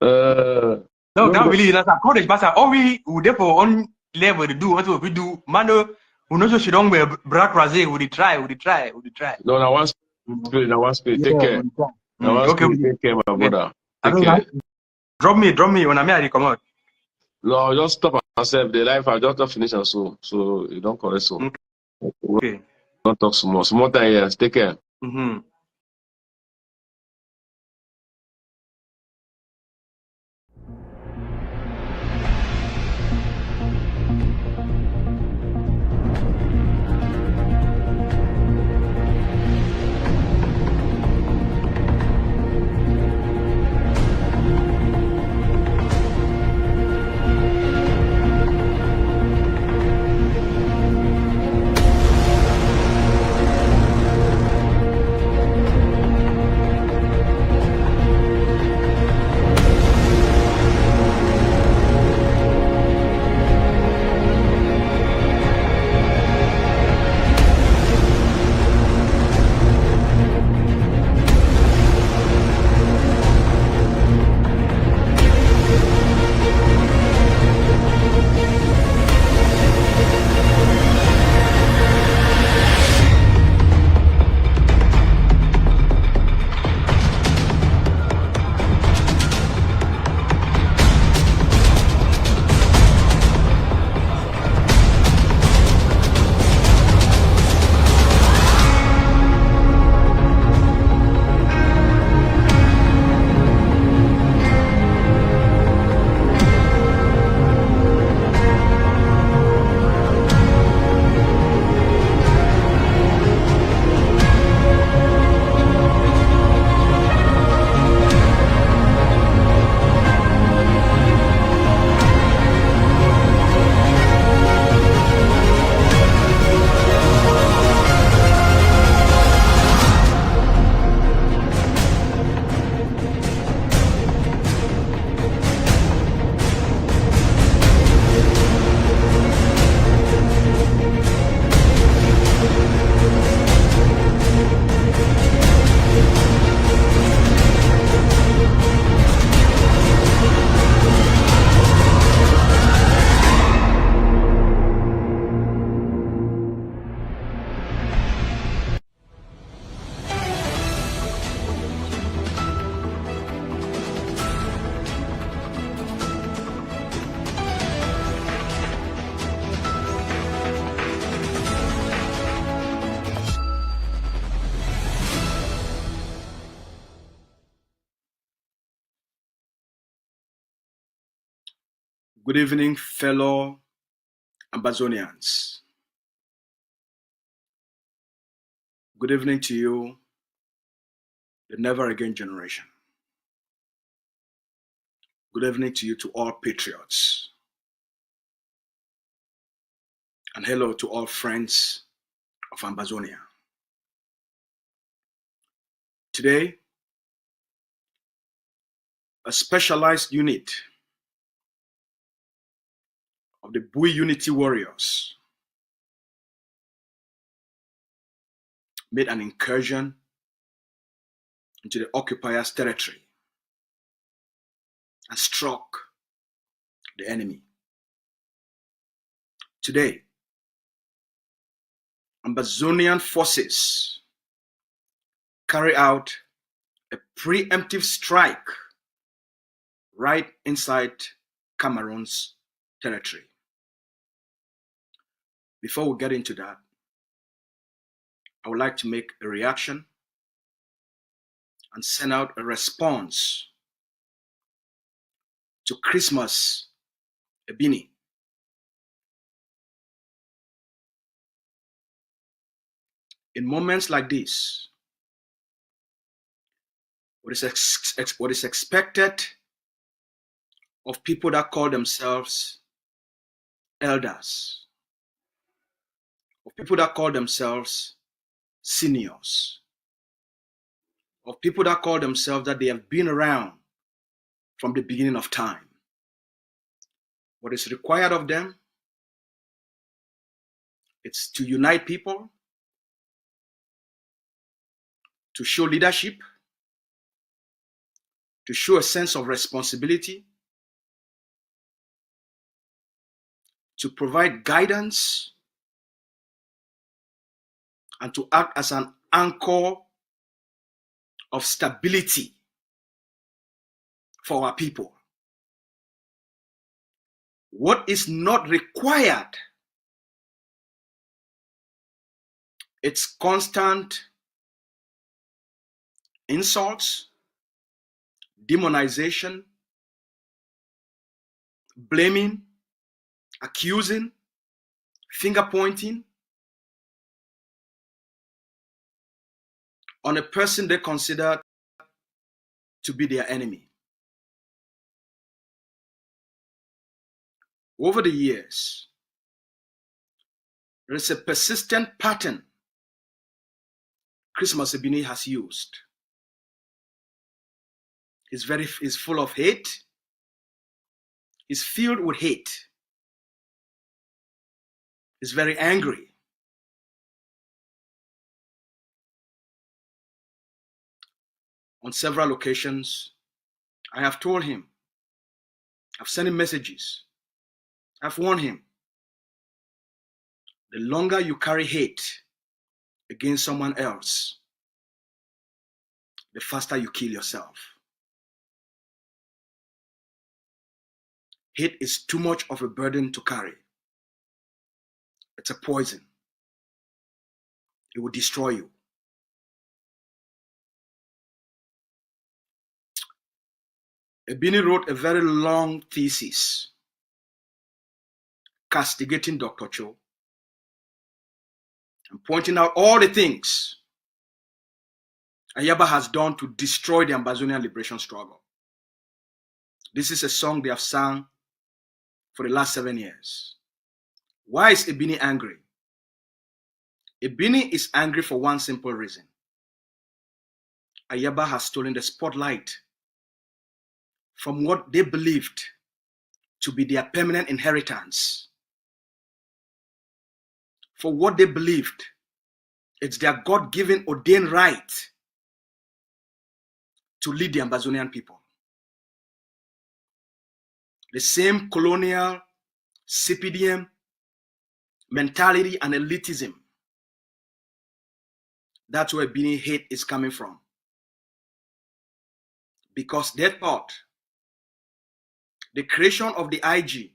No, that really that's a college, but all we would therefore on level to do what we do. Mano, we know so she don't wear black rosé. Would try. No, now one spirit. Take care. Now one spirit. Take care, my brother. Take care. Drop me when I'm here. I come out. No, just stop myself. The life I just finish and so you don't correct so. Okay. Don't talk small time here. Take care. Mm-hmm. Good evening, fellow Ambazonians. Good evening to you, the never again generation. Good evening to you, to all patriots. And hello to all friends of Ambazonia. Today, a specialized unit of the Bui Unity Warriors made an incursion into the occupier's territory and struck the enemy. Today, Ambazonian forces carry out a preemptive strike right inside Cameroon's territory. Before we get into that, I would like to make a reaction and send out a response to Christmas Ebini. In moments like this, what is expected of people that call themselves elders, of people that call themselves seniors, of people that call themselves that they have been around from the beginning of time. What is required of them, it's to unite people, to show leadership, to show a sense of responsibility, to provide guidance, and to act as an anchor of stability for our people. What is not required, it's constant insults, demonization, blaming, accusing, finger pointing on a person they consider to be their enemy. Over the years, there is a persistent pattern Christmas Ebini has used. He's full of hate. He's filled with hate. He's very angry. On several occasions, I have told him, I've sent him messages, I've warned him, the longer you carry hate against someone else, the faster you kill yourself. Hate is too much of a burden to carry. It's a poison. It will destroy you. Ebini wrote a very long thesis castigating Dr. Cho and pointing out all the things Ayaba has done to destroy the Ambazonian liberation struggle. This is a song they have sung for the last 7 years. Why is Ebini angry? Ebini is angry for one simple reason. Ayaba has stolen the spotlight from what they believed to be their permanent inheritance. For what they believed, it's their God-given ordained right to lead the Ambazonian people. The same colonial CPDM mentality and elitism. That's where Ebini hate is coming from. Because they thought the creation of the IG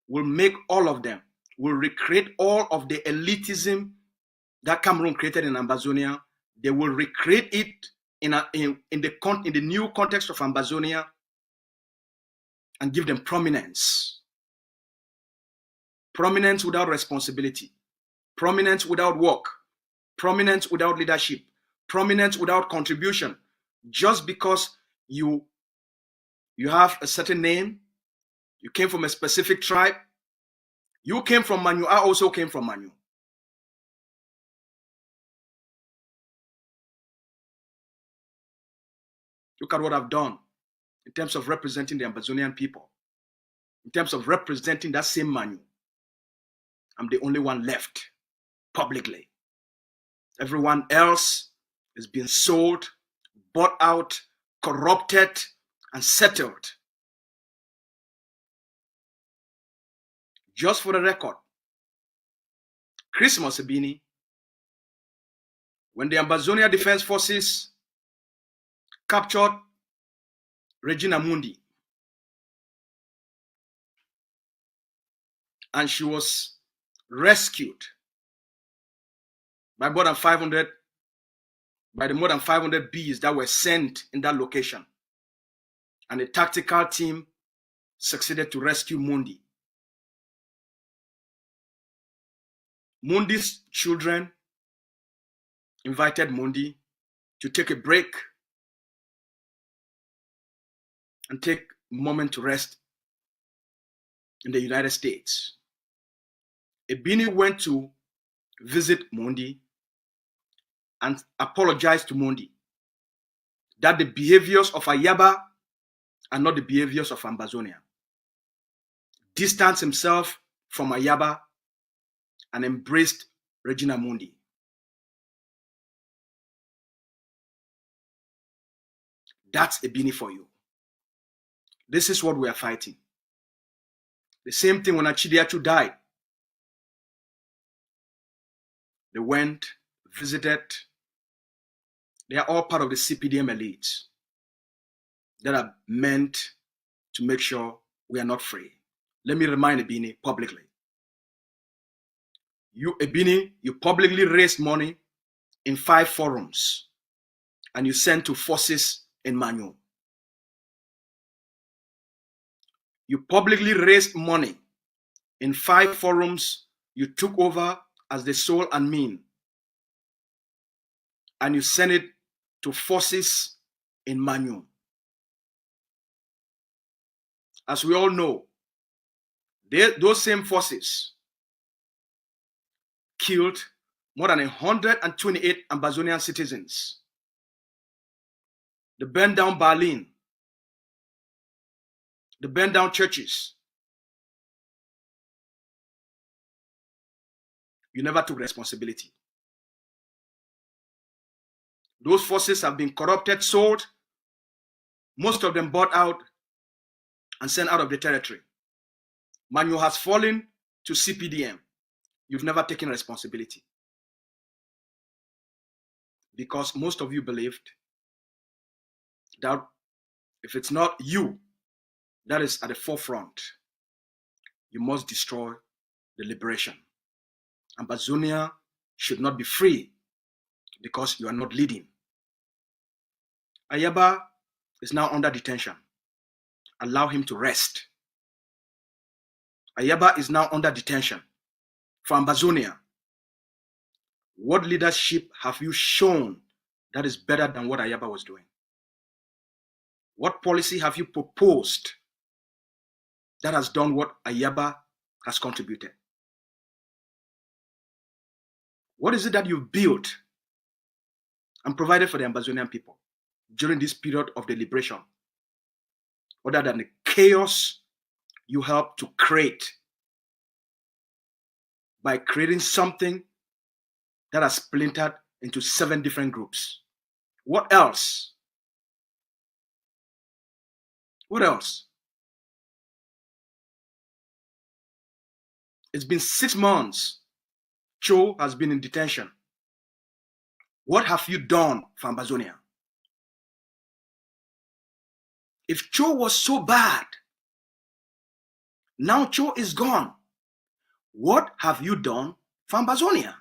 will make all of them, will recreate all of the elitism that Cameroon created in Ambazonia. They will recreate it in the new context of Ambazonia and give them prominence. Prominence without responsibility. Prominence without work. Prominence without leadership. Prominence without contribution. Just because you have a certain name, you came from a specific tribe, you came from Manu, I also came from Manu. Look at what I've done in terms of representing the Ambazonian people, in terms of representing that same Manu. I'm the only one left publicly. Everyone else is being sold, bought out, corrupted, and settled. Just for the record, Christmas Ebini, when the Ambazonia Defense Forces captured Regina Mundi, and she was rescued by more than 500 bees that were sent in that location, and a tactical team succeeded to rescue Mundi. Mundi's children invited Mundi to take a break and take a moment to rest in the United States. Ebini went to visit Mundi and apologized to Mundi that the behaviors of Ayaba are not the behaviors of Ambazonia. Distanced himself from Ayaba and embraced Regina Mundi. That's Ebini for you. This is what we are fighting. The same thing when Achidiachu died. They went, visited. They are all part of the CPDM elites that are meant to make sure we are not free. Let me remind Ebini publicly. You, Ebini, you publicly raised money in 5 forums and you sent to forces in Manu. You publicly raised money in 5 forums you took over as the sole admin, and you sent it to forces in Manu. As we all know, those same forces killed more than 128 Ambazonian citizens. They burned down Berlin. They burned down churches. You never took responsibility. Those forces have been corrupted, sold, most of them bought out and sent out of the territory. Manu has fallen to CPDM. You've never taken responsibility. Because most of you believed that if it's not you that is at the forefront, you must destroy the liberation. Ambazonia should not be free because you are not leading. Ayaba is now under detention. Allow him to rest. Ayaba is now under detention. For Ambazonia, what leadership have you shown that is better than what Ayaba was doing? What policy have you proposed that has done what Ayaba has contributed? What is it that you've built and provided for the Ambazonian people during this period of the liberation, other than the chaos you helped to create by creating something that has splintered into 7 different groups? What else? What else? It's been 6 months. Cho has been in detention. What have you done for Ambazonia? If Cho was so bad, now Cho is gone. What have you done for Ambazonia?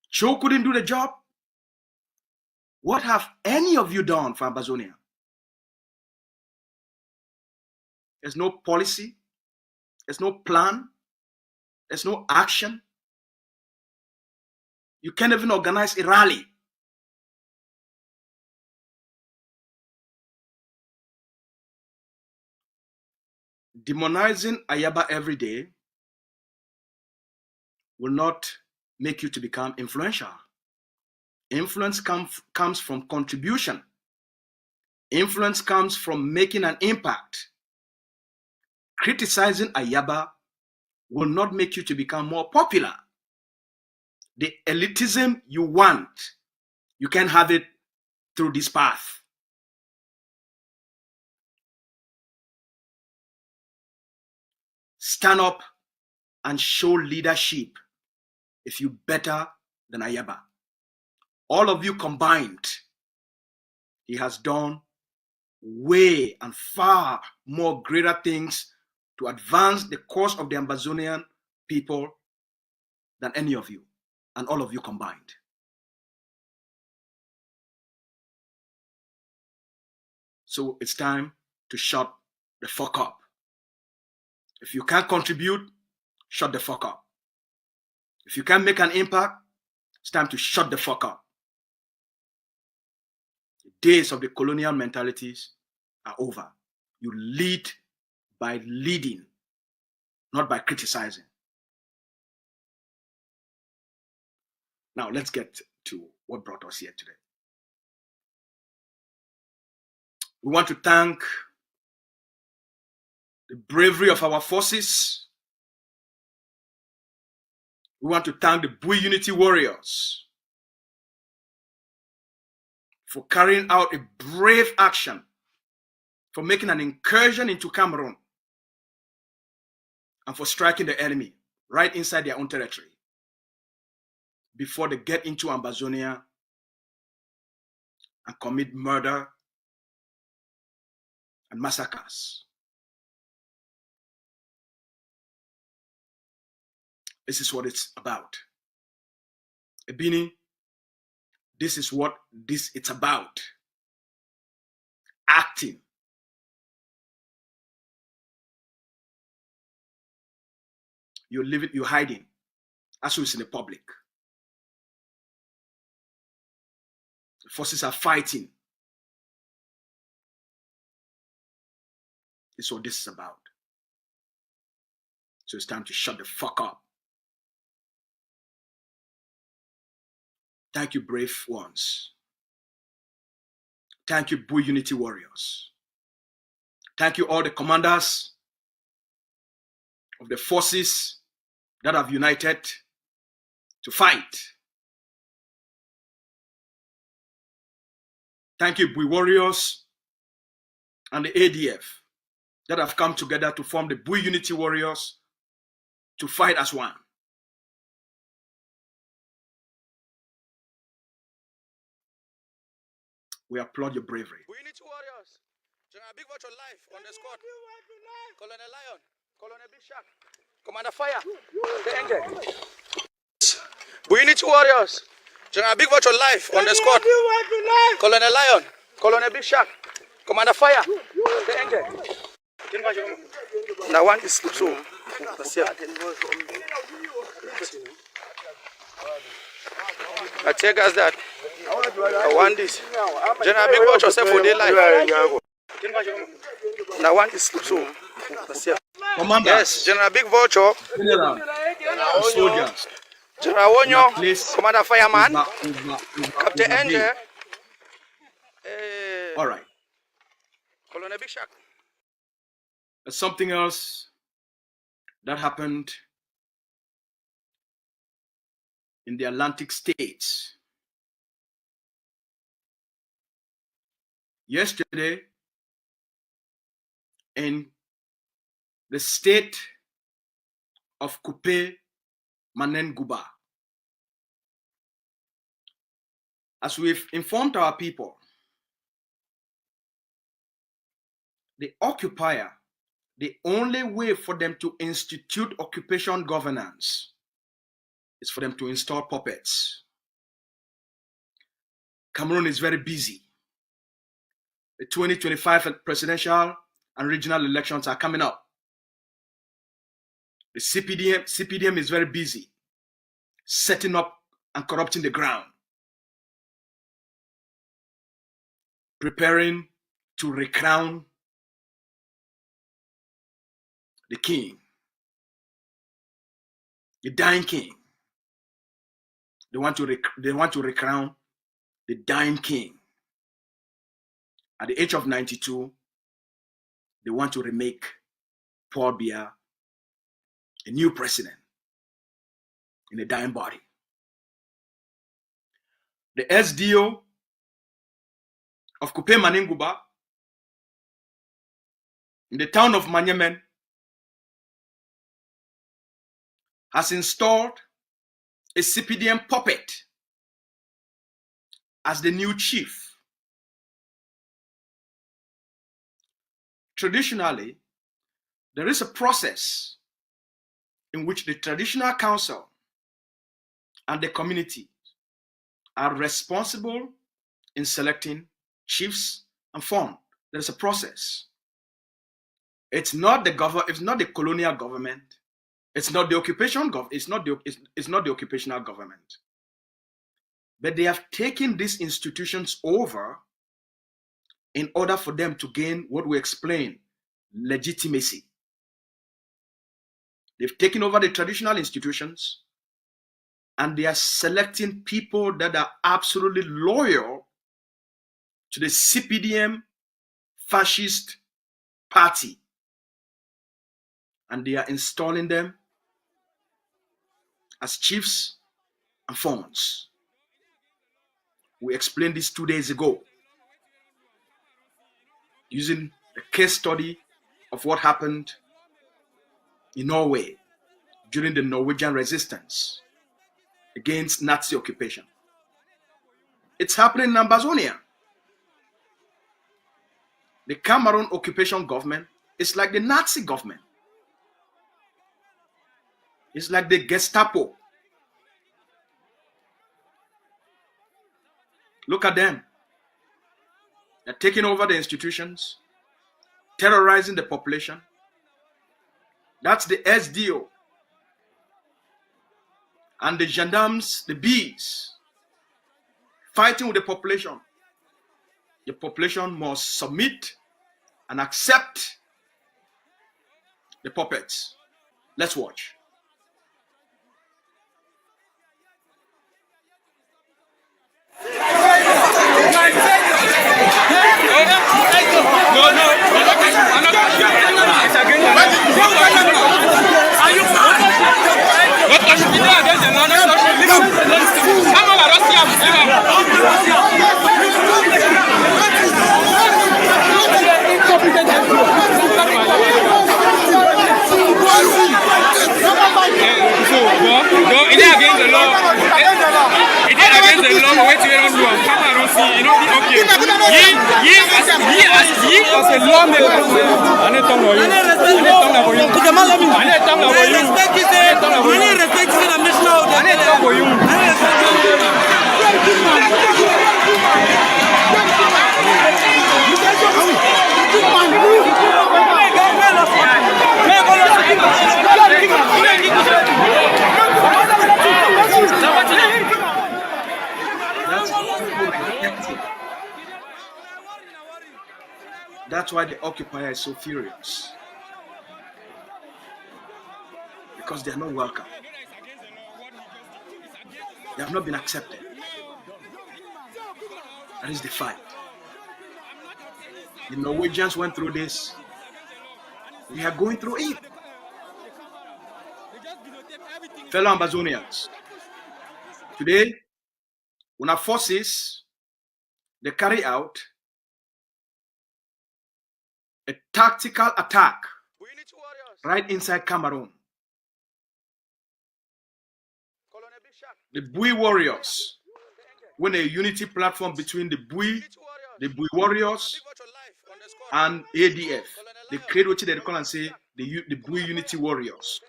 Cho couldn't do the job. What have any of you done for Ambazonia? There's no policy. There's no plan. There's no action. You can't even organize a rally. Demonizing Ayaba every day will not make you to become influential. Influence comes from contribution. Influence comes from making an impact. Criticizing Ayaba will not make you to become more popular. The elitism you want, you can have it through this path. Stand up and show leadership if you're better than Ayaba. all of you combined, he has done way and far more greater things to advance the cause of the Ambazonian people than any of you, and all of you combined. So it's time to shut the fuck up. If you can't contribute, shut the fuck up. If you can't make an impact, it's time to shut the fuck up. The days of the colonial mentalities are over. You lead by leading, not by criticizing. Now let's get to what brought us here today. We want to thank the bravery of our forces. We want to thank the Bui Unity Warriors for carrying out a brave action, for making an incursion into Cameroon, and for striking the enemy right inside their own territory before they get into Ambazonia and commit murder and massacres. This is what it's about. Ebini, this is what it's about. Acting. You're living, you're hiding. As it's in the public. The forces are fighting. This is what this is about. So it's time to shut the fuck up. Thank you, brave ones. Thank you, Bui Unity Warriors. Thank you, all the commanders of the forces that have united to fight. Thank you, Bui Warriors and the ADF that have come together to form the Bui Unity Warriors to fight as one. We applaud your bravery. Bui Unity Warriors. General Big Watch on live on the squad. Colonel Lion, Colonel Big Shark, Commander Fire, the Angel. Bui Unity Warriors. General Big Watch on live on the squad. Colonel Lion, Colonel Big Shark, Commander Fire, the Angel. Now one is so. I take us that. I want this. General Big Watch yourself for daylight. Now one is so. Commander. Yes, General Big Vulture. General. Soldiers. General Wonyo. Commander Fireman. Captain Angel. All right. Colonel Big Shark. There's something else that happened in the Atlantic states. Yesterday, in the state of Kupe Manenguba, as we've informed our people, the occupier, the only way for them to institute occupation governance is for them to install puppets. Cameroon is very busy. The 2025 presidential and regional elections are coming up. The CPDM is very busy setting up and corrupting the ground, preparing to recrown the king, the dying king. They want to recrown the dying king. At the age of 92, they want to remake Paul Biya a new president in a dying body. The SDO of Kupe Manenguba in the town of Manyemen has installed a CPDM puppet as the new chief. Traditionally, there is a process in which the traditional council and the community are responsible in selecting chiefs and form. There is a process. It's not the colonial government. It's not the occupation it's not the occupational government. But they have taken these institutions over in order for them to gain what we explain, legitimacy. They've taken over the traditional institutions and they are selecting people that are absolutely loyal to the CPDM fascist party. And they are installing them as chiefs and forms. We explained this 2 days ago using a case study of what happened in Norway during the Norwegian resistance against Nazi occupation. It's happening in Ambazonia. The Cameroon occupation government is like the Nazi government. It's like the Gestapo. Look at them. They're taking over the institutions, terrorizing the population. That's the SDO. And the gendarmes, the bees, fighting with the population. The population must submit and accept the puppets. Let's watch. It is against the law. It is against the law. What you don't do, Cameroon, you know, okay. He as a lawmaker. That's why the occupier is so furious. Because they are not welcome. They have not been accepted. That is the fight. The Norwegians went through this. We are going through it. Fellow Ambazonians, today, when our forces, they carry out a tactical attack right inside Cameroon. The Bui warriors win a unity platform between the Bui warriors and ADF. They create what they call and say the Bui unity warriors.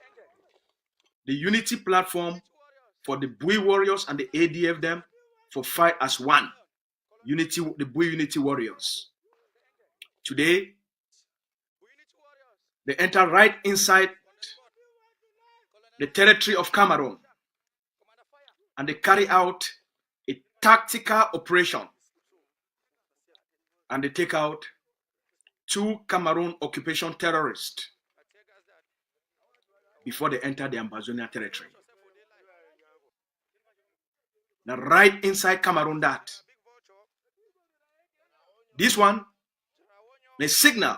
The unity platform for the Bui warriors and the ADF them for fight as one. Unity, the Bui unity warriors. Today, they enter right inside the territory of Cameroon and they carry out a tactical operation and they take out 2 Cameroon occupation terrorists before they enter the Ambazonia territory. Now, right inside Cameroon, this one, the signal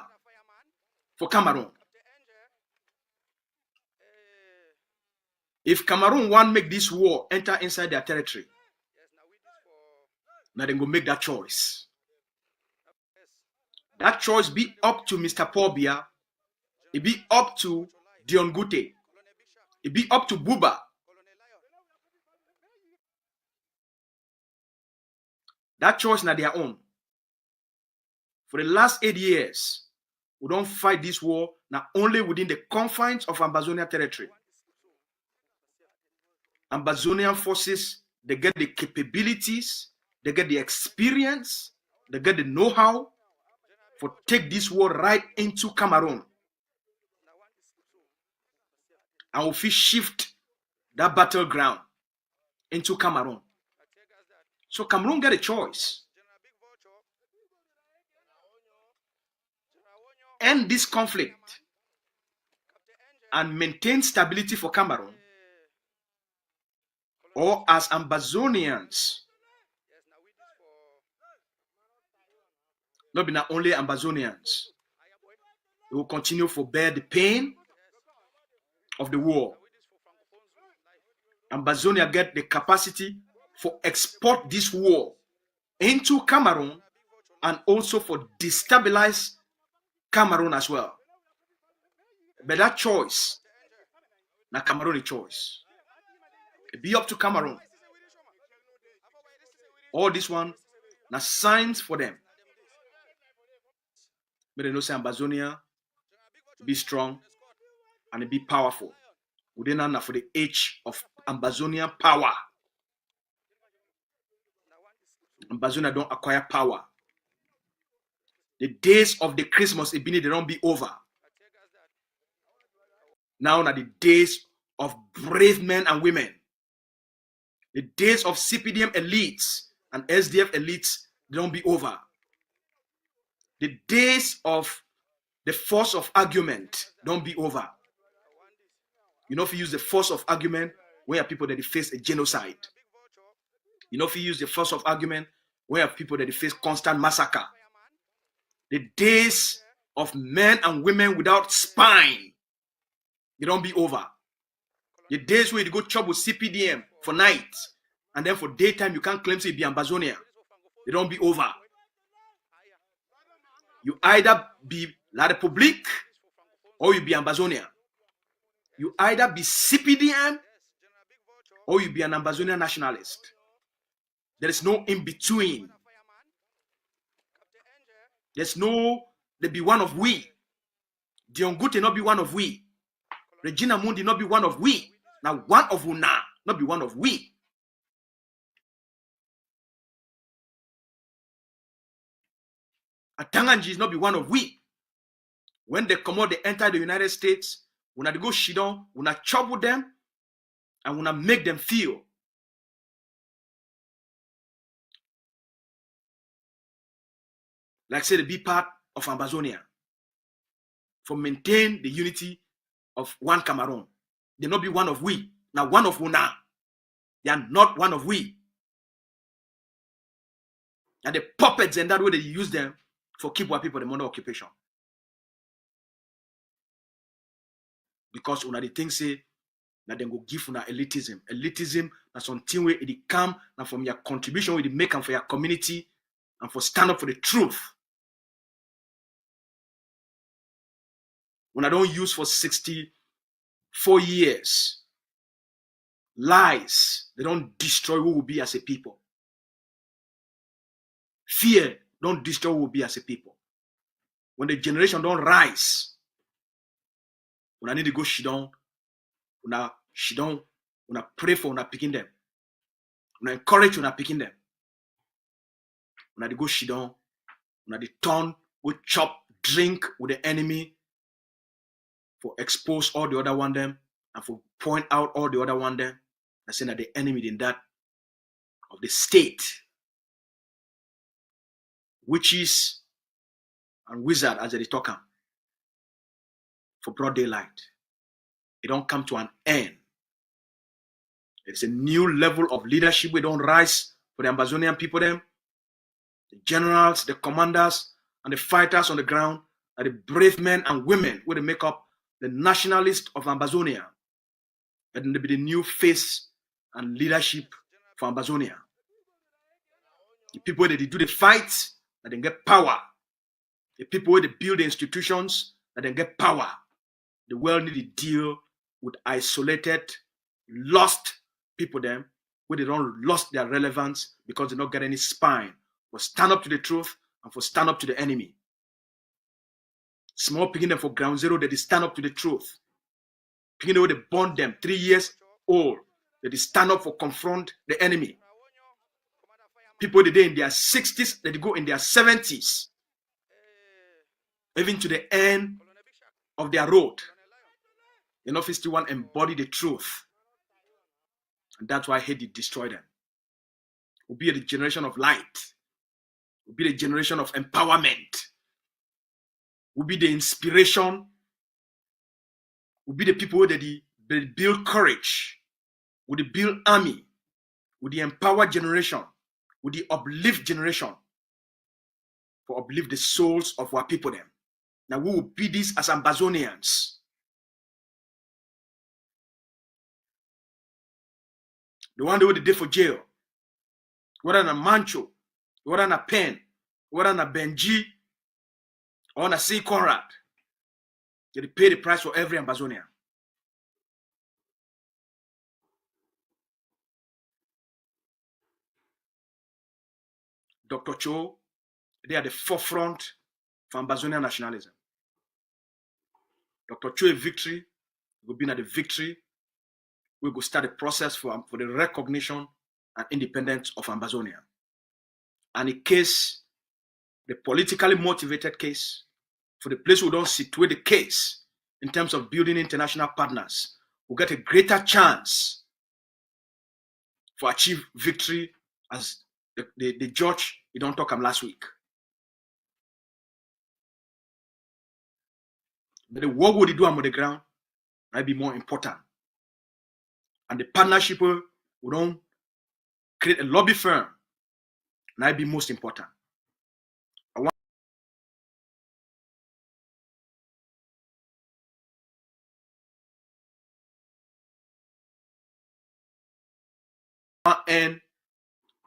for Cameroon. If Cameroon want to make this war enter inside their territory, now they go make that choice. That choice be up to Mr. Paul Biya, it be up to Dion Gute, it be up to Buba. That choice na their own. For the last 8 years, we don't fight this war not only within the confines of Ambazonia territory. Ambazonian forces, they get the capabilities, they get the experience, they get the know-how for take this war right into Cameroon. And if we shift that battleground into Cameroon. So Cameroon get a choice. End this conflict and maintain stability for Cameroon, or as Ambazonians, not be not only Ambazonians, we will continue to bear the pain of the war. Ambazonia get the capacity for export this war into Cameroon and also for destabilize Cameroon as well. But that choice, na Cameroon choice. It be up to Cameroon. All this one, na signs for them. But they know say Ambazonia be strong and be powerful. We didn't know for the age of Ambazonian power. Ambazonia don't acquire power. The days of the Christmas they don't be over. Now are the days of brave men and women. The days of CPDM elites and SDF elites they don't be over. The days of the force of argument don't be over. You know if you use the force of argument when you have people that they face a genocide. You know if you use the force of argument when you have people that they face constant massacre. The days of men and women without spine, they don't be over. The days where you go chop with CPDM for night, and then for daytime you can't claim to be Ambazonia, they don't be over. You either be La Republique or you be Ambazonia. You either be CPDM or you be an Ambazonian nationalist. There is no in between. There's no, they be one of we. Diongute not be one of we. Regina Mundi not be one of we. Now one of una, not be one of we. Atanganji is not be one of we. When they come out, they enter the United States, when they go shidon, when I chop with them, and when I make them feel like say they be part of Ambazonia for maintain the unity of one Cameroon. They not be one of we. Now one of una. They are not one of we. And the puppets and that way they use them for keep our people the under occupation. Because una the thing say that they go give una elitism. Elitism that's something where it come and from your contribution where they make and for your community and for stand up for the truth. When I don't use for 64 years, lies, they don't destroy who will be as a people. Fear don't destroy who will be as a people. When the generation don't rise, when I need to go shidon, when I pray for when I picking them, when I encourage when I picking them, when I go shidon, when I turn, go chop, drink with the enemy, for expose all the other one them and for point out all the other one them and saying that the enemy in that of the state, witches and wizard as they talk for broad daylight. It don't come to an end. It's a new level of leadership. We don't rise for the Ambazonian people them, the generals, the commanders, and the fighters on the ground, and the brave men and women who they make up the nationalists of Ambazonia, and they be the new face and leadership for Ambazonia. The people that they do the fights, that they get power. The people where they build the institutions, that they get power. The world need to deal with isolated, lost people them, where they don't lost their relevance because they don't get any spine for stand up to the truth and for stand up to the enemy. Small picking them for ground zero, they stand up to the truth. Picking away, they born them 3 years old. They stand up for confront the enemy. People today in their 60s, they go in their 70s. Even to the end of their road. The office still want to embody the truth. And that's why I hate to destroy them. We'll be the generation of light. We'll be the generation of empowerment. We'll be the inspiration. We'll be the people that they build courage. With the build army. With the empower generation. With the uplift generation. For uplift the souls of our people then. Now we will be this as Ambazonians. The one that they did for jail. Whether on a Mancho, whether on a Pen, whether on a Benji, or on a C. Conrad. They pay the price for every Ambazonian. Dr. Cho, they are the forefront for Ambazonian nationalism. Dr. Cho, a victory, will be at the victory. We will start the process for the recognition and independence of Ambazonia. And in case, the politically motivated case, for the place we don't situate the case in terms of building international partners, will get a greater chance for achieve victory as the judge, he don't talk him last week. But the work we do on the ground might be more important. And the partnership we don't create a lobby firm might be most important. I want to end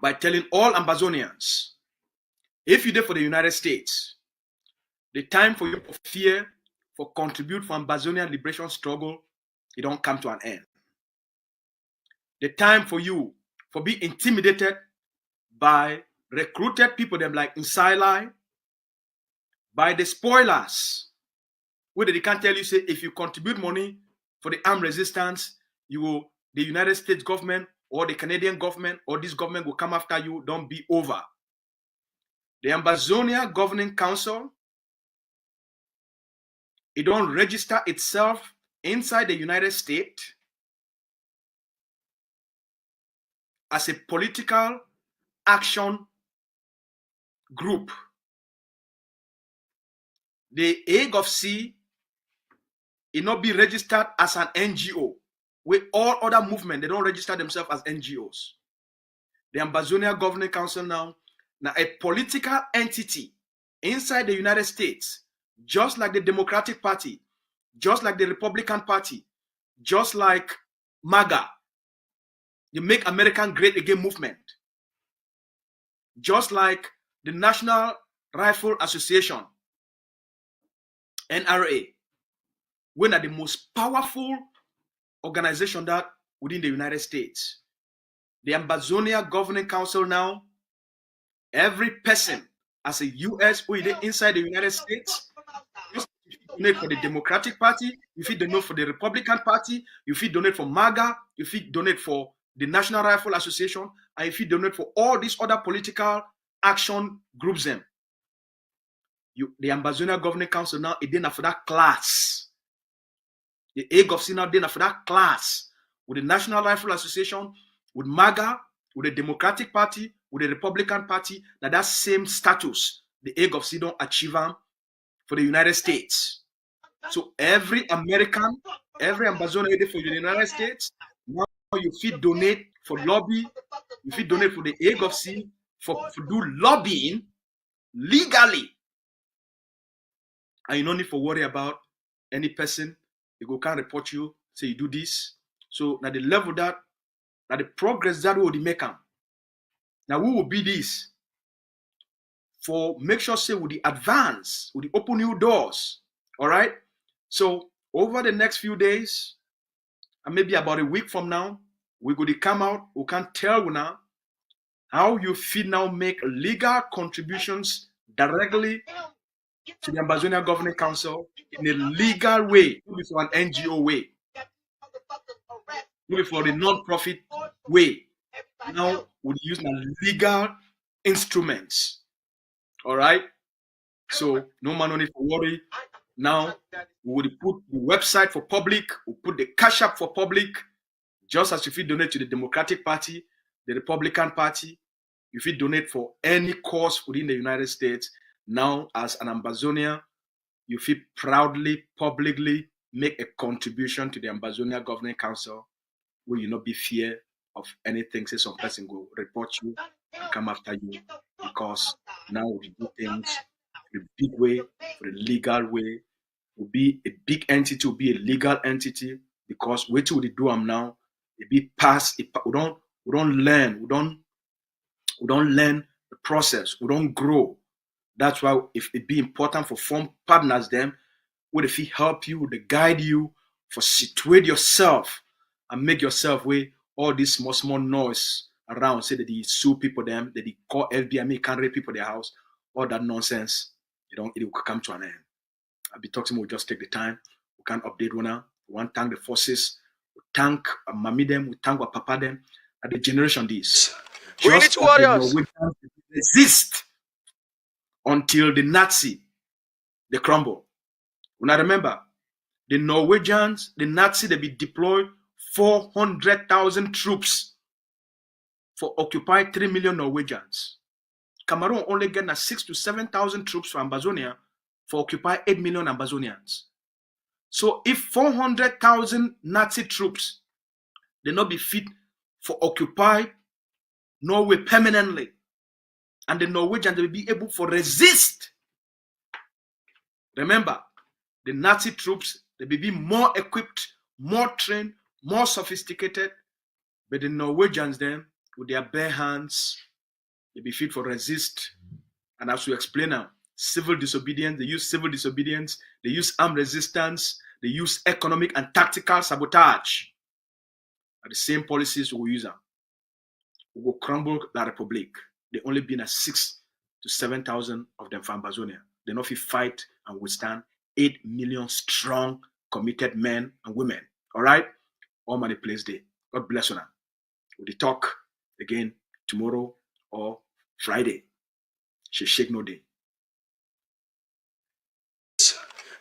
by telling all Ambazonians, if you did for the United States, the time for you to fear, for contribute for Ambazonian liberation struggle, it don't come to an end. The time for you for be intimidated by recruited people them like Nsai, by the spoilers, where they can't tell you, say, if you contribute money for the armed resistance, you will, the United States government or the Canadian government or this government will come after you, don't be over. The Ambazonia Governing Council, it don't register itself inside the United States as a political action group. The AGOFC, it not be registered as an NGO. With all other movements, they don't register themselves as NGOs. The Ambazonia Governing Council now a political entity inside the United States, just like the Democratic Party, just like the Republican Party, just like MAGA, the Make America Great Again movement, just like the National Rifle Association, NRA, we are the most powerful organization that within the United States. The Ambazonia Governing Council now, every person as a US who is inside the United States, if you donate for the Democratic Party, if you donate for the Republican Party, if you donate for MAGA, if you donate for the National Rifle Association, and if you donate for all these other political action groups, the Ambazonia Governing Council now is there for that class. The AGOFC now there for that class with the National Rifle Association, with MAGA, with the Democratic Party, with the Republican Party, that same status the AGOFC don't achieve for the United States. So every American, every Ambazonia for the United States, now you fit donate for lobby, you fit donate for the AGOFC for do lobbying legally. And you don't need to worry about any person. They can't report you, say you do this. So now the level that, now the progress that will make them. Now we will be this for make sure say with the advance, with the open new doors. All right. So over the next few days, and maybe about a week from now, we're going to come out. We can't tell now how you fit now make legal contributions directly to the Ambazonia Governing Council in a legal way, not for an NGO way, not for a non-profit way. Now we use legal instruments. All right. So no man no need to worry. Now we will put the website for public. We'll put the cash app for public. Just as if you donate to the Democratic Party, the Republican Party, if you donate for any cause within the United States, now as an Ambazonia, you feel proudly, publicly make a contribution to the Ambazonia Governing Council, where you not be fear of anything. Say some person go report you and come after you, because now we do things the big way, for the legal way. Will be a big entity, will be a legal entity, because wait till we do them now, it be past. We don't learn. We don't learn the process. We don't grow. That's why if it be important for form partners them, would if he help you, they guide you, for situate yourself and make yourself way all this small noise around, say that they sue people them, that they call FBI, may can't rape people their house, all that nonsense. It will come to an end. I'll be talking, we'll just take the time. We can't update one now. We want to thank the forces. We thank mommy them. We thank our papa them. At the generation this. We need warriors. Resist until the Nazi, they crumble. When I remember, the Norwegians, the Nazi, they be deployed 400,000 troops for occupy 3 million Norwegians. Cameroon only get 6,000 to 7,000 troops for Ambazonia for occupy 8 million Ambazonians. So if 400,000 Nazi troops, they not be fit for occupy Norway permanently, and the Norwegians will be able to resist. Remember, the Nazi troops, they will be more equipped, more trained, more sophisticated, but the Norwegians then, with their bare hands, they be fit for resist. And as we explain now, civil disobedience, they use civil disobedience, they use armed resistance, they use economic and tactical sabotage. Are the same policies we will use. We will crumble La Republique. They only been 6,000 to 7,000 of them for Ambazonia. They not fit fight and withstand 8 million strong, committed men and women. All right? All money place day. God bless you now. We'll talk again tomorrow or Friday. She shake no day.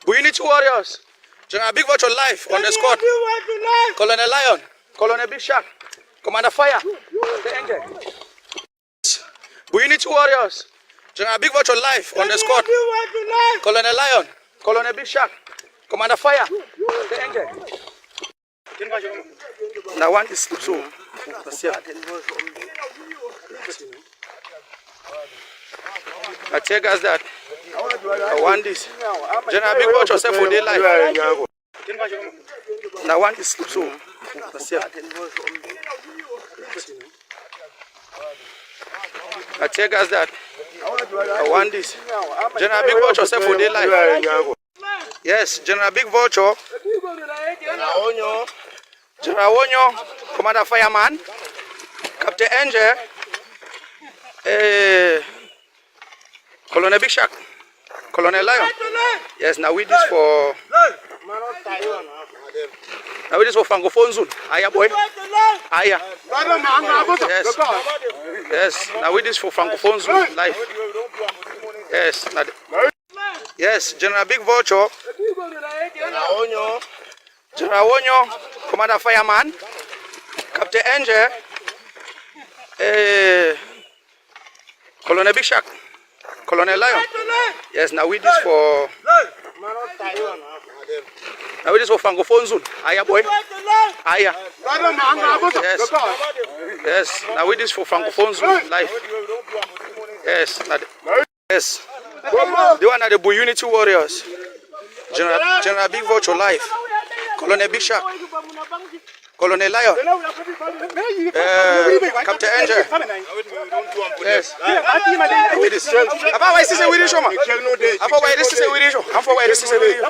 We need warriors. General Big Watch on life on the squad. Colonel Lion, Colonel Big Shark, Commander Fire, the Angel. We need warriors. General Big Watch on life on the squad. Colonel Lion, Colonel Big Shark, Commander Fire, the Angel. Now one is so. I tell guys that I want this. General Big Watch yourself for their life. Now one is so. I tell guys that I want this. General Big Watch yourself for their life. Yes, General Big Vulture. General Wonyo, Commander Fireman, Captain Angel, Colonel Big Shark, Colonel Lion. Yes, now we this for Francophone Zone. Aya boy. Aya. Yes. Yes, now we this for Francophone Zone life. Yes, yes, General Big Vulture. General Wonyo, Commander Fireman, Captain Angel, Colonel Big Shark, Colonel Lion. Yes, now we this for Francophone Zone. Aya boy. Aya. Yes. Yes, now we this for Francophone Zone life. Yes, yes. They one are the Unity Warriors. General Big Vulture life. Colonel Big Shark, Colonel Lion, Captain Angel. Yes. This is a video show, man. This is a video show. This is a video.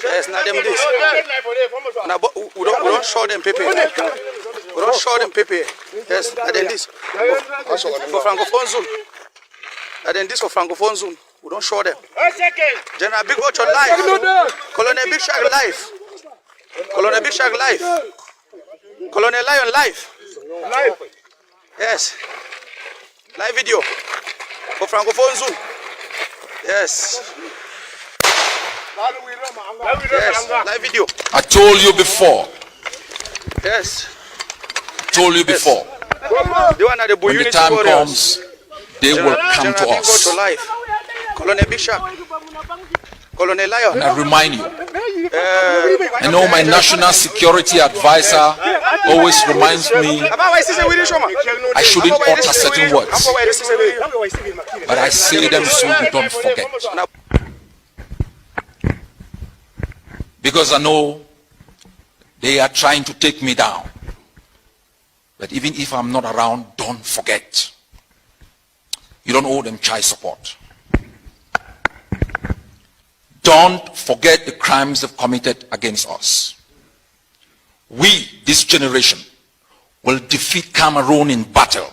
Yes, now them this. Now we don't show them people. We don't show them people. Yes, and then this for Francophone Zoom. And then this for Francophone Zoom. We don't show them. General Big Watch on live. Colonel Big Shag live. Colonel Big Shag live. Colonel Lion live. Yes. Live video for Francophone Zoom. Yes. Yes. Live video. I told you before. Yes. Told you before. When the time comes, they will come to us. Colonel Bishop, Colonel Lion. And I remind you, I know my national security advisor always reminds me I shouldn't utter certain words, but I say them so you don't forget. Because I know they are trying to take me down. But even if I'm not around, don't forget. You don't owe them child support. Don't forget the crimes they've committed against us. We, this generation, will defeat Cameroon in battle.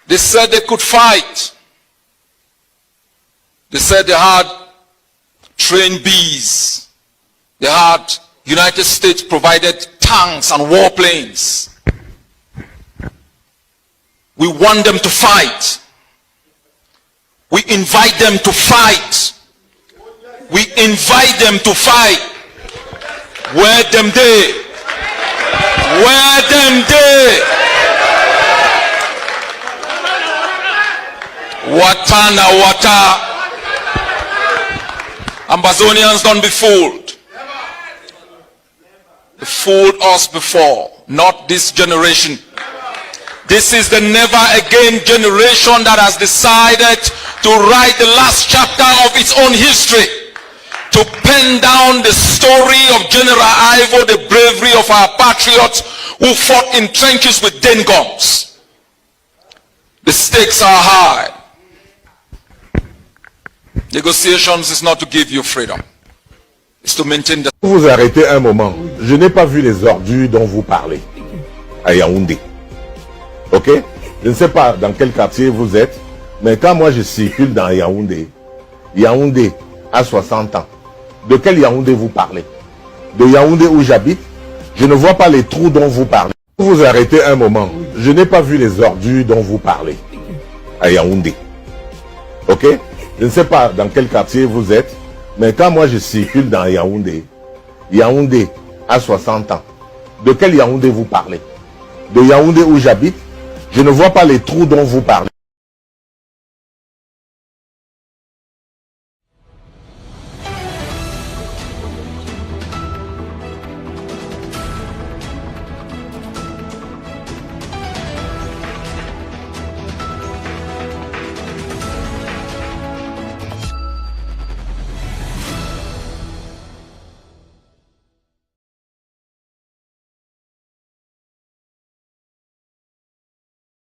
They said they could fight. They said they had trained bees. They had United States provided tanks and warplanes. We want them to fight. We invite them to fight. We invite them to fight. Where them they? Where them they? Watana wata. Ambazonians, don't be fooled. They fooled us before, not this generation. This is the never again generation that has decided to write the last chapter of its own history, to pen down the story of General Ivo, the bravery of our patriots who fought in trenches with den guns. The stakes are high. Negotiations is not to give you freedom. It's to maintain the... Vous arrêtez un moment. Je n'ai pas vu les ordures dont vous parlez à Yaoundé. Ok? Je ne sais pas dans quel quartier vous êtes, mais quand moi je circule dans Yaoundé, Yaoundé a 60 ans. De quel Yaoundé vous parlez? De Yaoundé où j'habite? Je ne vois pas les trous dont vous parlez. Vous arrêtez un moment. Je n'ai pas vu les ordures dont vous parlez à Yaoundé. Ok? Je ne sais pas dans quel quartier vous êtes, mais quand moi je circule dans Yaoundé, Yaoundé a 60 ans. De quel Yaoundé vous parlez? De Yaoundé où j'habite? Je ne vois pas les trous dont vous parlez.